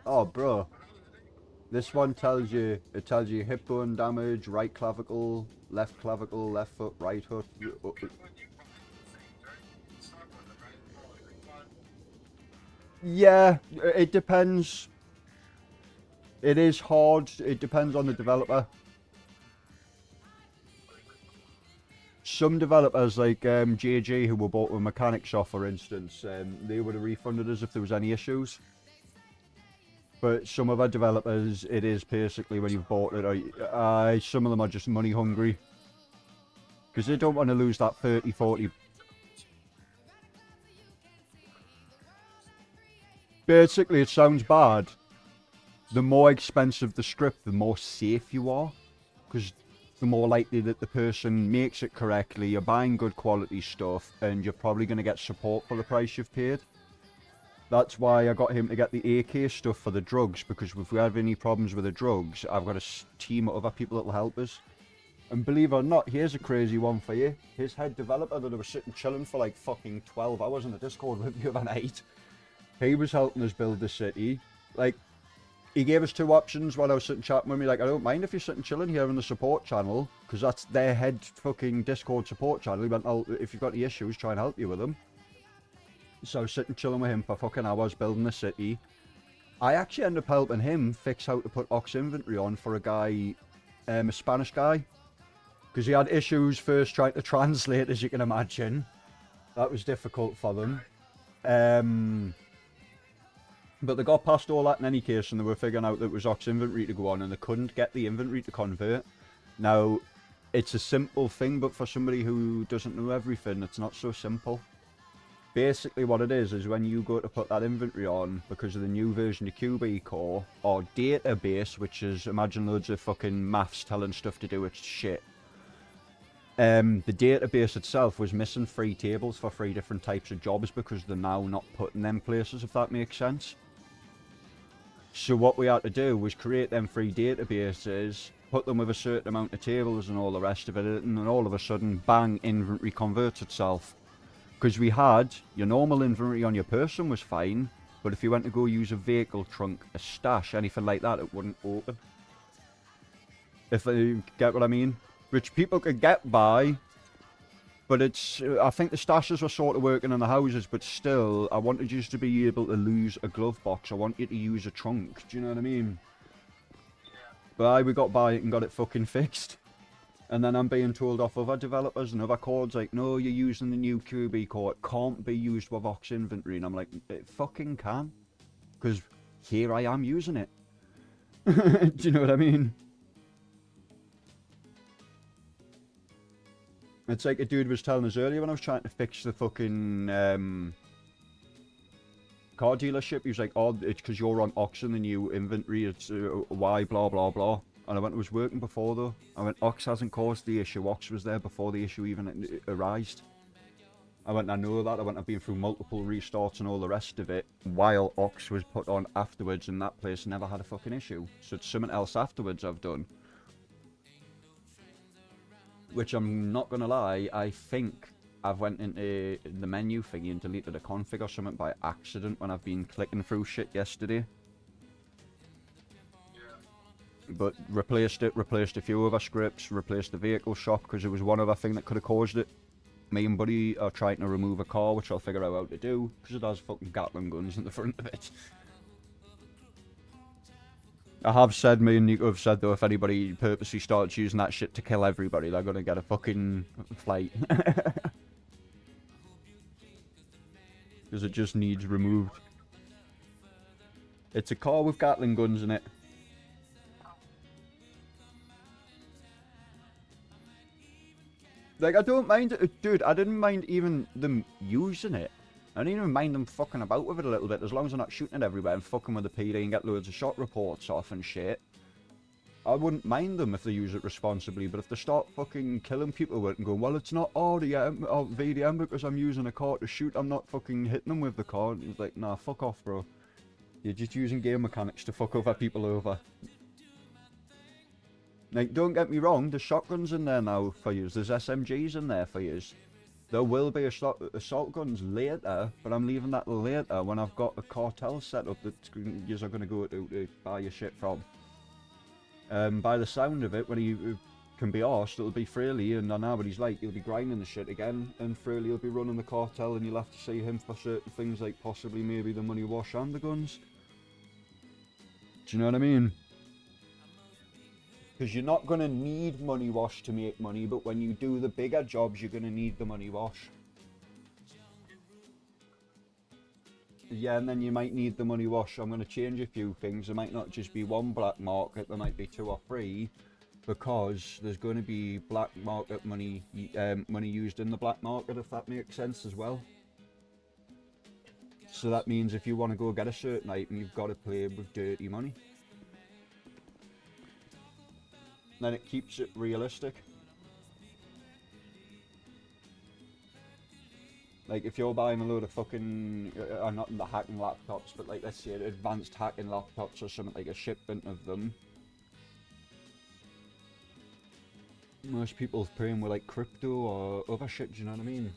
Speaker 1: Oh, bro. This one tells you, hip bone damage, right clavicle, left foot, right foot. Yeah, it depends. It is hard. It depends on the developer. Some developers, like JG, who were bought with mechanics off, for instance, they would have refunded us if there was any issues. But some other developers, it is basically when you've bought it, some of them are just money hungry. Because they don't want to lose that 30, 40... Basically, it sounds bad. The more expensive the script, the more safe you are. Because the more likely that the person makes it correctly, you're buying good quality stuff, and you're probably going to get support for the price you've paid. That's why I got him to get the AK stuff for the drugs, because if we have any problems with the drugs, I've got a team of other people that will help us. And believe it or not, here's a crazy one for you. His head developer that was sitting chilling for like fucking 12 hours on the Discord with the other night. He was helping us build the city. Like, he gave us two options while I was sitting chatting with me. Like, I don't mind if you're sitting chilling here in the support channel, because that's their head fucking Discord support channel. He went, oh, if you've got any issues, try and help you with them. So I was sitting chilling with him for fucking hours building the city. I actually ended up helping him fix how to put Ox inventory on for a guy, a Spanish guy. Because he had issues first trying to translate, as you can imagine. That was difficult for them. But they got past all that in any case, and they were figuring out that it was Ox inventory to go on, and they couldn't get the inventory to convert. Now, it's a simple thing, but for somebody who doesn't know everything, it's not so simple. Basically what it is when you go to put that inventory on, because of the new version of QB Core, or database, which is, imagine loads of fucking maths telling stuff to do with shit. The database itself was missing 3 tables for 3 different types of jobs, because they're now not putting them places, if that makes sense. So what we had to do was create them 3 databases, put them with a certain amount of tables and all the rest of it, and then all of a sudden, bang, inventory converts itself. Because we had, your normal inventory on your person was fine, but if you went to go use a vehicle trunk, a stash, anything like that, it wouldn't open. If you get what I mean? Which people could get by, but it's, I think the stashes were sort of working in the houses, but still, I wanted you to be able to lose a glove box. I want you to use a trunk, do you know what I mean? But we got by it and got it fucking fixed. And then I'm being told off other developers and other codes like, no, you're using the new QB code. It can't be used with Ox inventory. And I'm like, it fucking can. Because here I am using it. Do you know what I mean? It's like a dude was telling us earlier when I was trying to fix the fucking car dealership. He was like, oh, it's because you're on Ox in the new inventory. It's why, blah, blah, blah. And I went, it was working before though. I went, Ox hasn't caused the issue. Ox was there before the issue even arose. I went, I know that. I went, I've been through multiple restarts and all the rest of it while Ox was put on afterwards, and that place never had a fucking issue. So it's something else afterwards I've done. Which I'm not going to lie, I think I've went into the menu thingy and deleted a config or something by accident when I've been clicking through shit yesterday. But replaced it, replaced a few other scripts, replaced the vehicle shop because it was one other thing that could have caused it. Me and Buddy are trying to remove a car, which I'll figure out how to do, because it has fucking Gatling guns in the front of it. I have said, me and Nico have said though, if anybody purposely starts using that shit to kill everybody, they're gonna get a fucking flight. Because it just needs removed. It's a car with Gatling guns in it. Like, I don't mind it, dude, I didn't mind even them using it. I didn't even mind them fucking about with it a little bit, as long as they're not shooting it everywhere and fucking with the PD and get loads of shot reports off and shit. I wouldn't mind them if they use it responsibly, but if they start fucking killing people with it and going, well, it's not RDM or VDM because I'm using a car to shoot, I'm not fucking hitting them with the car. And it's like, nah, fuck off, bro. You're just using game mechanics to fuck other people over. Like, don't get me wrong, there's shotguns in there now for yous, there's SMGs in there for yous. There will be assault guns later, but I'm leaving that later when I've got a cartel set up that yous are going to go to buy your shit from. By the sound of it, when he can be arsed, it'll be Fraley, and I know what he's like, he'll be grinding the shit again, and Fraley will be running the cartel, and you'll have to see him for certain things like possibly maybe the money wash and the guns. Do you know what I mean? Because you're not going to need money wash to make money, but when you do the bigger jobs, you're going to need the money wash. Yeah, and then you might need the money wash. I'm going to change a few things. There might not just be one black market, there might be 2 or 3, because there's going to be black market money, money used in the black market, if that makes sense as well. So that means if you want to go get a certain item, you've got to play with dirty money. Then it keeps it realistic. Like, if you're buying a load of fucking, not in the hacking laptops, but like, let's say advanced hacking laptops or something, like a shipment of them. Most people's paying with like crypto or other shit, do you know what I mean?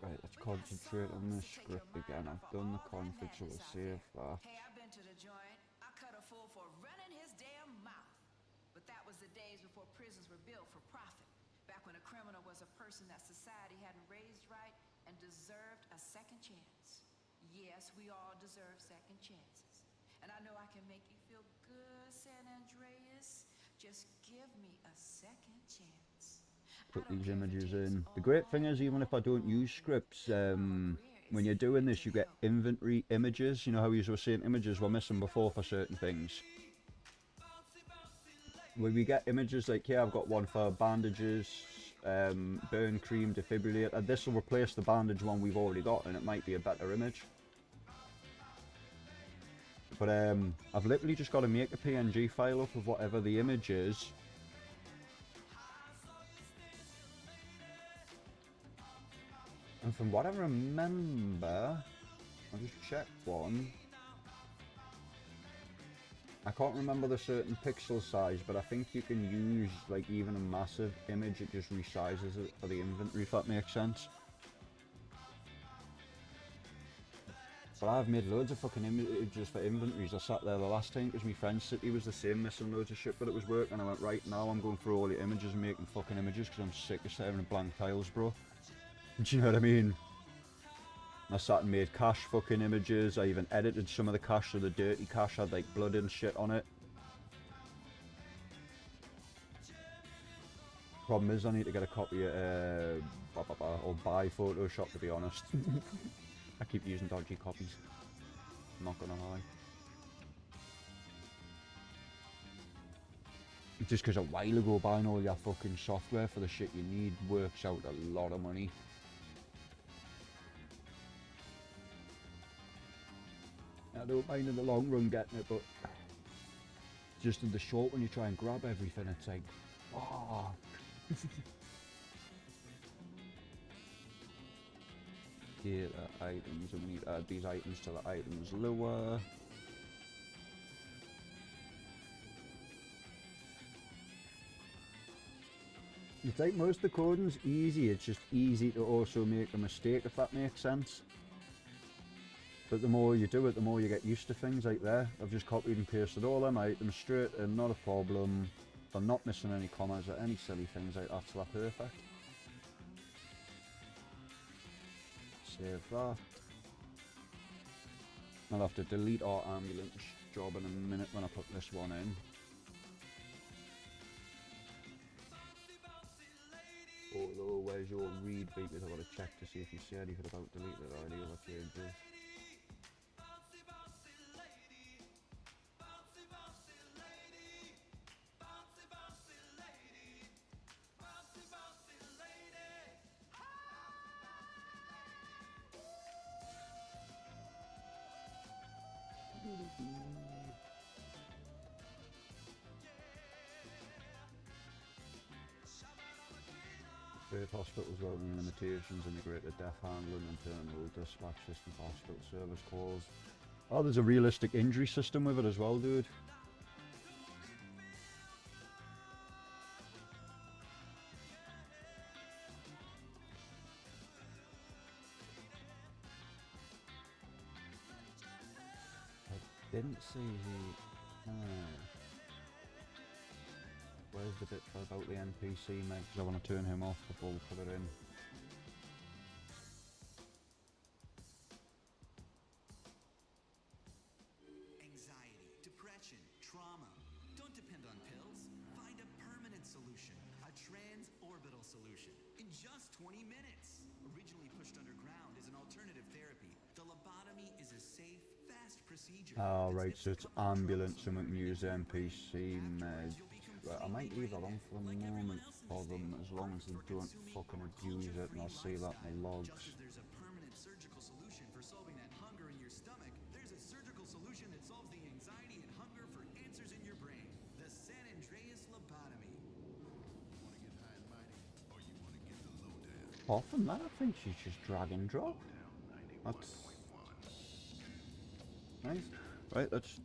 Speaker 1: Right, let's concentrate on this script again. I've done the config, so we'll save that.
Speaker 6: Hey, I've been to the joint. I cut a fool for running his damn mouth. But that was the days before prisons were built for profit. Back when a criminal was a person that society hadn't raised right and deserved a second chance. Yes, we all deserve second chances. And I know I can make you feel good, San Andreas. Just give me a second chance.
Speaker 1: Put these images in. The great thing is, even if I don't use scripts, when you're doing this, you get inventory images. You know how you were saying images were missing before for certain things. When we get images like here, I've got one for bandages, burn cream, defibrillator. This will replace the bandage one we've already got, and it might be a better image. But I've literally just got to make a PNG file up of whatever the image is. And from what I remember, I'll just check one. I can't remember the certain pixel size, but I think you can use like even a massive image, it just resizes it for the inventory, if that makes sense. But I've made loads of fucking images for inventories. I sat there the last time because my friend's city was the same, missing loads of shit, but it was working. And I went, right, now I'm going through all the images and making fucking images because I'm sick of staring at blank tiles, bro. Do you know what I mean? I sat and made cache fucking images. I even edited some of the cache so the dirty cache had like blood and shit on it. Problem is I need to get a copy of or buy Photoshop, to be honest. I keep using dodgy copies. I'm not gonna lie. Just because a while ago buying all your fucking software for the shit you need works out a lot of money. I don't mind in the long run getting it, but just in the short when you try and grab everything, it's like, oh. Here are items, and we need to add these items to the items lower. It's like most of the coding's easy, it's just easy to also make a mistake, if that makes sense. But the more you do it, the more you get used to things like that. I've just copied and pasted all them items straight in, not a problem. If I'm not missing any commas or any silly things like that, so that's perfect. Save that. I'll have to delete our ambulance job in a minute when I put this one in. Although, where's your read because I want to check to see if you say anything about deleted ID or changes. State hospitals welcome limitations, integrated death handling, internal dispatch system, hospital service calls. Oh, there's a realistic injury system with it as well, dude. I didn't see the... Where's the bit about the NPC, mate? Because I want to turn him off before we put it in.
Speaker 14: Anxiety, depression, trauma. Don't depend on pills. Find a permanent solution. A transorbital solution. In just 20 minutes. Originally pushed underground as an alternative therapy, the lobotomy is a safe, fast procedure.
Speaker 1: Oh, right, so it's ambulance and we can use NPC meds. Right, I might leave that on for the moment for them as long as they don't fucking abuse it, and I'll see that in the logs.
Speaker 14: Just as there's a permanent surgical solution for solving that hunger in your stomach, there's a surgical solution that solves the anxiety and hunger for answers in your brain. The San Andreas lobotomy.
Speaker 1: Apart from that, I think she's just drag and drop. That's nice. Right, that's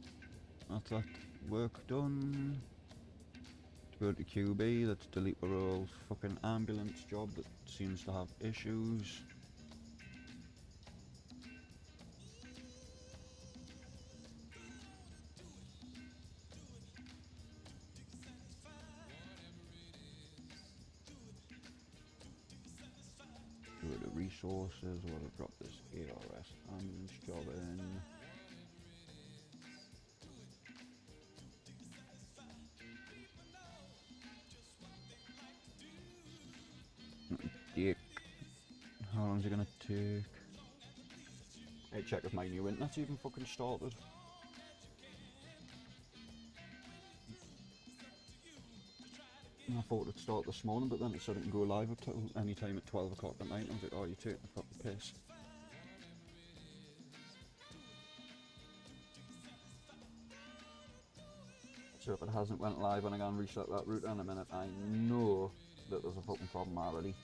Speaker 1: that work done. Go to QB, let's delete our old fucking ambulance job that seems to have issues. Go to resources, we'll drop this ARS ambulance job in. Dick. How long is it gonna take? Hey, check if my new internet's even fucking started. I thought it'd start this morning, but then it said it can go live up till any time at 12 o'clock at night. I was like, oh, you're taking the fucking piss. So if it hasn't went live and I go and reset that router in a minute, I know that there's a fucking problem already.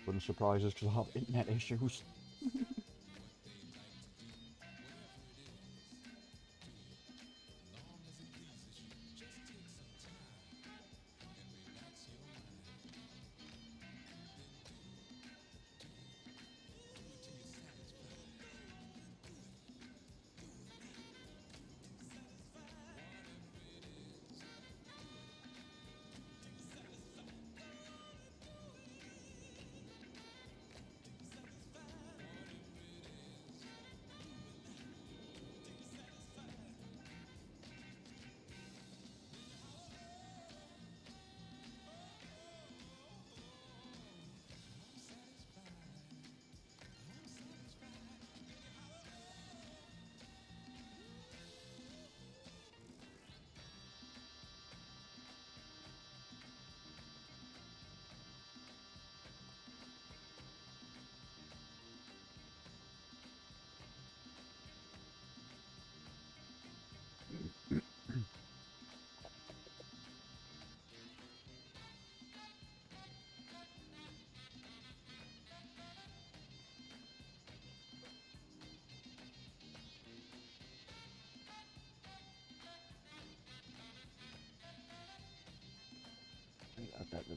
Speaker 1: Wouldn't surprise us because I have internet issues.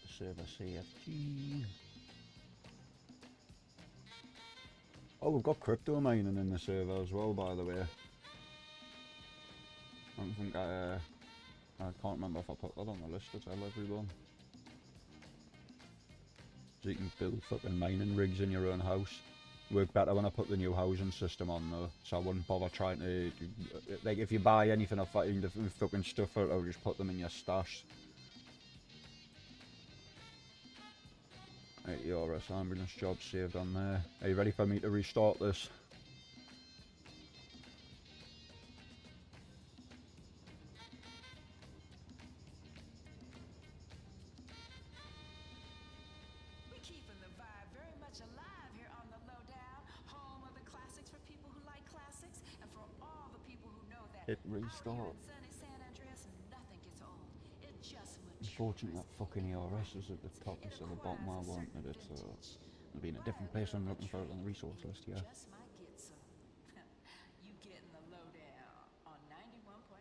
Speaker 1: Server CFG. Oh, we've got crypto mining in the server as well, by the way. I don't think I can't remember if I put that on the list to tell everyone. So you can build fucking mining rigs in your own house. Work better when I put the new housing system on though, so I wouldn't bother trying to, like if you buy anything off that fucking stuff out, I'll just put them in your stash. 80 RS ambulance job saved on there. Are you ready for me to restart this?
Speaker 6: We're keeping the vibe very much alive here on the Lowdown, home of the classics for people who like classics, and for all the people who know that
Speaker 1: Hit
Speaker 6: out here
Speaker 1: restart.
Speaker 6: in sunny San Andreas, nothing gets old. It just matures.
Speaker 1: Unfortunately that fucking ERS is at the top instead of the bottom where I wanted it, so it'll be in a different place when I'm looking for it on the resource list here.
Speaker 6: Just might get some. You getting the Lowdown on 91.1.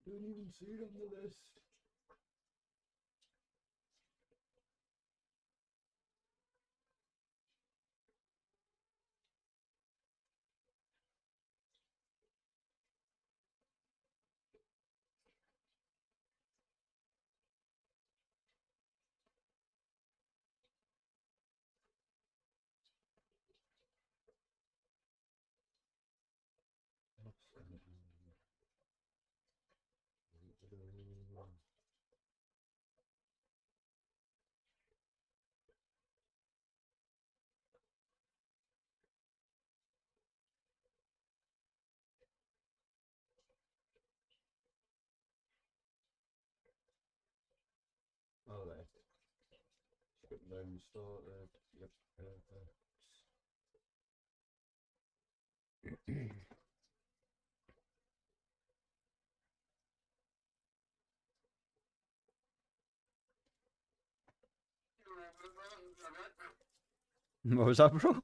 Speaker 1: Don't even see it on the list. Oh, there. Skip down started. Yep, perfect. What was that, bro?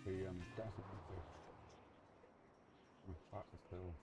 Speaker 1: PM is definitely fixed. With back the pill.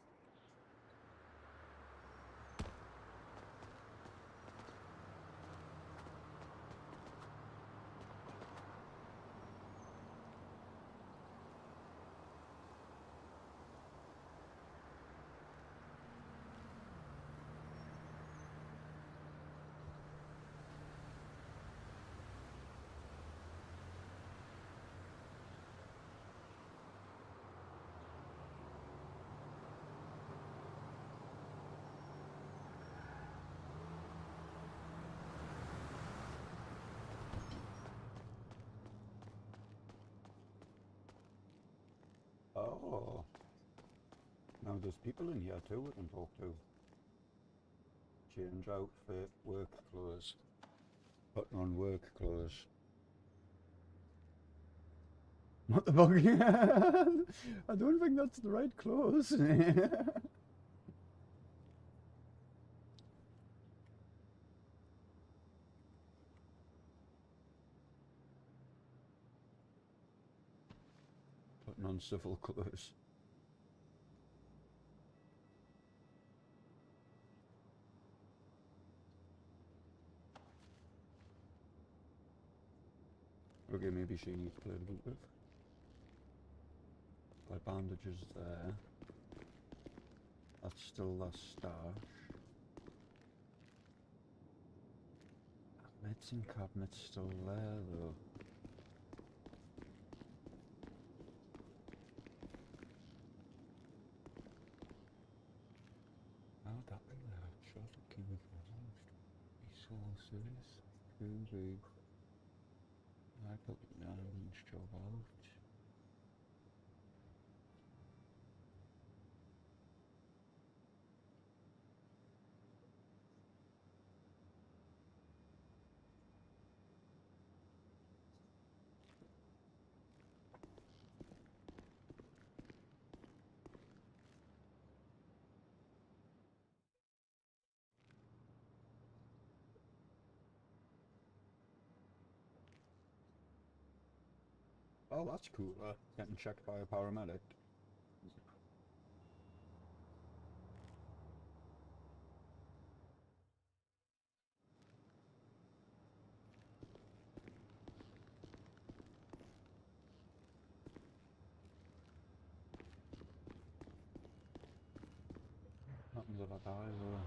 Speaker 1: Oh. Now there's people in here too we can talk to. Change outfit, work clothes. Putting on work clothes. What the fuck? I don't think that's the right clothes. Putting on civil clothes. Okay, maybe she needs played a bit with. Got bandages there. That's still the stash. Medicine cabinet's still there though. How would that be there? Shot of key resources. Food. I put the island's job out. Oh, that's cool. Getting checked by a paramedic. Happens if I die though.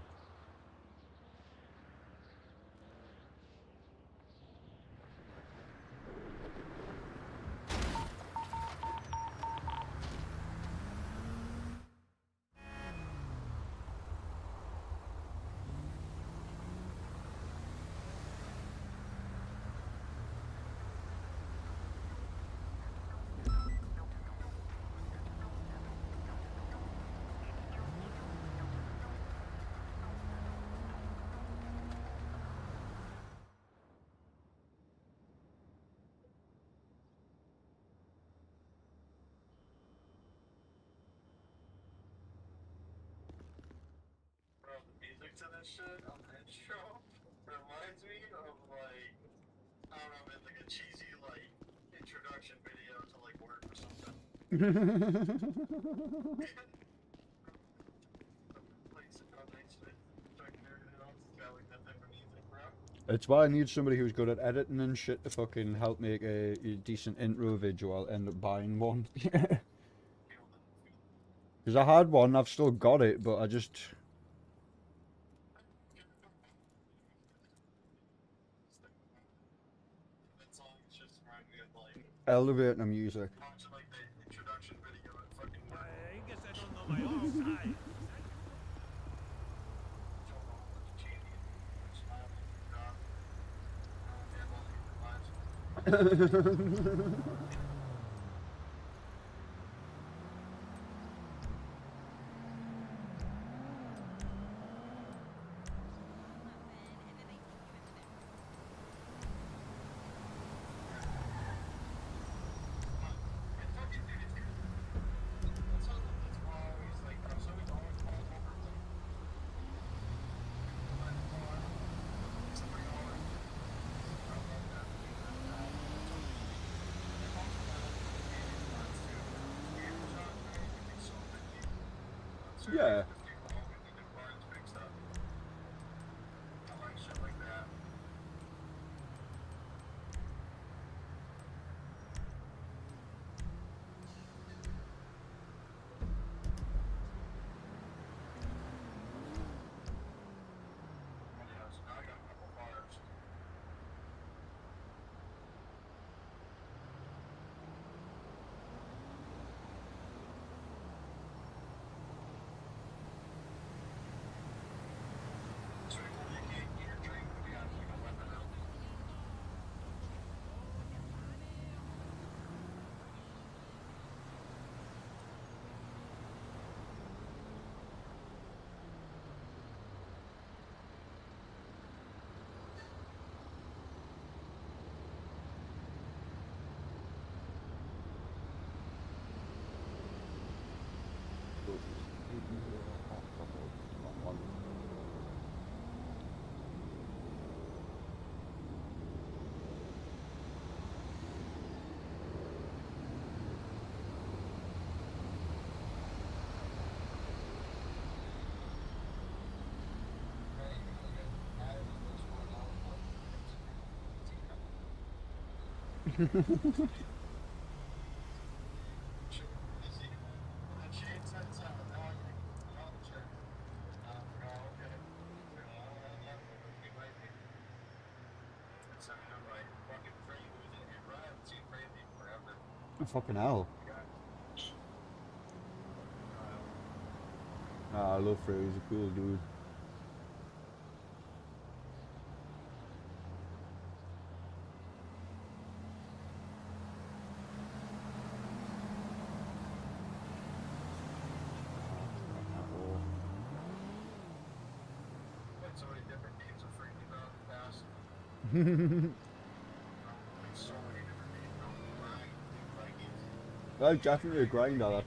Speaker 8: Bro, the music to this shit on the intro reminds me of like, I don't know, man, like a cheesy like introduction video to like work or something.
Speaker 1: It's why I need somebody who's good at editing and shit to fucking help make a decent intro video. I'll end up buying one. Because I had one, I've still got it, but I just... Elevator music.
Speaker 15: I guess I don't know my own side.
Speaker 1: Yeah. Fucking hell. Ah, I love Frey, he's a cool dude.
Speaker 4: So many different games of Free throughout the past. So many different games.
Speaker 1: Well, definitely a grinder. That.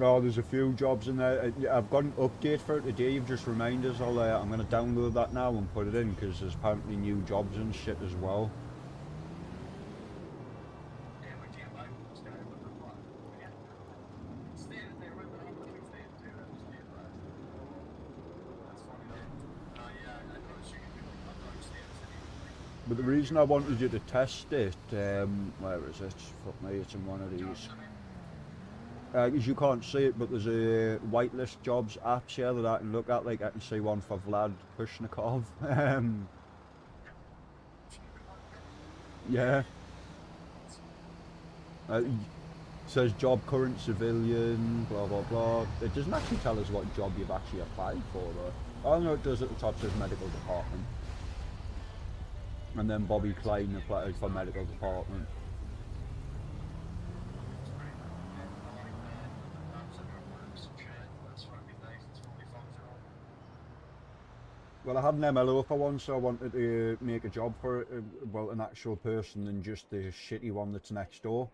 Speaker 1: Oh, there's a few jobs in there. I've got an update for it today. You've just reminded us. I'm going to download that now and put it in because there's apparently new jobs and shit as well. But the reason I wanted you to test it, where is it? Fuck me, it's in one of these. Because you can't see it, but there's a whitelist jobs apps here that I can look at. Like I can see one for Vlad Pushnikov. Yeah. Says job current civilian, blah blah blah. It doesn't actually tell us what job you've actually applied for though. I know it does at the top, says medical department. And then Bobby Klein applied for medical department. Well, I had an MLO for one, so I wanted to make a job for well, an actual person than just the shitty one that's next door.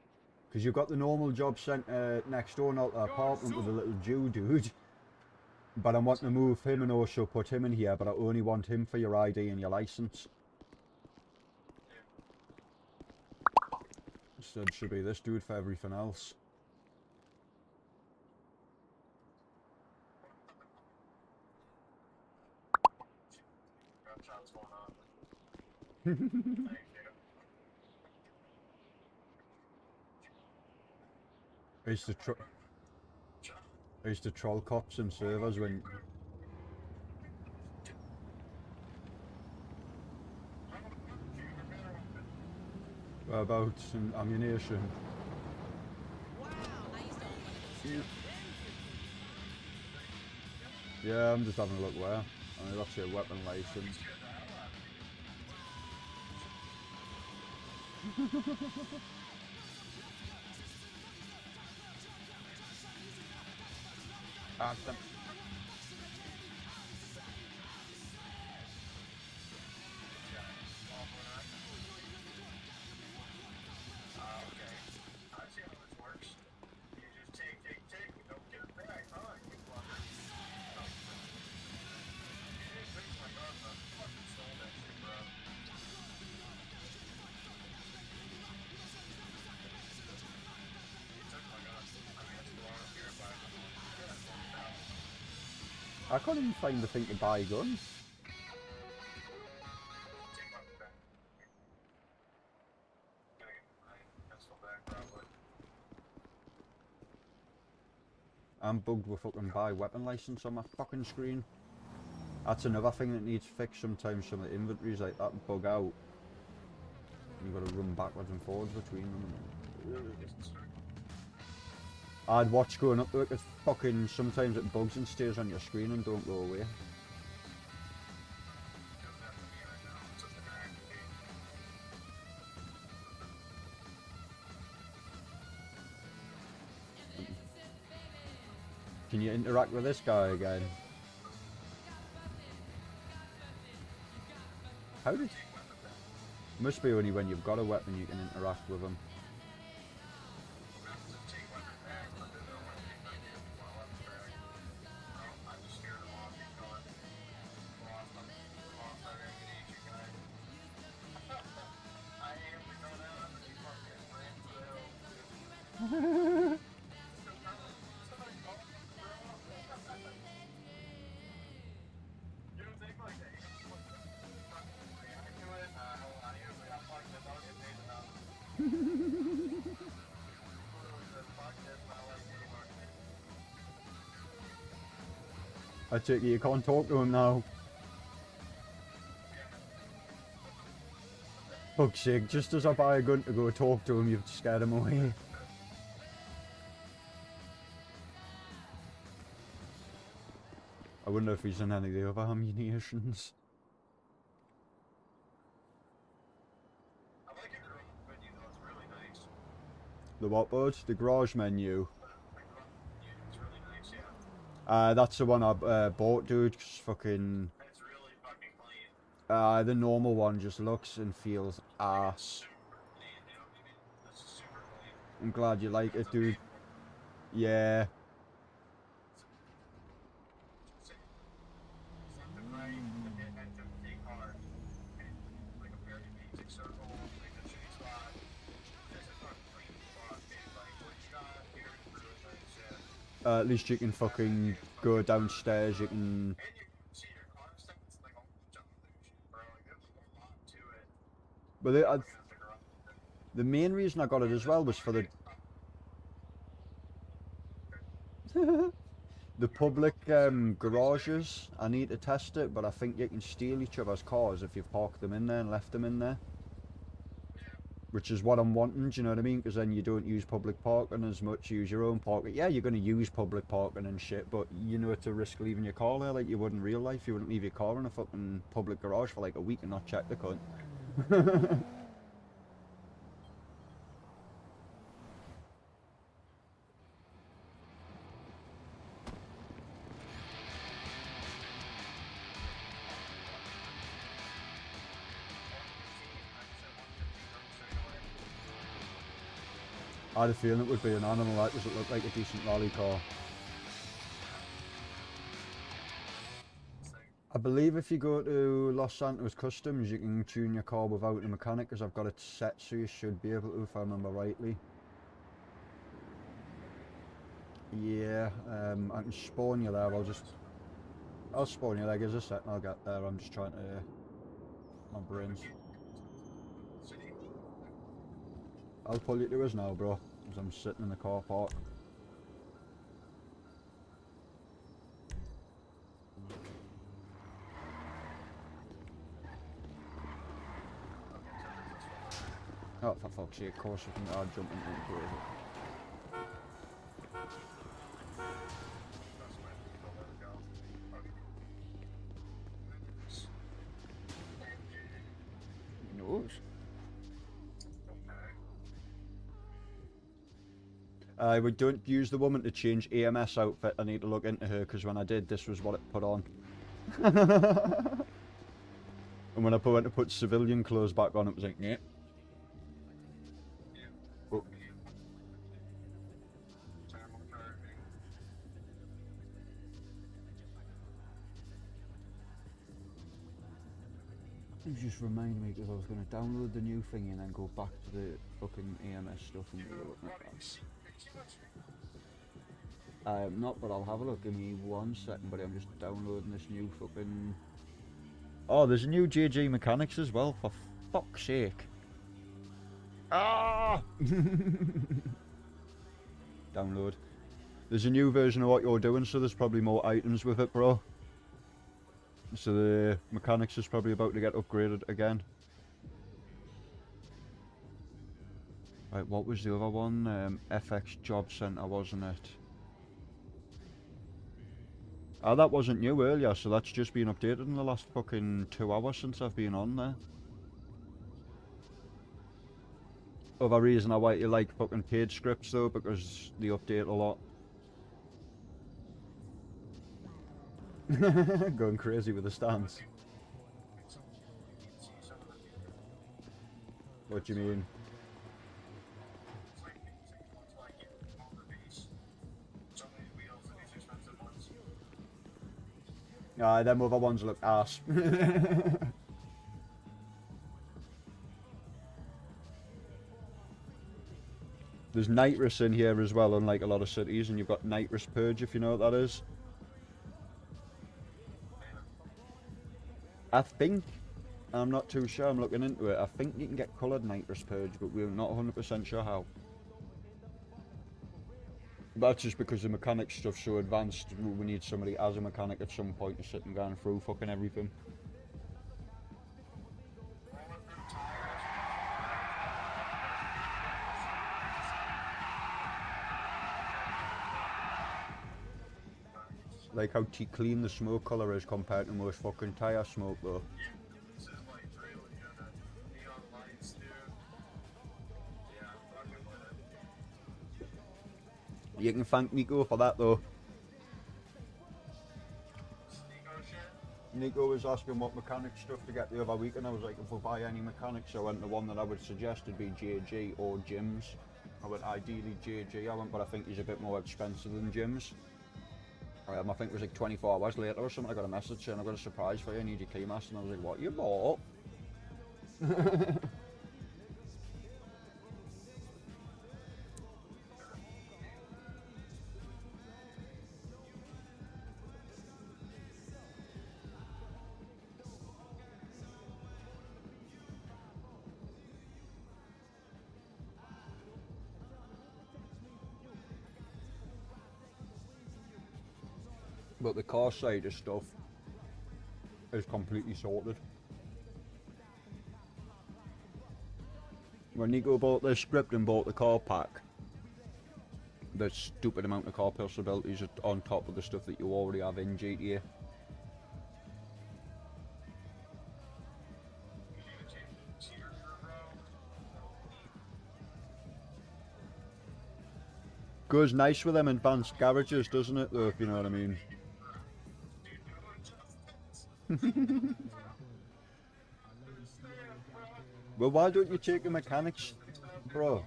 Speaker 1: Because you've got the normal job centre next door, not the apartment with a little Jew dude. But I'm wanting to move him and also put him in here, but I only want him for your ID and your licence. Instead should be this dude for everything else. I used to troll cops and servers when... About some ammunition. Yeah, I'm just having a look where. I mean, that's your weapon license. Awesome. I can't even find the thing to buy guns. I'm bugged with fucking buy weapon license on my fucking screen. That's another thing that needs fixed sometimes. Some of the inventories like that bug out. You've got to run backwards and forwards between them. I'd watch going up to it, 'cause fucking sometimes it bugs and stays on your screen and don't go away. Can you interact with this guy again? How did... Must be only when you've got a weapon you can interact with him. I take it you can't talk to him now. Fuck's sake, just as I buy a gun to go talk to him, you've scared him away. I wonder if he's in any of the other ammunitions. The what, bud? The garage menu. That's the one I bought, dude. 'Cause fucking. The normal one just looks and feels ass. I'm glad you like it, dude. Yeah. At least you can fucking go downstairs, you can... But the main reason I got it as well was for the... the public garages. I need to test it, but I think you can steal each other's cars if you've parked them in there and left them in there. Which is what I'm wanting, do you know what I mean? Because then you don't use public parking as much, use your own parking. Yeah, you're going to use public parking and shit, but you know it's a risk leaving your car there like you would in real life. You wouldn't leave your car in a fucking public garage for like a week and not check the cunt. I had a feeling it would be an animal that doesn't look like a decent rally car. I believe if you go to Los Santos Customs you can tune your car without a mechanic, because I've got it set so you should be able to if I remember rightly. Yeah, I can spawn you there, I'll spawn you there, give us a second, I'll get there, I'm just trying to... my brains. I'll pull you to us now, bro, as I'm sitting in the car park. Oh, for fuck's sake, of course I can jump into it. He knows. We don't use the woman to change EMS outfit. I need to look into her because when I did, this was what it put on. And when I went to put civilian clothes back on, it was like, yeah. Oh. You just remind me because I was going to download the new thing and then go back to the fucking EMS stuff and be looking at that. Not, but I'll have a look. Give me 1 second, buddy. I'm just downloading this new fucking... Oh, there's a new JG Mechanics as well, for fuck's sake. Ah! Download. There's a new version of what you're doing, so there's probably more items with it, bro. So the Mechanics is probably about to get upgraded again. Right, what was the other one? FX Job Center, wasn't it? Ah, that wasn't new earlier, so that's just been updated in the last fucking 2 hours since I've been on there. Other reason I why you like fucking paid scripts though, because they update a lot. Going crazy with the stance. What do you mean? Them other ones look ass. There's nitrous in here as well, unlike a lot of cities, and you've got nitrous purge, if you know what that is. I think, I'm not too sure, I'm looking into it, I think you can get coloured nitrous purge, but we're not 100% sure how. That's just because the mechanic stuff's so advanced, we need somebody as a mechanic at some point to sit and going through fucking everything. Like how clean the smoke colour is compared to most fucking tyre smoke though.
Speaker 4: This is like really good. Neon lights, dude. Yeah, I'm fucking with it.
Speaker 1: You can thank Nico for that though. Nico was asking what mechanic stuff to get the other week, and I was like, if we buy any mechanics, I went the one that I would suggest would be JG or Jim's. I went ideally JG, but I think he's a bit more expensive than Jim's. I think it was like 24 hours later or something, I got a message saying, I've got a surprise for you, I need your key master, and I was like, what, you bought? But the car side of stuff is completely sorted. When Nico bought this script and bought the car pack, the stupid amount of car possibilities are on top of the stuff that you already have in GTA. Goes nice with them advanced garages, doesn't it though, if you know what I mean? Well, why don't you take a mechanics, bro?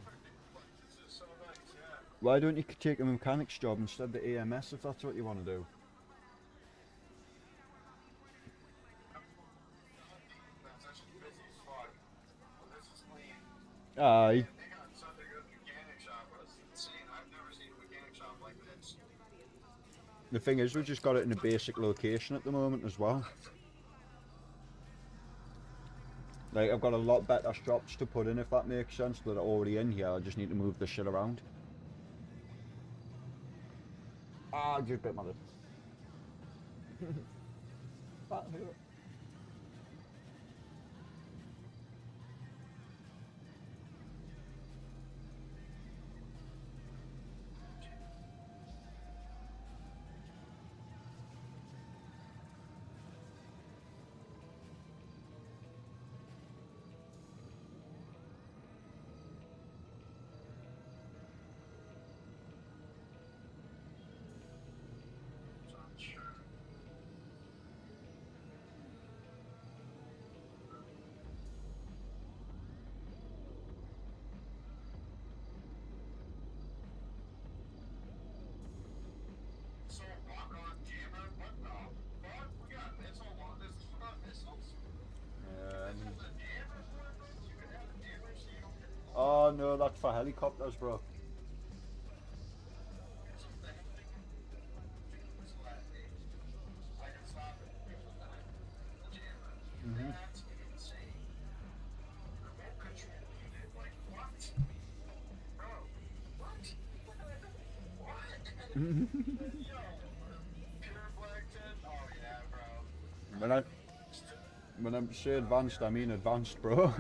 Speaker 1: Why don't you take a mechanics job instead of the AMS if that's what you want to do? Aye. The thing is, we just got it in a basic location at the moment as well. Like, I've got a lot better shops to put in, if that makes sense, that are already in here. I just need to move the shit around. Ah, just bit my lip. Oh no, that's for helicopters, bro. When I say advanced, I mean advanced, bro.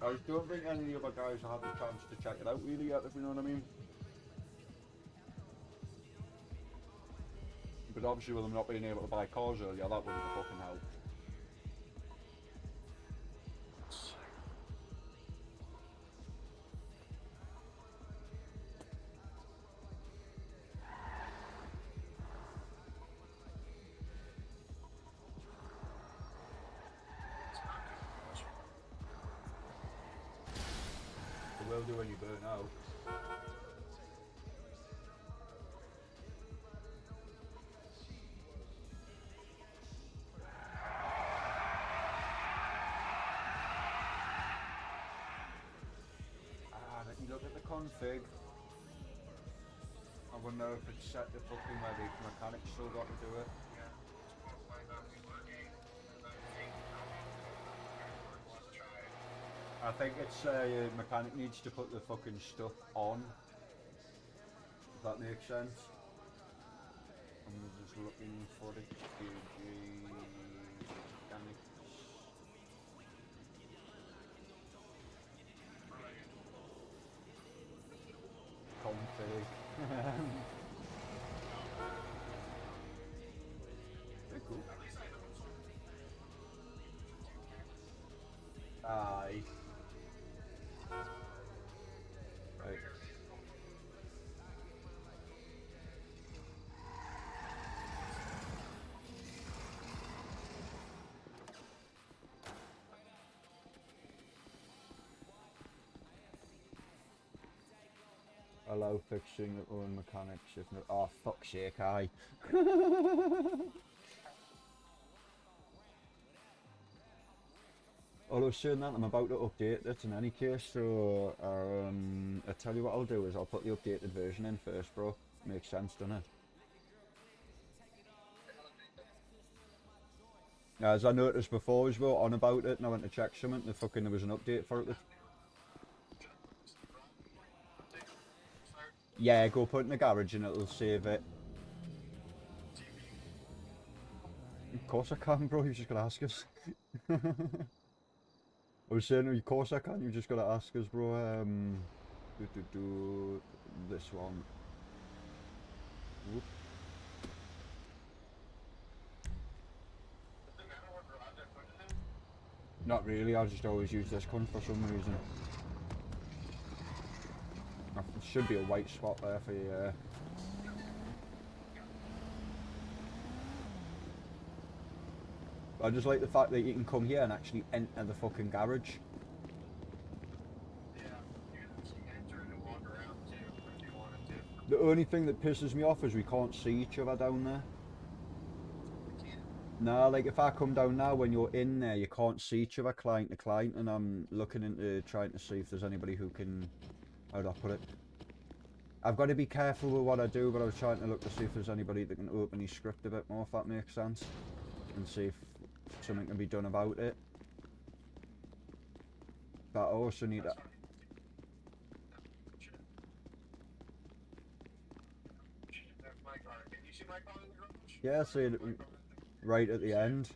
Speaker 1: I don't think any of the other guys have had the chance to check it out really yet, if you know what I mean. But obviously with them not being able to buy cars earlier, that wouldn't have fucking helped. will do when you burn out. Let me look at the config. I wonder if it's set to fucking where the mechanic's still got to do it. I think it's mechanic needs to put the fucking stuff on. If that makes sense. I'm just looking for the mechanics. Config. Very cool. Aye. Right. Allow fixing your own mechanics if not. Oh, fuck's sake, aye. Although saying that, I'm about to update it in any case, so I tell you what I'll do is I'll put the updated version in first, bro. Makes sense, doesn't it? As I noticed before as well, on about it, and I went to check something, there was an update for it. Yeah, go put it in the garage and it'll save it. Of course I can, bro, you just gotta ask us. I was saying, of course I can, you just gotta ask us, bro. This one. Whoop. Not really, I just always use this one for some reason. There should be a white spot there for you. I just like the fact that you can come here and actually enter the fucking garage.
Speaker 2: Yeah, you can enter and walk around too if you wanted to.
Speaker 1: The only thing that pisses me off is we can't see each other down there. Nah, like if I come down now, when you're in there, you can't see each other client to client, and I'm looking into trying to see if there's anybody who can, how do I put it? I've got to be careful with what I do, but I was trying to look to see if there's anybody that can open his script a bit more, if that makes sense, and see if something can be done about it. But I also need that. Yeah, I see it right at the end.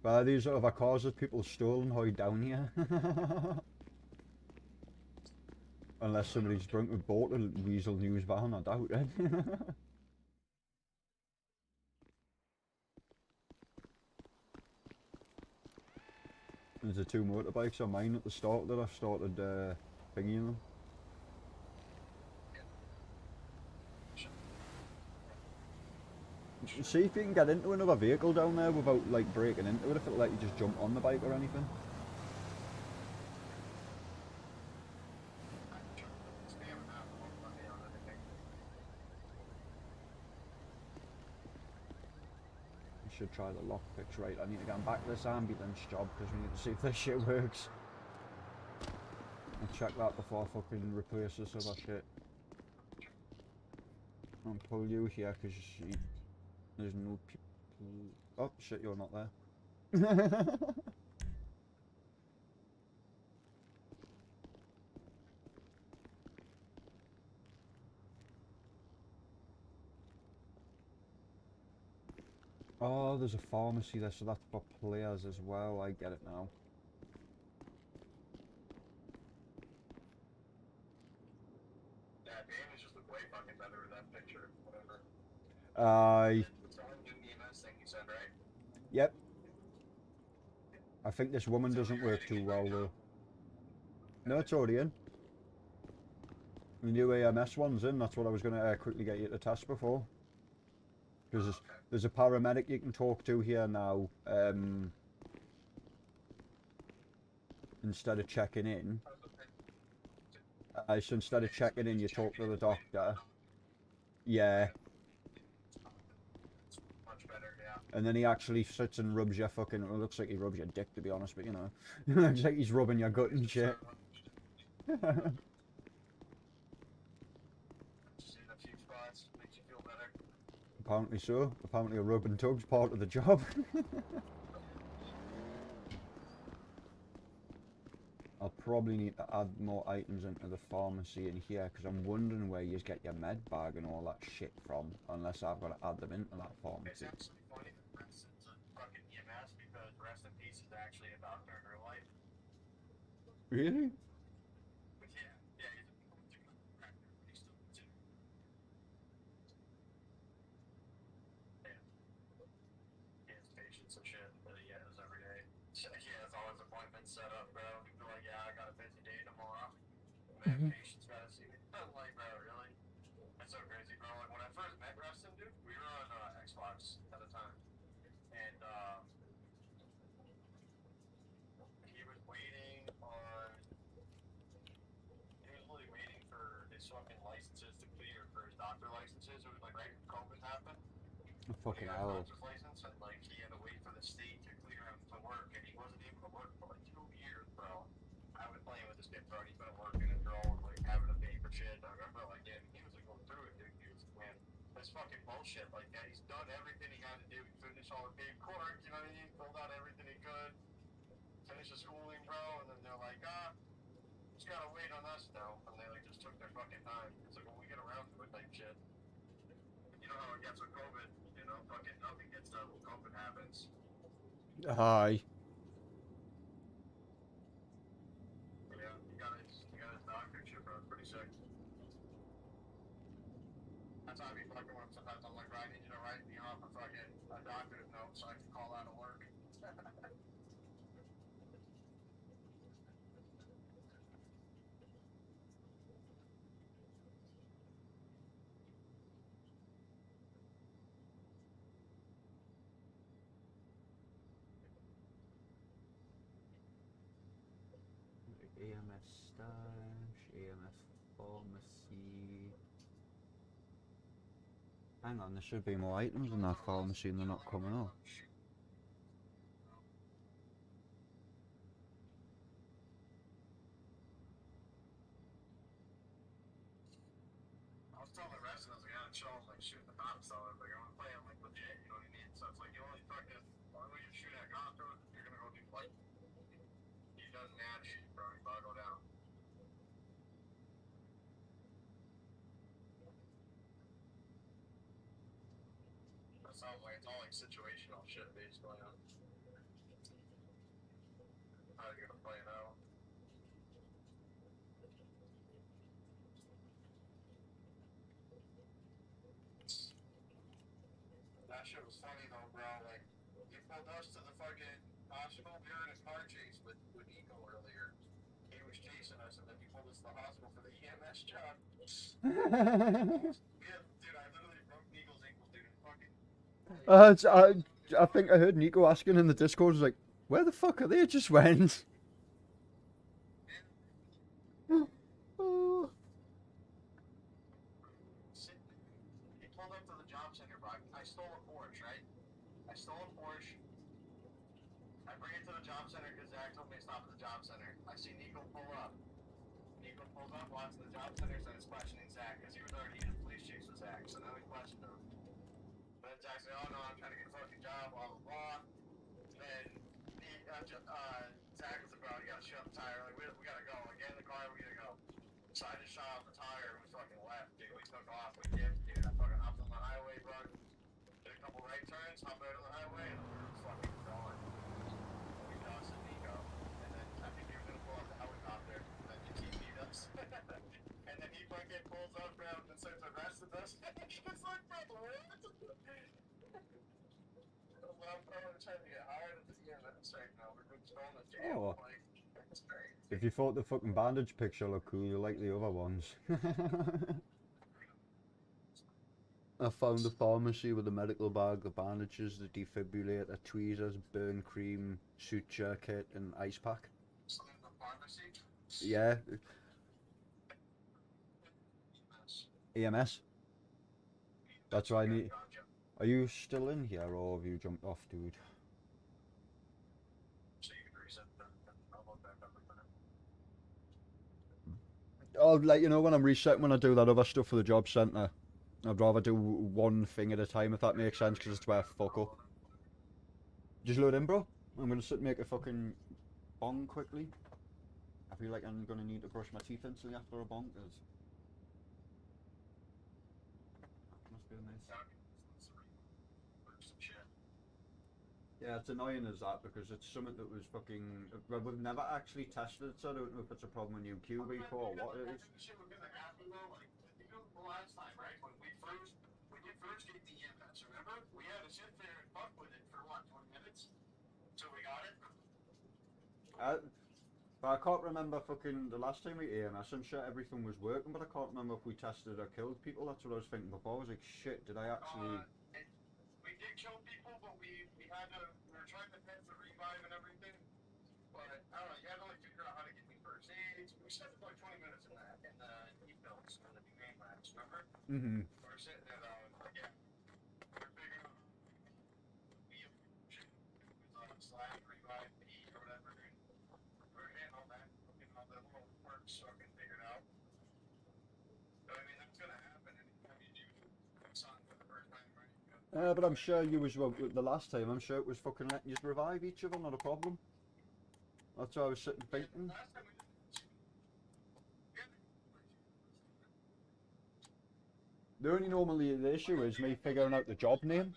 Speaker 1: But these other cars that people stolen hide down here. Unless somebody's drunk and bought a Weasel News van, I doubt it. There's the two motorbikes on mine at the start that I've started thingying them. See if you can get into another vehicle down there without like breaking into it, if it'll let you just jump on the bike or anything. I should try the lockpicks. Right, I need to get back to this ambulance job because we need to see if this shit works. I'll check that before I fucking replace this other shit. I'll pull you here because there's no people. Oh shit, you're not there. Oh, there's a pharmacy there, so that's for players as well. I get it now.
Speaker 2: Yeah, games just look way fucking better with that picture, whatever. It's only new EMS thing you said, right?
Speaker 1: Yep. I think this woman doesn't work too well though. No, it's already in. The new AMS one's in, that's what I was going to quickly get you to test before. Because there's a paramedic you can talk to here now. instead of checking in. So instead of checking in, you talk to the doctor. Yeah.
Speaker 2: Much better, yeah.
Speaker 1: And then he actually sits and rubs your fucking... It looks like he rubs your dick, to be honest, but you know. It looks like he's rubbing your gut and shit.
Speaker 2: Just in a few spots, makes you feel better.
Speaker 1: Apparently so. Apparently a rub and tug's part of the job. I'll probably need to add more items into the pharmacy in here, because I'm wondering where you get your med bag and all that shit from, unless I've got to add them into that
Speaker 2: It's
Speaker 1: pharmacy.
Speaker 2: actually funny that Preston's a fucking EMS because Rest in Peace is actually a doctor in real life.
Speaker 1: Really?
Speaker 2: But yeah, he's a chiropractor, but he's still too. Yeah. He has patients and shit that he has every day. So he has all his appointments set up, bro. He'd be like, yeah, I got a busy day tomorrow. Man, patients gotta see me. I'm like, bro, really? That's so crazy, bro. Like, when I first met Preston, dude, we were on Xbox at the time. And, he was waiting on... He was literally waiting for his fucking licenses to clear, for his doctor licenses. It was like right when COVID happened.
Speaker 1: Fucking
Speaker 2: He got
Speaker 1: hell.
Speaker 2: his doctor's license, and like he had to wait for the state to clear him to work, and he wasn't able to work for like 2 years, bro. I was playing with this kid, bro. He's been working and drawing, like having to pay for shit. I remember, like, yeah, he was like going through it, dude. He was, man, this fucking bullshit. Like, yeah, he's done everything he had to do. He finished all the paperwork, you know what I mean? Filled out everything he could. Finished his schooling, bro, and then they're like, just gotta wait on us now. And they like just took their fucking time. It's like, when we get around to it, type shit. You know how it gets with COVID, you know? Fucking nothing gets done when COVID happens.
Speaker 1: Hi.
Speaker 2: Yeah, you got his doctor shit, bro. It's pretty sick. That's how I be fucking with him sometimes. I'm like, bro, I need you to write me off a fucking doctor's note so I can call out of work.
Speaker 1: AMS stash, AMS pharmacy. Hang on, there should be more items in that pharmacy and they're not coming up.
Speaker 2: I was telling the rest of us, like, I gotta show him, like, shooting the cops, so I was like, I'm playing, like, legit, you know what I mean? So it's like, you only fucking, only way you shoot at cops, you're gonna go do, like, he does mad shit, bro, he's about to go down. That sounds like it's all, like, situational shit, basically, huh? How you gonna play it out? That shit was funny though, bro. Like, he pulled us to the fucking hospital. We were in a car chase with Nico earlier. He was chasing us, and then he pulled us to the hospital for the EMS job. Yeah, dude, I literally broke Nico's ankle, dude. Fucking.
Speaker 1: I think I heard Nico asking in the Discord, was like, where the fuck are they just went?
Speaker 2: He pulled up to the job center, bro. I stole a Porsche, right? I stole a Porsche. I bring it to the job center because Zach told me to stop at the job center. I see Nico pull up. Nico pulls up, walks to the job center, starts questioning Zach because he was already in a police chase with Zach. So now he questioned him. But then Zach said, oh no, I'm trying to get a fucking job, blah blah blah. Then Zach was like, bro, you gotta shut up the tire. Like, we gotta go. Like, get in the car, we gotta go. So I just shut off the tire and we fucking left, dude. We took off, we dipped, dude. I fucking hopped on the highway, bro. Did a couple right turns, hopped out on the highway, and we were fucking gone. We lost Nico. And then I think he was gonna pull up the helicopter, and then he TP'd us. And then he fucking pulls up, bro, and starts arresting us. He was like, bro, what? I'm trying to get hired at the EMS right now. We're going to jail.
Speaker 1: Oh.
Speaker 2: Like, that's great.
Speaker 1: If you thought the fucking bandage picture looked cool, you like the other ones. I found a pharmacy with a medical bag, the bandages, the defibrillator, tweezers, burn cream, suture kit, and ice pack.
Speaker 2: So then the
Speaker 1: Yeah. EMS. That's what I need. Are you still in here or have you jumped off, dude?
Speaker 2: So you can reset that. I'll load back up with that.
Speaker 1: I'll let you know when I'm resetting when I do that other stuff for the job centre. I'd rather do one thing at a time if that makes sense, because it's where I fuck up. Just load in, bro. I'm gonna sit and make a fucking bong quickly. I feel like I'm gonna need to brush my teeth instantly after a bong, cause must be nice. Yeah, it's annoying as that because it's something that was fucking. Well, we've never actually tested it, so I don't know if it's a problem with QB4 or what it is.
Speaker 2: Shit was gonna happen though, like you know the last time, right? When you first did the EMS, remember? We had to sit there and fuck with it for what, 20 minutes? Till we got it?
Speaker 1: But I can't remember fucking the last time we EMS. I'm sure everything was working, but I can't remember if we tested or killed people. That's what I was thinking before. I was like, shit, did I actually?
Speaker 2: We did kill people, but we were trying to test the revive and everything. But I don't know, you had to like figure out how to get me first aid. We spent about 20 minutes in the e-films on the main labs, remember?
Speaker 1: Mm-hmm.
Speaker 2: We were sitting there, again, we were figuring out slide, revive, eat, or whatever, and we were hitting all that, all the little quirks fucking figured out. But I mean, that's gonna happen anytime you do something for the first time, right?
Speaker 1: But I'm sure you was, well, the last time, I'm sure it was fucking letting you revive each other, not a problem. That's what I was sitting thinking. The only normally the issue is me figuring out the job name.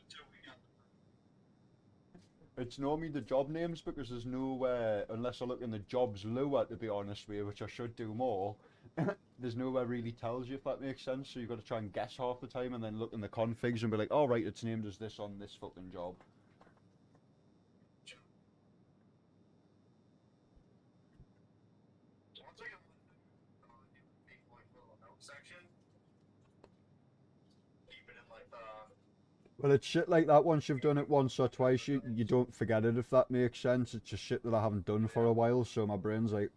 Speaker 1: It's normally the job names because there's nowhere, unless I look in the jobs lower to be honest with you, which I should do more, there's nowhere really tells you if that makes sense, so you've got to try and guess half the time and then look in the configs and be like, oh right, it's named as this on this fucking job. Well, it's shit like that. Once you've done it once or twice, you don't forget it, if that makes sense. It's just shit that I haven't done for a while, so my brain's like,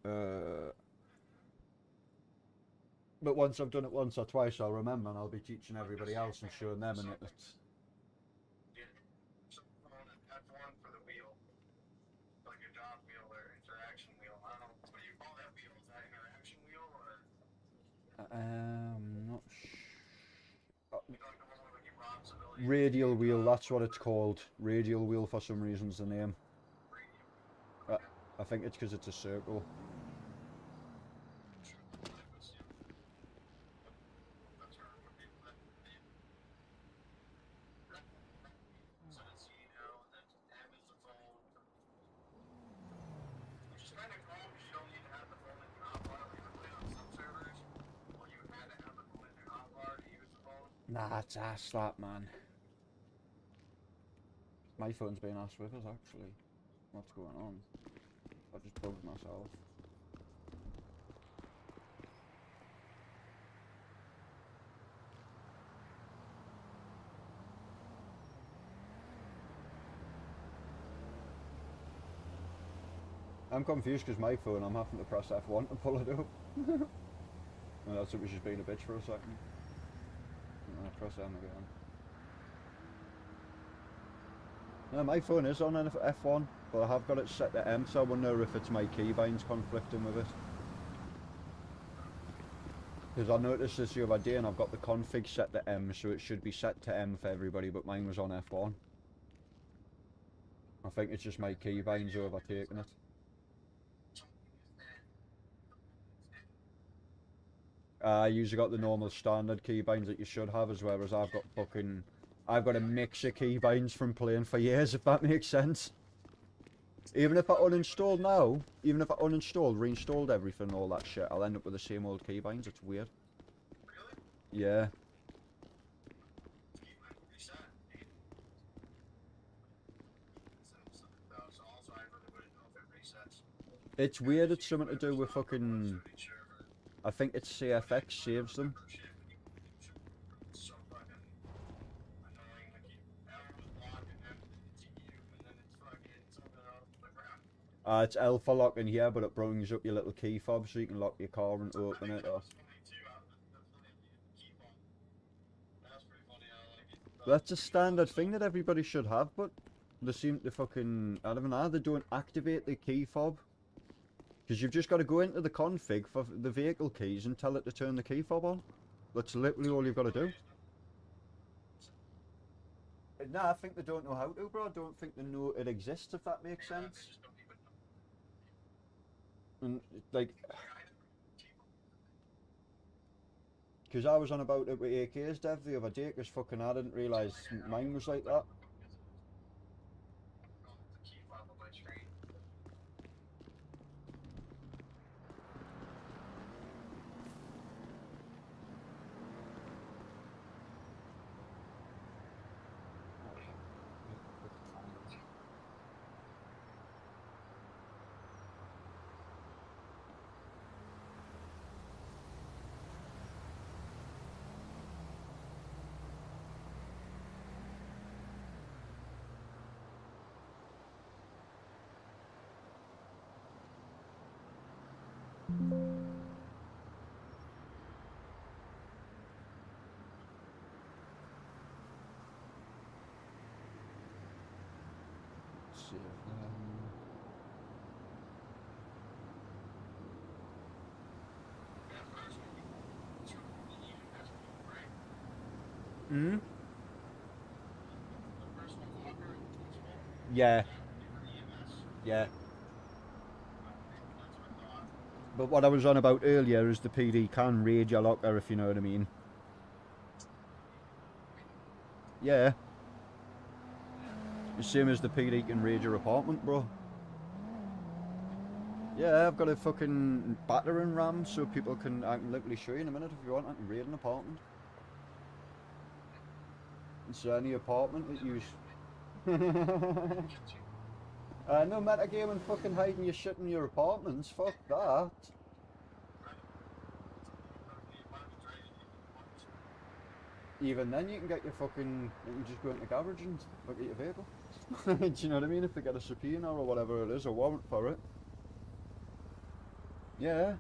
Speaker 1: But once I've done it once or twice, I'll remember and I'll be teaching everybody else and showing them, and it's...
Speaker 2: F1 for the wheel. Like a job wheel or interaction wheel. I don't know. What do you call that wheel? Is that interaction wheel or?
Speaker 1: Not Radial wheel, that's what it's called. Radial wheel for some reason's the name. I think it's because it's a circle. Nah, it's ass that, man. My phone's being asked with us, actually. What's going on? I just bugged myself. I'm confused because my phone, I'm having to press F1 to pull it up. And that's it, was just being a bitch for a second. And I press M again. No, my phone is on F1, but I have got it set to M, so I wonder if it's my keybinds conflicting with it. Because I noticed this the other day and I've got the config set to M, so it should be set to M for everybody, but mine was on F1. I think it's just my keybinds overtaking it. I usually got the normal standard keybinds that you should have, as well as I've got a mix of keybinds from playing for years, if that makes sense. Even if I uninstalled now, even if I uninstalled, reinstalled everything and all that shit, I'll end up with the same old keybinds. It's weird. Yeah. It's weird, it's something to do with fucking... I think it's CFX saves them. It's L for locking here, but it brings up your little key fob so you can lock your car and open it. Or... That's a standard thing that everybody should have, but they seem to fucking, I don't know, they don't activate the key fob. Because you've just got to go into the config for the vehicle keys and tell it to turn the key fob on. That's literally all you've got to do. Nah, I think they don't know how to, bro. I don't think they know it exists, if that makes sense. And, like... Because I was on about it with AK's dev the other day, because fucking I didn't realise mine was like that. Hmm? Yeah. Yeah. But what I was on about earlier is the PD can raid your locker, if you know what I mean. Yeah. The same as the PD can raid your apartment, bro. Yeah, I've got a fucking battering ram so people can, I can literally show you in a minute if you want, I can raid an apartment. It's any apartment that you... no metagaming fucking hiding your shit in your apartments, fuck that. Even then you can get your fucking, you can just go into the garage and look at your vehicle. Do you know what I mean? If they get a subpoena or whatever it is, a warrant for it. Yeah.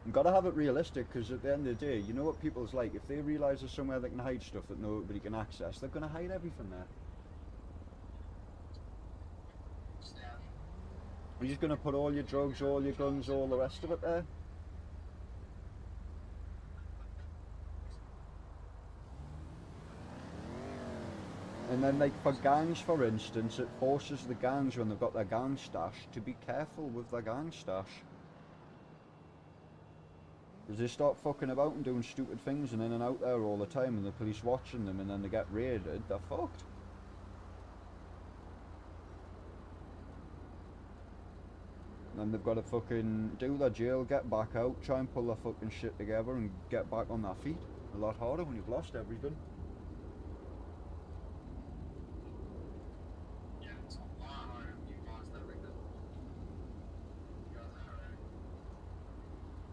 Speaker 1: You've got to have it realistic, because at the end of the day, you know what people's like. If they realise there's somewhere they can hide stuff that nobody can access, they're going to hide everything there. You're just going to put all your drugs, all your guns, all the rest of it there. And then, like, for gangs, for instance, it forces the gangs, when they've got their gang stash, to be careful with their gang stash. Because they start fucking about and doing stupid things and in and out there all the time, and the police watching them, and then they get raided, they're fucked. And then they've got to fucking do their jail, get back out, try and pull their fucking shit together and get back on their feet. A lot harder when you've lost everything.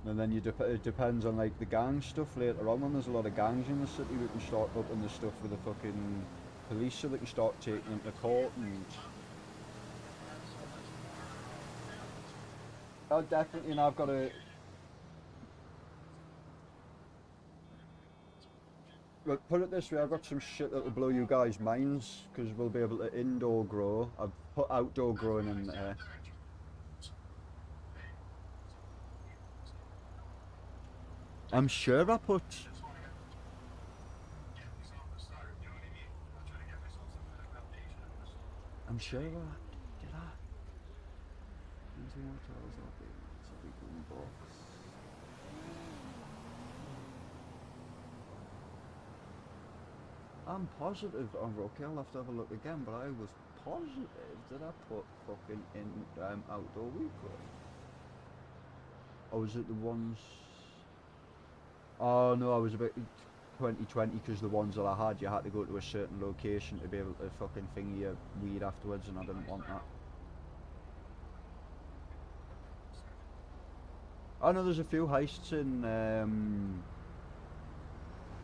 Speaker 1: And then it depends on like the gang stuff later on. When there's a lot of gangs in the city, we can start upping the stuff with the fucking police so they can start taking them to court and... Oh, definitely, and I've got to... But put it this way, I've got some shit that will blow you guys' minds, because we'll be able to indoor grow. I've put outdoor growing in there. I'm sure I put... I'm sure I... Did I? I'm positive, okay, I'll have to have a look again, but I was positive that I put fucking in Outdoor Weekly. Or was it the ones... Oh no, I was about 2020 because the ones that I had, you had to go to a certain location to be able to fucking thingy your weed afterwards, and I didn't want that. I know there's a few heists in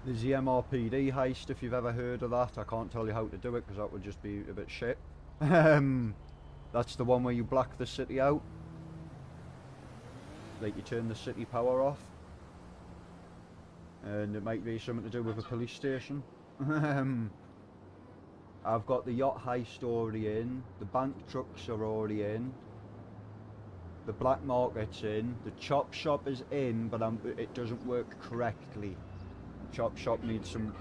Speaker 1: there's the MRPD heist, if you've ever heard of that. I can't tell you how to do it because that would just be a bit shit. That That's the one where you black the city out. Like you turn the city power off. And it might be something to do with a police station. I've got the yacht heist already in. The bank trucks are already in. The black market's in. The chop shop is in, but it doesn't work correctly. The chop shop needs some...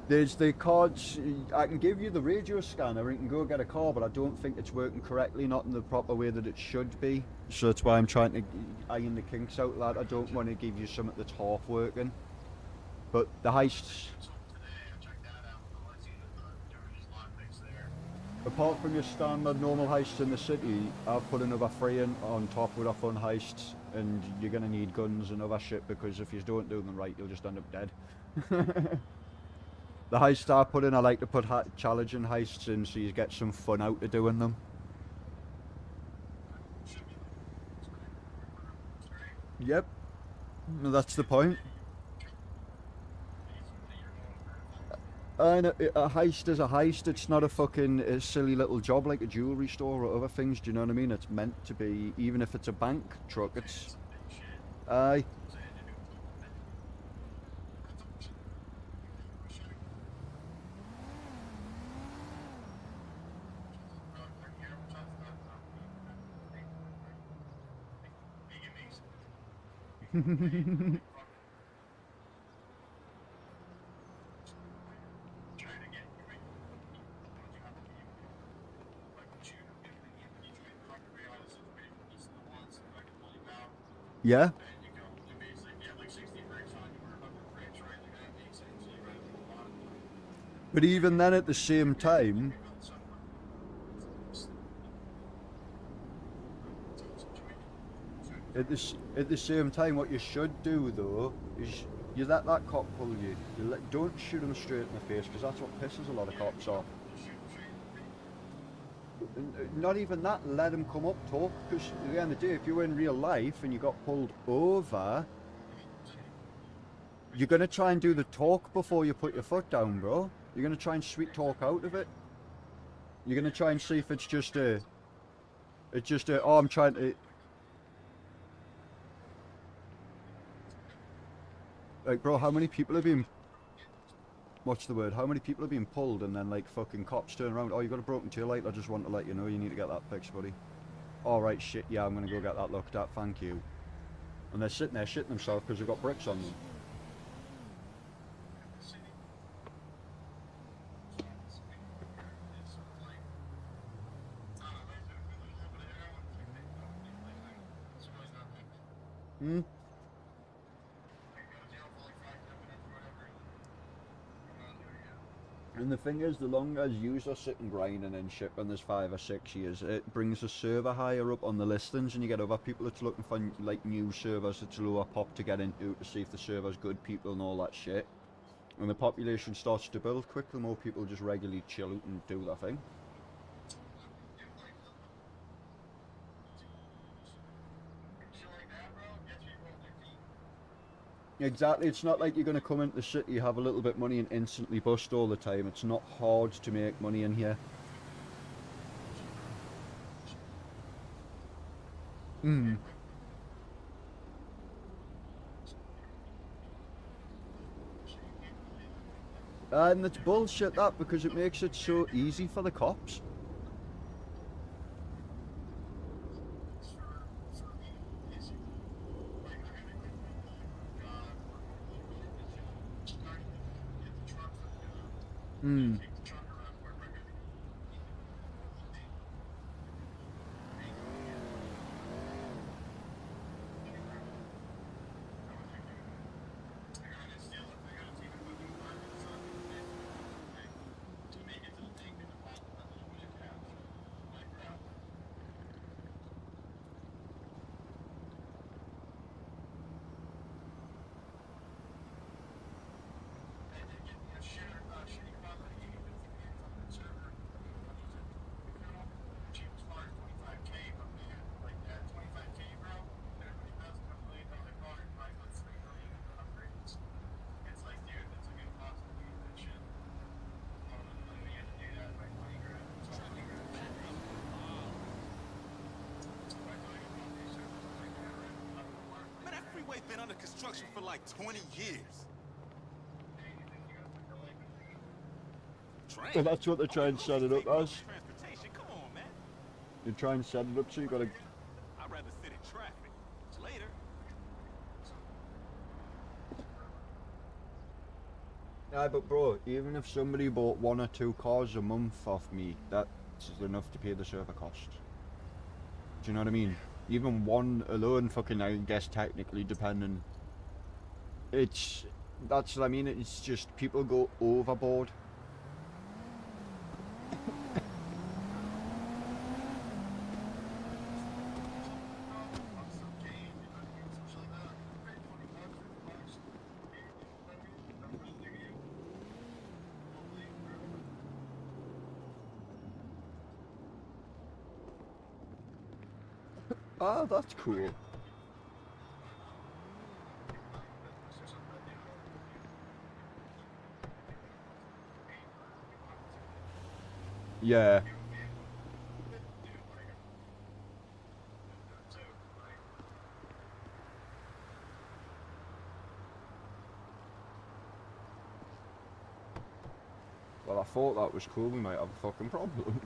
Speaker 1: There's the cards. I can give you the radio scanner and you can go get a car, but I don't think it's working correctly, not in the proper way that it should be. So that's why I'm trying to iron the kinks out, lad. I don't want to give you something that's half working. But the heists... Apart from your standard normal heists in the city, I've put another 3 in on top with our fun heists, and you're going to need guns and other shit, because if you don't do them right, you'll just end up dead. The heists I put in, I like to put challenging heists in so you get some fun out of doing them. Yep, that's the point. And a heist is a heist. It's not a fucking silly little job like a jewellery store or other things, do you know what I mean? It's meant to be, even if it's a bank truck, it's... Aye. Yeah. But even then, at the same time, at the same time, what you should do though is you let that cop pull you. Don't shoot him straight in the face, because that's what pisses a lot of cops off. Not even that, let him come up, talk, because at the end of the day, if you were in real life and you got pulled over, you're going to try and do the talk before you put your foot down, bro. You're going to try and sweet talk out of it. You're going to try and see if it's just a, oh, I'm trying to... Like, bro, how many people are being... What's the word? How many people are being pulled and then, like, fucking cops turn around? Oh, you got a broken tail light? I just want to let you know you need to get that fixed, buddy. Alright, shit, yeah, I'm going to go get that looked at, thank you. And they're sitting there shitting themselves because they've got bricks on them. Hmm? And the thing is, the longer as users are sitting grinding and shit when there's 5 or 6 years, it brings the server higher up on the listings, and you get other people that's looking for like new servers that's lower pop to get into to see if the server's good people and all that shit. And the population starts to build quickly, more people just regularly chill out and do their thing. Exactly, it's not like you're going to come into the city, have a little bit of money and instantly bust all the time. It's not hard to make money in here. Hmm. And it's bullshit that, because it makes it so easy for the cops. Hmm.
Speaker 16: place been under construction for like 20 years. Train?
Speaker 1: Well, that's what they try and set it up as.
Speaker 16: Transportation, come on, man.
Speaker 1: You try and set it up so you gotta...
Speaker 16: I'd rather sit in traffic. Later.
Speaker 1: Yeah, but bro, even if somebody bought 1 or 2 cars a month off me, that's enough to pay the server cost. Do you know what I mean? Even one alone, fucking, I guess technically, depending. That's what I mean, it's just people go overboard. Ah, that's cool. Yeah. Well, I thought that was cool, we might have a fucking problem.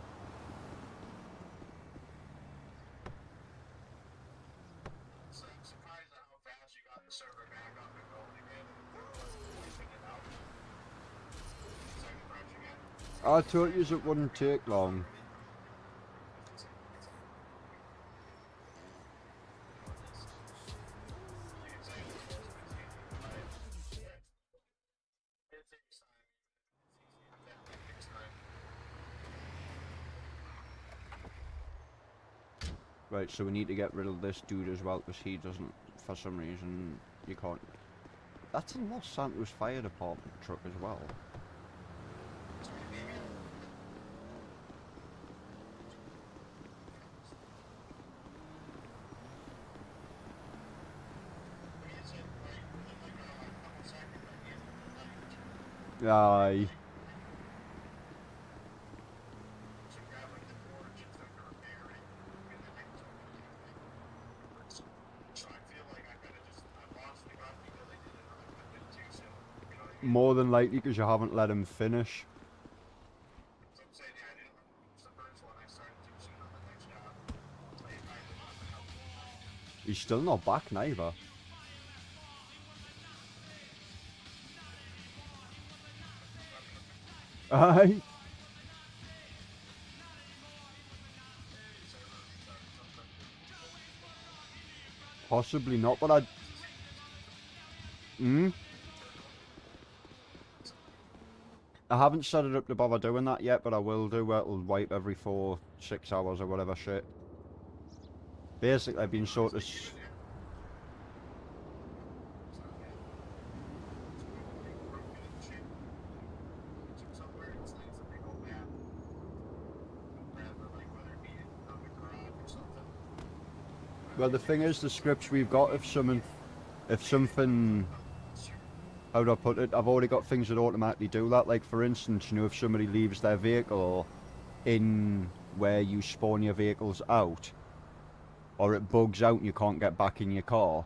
Speaker 1: I told you it wouldn't take long. Right, so we need to get rid of this dude as well, because he doesn't, for some reason, you can't... That's a Los Santos Fire Department truck as well. Aye. More than likely because you haven't let him finish. He's still not back neither. Aye. Possibly not, but I... I haven't set it up to bother doing that yet, but I will do where it'll wipe every 4-6 hours or whatever shit. Basically, I've been sort of... Well, the thing is, the scripts we've got, if something, how do I put it, I've already got things that automatically do that. Like, for instance, you know, if somebody leaves their vehicle in where you spawn your vehicles out, or it bugs out and you can't get back in your car,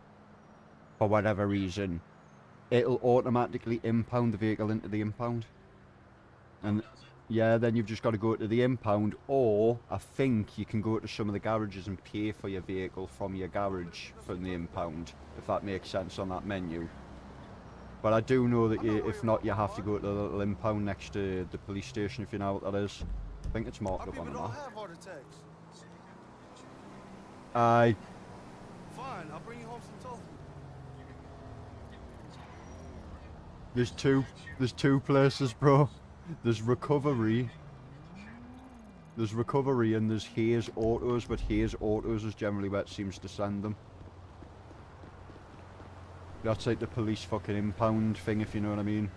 Speaker 1: for whatever reason, it'll automatically impound the vehicle into the impound. And yeah, then you've just got to go to the impound, or I think you can go to some of the garages and pay for your vehicle from your garage from the impound, if that makes sense on that menu. But I do know that you, if not, you have to go to the little impound next to the police station, if you know what that is. I think it's marked up on the map. Aye.
Speaker 15: Fine, I'll bring you home some tofu.
Speaker 1: There's two places, bro. There's recovery and there's Hayes Autos, but Hayes Autos is generally where it seems to send them. That's like the police fucking impound thing, if you know what I mean.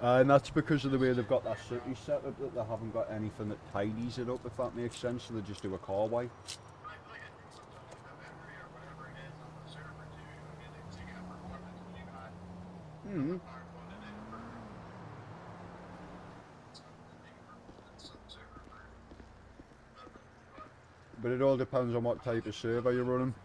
Speaker 1: And that's because of the way they've got that city set up, that they haven't got anything that tidies it up, if that makes sense, so they just do a car wipe. But it all depends on what type of server you're running.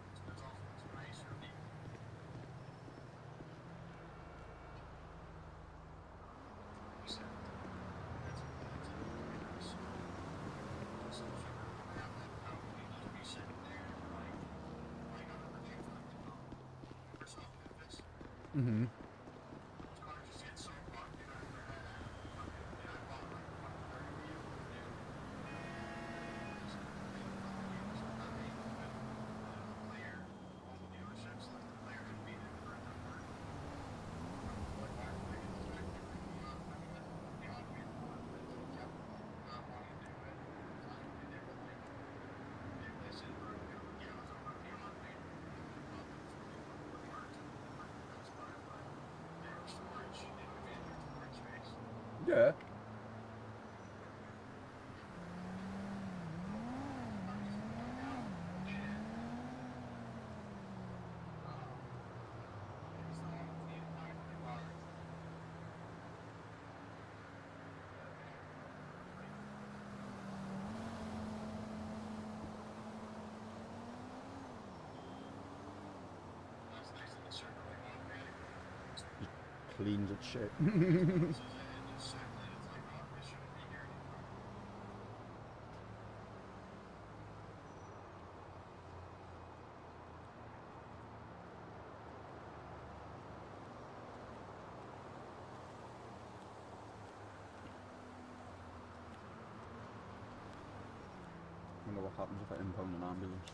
Speaker 1: Mm-hmm. Yeah. Cleans its shit. I wonder what happens if I impound an ambulance.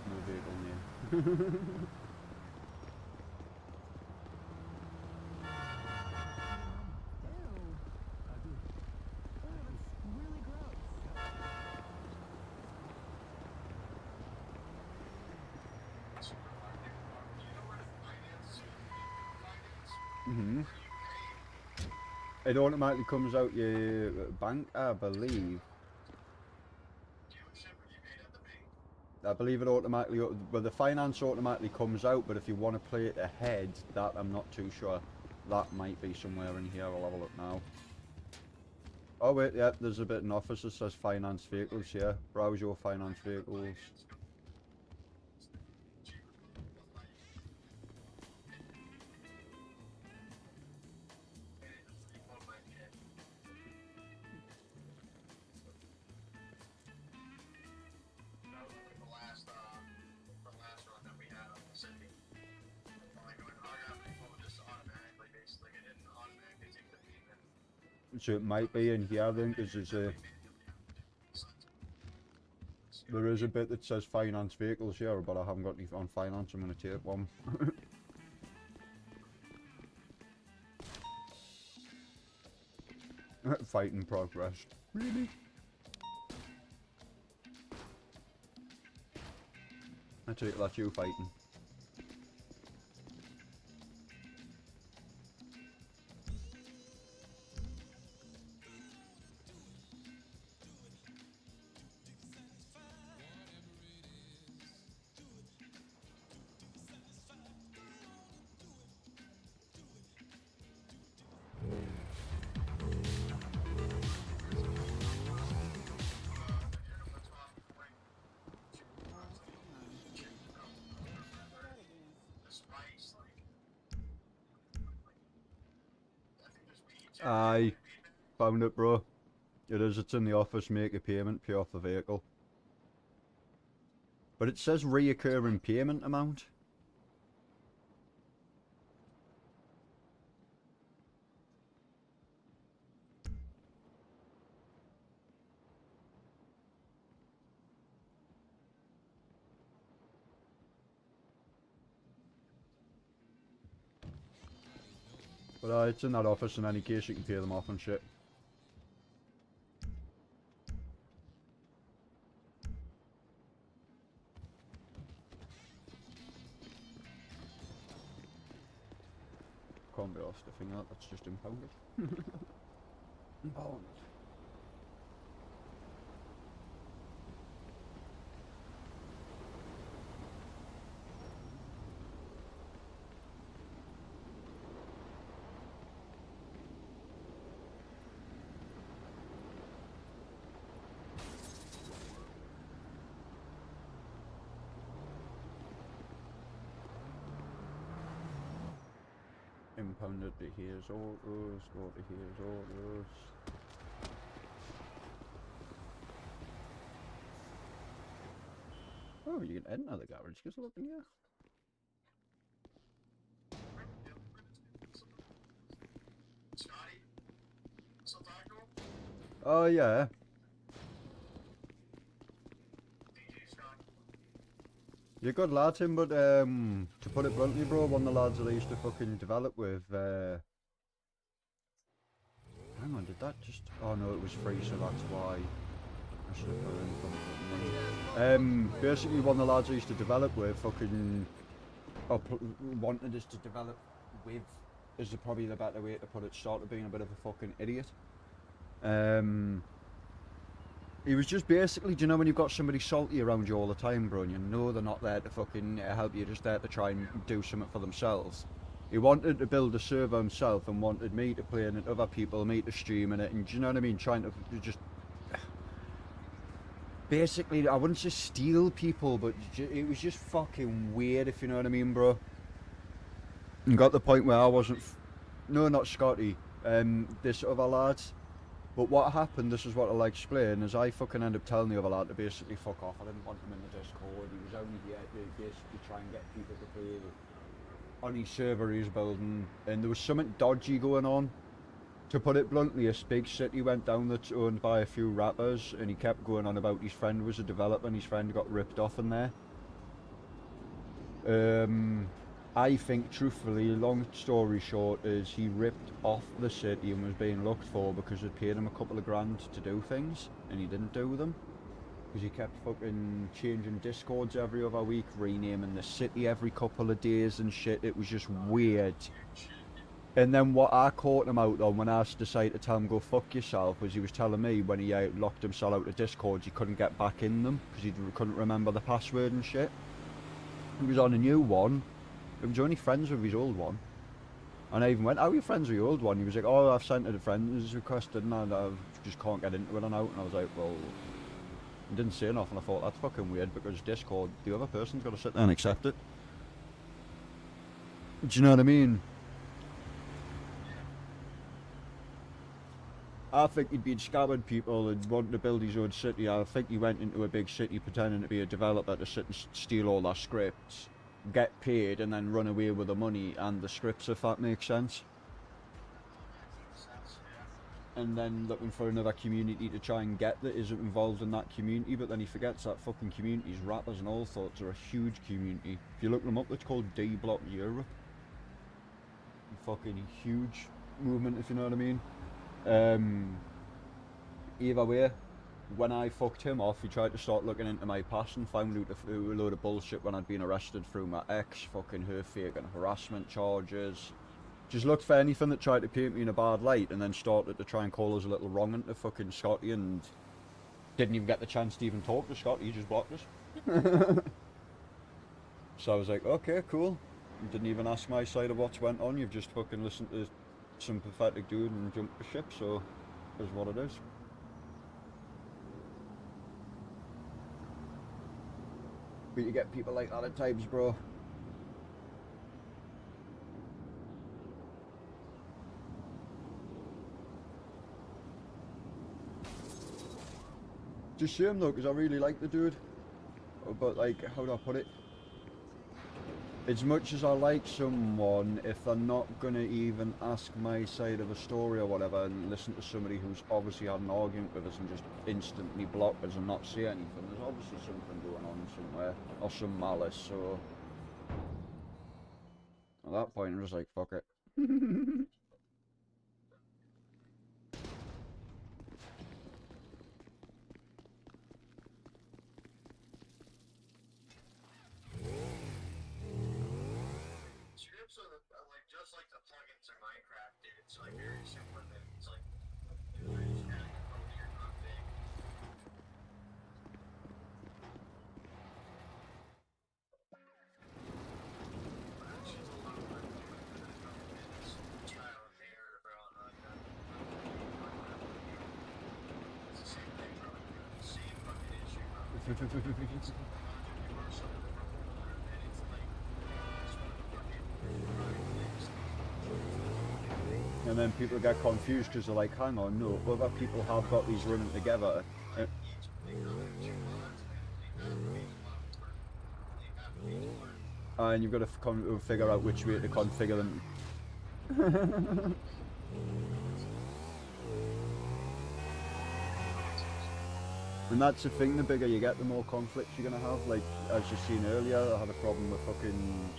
Speaker 1: No vehicle near. Mm-hmm. It automatically comes out your bank, I believe. I believe it automatically, well, the finance automatically comes out, but if you want to play it ahead, that I'm not too sure. That might be somewhere in here. I'll have a look now. Oh wait, yeah, there's a bit in office that says finance vehicles here. Browse your finance vehicles. So it might be in here then, because there is a bit that says finance vehicles here, but I haven't got any on finance. I'm going to take one. Fight in progress. Really? I take that's you fighting. Aye, found it, bro. It is, it's in the office. Make a payment, pay off the vehicle. But it says reoccurring payment amount. But it's in that office in any case, you can pay them off and shit. Can't be off stuffing that, that's just impounded. Impounded. compounded to here's autos, go to here's autos. Oh, you can enter the garage, just look in here.
Speaker 2: Scotty? Still talking to him?
Speaker 1: Oh yeah. You're a good lad, Tim, but to put it bluntly, bro, one of the lads that I used to fucking develop with, hang on, did that just, oh no, it was free, so that's why. I should have put in money. Basically one of the lads I used to develop with fucking, wanted us to develop with, is probably the better way to put it, started being a bit of a fucking idiot. He was just basically, do you know when you've got somebody salty around you all the time, bro, and you know they're not there to fucking help you, just there to try and do something for themselves. He wanted to build a server himself and wanted me to play in it, other people, me to stream in it, and do you know what I mean, trying to just... Basically, I wouldn't say steal people, but it was just fucking weird, if you know what I mean, bro. And got to the point where I wasn't... No, not Scotty. This other lad. But what happened, this is what I'll explain, is I fucking ended up telling the other lad to basically fuck off. I didn't want him in the Discord. He was only here to basically try and get people to play on his server he was building. And there was something dodgy going on. To put it bluntly, a big city went down that's owned by a few rappers, and he kept going on about his friend was a developer and his friend got ripped off in there. I think, truthfully, long story short, is he ripped off the city and was being looked for because it paid him a couple of grand to do things, and he didn't do them. Because he kept fucking changing Discords every other week, renaming the city every couple of days and shit. It was just weird. And then what I caught him out on when I decided to tell him go fuck yourself was he was telling me when he locked himself out of Discords he couldn't get back in them because he couldn't remember the password and shit. He was on a new one. He was only friends with his old one. And I even went, how are you friends with your old one? He was like, oh, I've sent it a friend's request and I just can't get into it and out. And I was like, well, he didn't say enough. And I thought, that's fucking weird because Discord, the other person's got to sit there and accept it. Do you know what I mean? I think he'd been scamming people and wanting to build his own city. I think he went into a big city pretending to be a developer to sit and steal all their scripts, get paid, and then run away with the money and the scripts, if that makes sense. And then looking for another community to try and get that isn't involved in that community, but then he forgets that fucking communities, rappers and all sorts, are a huge community. If you look them up, it's called D-Block Europe. Fucking huge movement, if you know what I mean. Either way, when I fucked him off, he tried to start looking into my past and found out a load of bullshit when I'd been arrested through my ex, fucking her faking harassment charges. Just looked for anything that tried to paint me in a bad light and then started to try and call us a little wrong to fucking Scotty and didn't even get the chance to even talk to Scotty, he just blocked us. So I was like, okay, cool. You didn't even ask my side of what's went on, you've just fucking listened to some pathetic dude and jumped the ship, so is what it is. But you get people like that at times, bro. It's a shame though, because I really like the dude. But like, how do I put it? As much as I like someone, if they're not going to even ask my side of a story or whatever and listen to somebody who's obviously had an argument with us and just instantly block us and not say anything, there's obviously something going on somewhere, or some malice, so... At that point I'm just like, fuck it.
Speaker 2: Just like the plugins in Minecraft, dude. It's like very similar. It's like you just add a code to your config. She's a lot of work to do it. It's trial and error, bro. It's the same thing, bro. The same fucking issue, bro.
Speaker 1: then people get confused because they're like, hang on, no, other people have got these running together. And you've got to figure out which way to configure them. And that's the thing, the bigger you get, the more conflicts you're going to have. Like, as you've seen earlier, I had a problem with fucking...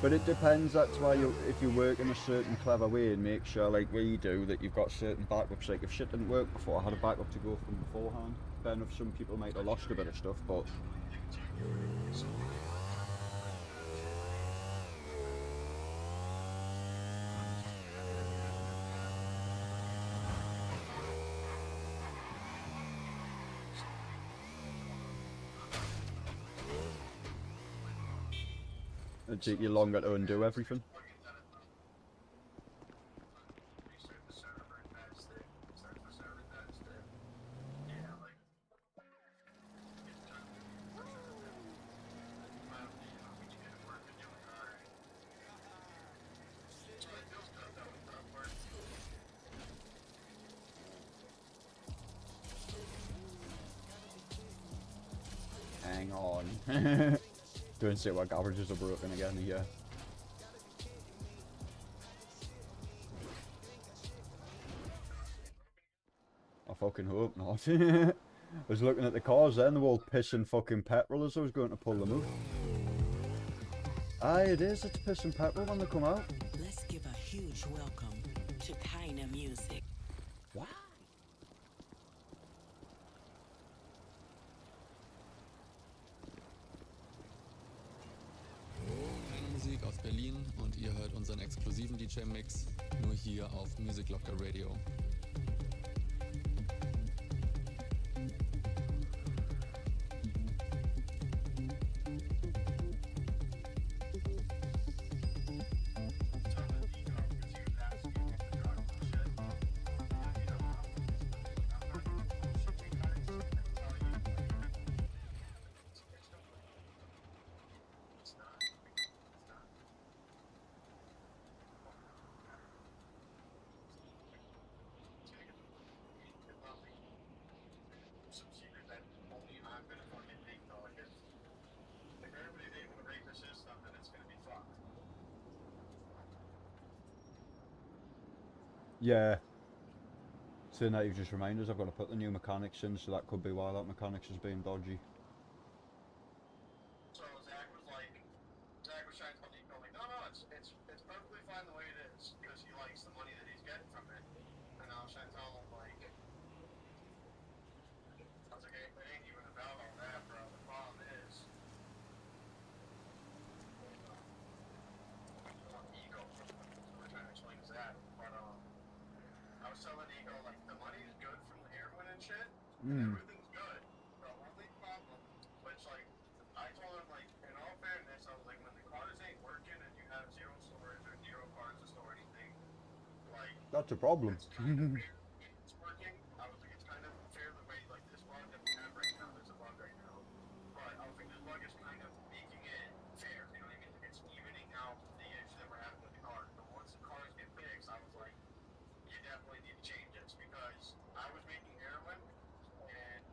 Speaker 1: But it depends, that's why if you work in a certain clever way and make sure, like we do, that you've got certain backups. Like if shit didn't work before, I had a backup to go from beforehand. Fair enough, some people might have lost a bit of stuff, but... It'd take you longer to undo everything. Hang on. Don't say what garages are broken again here. I fucking hope not. I was looking at the cars then, they were all pissing fucking petrol as I was going to pull them out. Aye, it is, it's pissing petrol when they come out.
Speaker 17: Let's give a huge welcome to Kinda Music.
Speaker 1: What?
Speaker 18: Keine Musik aus Berlin und ihr hört unseren exklusiven DJ-Mix nur hier auf Music Locker Radio.
Speaker 1: Yeah. So now you've just reminded us I've got to put the new mechanics in, so that could be why that mechanics is being dodgy.
Speaker 2: So Zach was trying to tell Nico, like, no, it's perfectly fine the way it is, because he likes the money that he's getting from it. And I was trying to tell him, like, I was like, it ain't even about all that, bro. The problem is, ego. We're trying to explain to Zach, but I was telling Nico, like, the money is good from the heroin and shit. Everything's good. The only problem, which, like, I told him, like, in all fairness, I was like, when the cars ain't working and you have zero storage or zero cars to store anything, like...
Speaker 1: That's a problem.
Speaker 2: It's working. I was like, it's kind of fair the way, like, this bug that we have right now, there's a bug right now. But I was like, this bug is kind of making it fair, you know what I mean? Like, it's evening out the issue that we're having with the cars. But once the cars get fixed, I was like, you definitely need to change this, because I was making heroin, and,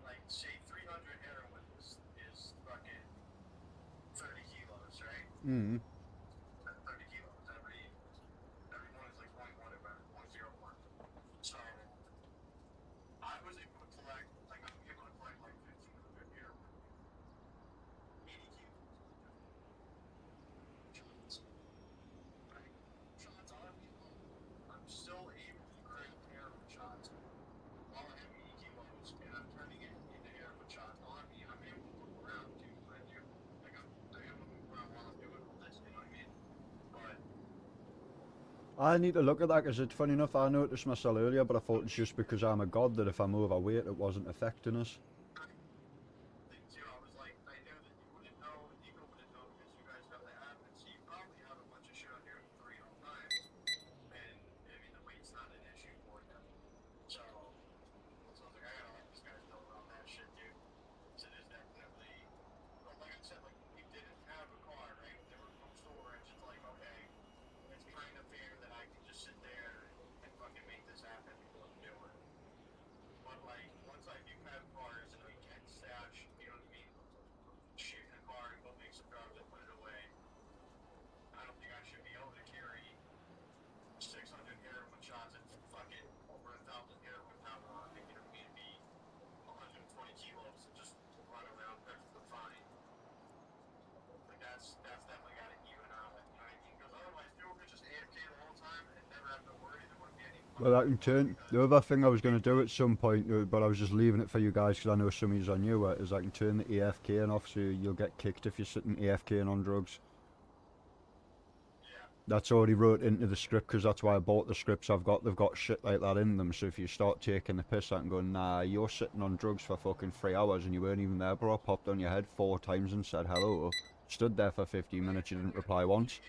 Speaker 2: like, say 300 heroin is fucking 30 kilos, right? 30 kilos. Every one is like 0.1 or better, 0.01. So, I was able to collect, like, I'm able to collect like 1,500 heroin. 80 kilos. Right? Shots on me. I'm still able to create heroin shots while I have 80 kilos, and I'm turning it into heroin shots on me. I'm able to move around too, I do. Like, I am able to move around while I'm doing all this, you know what I mean? But
Speaker 1: I need to look at that, because it's funny enough, I noticed myself earlier, but I thought it's just because I'm a god that if I'm overweight it wasn't affecting us.
Speaker 2: too, I was like, I knew that you wouldn't know, and Nico wouldn't know, because you guys have the app, and so you probably have a bunch of shit on here for 3 all times, and, I mean, the weight's not an issue for you. So I was like, I gotta let these guys know about that shit, dude. So it is definitely
Speaker 1: Well, I can turn. The other thing I was going to do at some point, but I was just leaving it for you guys because I know some of you are newer, is I can turn the AFK and off so you'll get kicked if you're sitting AFK and on drugs. That's already wrote into the script because that's why I bought the scripts I've got. They've got shit like that in them. So if you start taking the piss out and going, nah, you're sitting on drugs for fucking 3 hours and you weren't even there, bro. Popped on your head 4 times and said hello. Stood there for 15 minutes, you didn't reply once.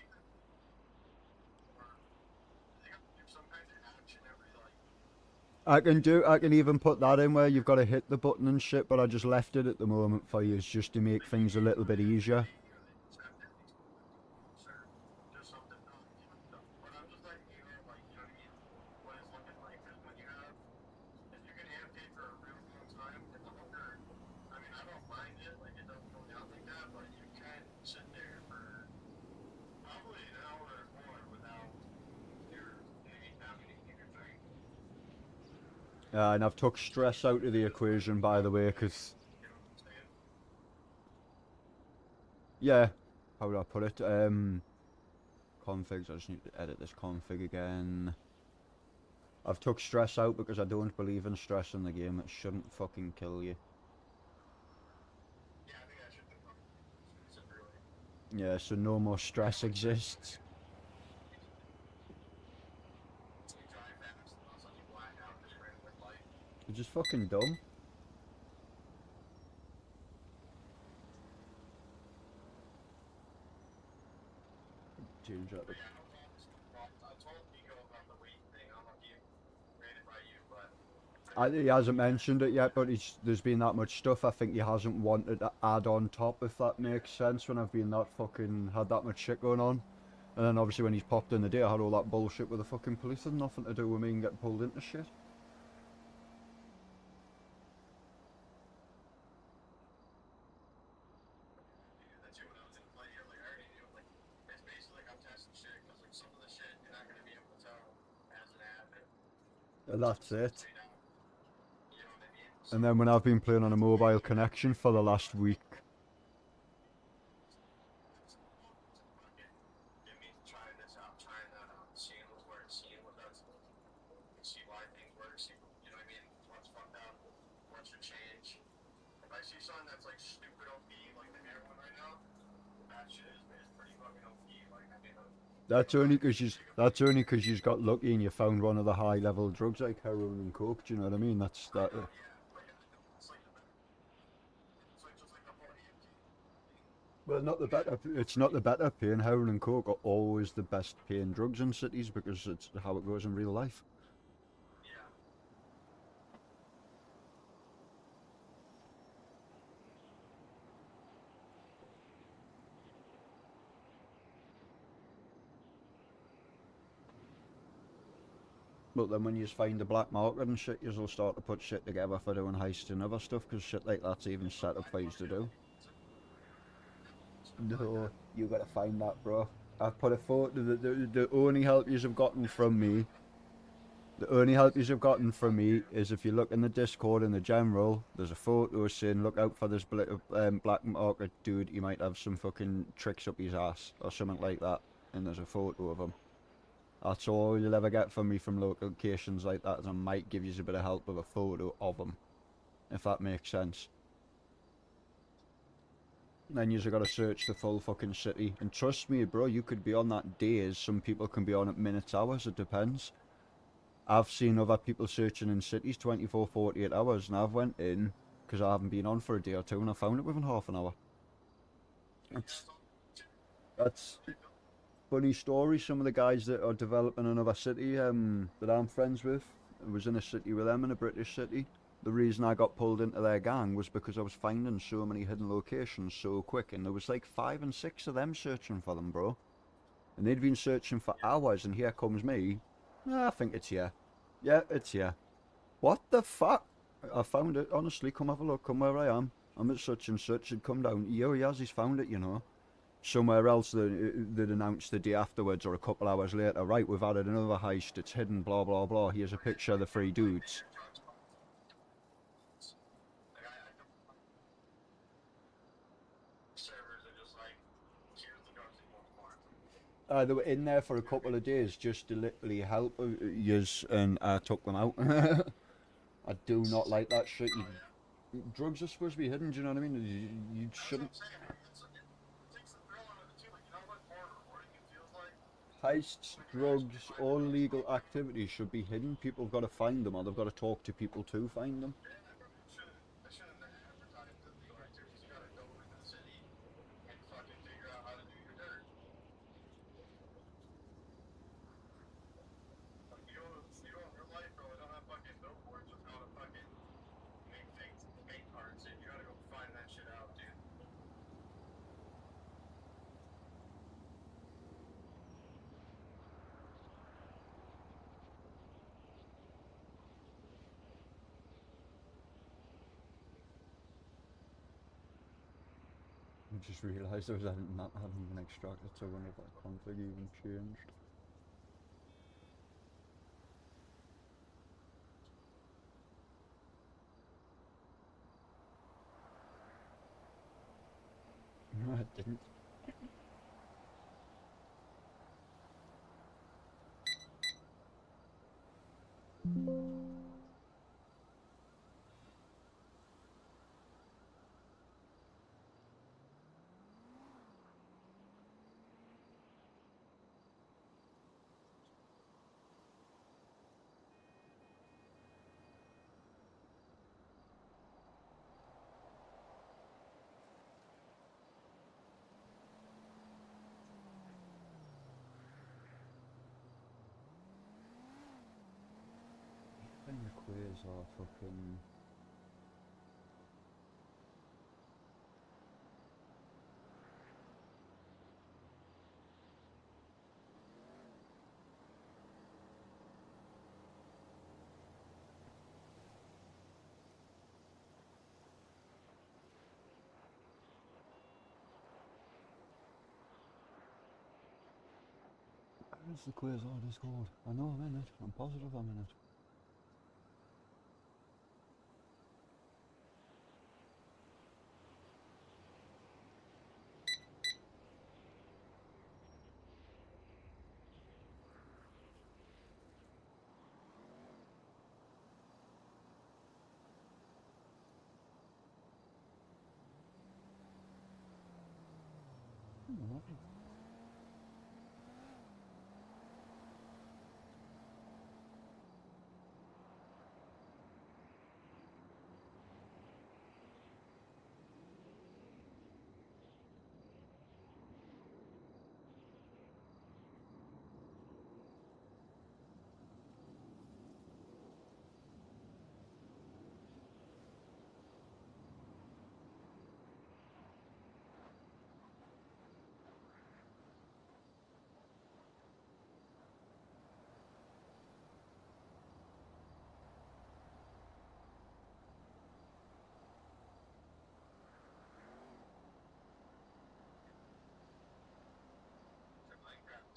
Speaker 1: I can even put that in where you've got to hit the button and shit, but I just left it at the moment for you just to make things a little bit easier. And I've took stress out of the equation, by the way, because... Yeah, how would I put it? Configs, I just need to edit this config again. I've took stress out because I don't believe in stress in the game. It shouldn't fucking kill you. Yeah, so no more stress exists. You're just fucking dumb. Change that. He hasn't mentioned it yet, but there's been that much stuff I think he hasn't wanted to add on top, if that makes sense, when I've been that fucking, had that much shit going on. And then obviously when he's popped in the day, I had all that bullshit with the fucking police, had nothing to do with me and getting pulled into shit. And that's it. And then when I've been playing on a mobile connection for the last week, that's only because you've got lucky and you found one of the high level drugs like heroin and coke. Do you know what I mean? That's that. Well, not the better. It's not the better paying. Heroin and coke are always the best paying drugs in cities because it's how it goes in real life. But then when you find the black market and shit, you'll start to put shit together for doing heists and other stuff, because shit like that's even set up for you to do. No, you gotta find that, bro. I've put a photo, the only help you've gotten from me, is if you look in the Discord in the general, there's a photo saying look out for this black market dude, he might have some fucking tricks up his ass, or something like that, and there's a photo of him. That's all you'll ever get from me from locations like that, is I might give you a bit of help with a photo of him, if that makes sense. Then you've got to search the full fucking city, and trust me bro, you could be on that days, some people can be on it minutes, hours, it depends. I've seen other people searching in cities 24, 48 hours, and I've went in, because I haven't been on for a day or two, and I found it within half an hour. That's funny story. Some of the guys that are developing another city that I'm friends with, I was in a city with them, in a British city. The reason I got pulled into their gang was because I was finding so many hidden locations so quick, and there was like 5 and 6 of them searching for them, bro. And they'd been searching for hours, and here comes me. I think it's here. Yeah, it's here. What the fuck? I found it, honestly, come have a look, come where I am. I'm at such and such, and come down. Yo, he has, he's found it, you know. Somewhere else they'd announced the day afterwards or a couple hours later, right, we've added another heist, it's hidden, blah blah blah, here's a picture of the 3 dudes. They were in there for a couple of days just to literally help yous, and I took them out. I do not like that shit. Drugs are supposed to be hidden, do you know what I mean? You shouldn't. Heists, drugs, all legal activities should be hidden. People have got to find them, or they've got to talk to people to find them. I just realised I was not having an extractor, so I wonder if that config even changed. No, it didn't. When the quiz are fucking... Where's the quiz on Discord? I know I'm in it. I'm positive I'm in it.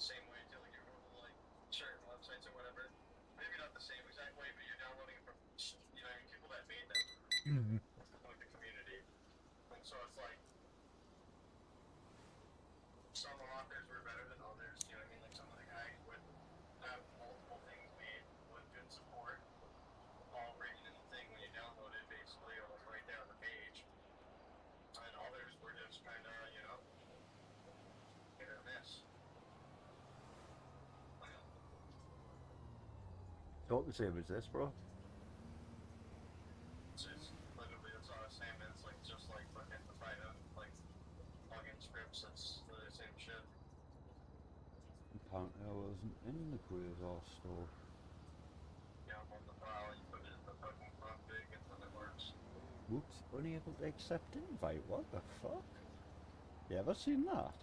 Speaker 2: Same way until you go to like certain websites or whatever. Maybe not the same exact way, but you're downloading it from people that made them, like the community. And so it's like some authors were better than others. You know what I mean? Like some of the guys would have multiple things made with good support, all written in the thing when you download it, basically, or like right there on the page. And others were just kind of, hit or miss.
Speaker 1: Don't the same as this, bro.
Speaker 2: It's literally it's all the same. It's like just like fucking the Python like plugin scripts. It's the same shit.
Speaker 1: Apparently I wasn't in the quiz or store.
Speaker 2: Yeah, I'm on the file. You put it in the fucking config and then it works.
Speaker 1: Whoops, unable to accept invite. What the fuck? You ever seen that?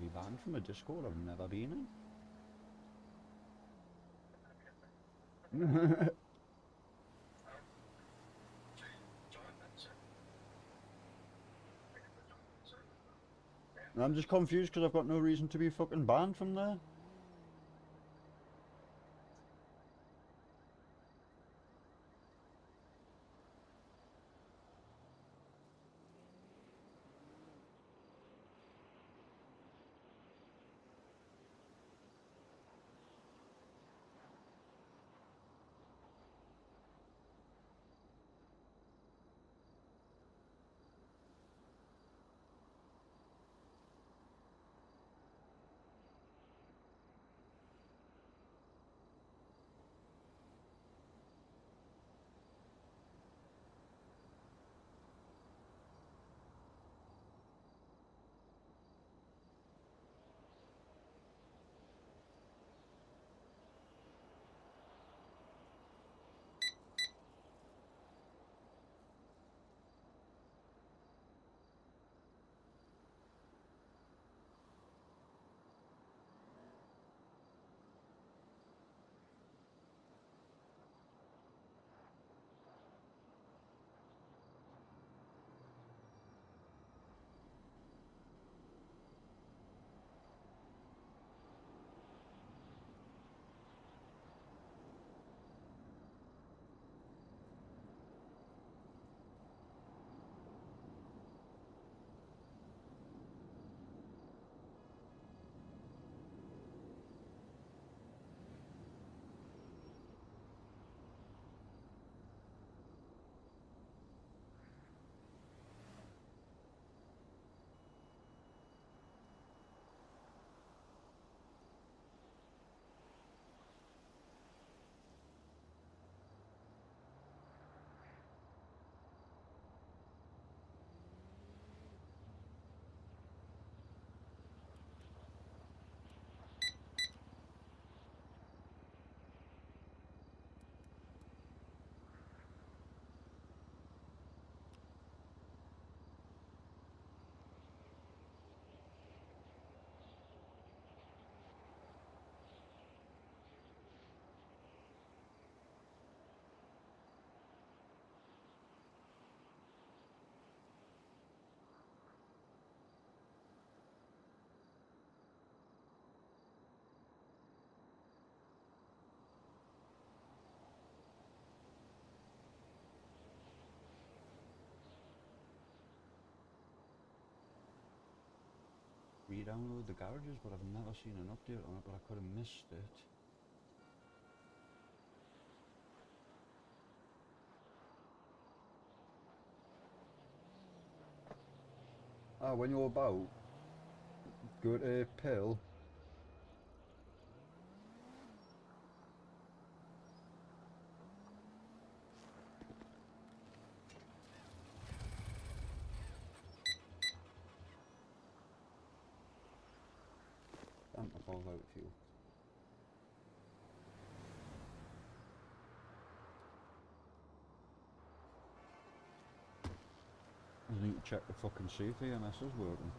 Speaker 1: be banned from a Discord I've never been in. I'm just confused because I've got no reason to be fucking banned from there. Re-download the garages, but I've never seen an update on it, but I could have missed it. When you're about, go to Pill. Damn, I fall out of fuel. I need to check the fucking see if EMS is working.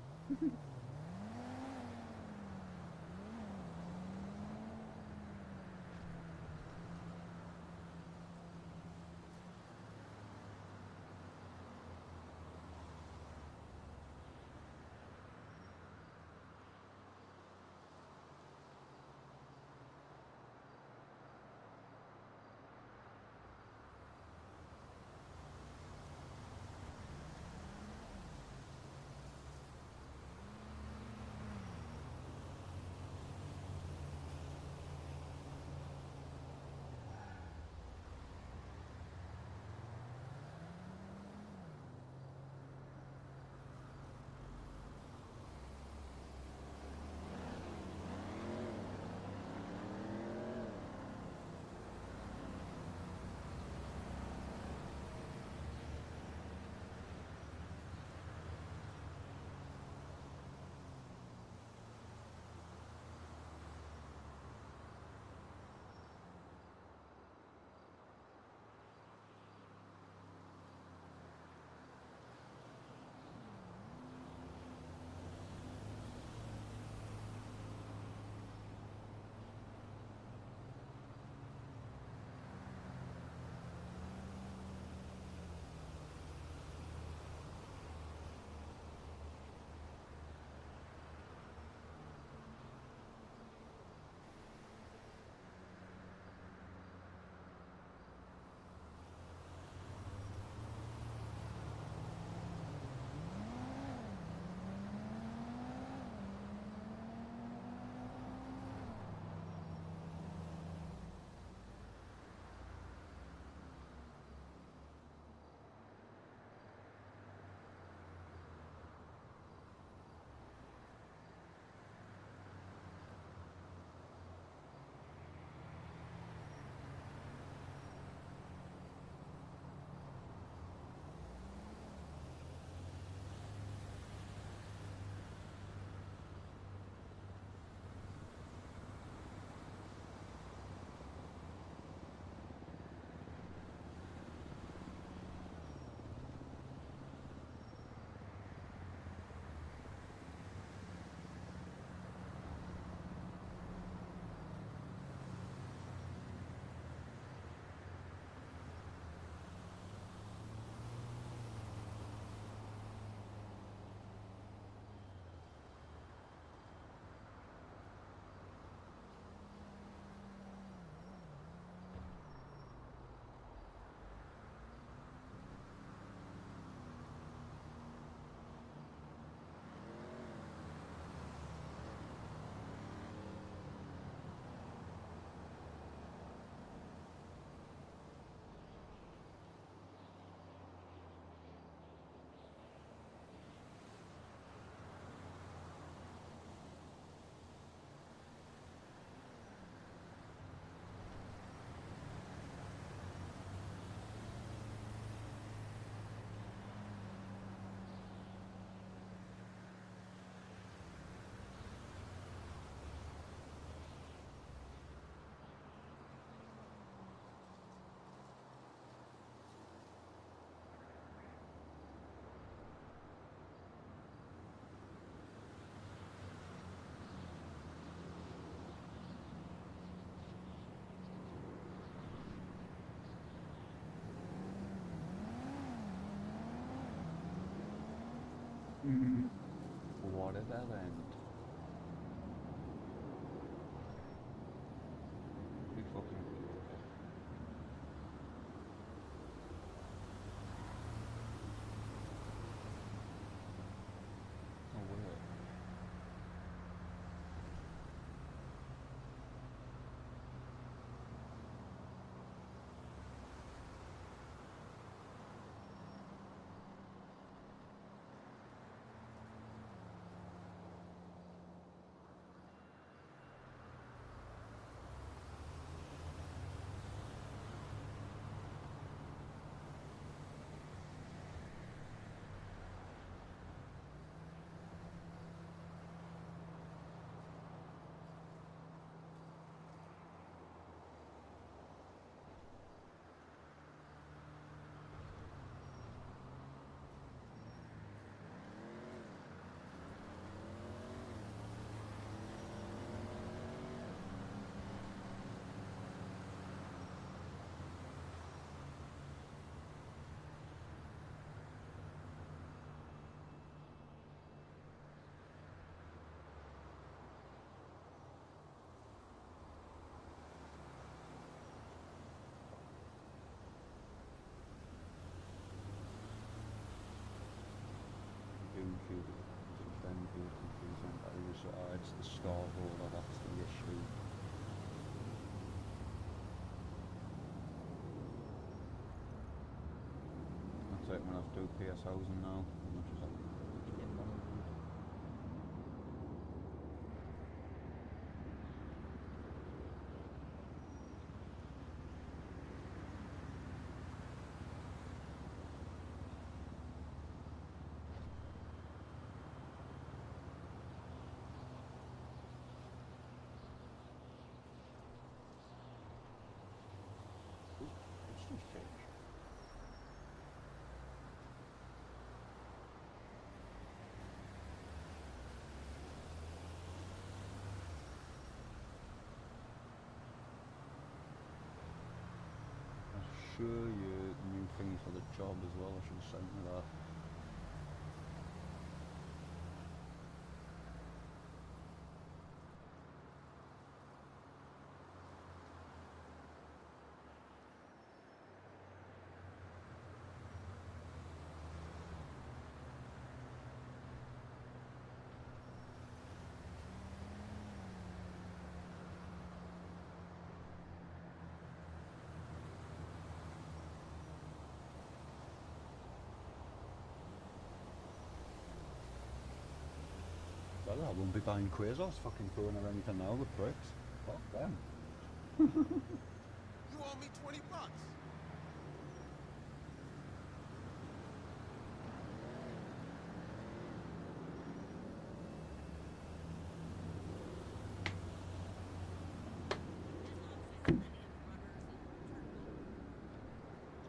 Speaker 1: What a bell end. We fucking oh, wait. It's the start order, that's the issue. That's it, I'm gonna have to do PS housing now. As much as I can get on. It's just changed. I'll show you the new thing for the job as well, I should have sent you that. Well, I won't be buying Quasar's fucking phone or anything now, the pricks. Fuck them.
Speaker 16: You owe me $20.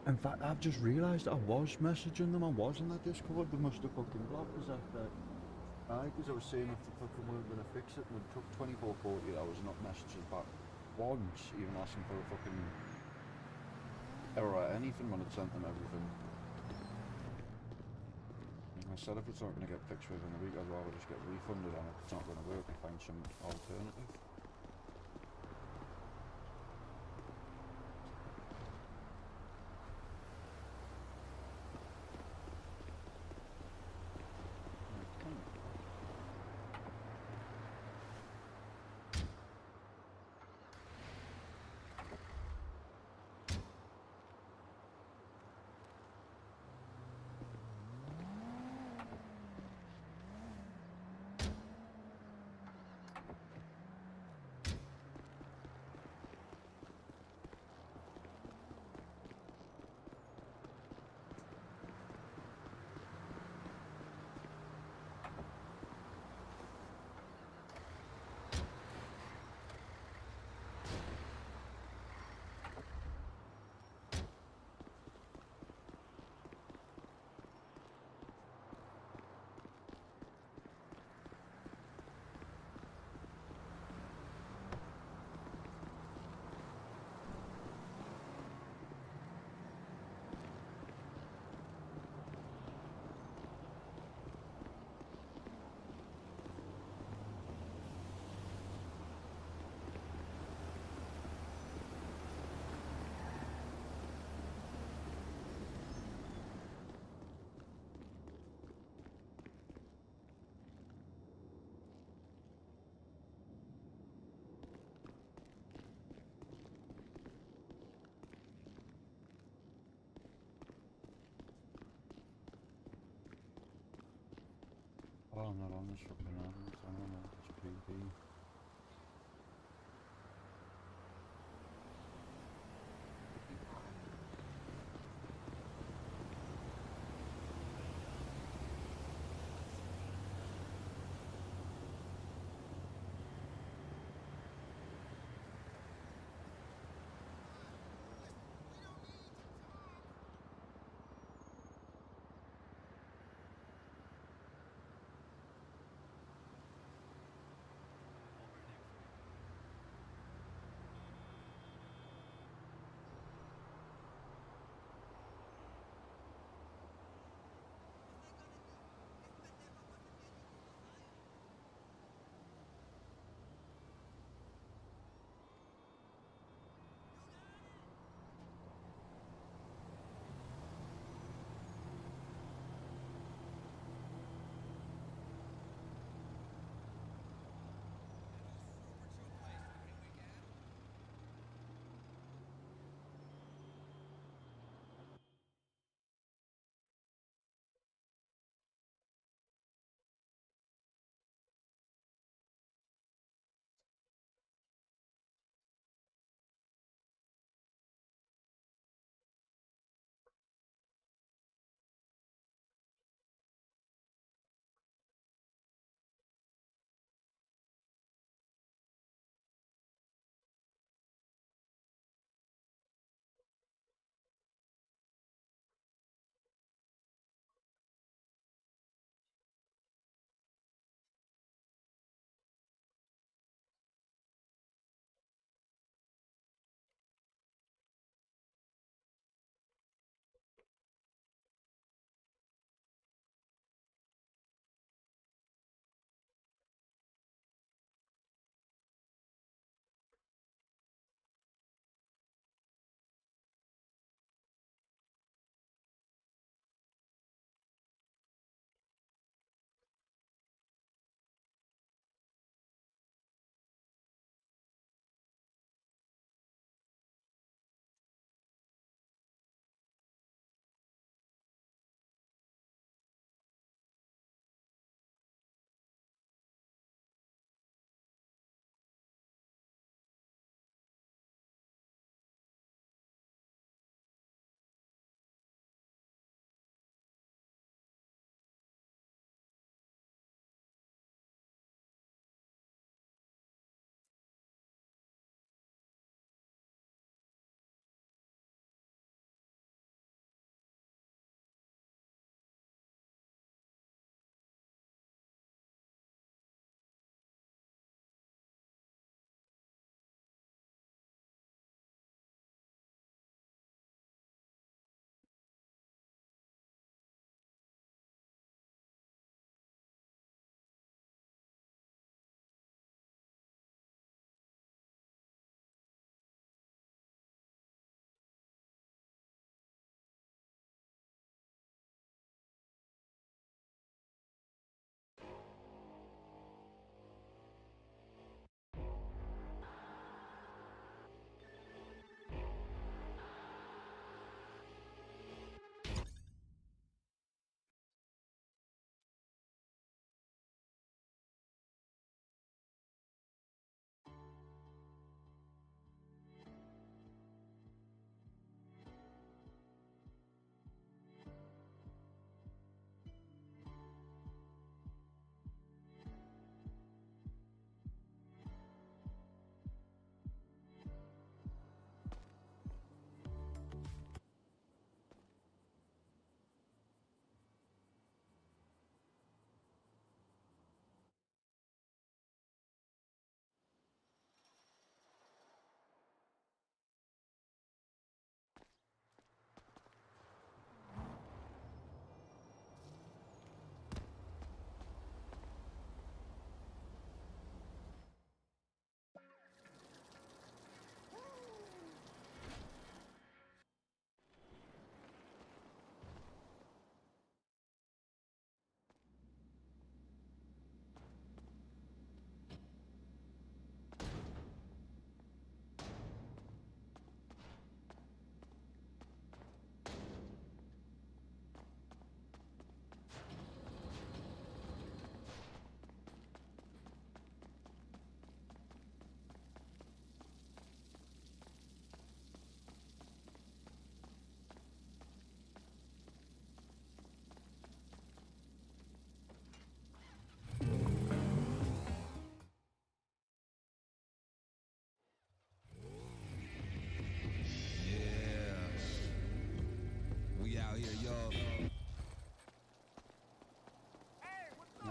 Speaker 1: In fact, I've just realised I was messaging them, I was in that Discord, they must have fucking blocked us after. Because I was saying if they fucking weren't going to fix it, and it took 24, 48 hours not messages back once, even asking for a fucking error or anything when I'd sent them everything. And I said if it's not going to get fixed within a week, I'd rather just get refunded, and if it's not going to work, I find some alternative. Oh, I'm not on this fucking island. I'm on this PvP.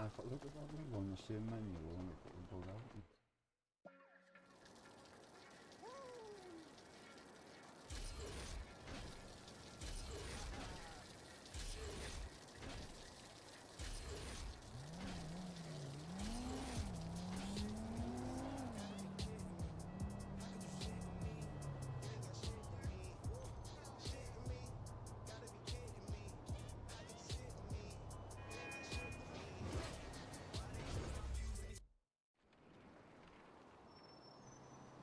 Speaker 1: I thought, look at that, we're on the same menu, and we've got out.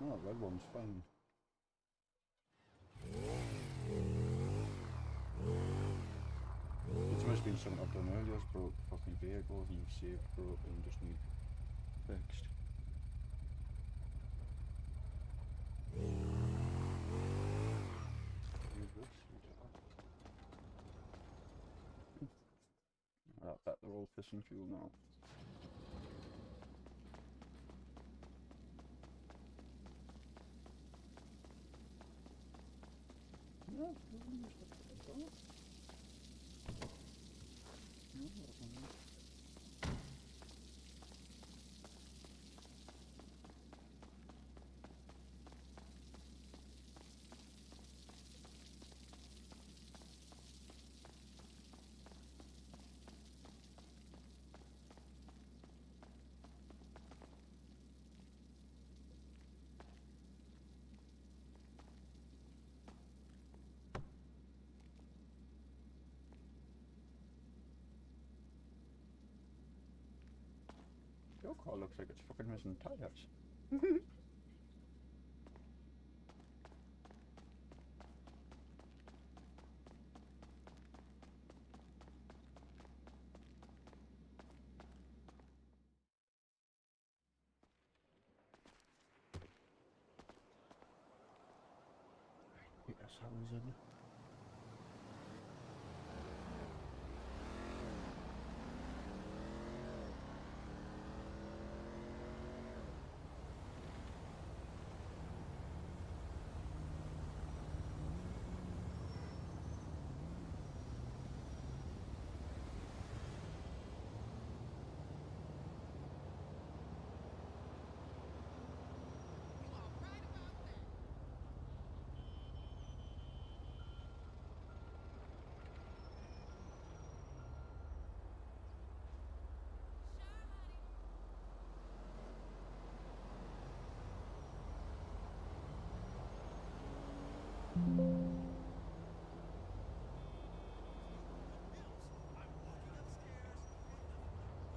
Speaker 1: Oh, red one's fine. It must have been something I've done earlier. Just broke the fucking vehicle. You saved, broke, and just need fixed. I bet they're all pissing fuel now. Your car looks like it's fucking missing tires. Yes, I was in.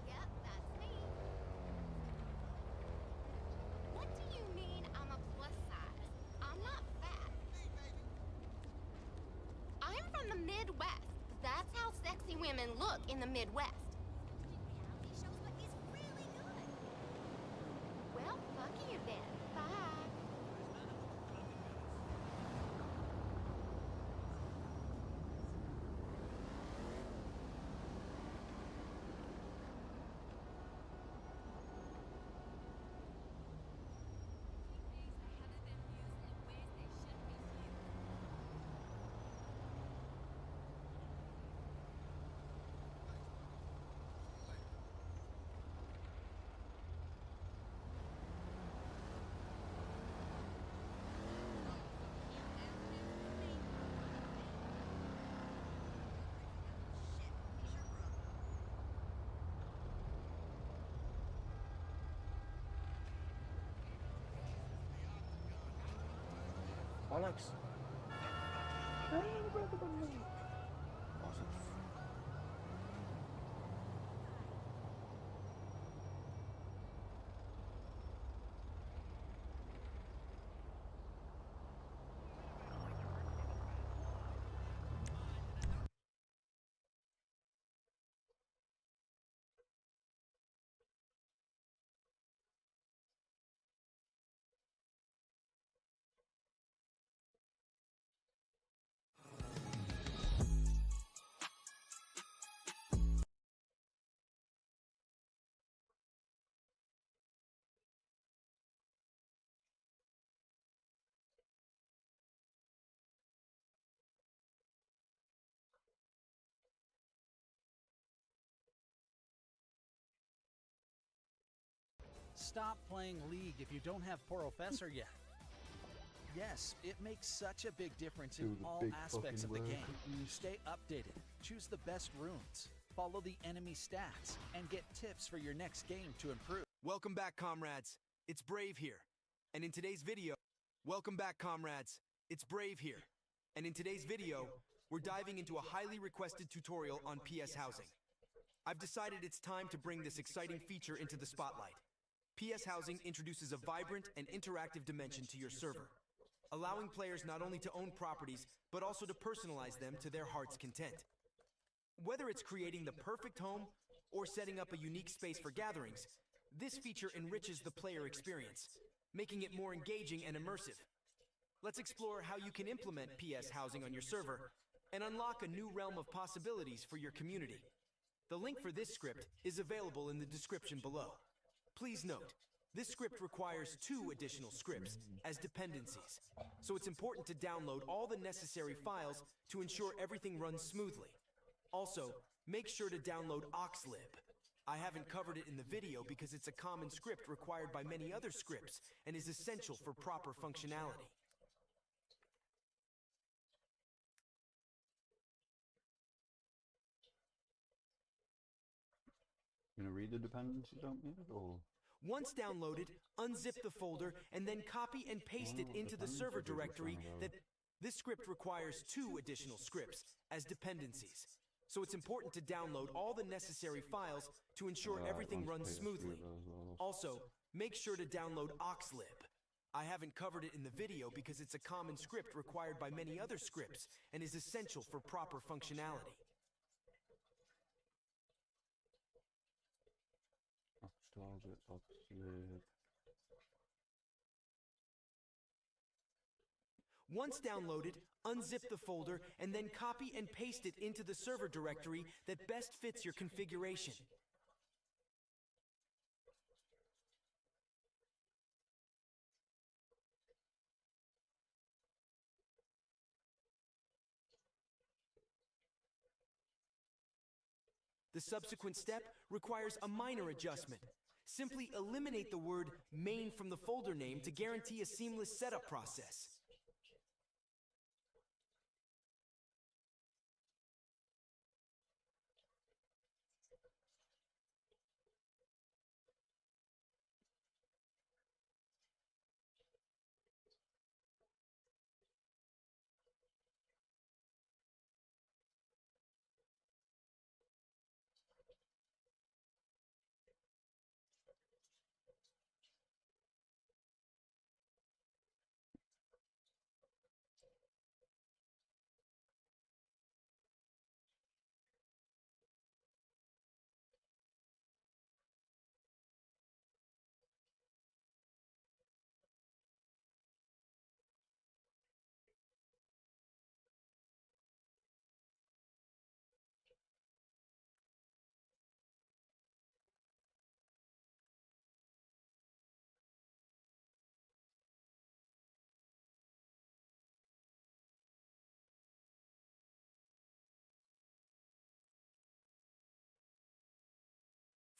Speaker 3: Yep, that's me. What do you mean I'm a plus size? I'm not fat. I'm from the Midwest. That's how sexy women look in the Midwest. Well, fuck you then. Bye.
Speaker 1: Alex.
Speaker 19: Stop playing League if you don't have Professor yet. Yes, it makes such a big difference in
Speaker 1: Do the
Speaker 19: all
Speaker 1: big
Speaker 19: aspects of the
Speaker 1: fucking
Speaker 19: game. Stay updated, choose the best runes, follow the enemy stats, and get tips for your next game to improve.
Speaker 15: Welcome back, comrades. It's Brave here. And in today's video, welcome back, comrades. It's Brave here. And in today's video, we're diving into a highly requested tutorial on PS Housing. I've decided it's time to bring this exciting feature into the spotlight. PS Housing introduces a vibrant and interactive dimension to your server, allowing players not only to own properties, but also to personalize them to their heart's content. Whether it's creating the perfect home or setting up a unique space for gatherings, this feature enriches the player experience, making it more engaging and immersive. Let's explore how you can implement PS Housing on your server and unlock a new realm of possibilities for your community. The link for this script is available in the description below. Please note, this script requires 2 additional scripts as dependencies, so it's important to download all the necessary files to ensure everything runs smoothly. Also, make sure to download Oxlib. I haven't covered it in the video because it's a common script required by many other scripts and is essential for proper functionality.
Speaker 1: You gonna read the dependencies out here, or?
Speaker 15: Once downloaded, unzip the folder and then copy and paste it into the server directory that this script requires 2 additional scripts as dependencies. So it's important to download all the necessary files to ensure everything runs smoothly. Also, make sure to download Oxlib. I haven't covered it in the video because it's a common script required by many other scripts and is essential for proper functionality.
Speaker 1: Oxlib.
Speaker 15: Once downloaded, unzip the folder and then copy and paste it into the server directory that best fits your configuration. The subsequent step requires a minor adjustment. Simply eliminate the word main from the folder name to guarantee a seamless setup process.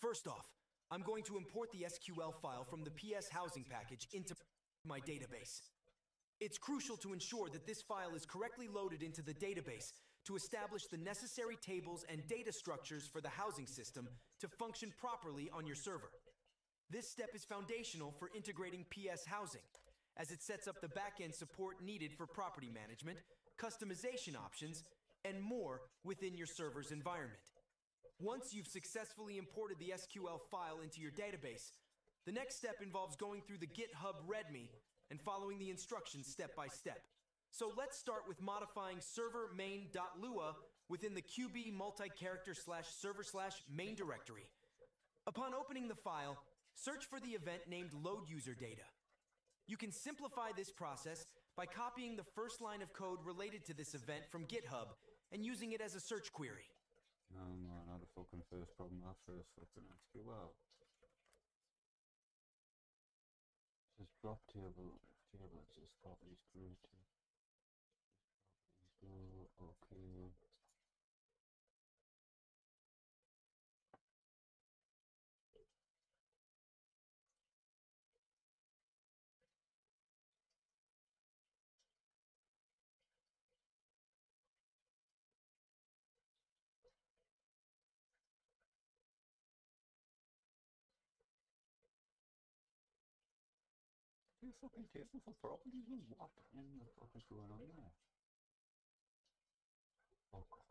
Speaker 15: First off, I'm going to import the SQL file from the PS Housing package into my database. It's crucial to ensure that this file is correctly loaded into the database to establish the necessary tables and data structures for the housing system to function properly on your server. This step is foundational for integrating PS Housing, as it sets up the back-end support needed for property management, customization options, and more within your server's environment. Once you've successfully imported the SQL file into your database, the next step involves going through the GitHub README and following the instructions step by step. So let's start with modifying server main.lua within the QB multi-character /server/main directory. Upon opening the file, search for the event named load user data. You can simplify this process by copying the first line of code related to this event from GitHub and using it as a search query.
Speaker 1: Oh man, I had a fucking first problem that first fucking SQL. This drop table, it's just properties created. Okay. You fucking table for properties or what in the fuck is going on there? Oh god.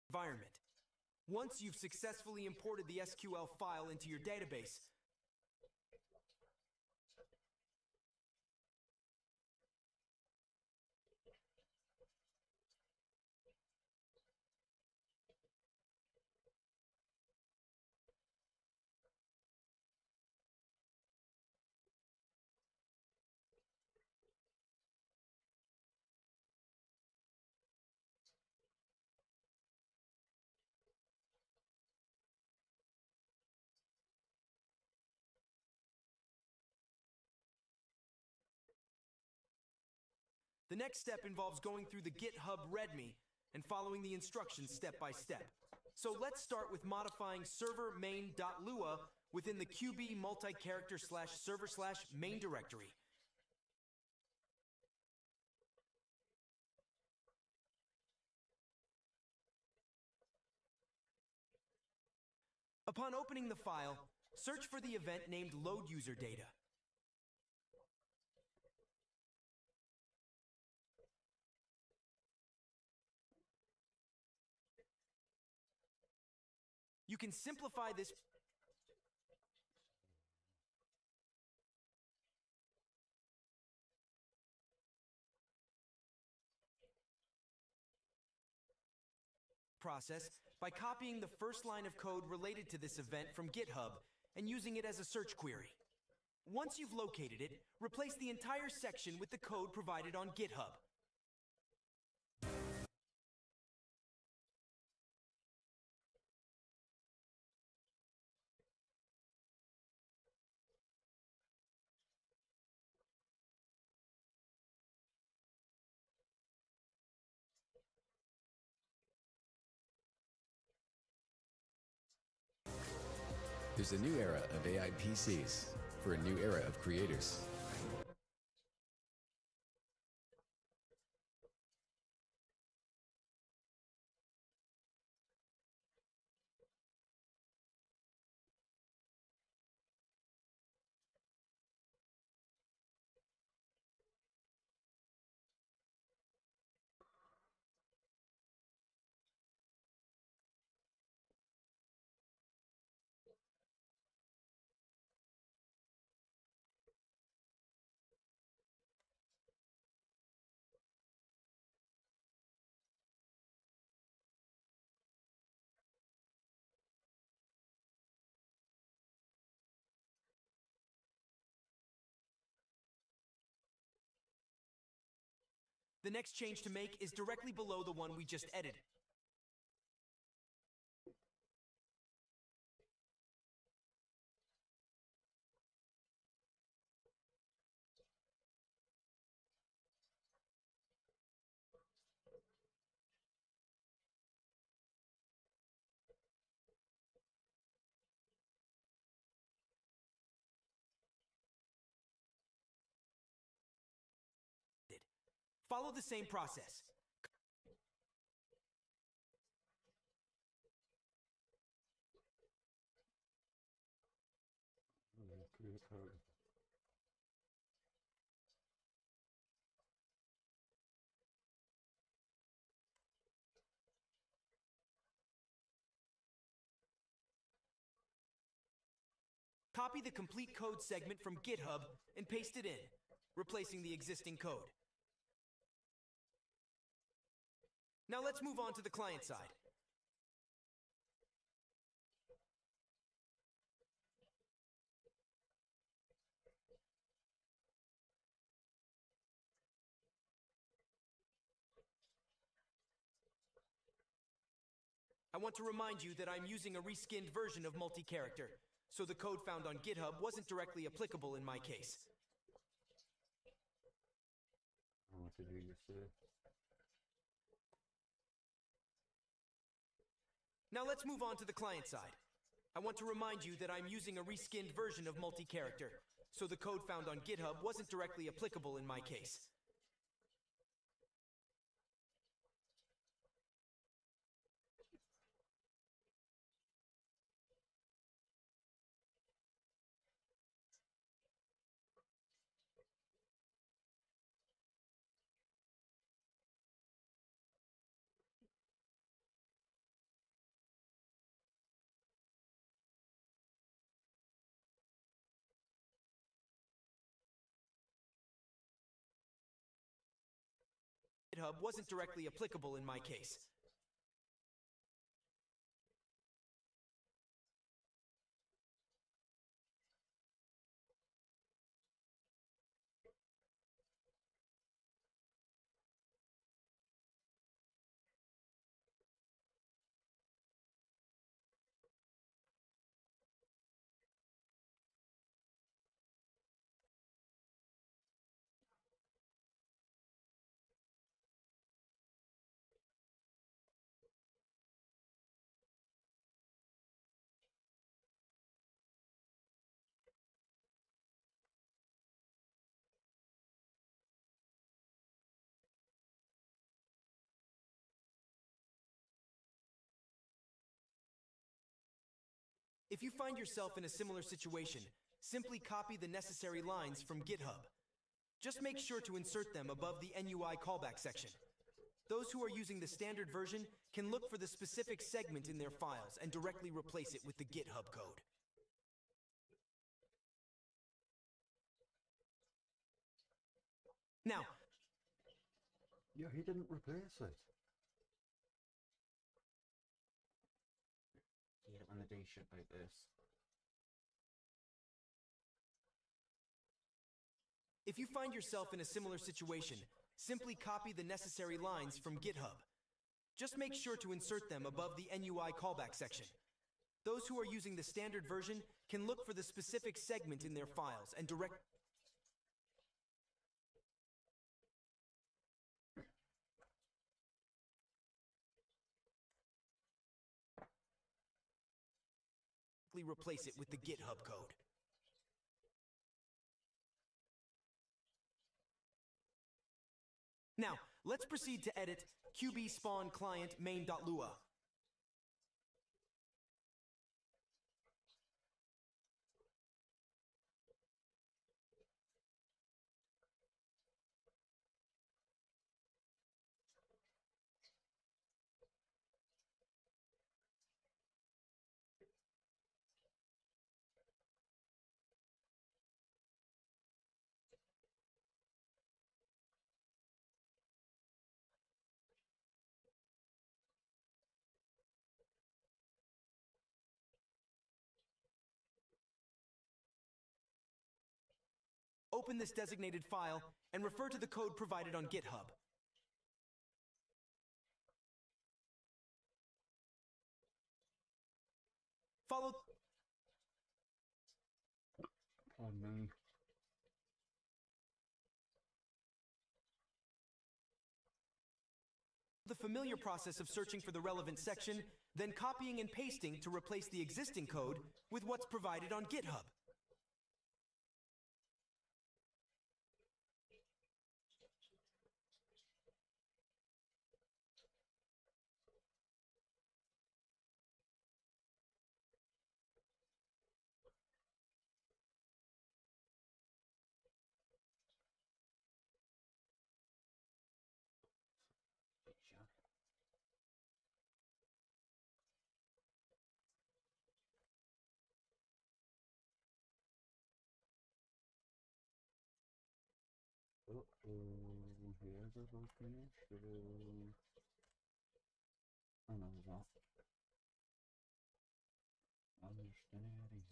Speaker 15: Environment. Once you've successfully imported the SQL file into your database, the next step involves going through the GitHub README and following the instructions step by step. So let's start with modifying server main.lua within the QB multi-character /server /main directory. Upon opening the file, search for the event named load user data. You can simplify this process by copying the first line of code related to this event from GitHub and using it as a search query. Once you've located it, replace the entire section with the code provided on GitHub.
Speaker 20: There's a new era of AI PCs for a new era of creators.
Speaker 15: The next change to make is directly below the one we just edited. Follow the same process.
Speaker 1: Create code.
Speaker 15: Copy the complete code segment from GitHub and paste it in, replacing the existing code. Now let's move on to the client side. I want to remind you that I'm using a reskinned version of multi-character, so the code found on GitHub wasn't directly applicable in my case.
Speaker 1: I want to do this here.
Speaker 15: Now let's move on to the client side. I want to remind you that I'm using a reskinned version of multi-character, so the code found on GitHub wasn't directly applicable in my case. GitHub wasn't directly applicable in my case. If you find yourself in a similar situation, simply copy the necessary lines from GitHub. Just make sure to insert them above the NUI callback section. Those who are using the standard version can look for the specific segment in their files and directly replace it with the GitHub code. Now,
Speaker 1: Yeah, he didn't replace it. You hate it when they do shit like this.
Speaker 15: if you find yourself in a similar situation, simply copy the necessary lines from GitHub. Just make sure to insert them above the NUI callback section. Those who are using the standard version can look for the specific segment in their files and directly replace it with the GitHub code. Now, let's proceed to edit QB spawn client main.lua. Open this designated file and refer to the code provided on GitHub. Follow
Speaker 1: Oh no.
Speaker 15: the familiar process of searching for the relevant section, then copying and pasting to replace the existing code with what's provided on GitHub.
Speaker 1: Uh-oh, here's a volcano show. Oh no, there's not. Understanding.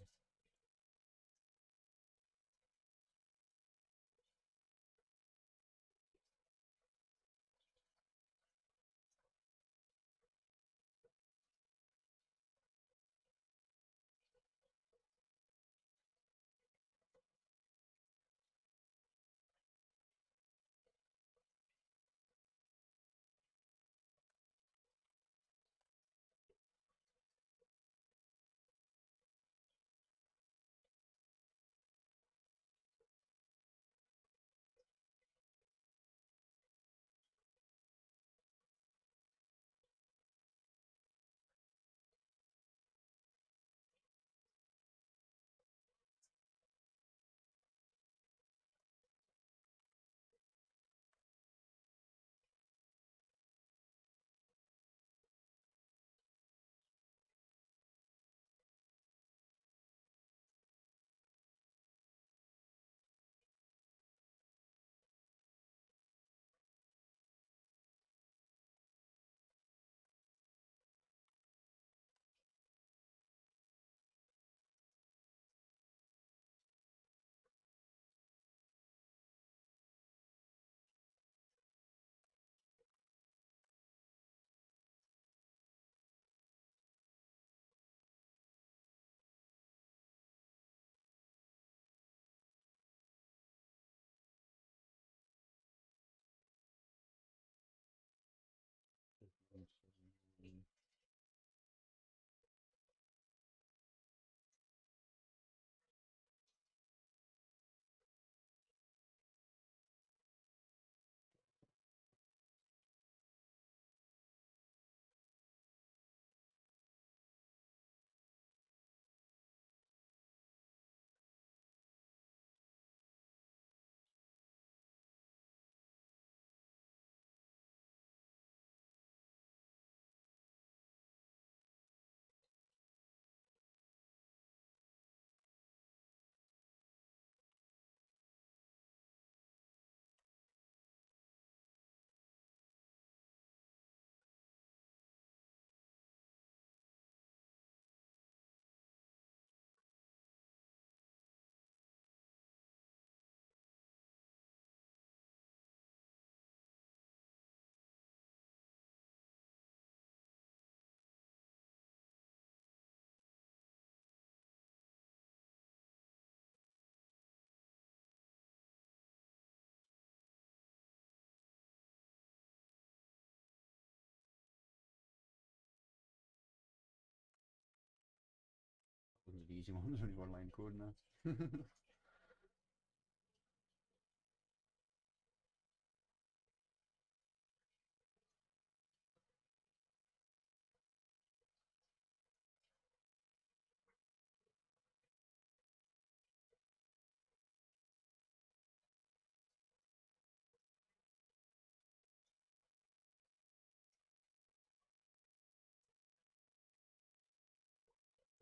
Speaker 1: Wasn't an easy one, there's only one line code in that.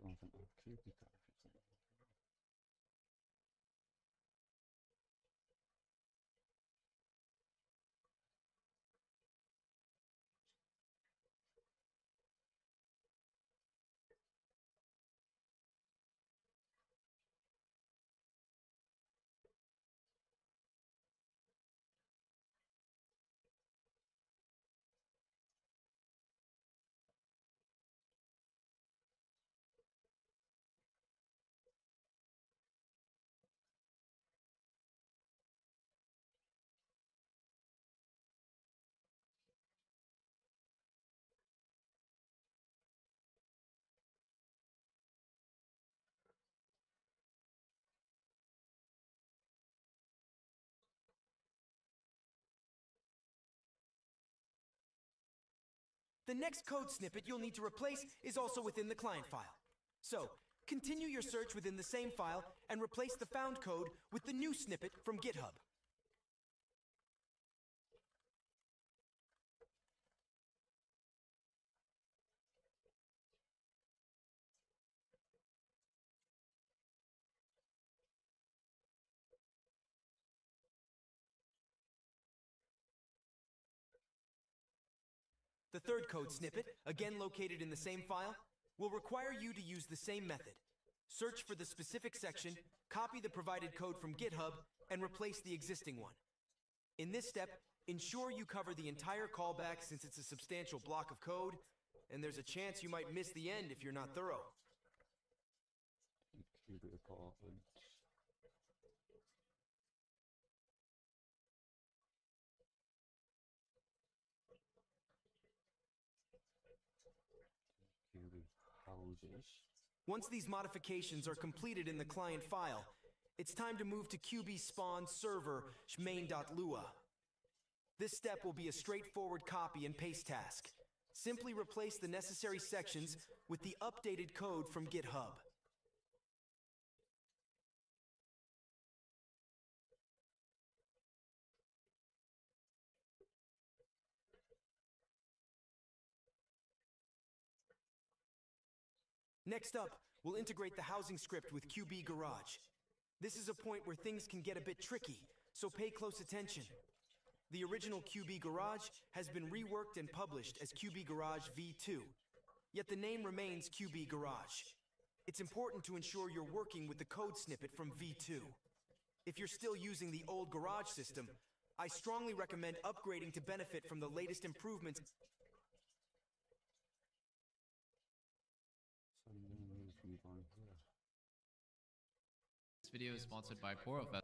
Speaker 1: Don't think I'll creepy carpet.
Speaker 15: The next code snippet you'll need to replace is also within the client file. So, continue your search within the same file and replace the found code with the new snippet from GitHub. The third code snippet, again located in the same file, will require you to use the same method. Search for the specific section, copy the provided code from GitHub, and replace the existing one. In this step, ensure you cover the entire callback since it's a substantial block of code, and there's a chance you might miss the end if you're not thorough.
Speaker 1: Include apartments. Include houses.
Speaker 15: Once these modifications are completed in the client file, it's time to move to QB spawn server main.lua. This step will be a straightforward copy and paste task. Simply replace the necessary sections with the updated code from GitHub. Next up, we'll integrate the housing script with QB Garage. This is a point where things can get a bit tricky, so pay close attention. The original QB Garage has been reworked and published as QB Garage V2, yet the name remains QB Garage. It's important to ensure you're working with the code snippet from V2. If you're still using the old Garage system, I strongly recommend upgrading to benefit from the latest improvements.
Speaker 21: This video is sponsored by Porofest.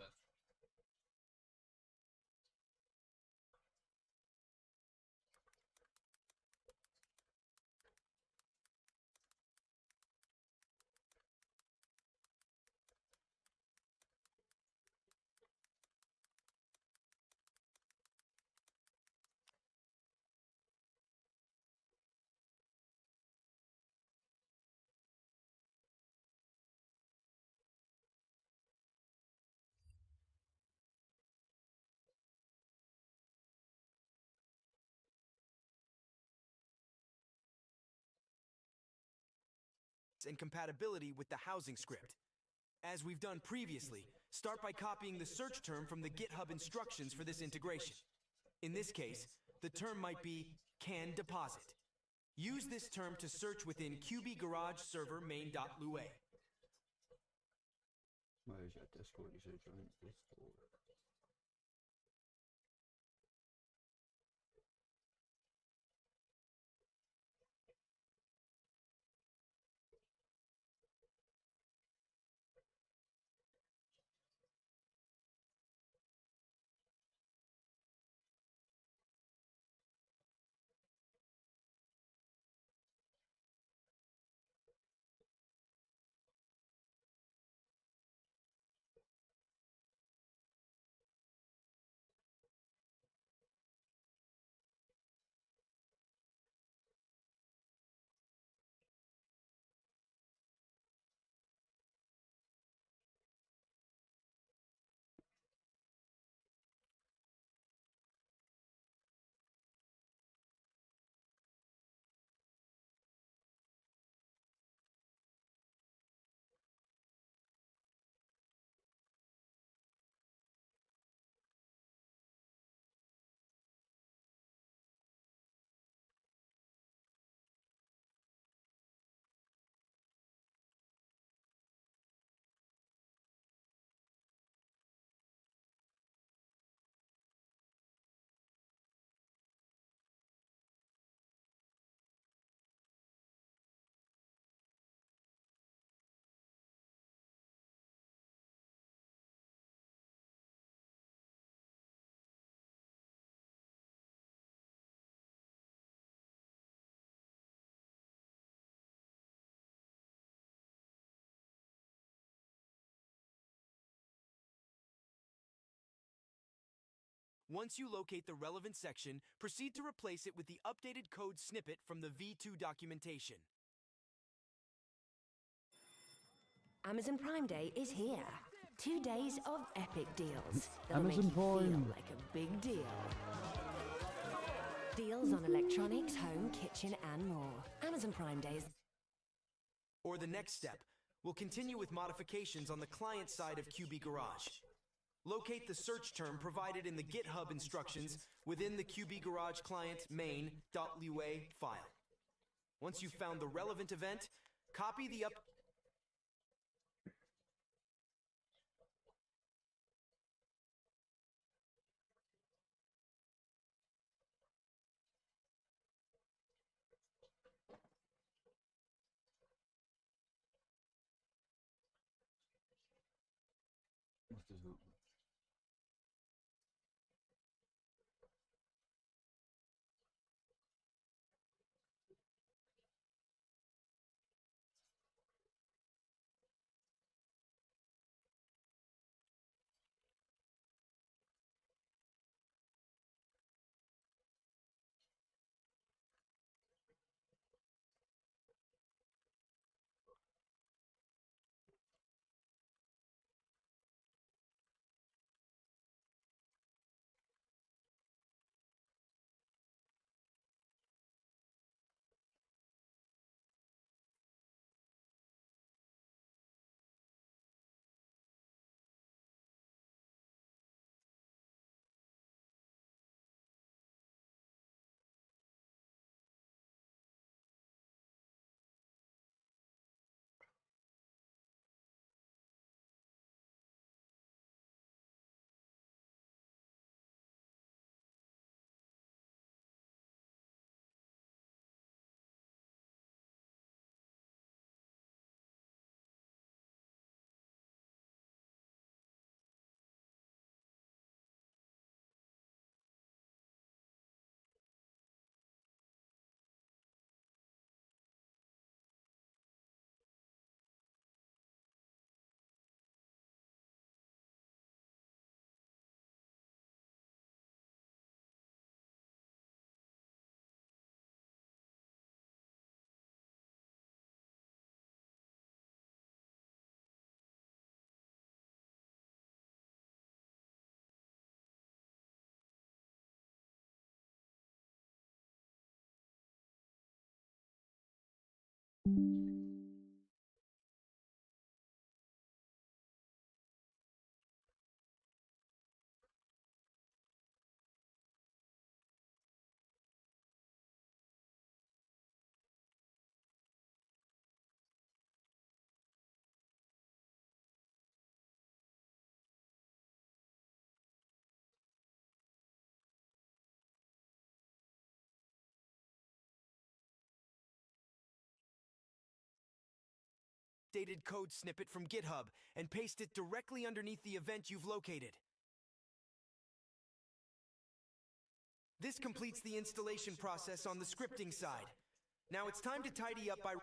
Speaker 15: And compatibility with the housing script. As we've done previously, start by copying the search term from the GitHub instructions for this integration. In this case, the term might be can deposit. Use this term to search within QB Garage server main.lua.
Speaker 1: Where's your Discord? You said join Discord.
Speaker 15: Once you locate the relevant section, proceed to replace it with the updated code snippet from the V2 documentation.
Speaker 13: Amazon Prime Day is here. 2 days of epic deals that'll
Speaker 1: Amazon
Speaker 13: make you feel
Speaker 1: Prime.
Speaker 13: like a big deal. Deals on electronics, home, kitchen, and more. Amazon Prime Days.
Speaker 15: Or the next step, we'll continue with modifications on the client side of QB Garage. Locate the search term provided in the GitHub instructions within the QB Garage client main.lua file. Once you've found the relevant event, copy the
Speaker 1: What does it?
Speaker 15: updated code snippet from GitHub and paste it directly underneath the event you've located. This completes the installation process on the scripting side. Now it's time to tidy up by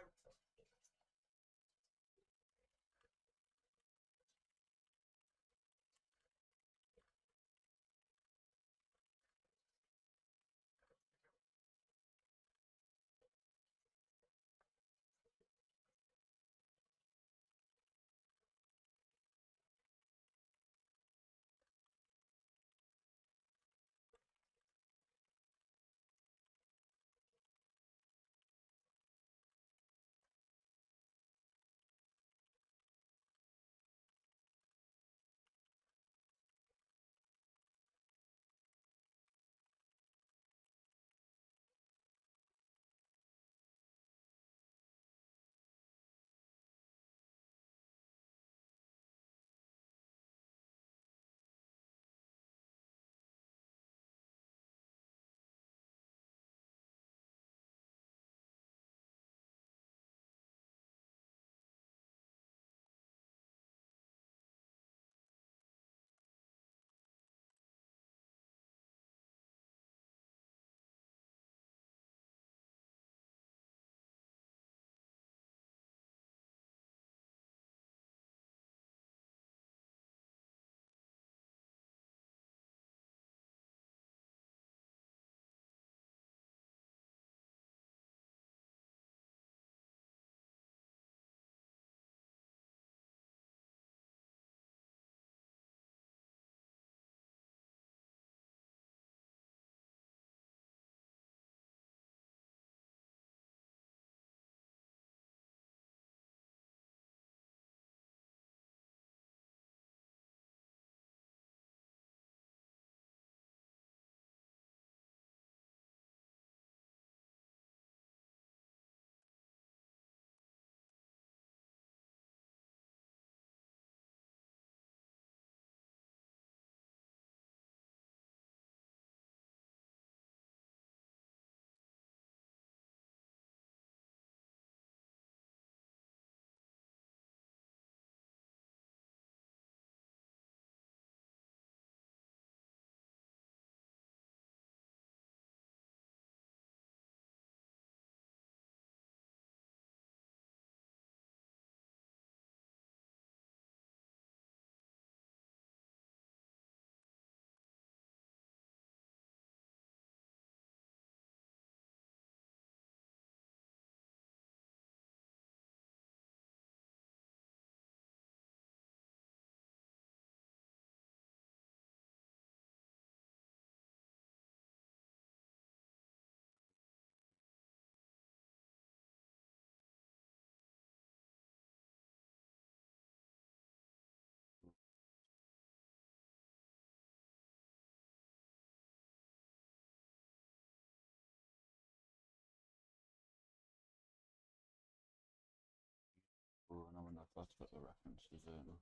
Speaker 1: monsters, ain't there?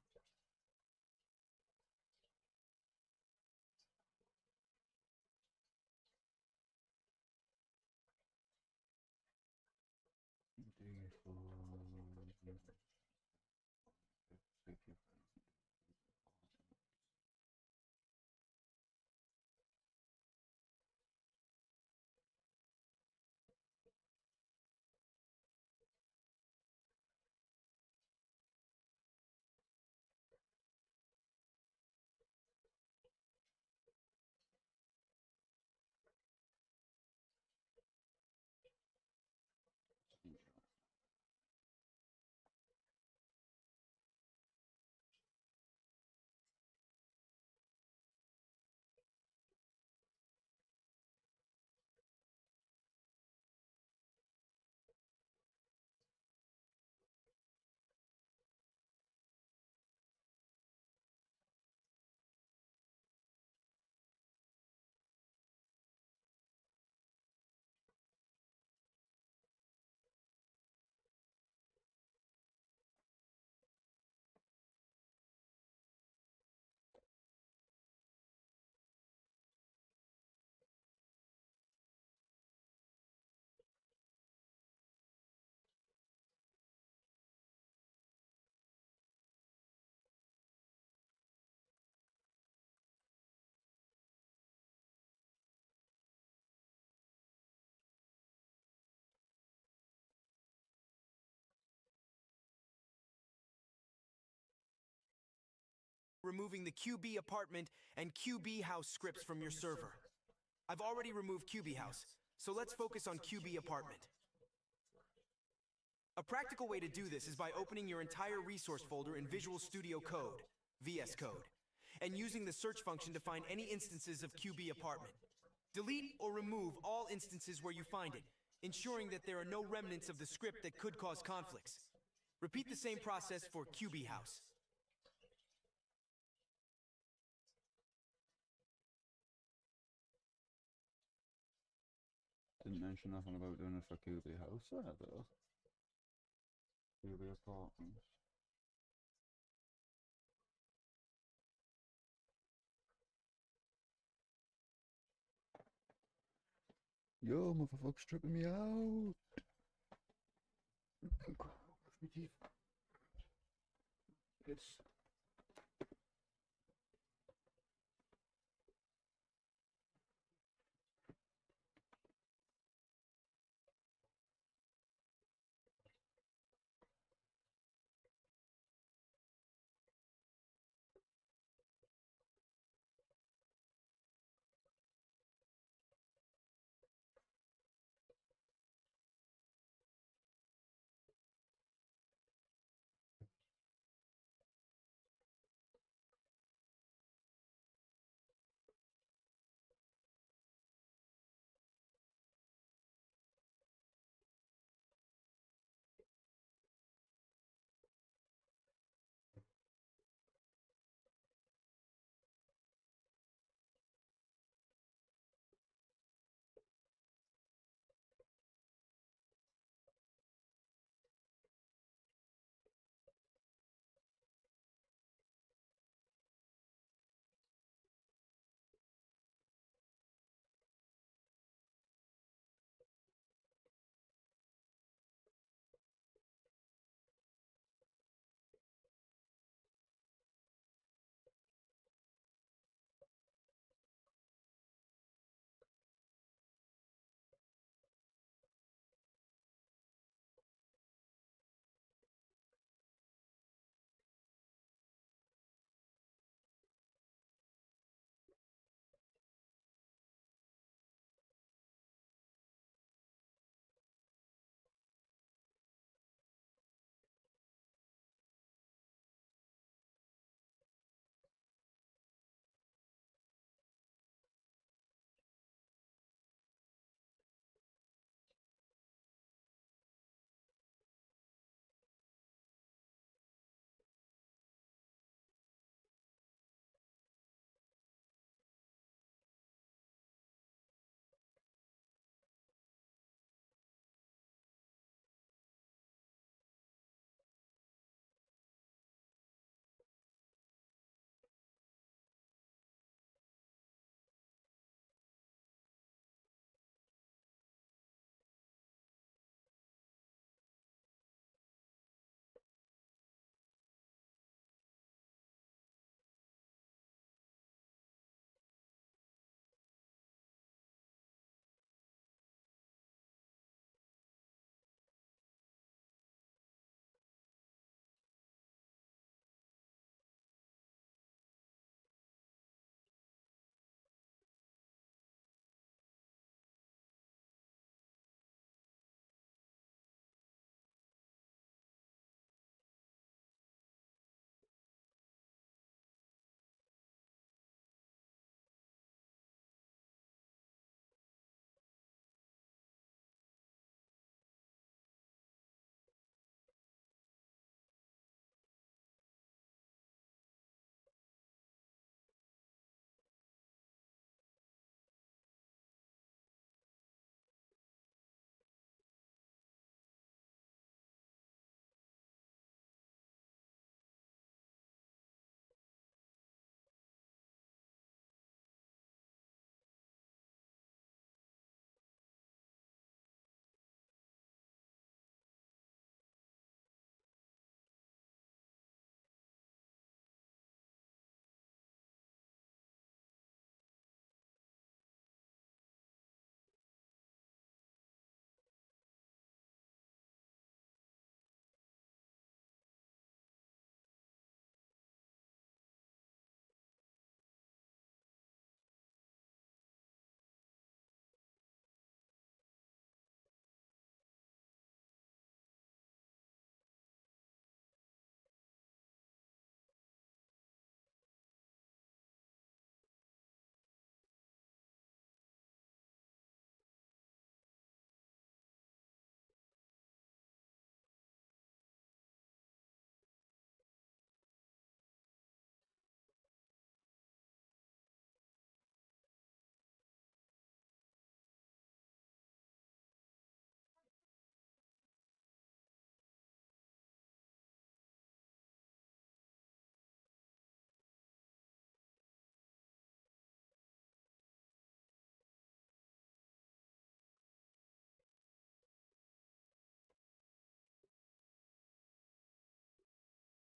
Speaker 15: Removing the QB apartment and QB house scripts from your server. I've already removed QB house, so let's focus on QB apartment. A practical way to do this is by opening your entire resource folder in Visual Studio Code, VS Code, and using the search function to find any instances of QB apartment. Delete or remove all instances where you find it, ensuring that there are no remnants of the script that could cause conflicts. Repeat the same process for QB house.
Speaker 1: Didn't mention nothing about doing it for QB House there, though. QB Apartments. Yo, motherfucker's tripping me out. Piss.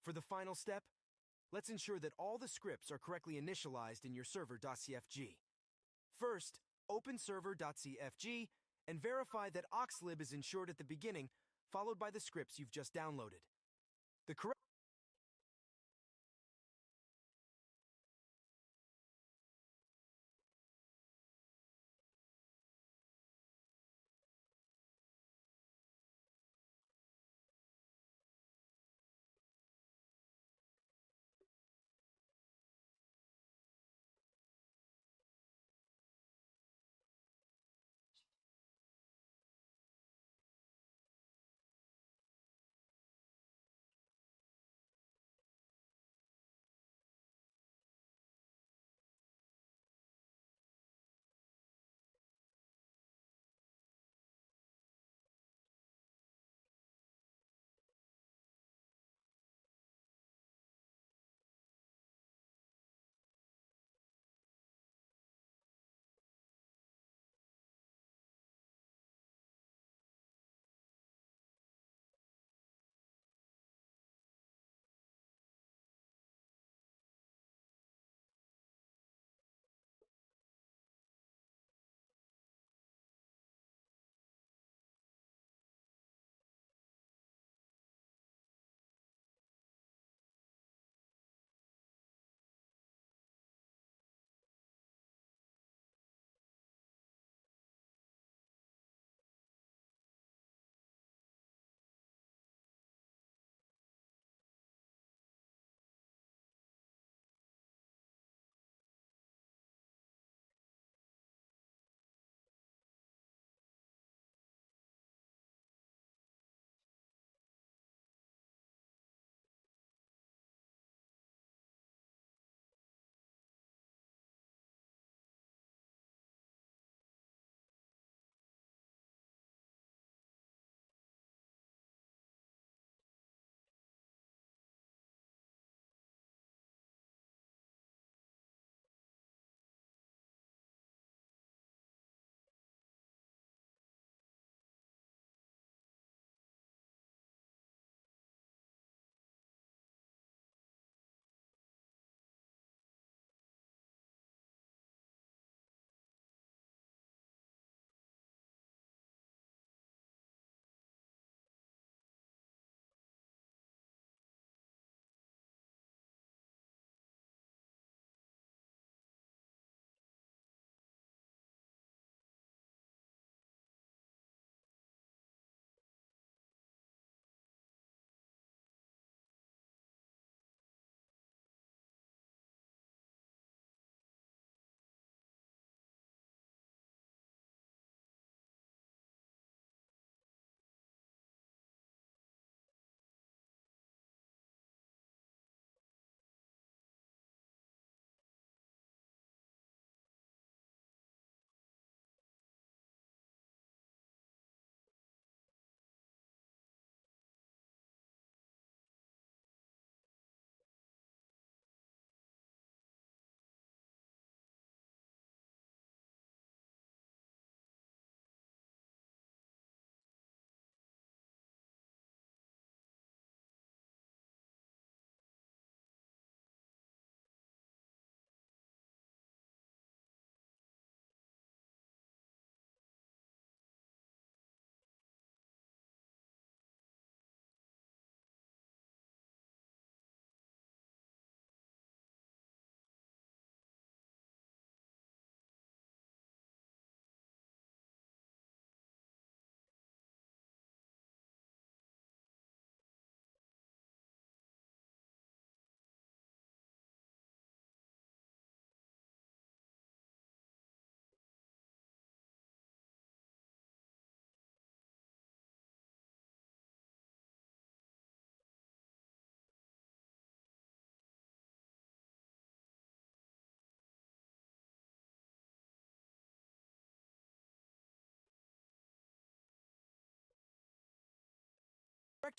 Speaker 15: For the final step, let's ensure that all the scripts are correctly initialized in your server.cfg. First, open server.cfg and verify that oxlib is ensured at the beginning, followed by the scripts you've just downloaded. The correct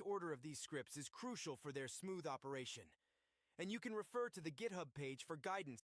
Speaker 15: order of these scripts is crucial for their smooth operation, and you can refer to the GitHub page for guidance.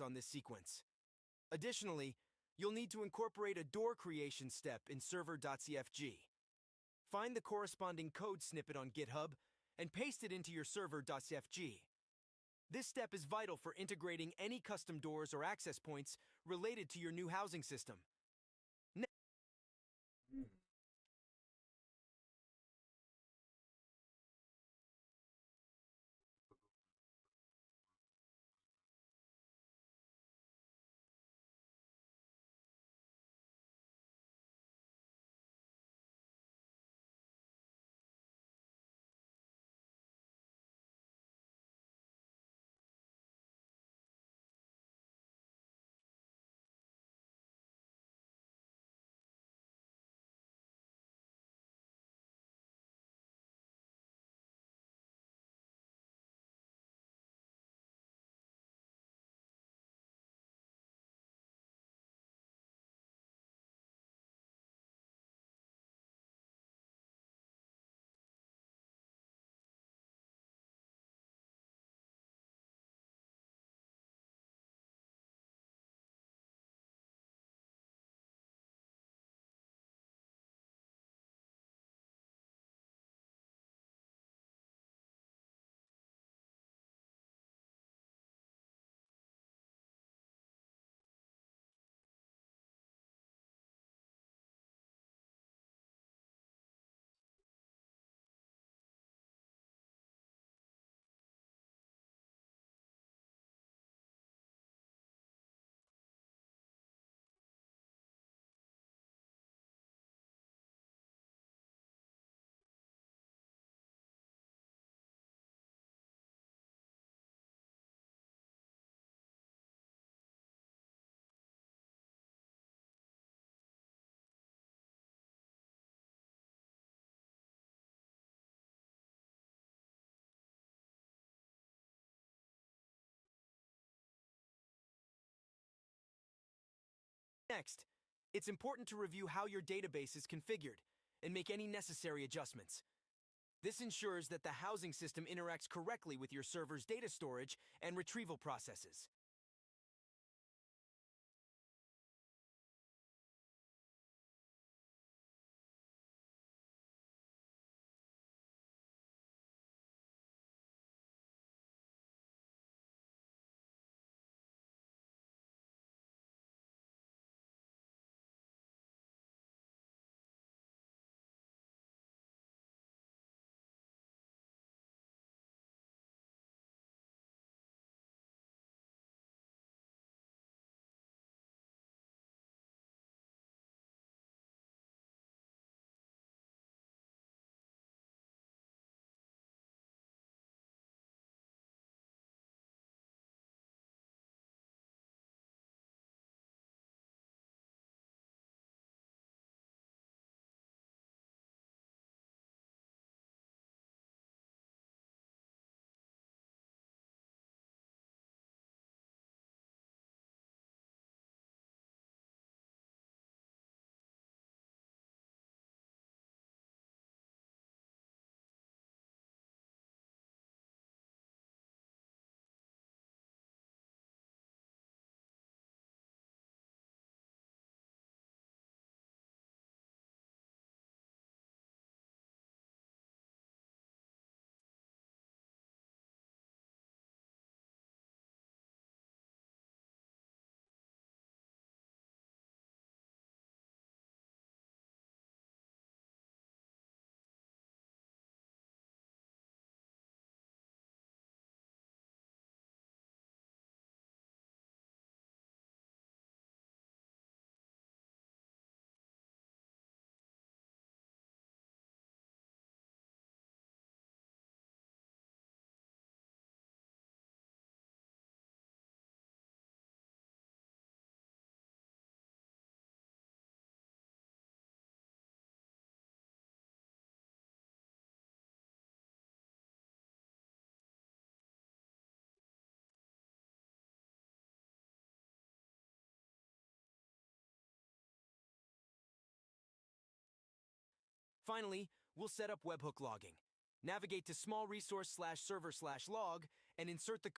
Speaker 15: on this sequence. Additionally, you'll need to incorporate a door creation step in server.cfg. Find the corresponding code snippet on GitHub and paste it into your server.cfg. This step is vital for integrating any custom doors or access points related to your new housing system. Next, it's important to review how your database is configured and make any necessary adjustments. This ensures that the housing system interacts correctly with your server's data storage and retrieval processes. Finally, we'll set up webhook logging. Navigate to small resource/server/log and insert the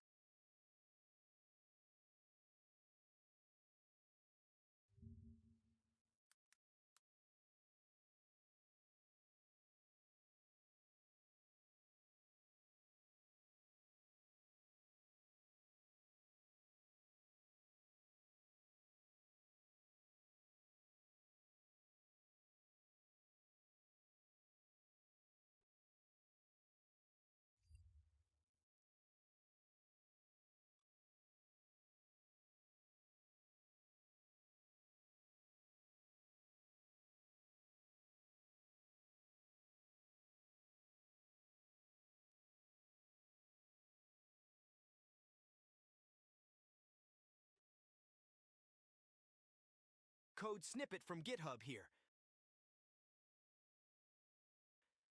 Speaker 15: code snippet from GitHub here.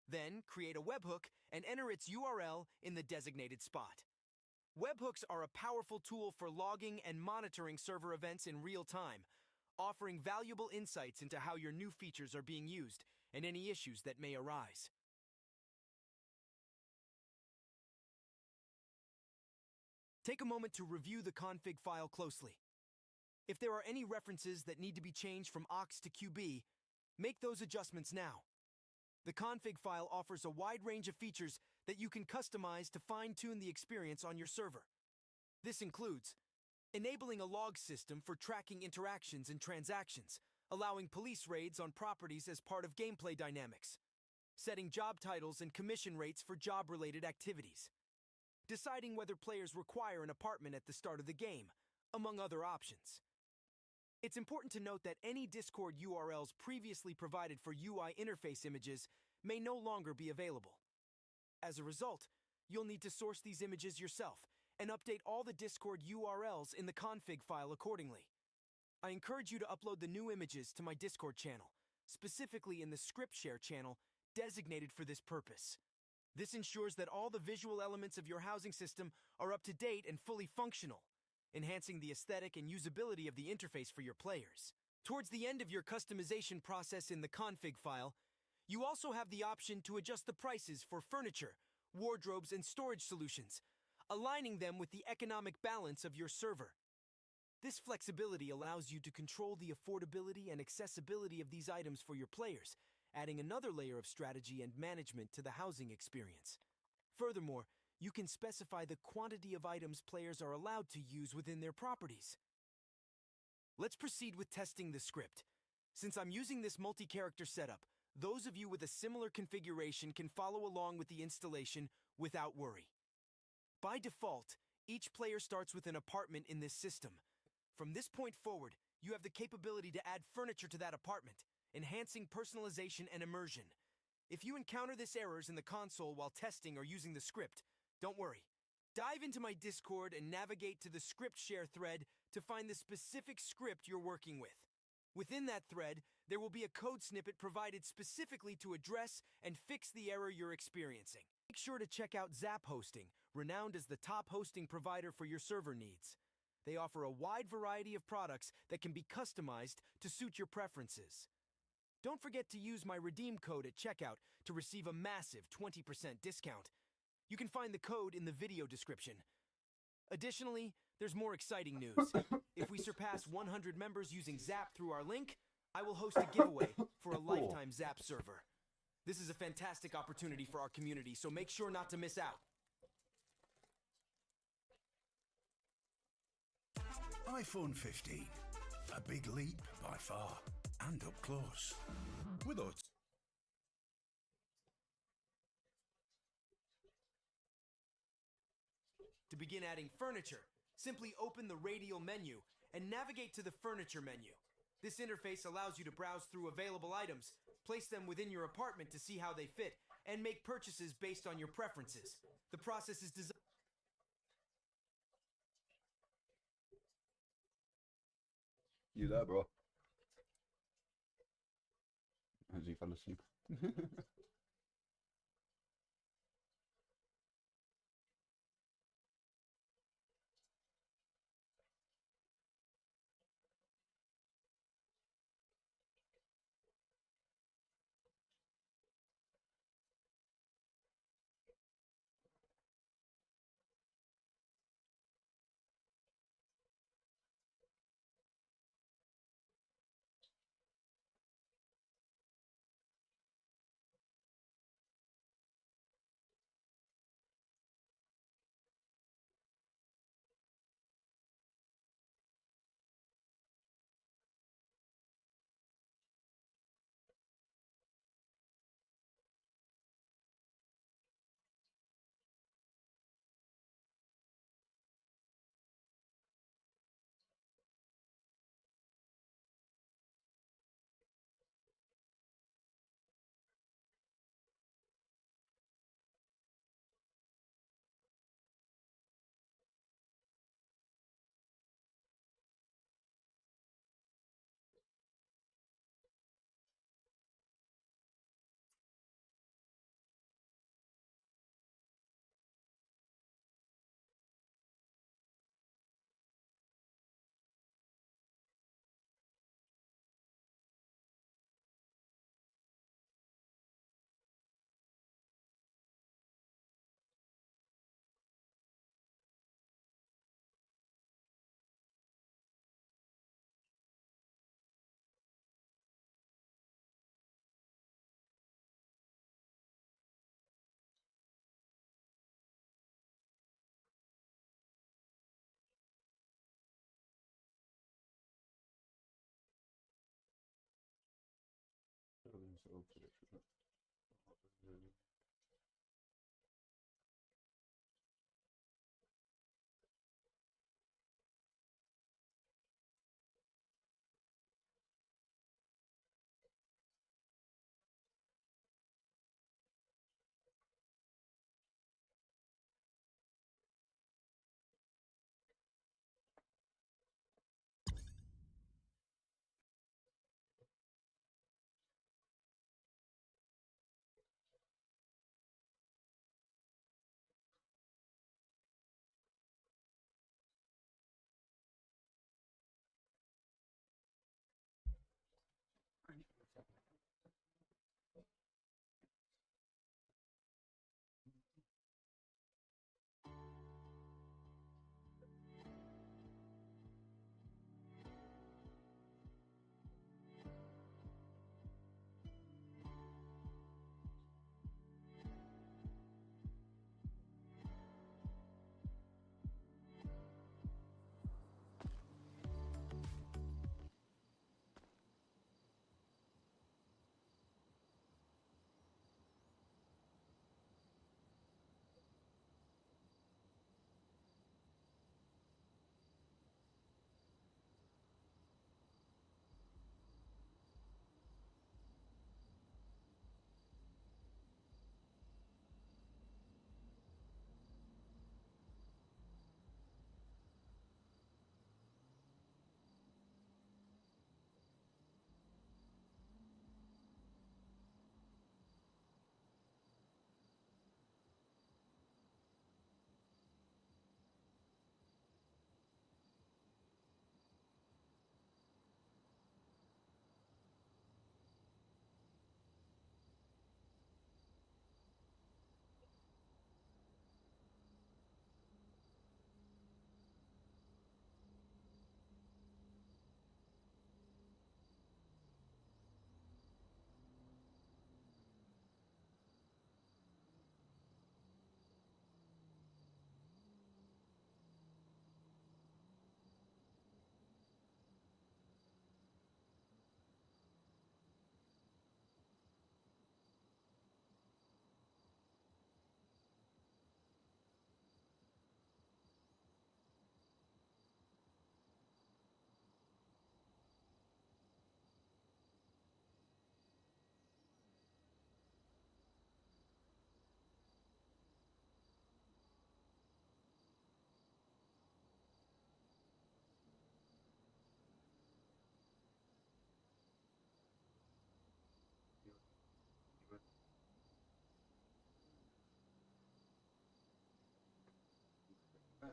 Speaker 15: Then create a webhook and enter its URL in the designated spot. Webhooks are a powerful tool for logging and monitoring server events in real time, offering valuable insights into how your new features are being used and any issues that may arise. Take a moment to review the config file closely. If there are any references that need to be changed from aux to QB, make those adjustments now. The config file offers a wide range of features that you can customize to fine-tune the experience on your server. This includes enabling a log system for tracking interactions and transactions, allowing police raids on properties as part of gameplay dynamics, setting job titles and commission rates for job-related activities, deciding whether players require an apartment at the start of the game, among other options. It's important to note that any Discord URLs previously provided for UI interface images may no longer be available. As a result, you'll need to source these images yourself and update all the Discord URLs in the config file accordingly. I encourage you to upload the new images to my Discord channel, specifically in the script share channel designated for this purpose. This ensures that all the visual elements of your housing system are up to date and fully functional, enhancing the aesthetic and usability of the interface for your players. Towards the end of your customization process in the config file, you also have the option to adjust the prices for furniture, wardrobes, and storage solutions, aligning them with the economic balance of your server. This flexibility allows you to control the affordability and accessibility of these items for your players, adding another layer of strategy and management to the housing experience. Furthermore, you can specify the quantity of items players are allowed to use within their properties. Let's proceed with testing the script. Since I'm using this multi-character setup, those of you with a similar configuration can follow along with the installation without worry. By default, each player starts with an apartment in this system. From this point forward, you have the capability to add furniture to that apartment, enhancing personalization and immersion. If you encounter this errors in the console while testing or using the script, don't worry. Dive into my Discord and navigate to the script share thread to find the specific script you're working with. Within that thread, there will be a code snippet provided specifically to address and fix the error you're experiencing. Make sure to check out Zap Hosting, renowned as the top hosting provider for your server needs. They offer a wide variety of products that can be customized to suit your preferences. Don't forget to use my redeem code at checkout to receive a massive 20% discount. You can find the code in the video description. Additionally, there's more exciting news. If we surpass 100 members using Zap through our link, I will host a giveaway for a lifetime Zap server. This is a fantastic opportunity for our community, so make sure not to miss out.
Speaker 7: iPhone 15. A big leap by far, and up close. With us.
Speaker 15: To begin adding furniture, simply open the radial menu and navigate to the furniture menu. This interface allows you to browse through available items, place them within your apartment to see how they fit, and make purchases based on your preferences. The process is designed.
Speaker 1: You there, bro? Has he fell asleep?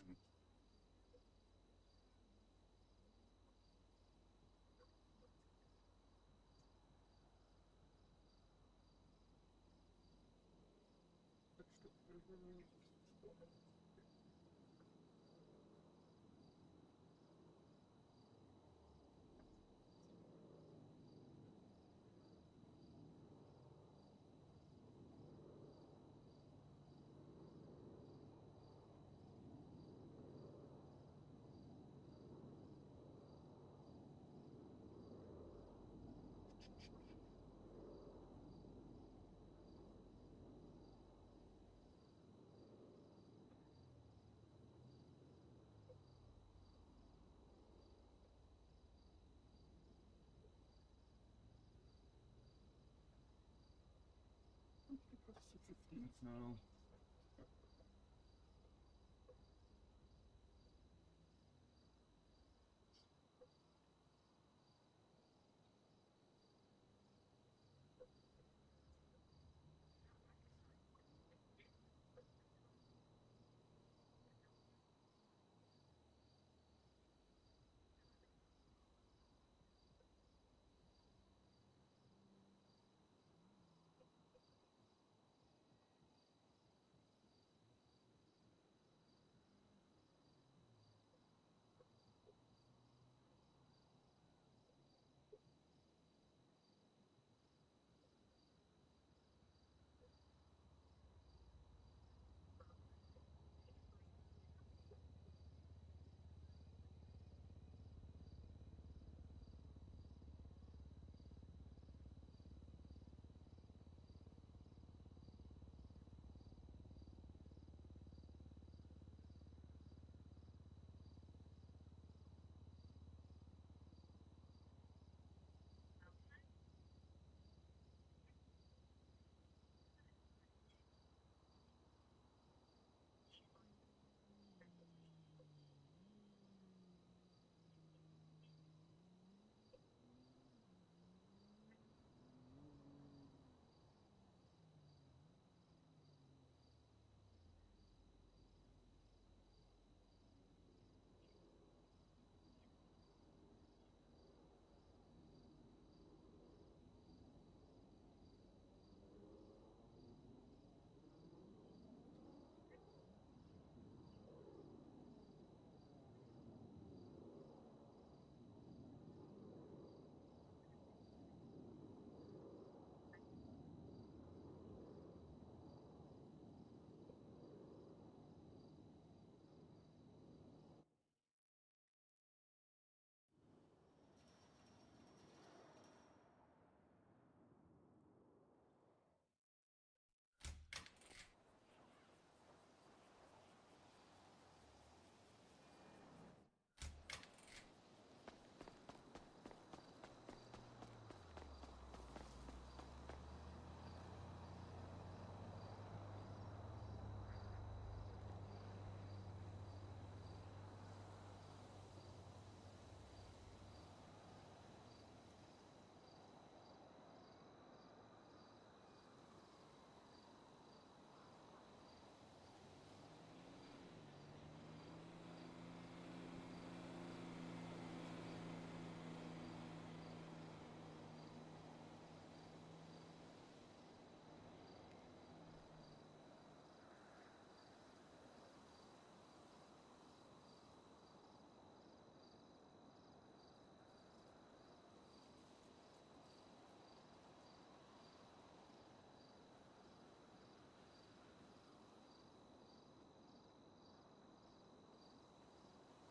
Speaker 1: then. It's the 15th now.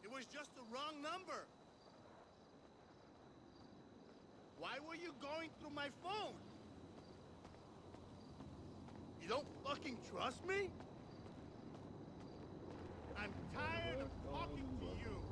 Speaker 11: It was just the wrong number. Why were you going through my phone? You don't fucking trust me? I'm tired of talking to you.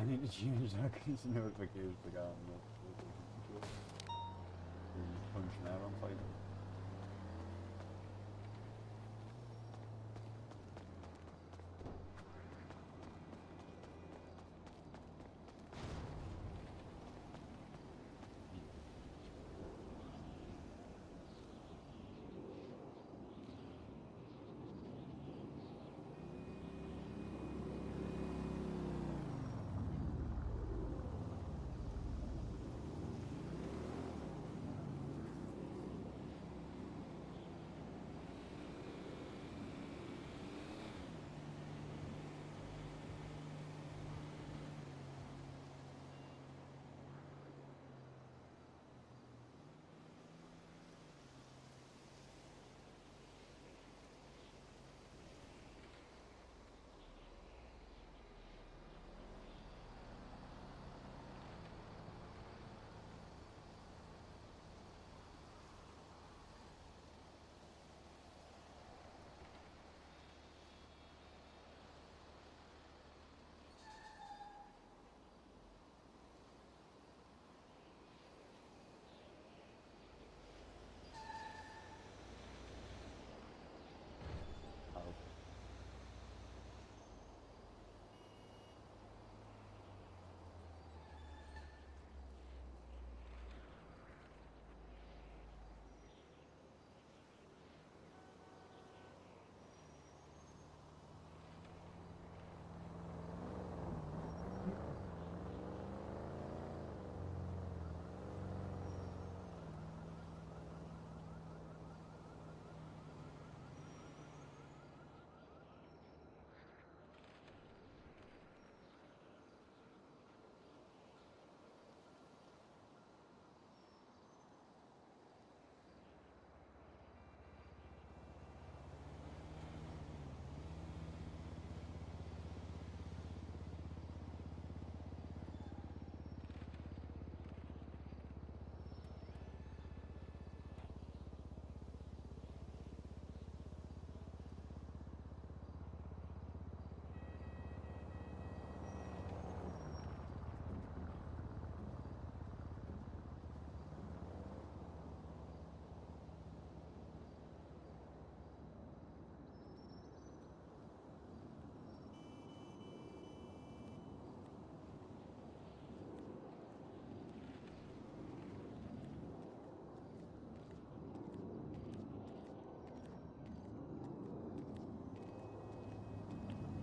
Speaker 1: need to change that because notifications began. Punching out on fight.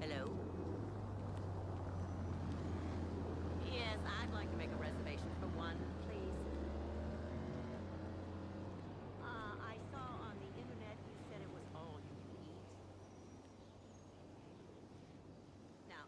Speaker 10: Hello? Yes, I'd like to make a reservation for one, please. I saw on the internet you said it was all you can eat. Now,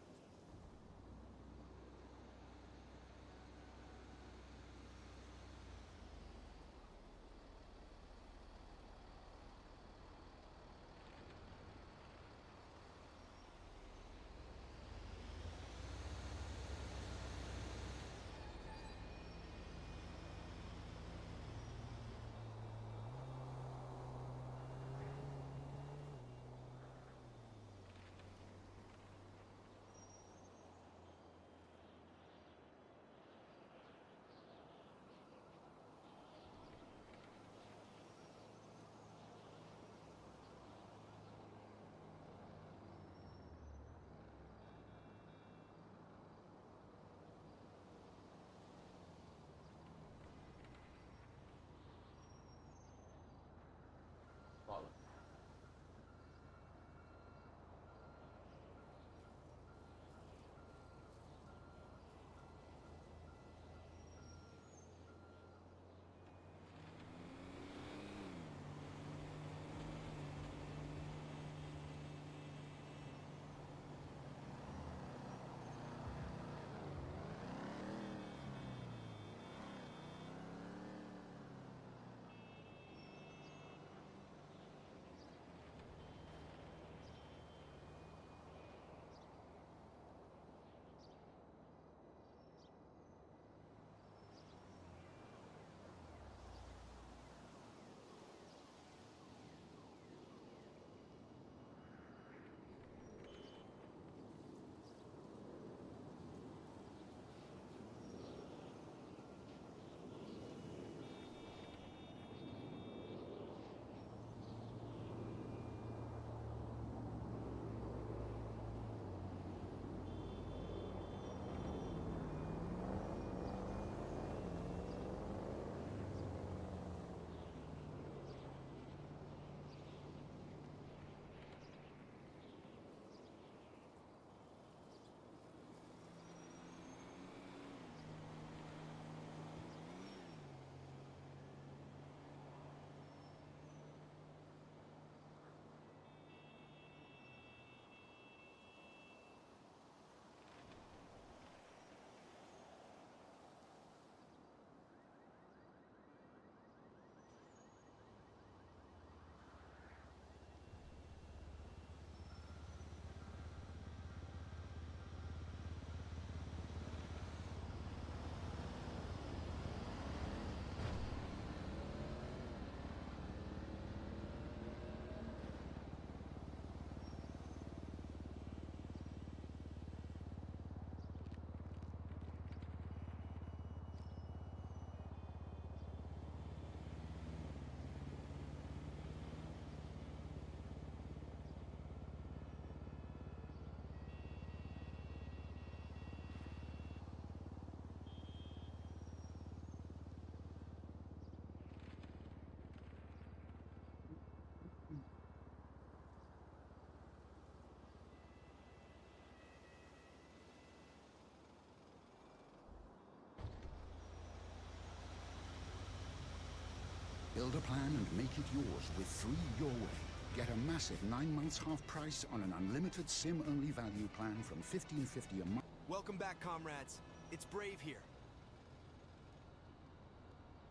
Speaker 9: Build a plan and make it yours with Free Your Way. Get a massive 9 months half price on an unlimited SIM-only value plan from $15.50 a month.
Speaker 15: Welcome back, comrades. It's Brave here.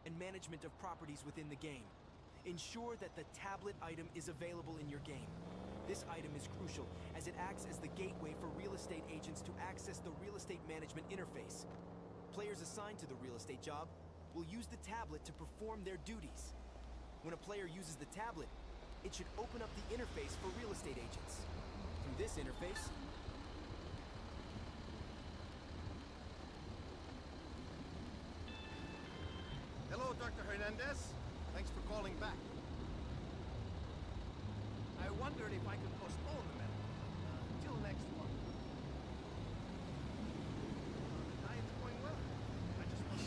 Speaker 15: And management of properties within the game. Ensure that the tablet item is available in your game. This item is crucial as it acts as the gateway for real estate agents to access the real estate management interface. Players assigned to the real estate job will use the tablet to perform their duties. When a player uses the tablet, it should open up the interface for real estate agents. Through this interface,
Speaker 11: Hello, Dr. Hernandez. Thanks for calling back. I wondered if I could postpone the medical until next month. The diet's going well. I just want to...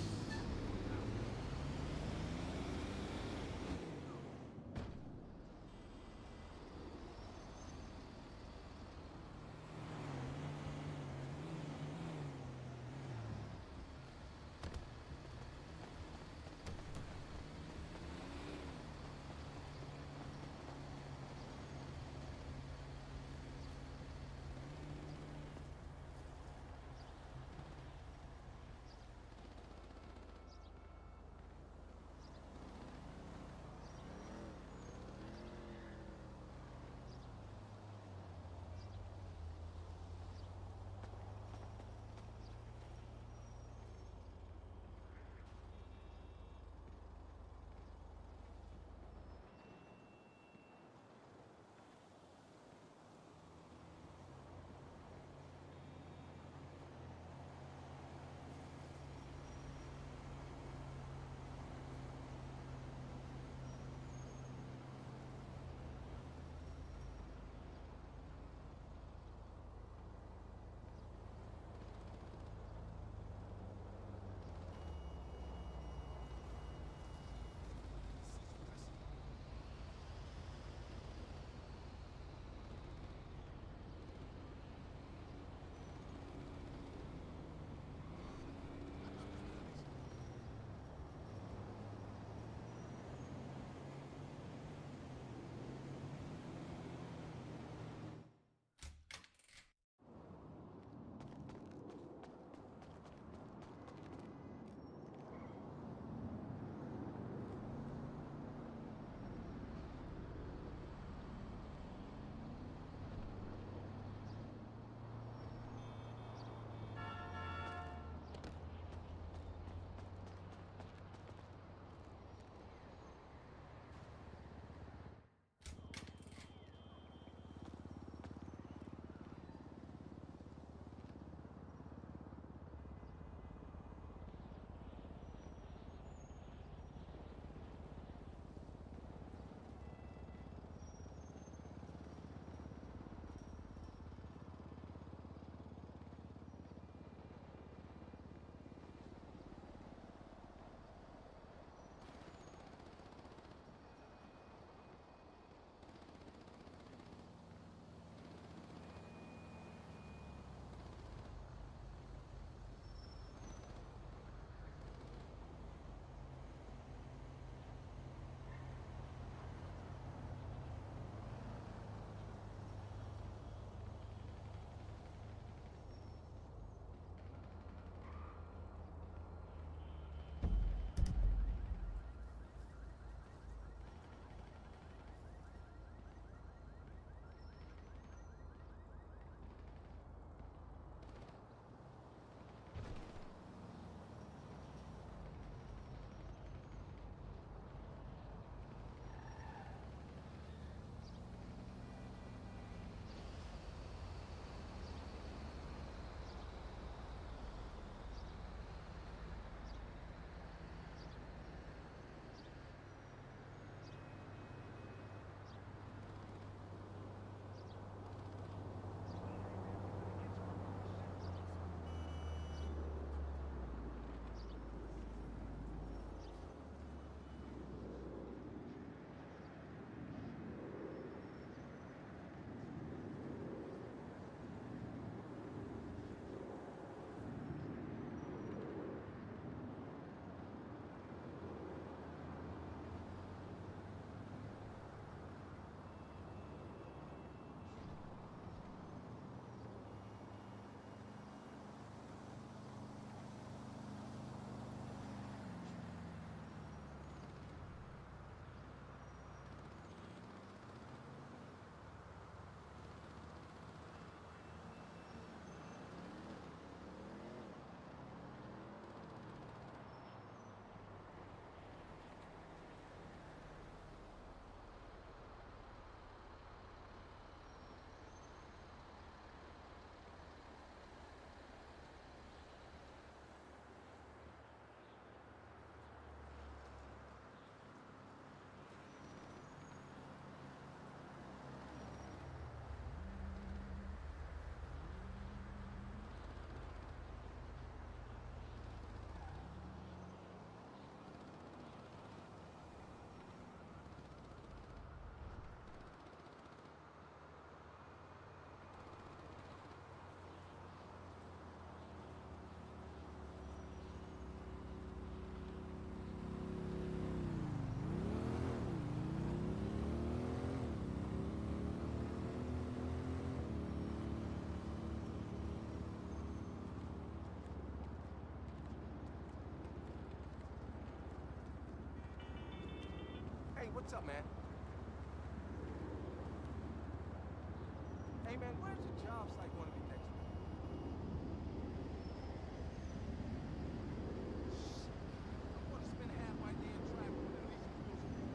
Speaker 15: What's up, man? Hey, man, where's your job site going to be next week? I want to spend half my day in traffic, but at least it feels good.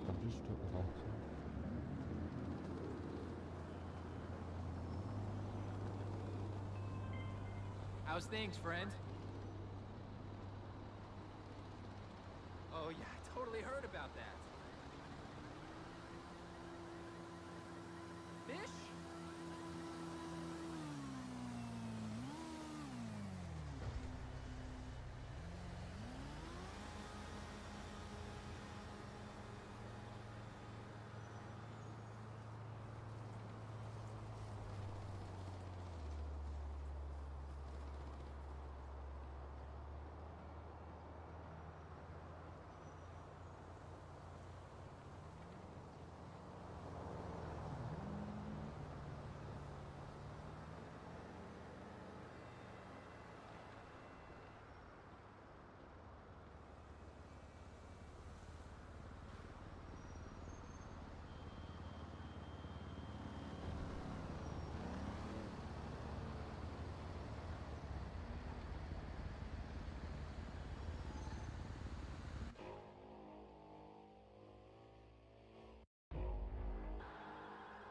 Speaker 1: I just took it off.
Speaker 21: How's things, friend? Oh yeah, I totally heard about that. Fish?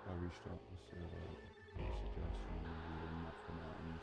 Speaker 1: I restart the server. Suggestion reviewing that from that end.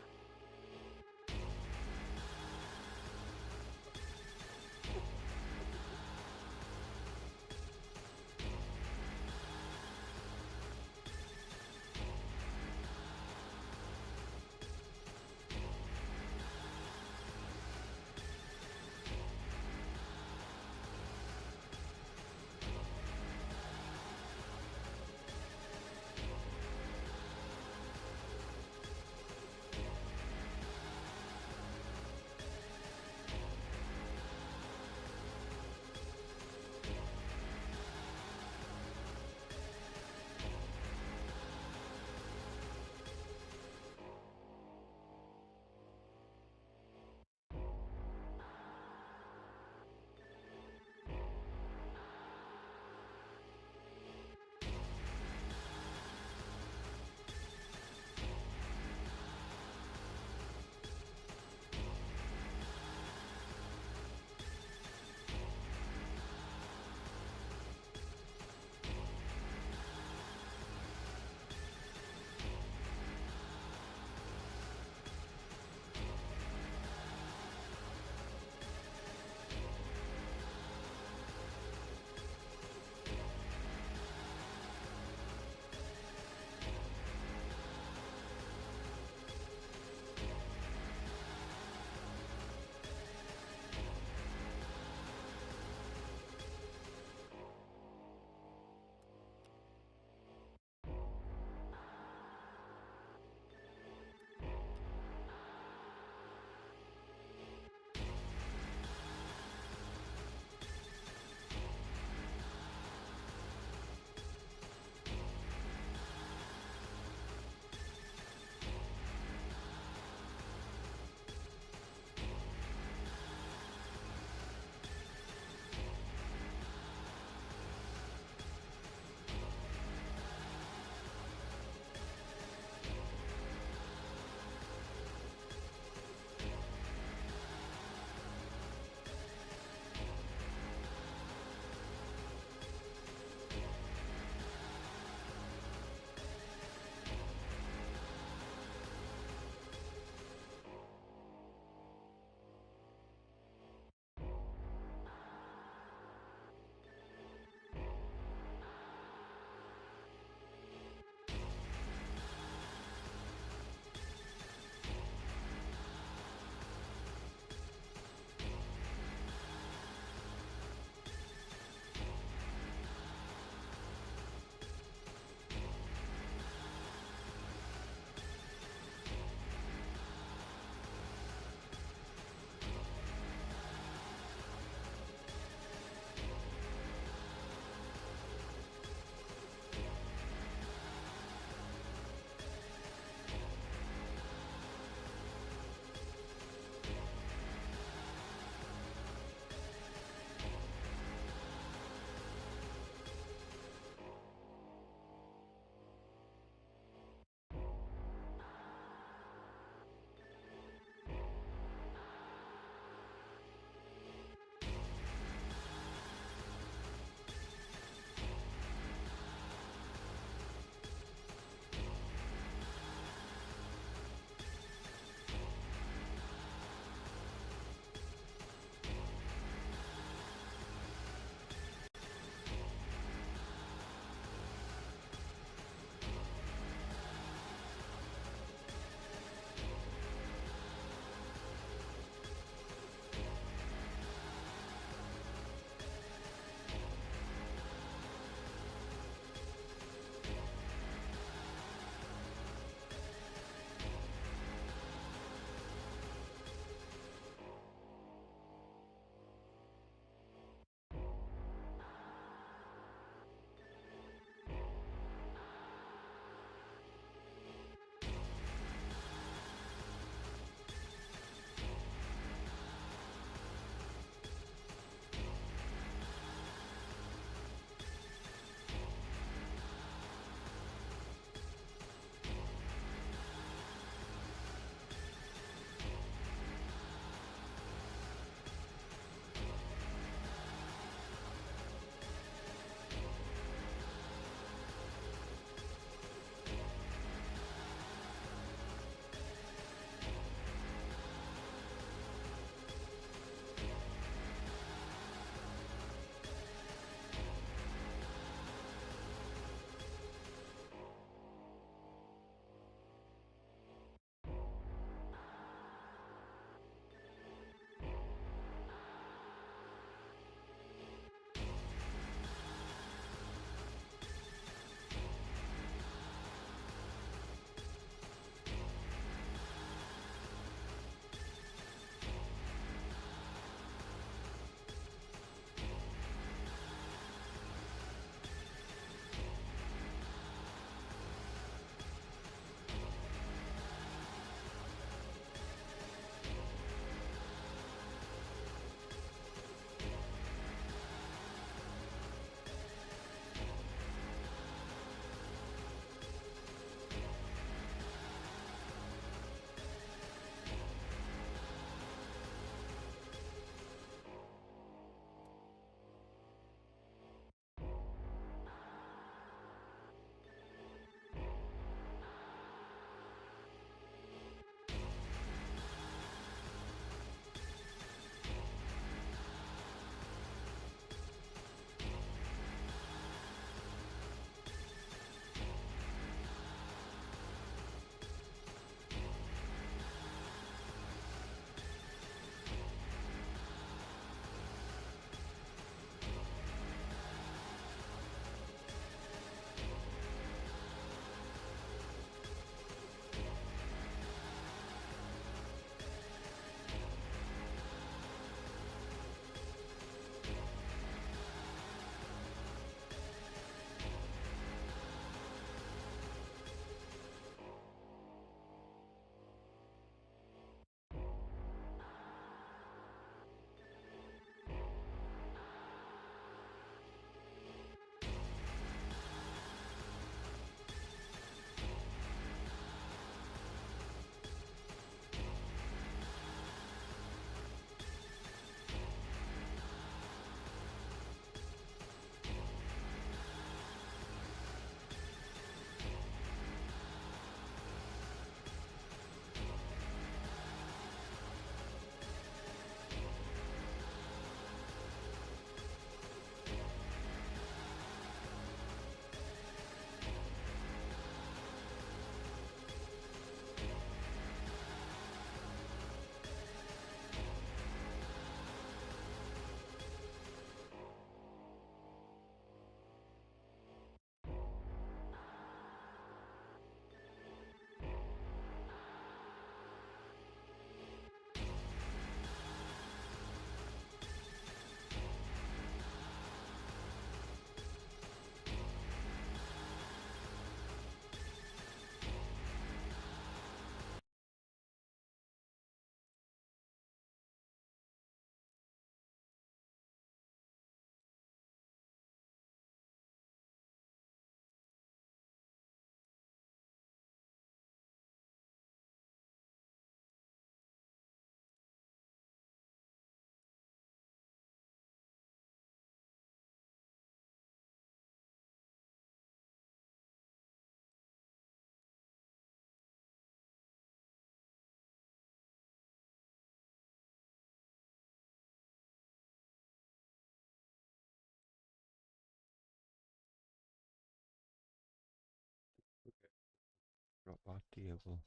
Speaker 5: Gable.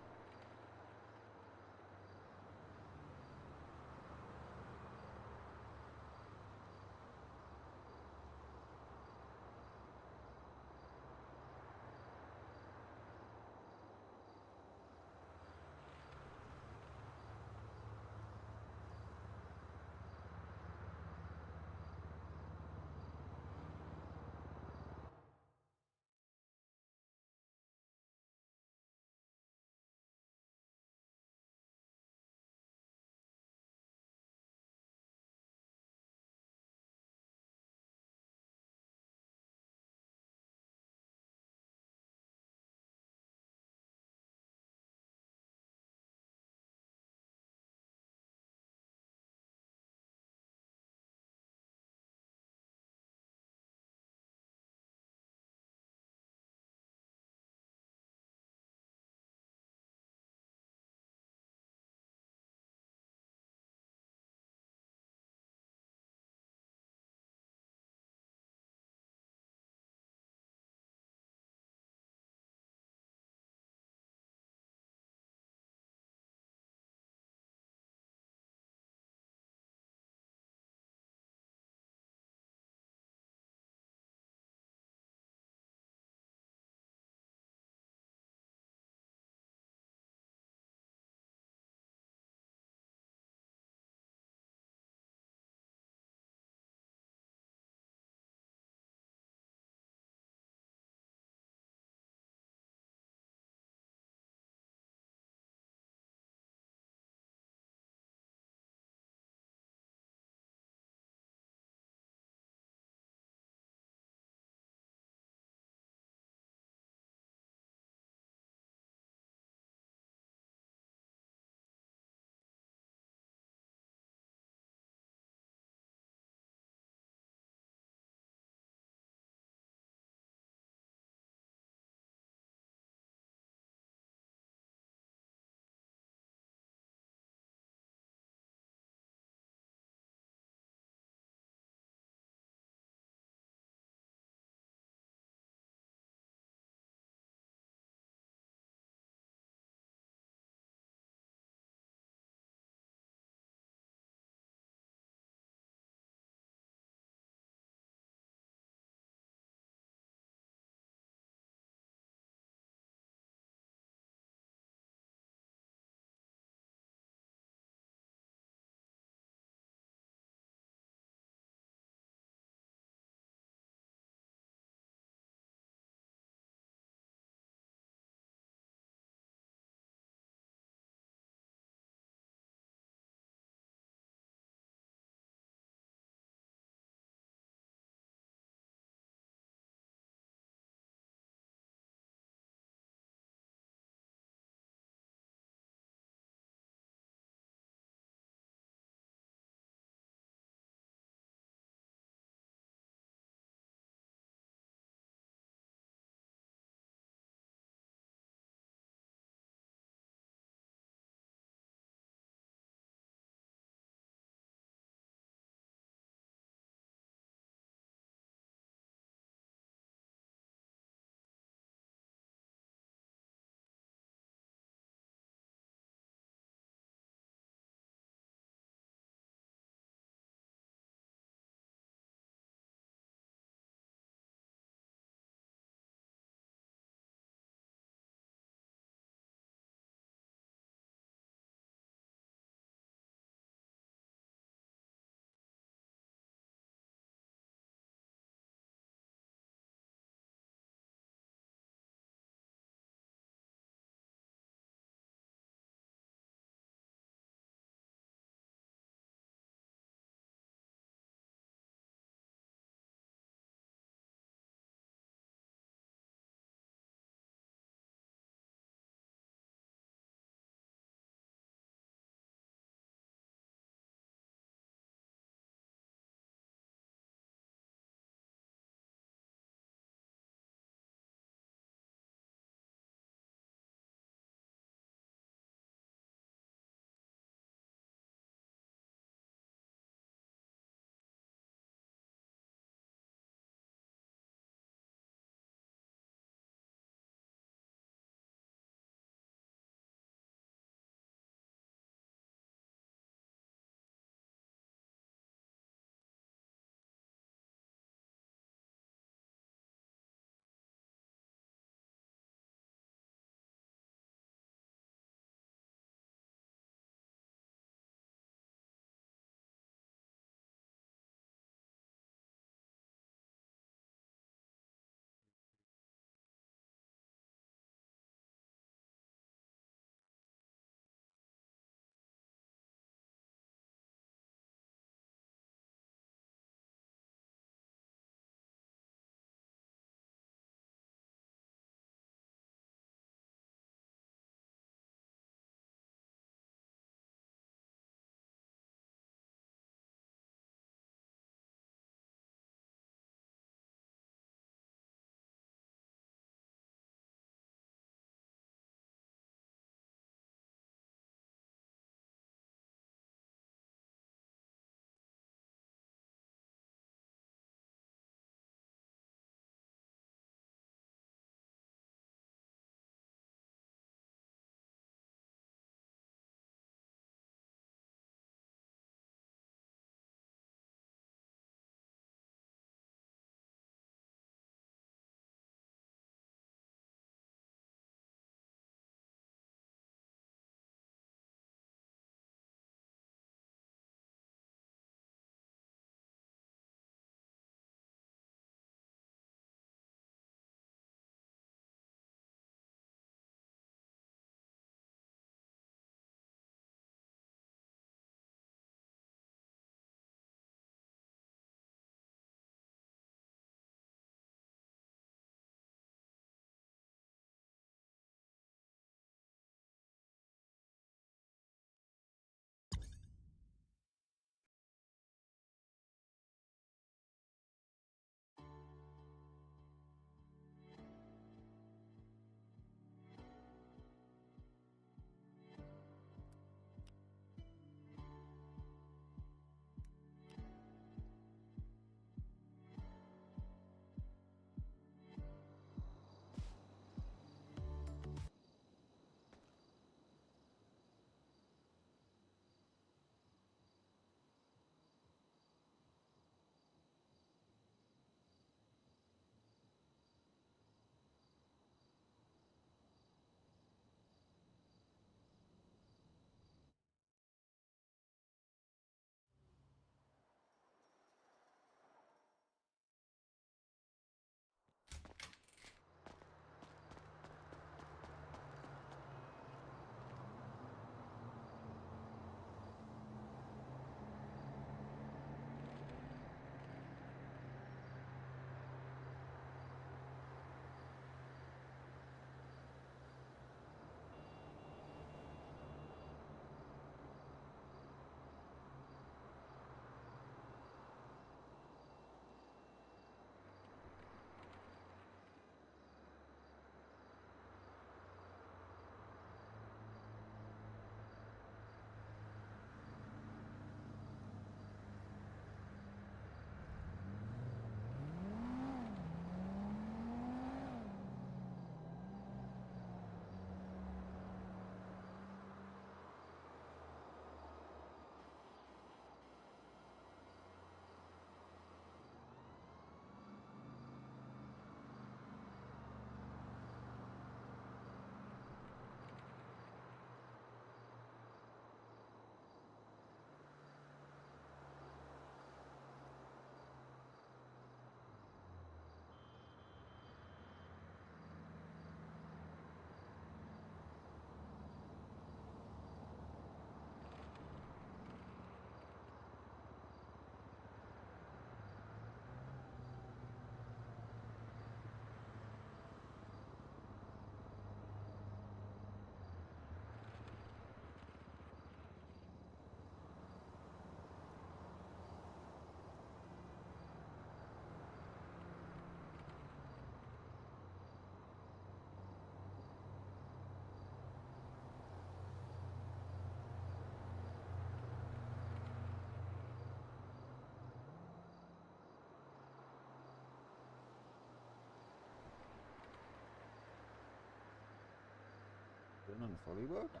Speaker 1: starting and fully working.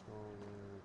Speaker 1: Storage.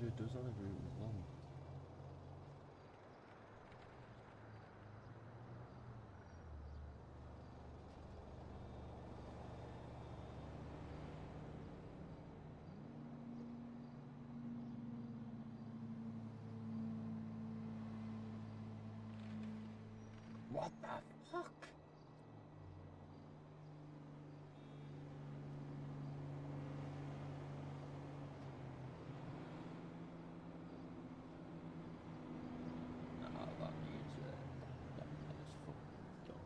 Speaker 1: Actually, it does have a route as well. What the fuck? Nah, that means that is fucking dumb.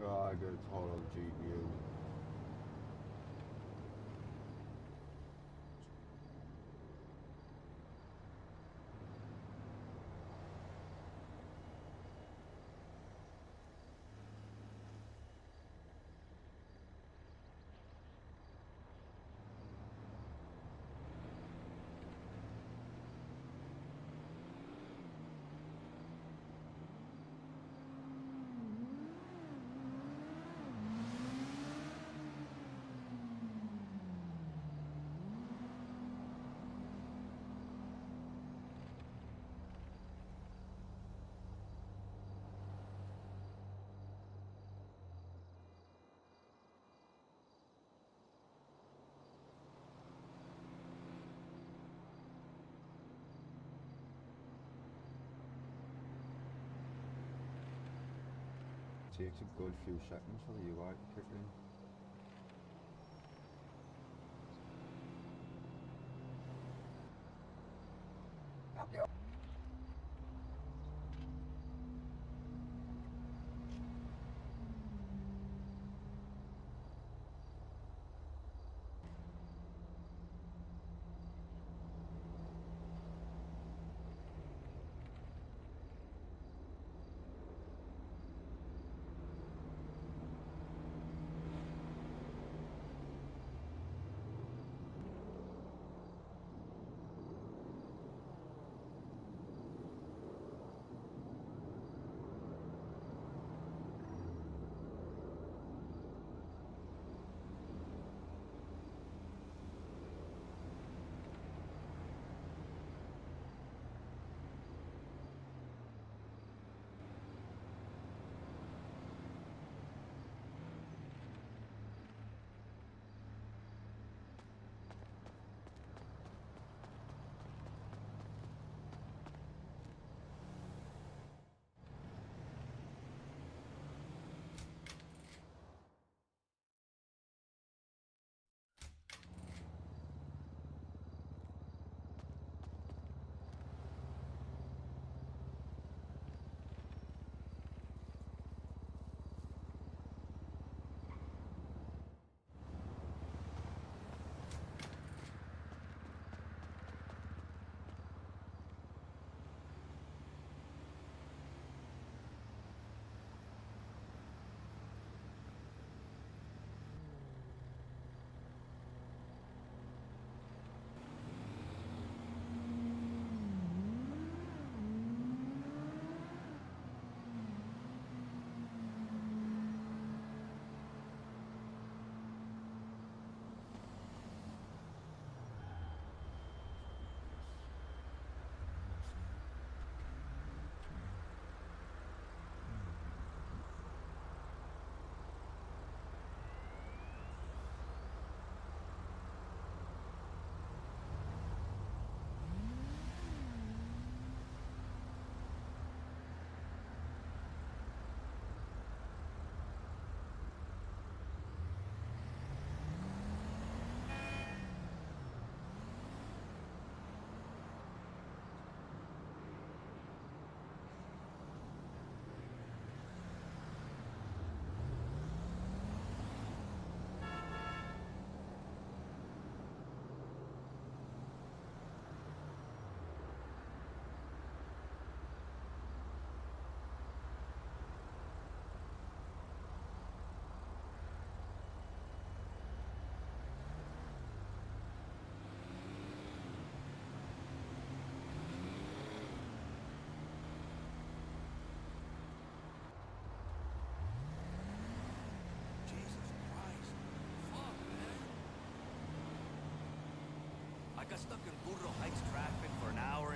Speaker 1: Oh, I got a total GPU. Takes a good few seconds for the UI to kick in.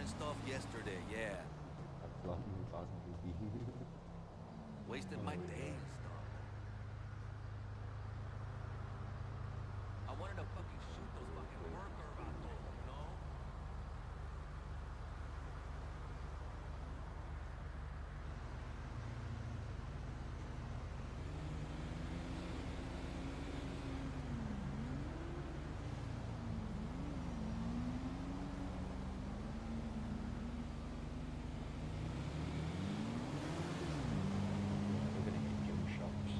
Speaker 5: and stuff yesterday, yeah. Wasted my day and stuff. I wanted to fucking shoot those fucking worker vatos, you know?
Speaker 1: We're gonna hit gun shops.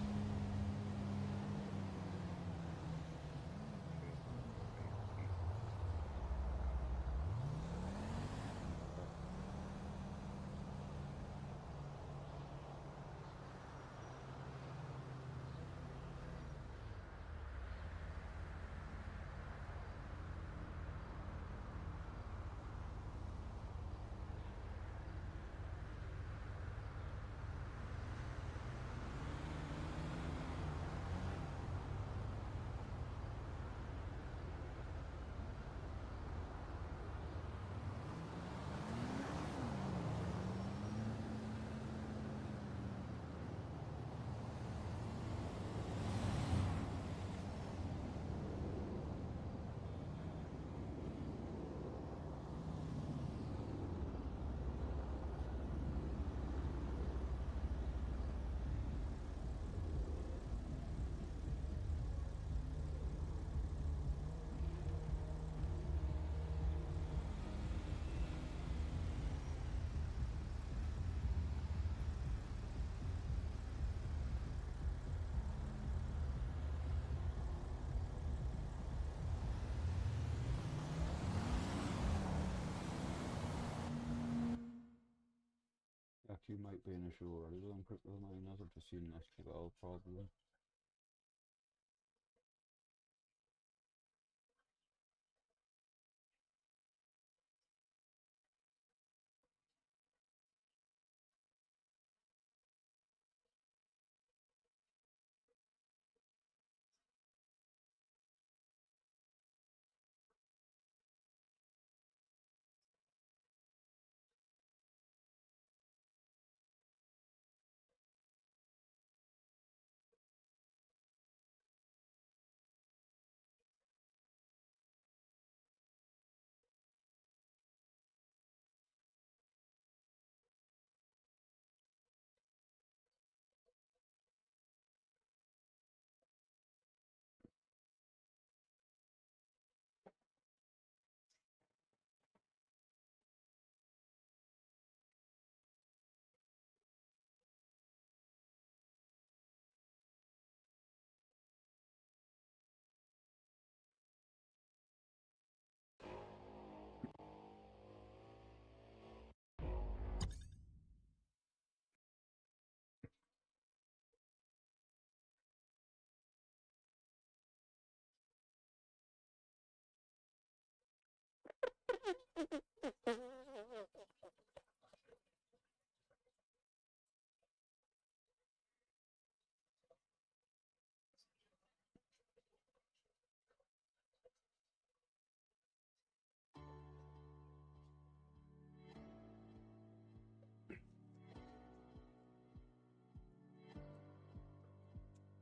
Speaker 1: You might be in a show rather than crypto miners. I've just seen this SQL problem.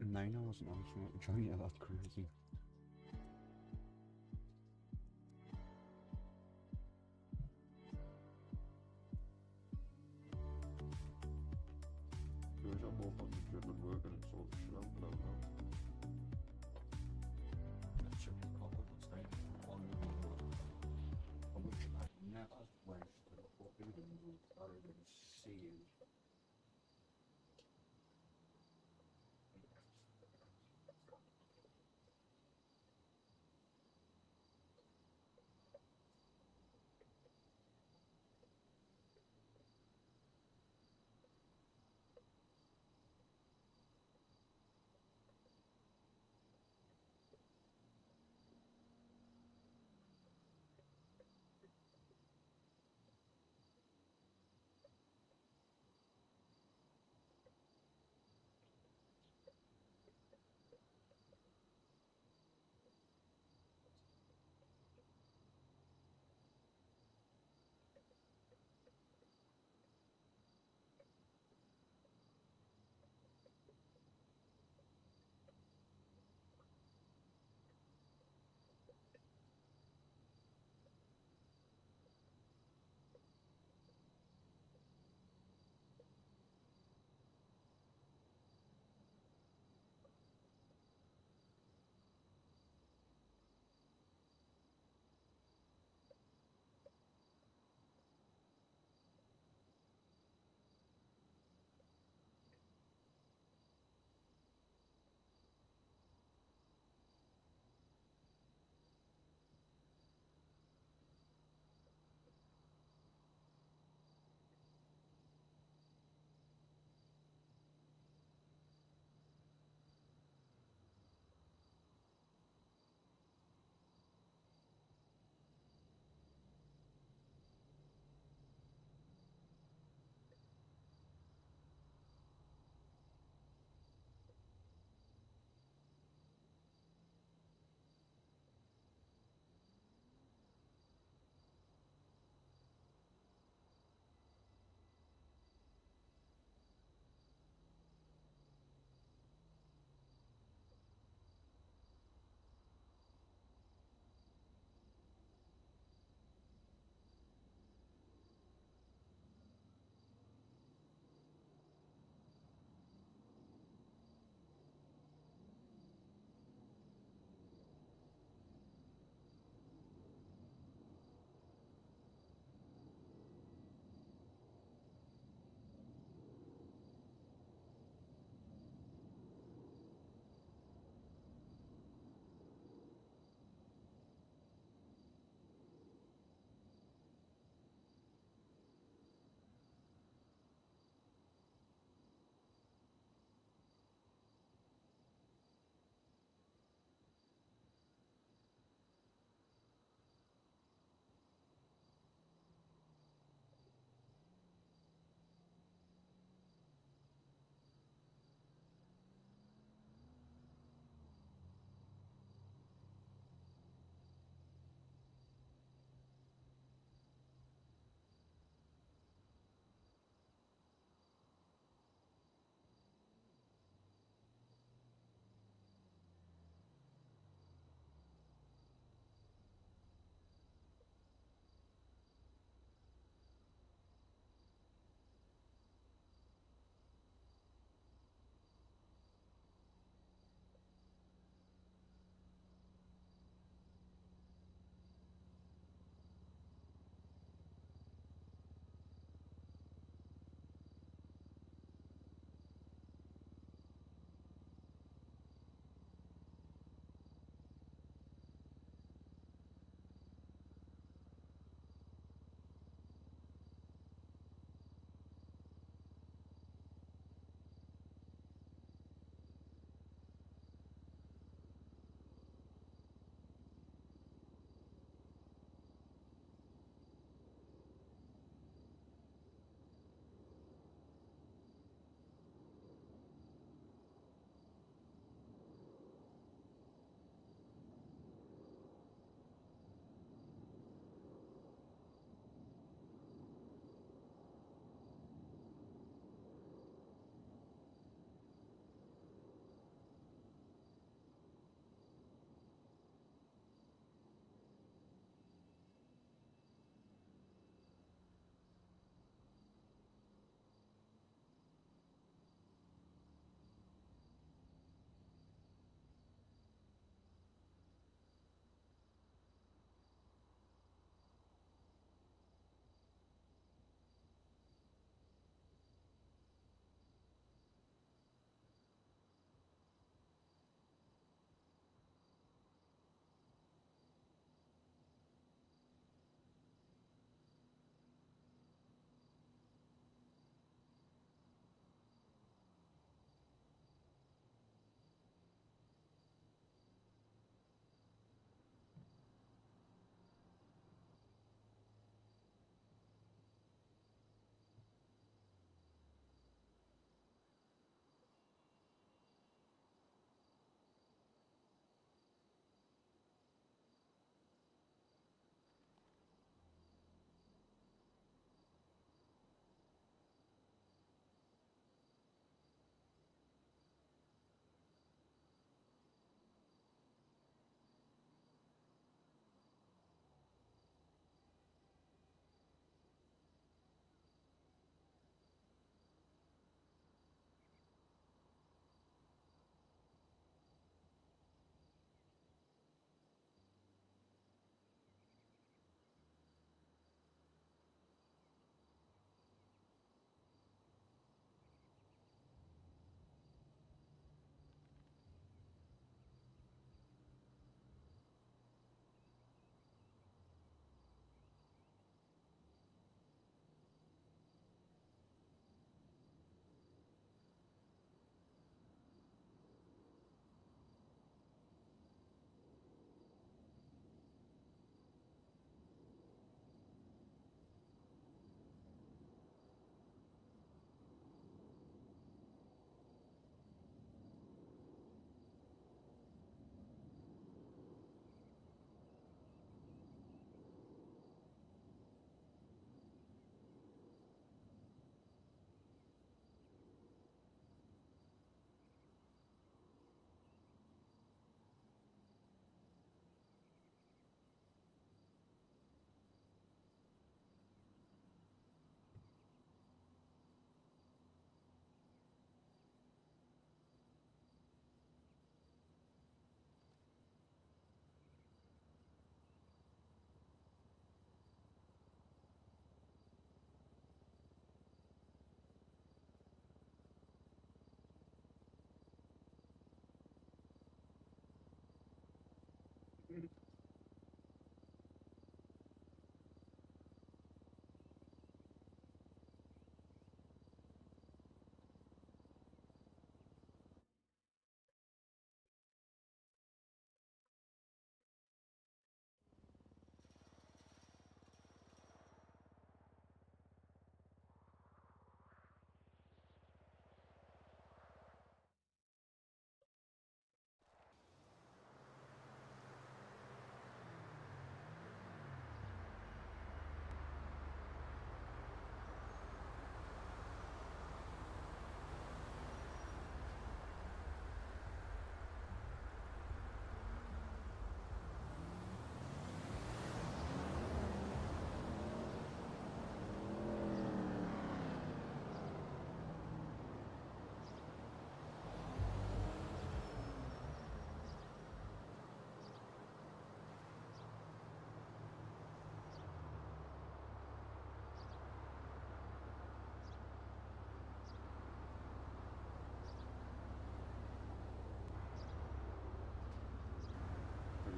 Speaker 1: $9 an hour, trying to get that crazy.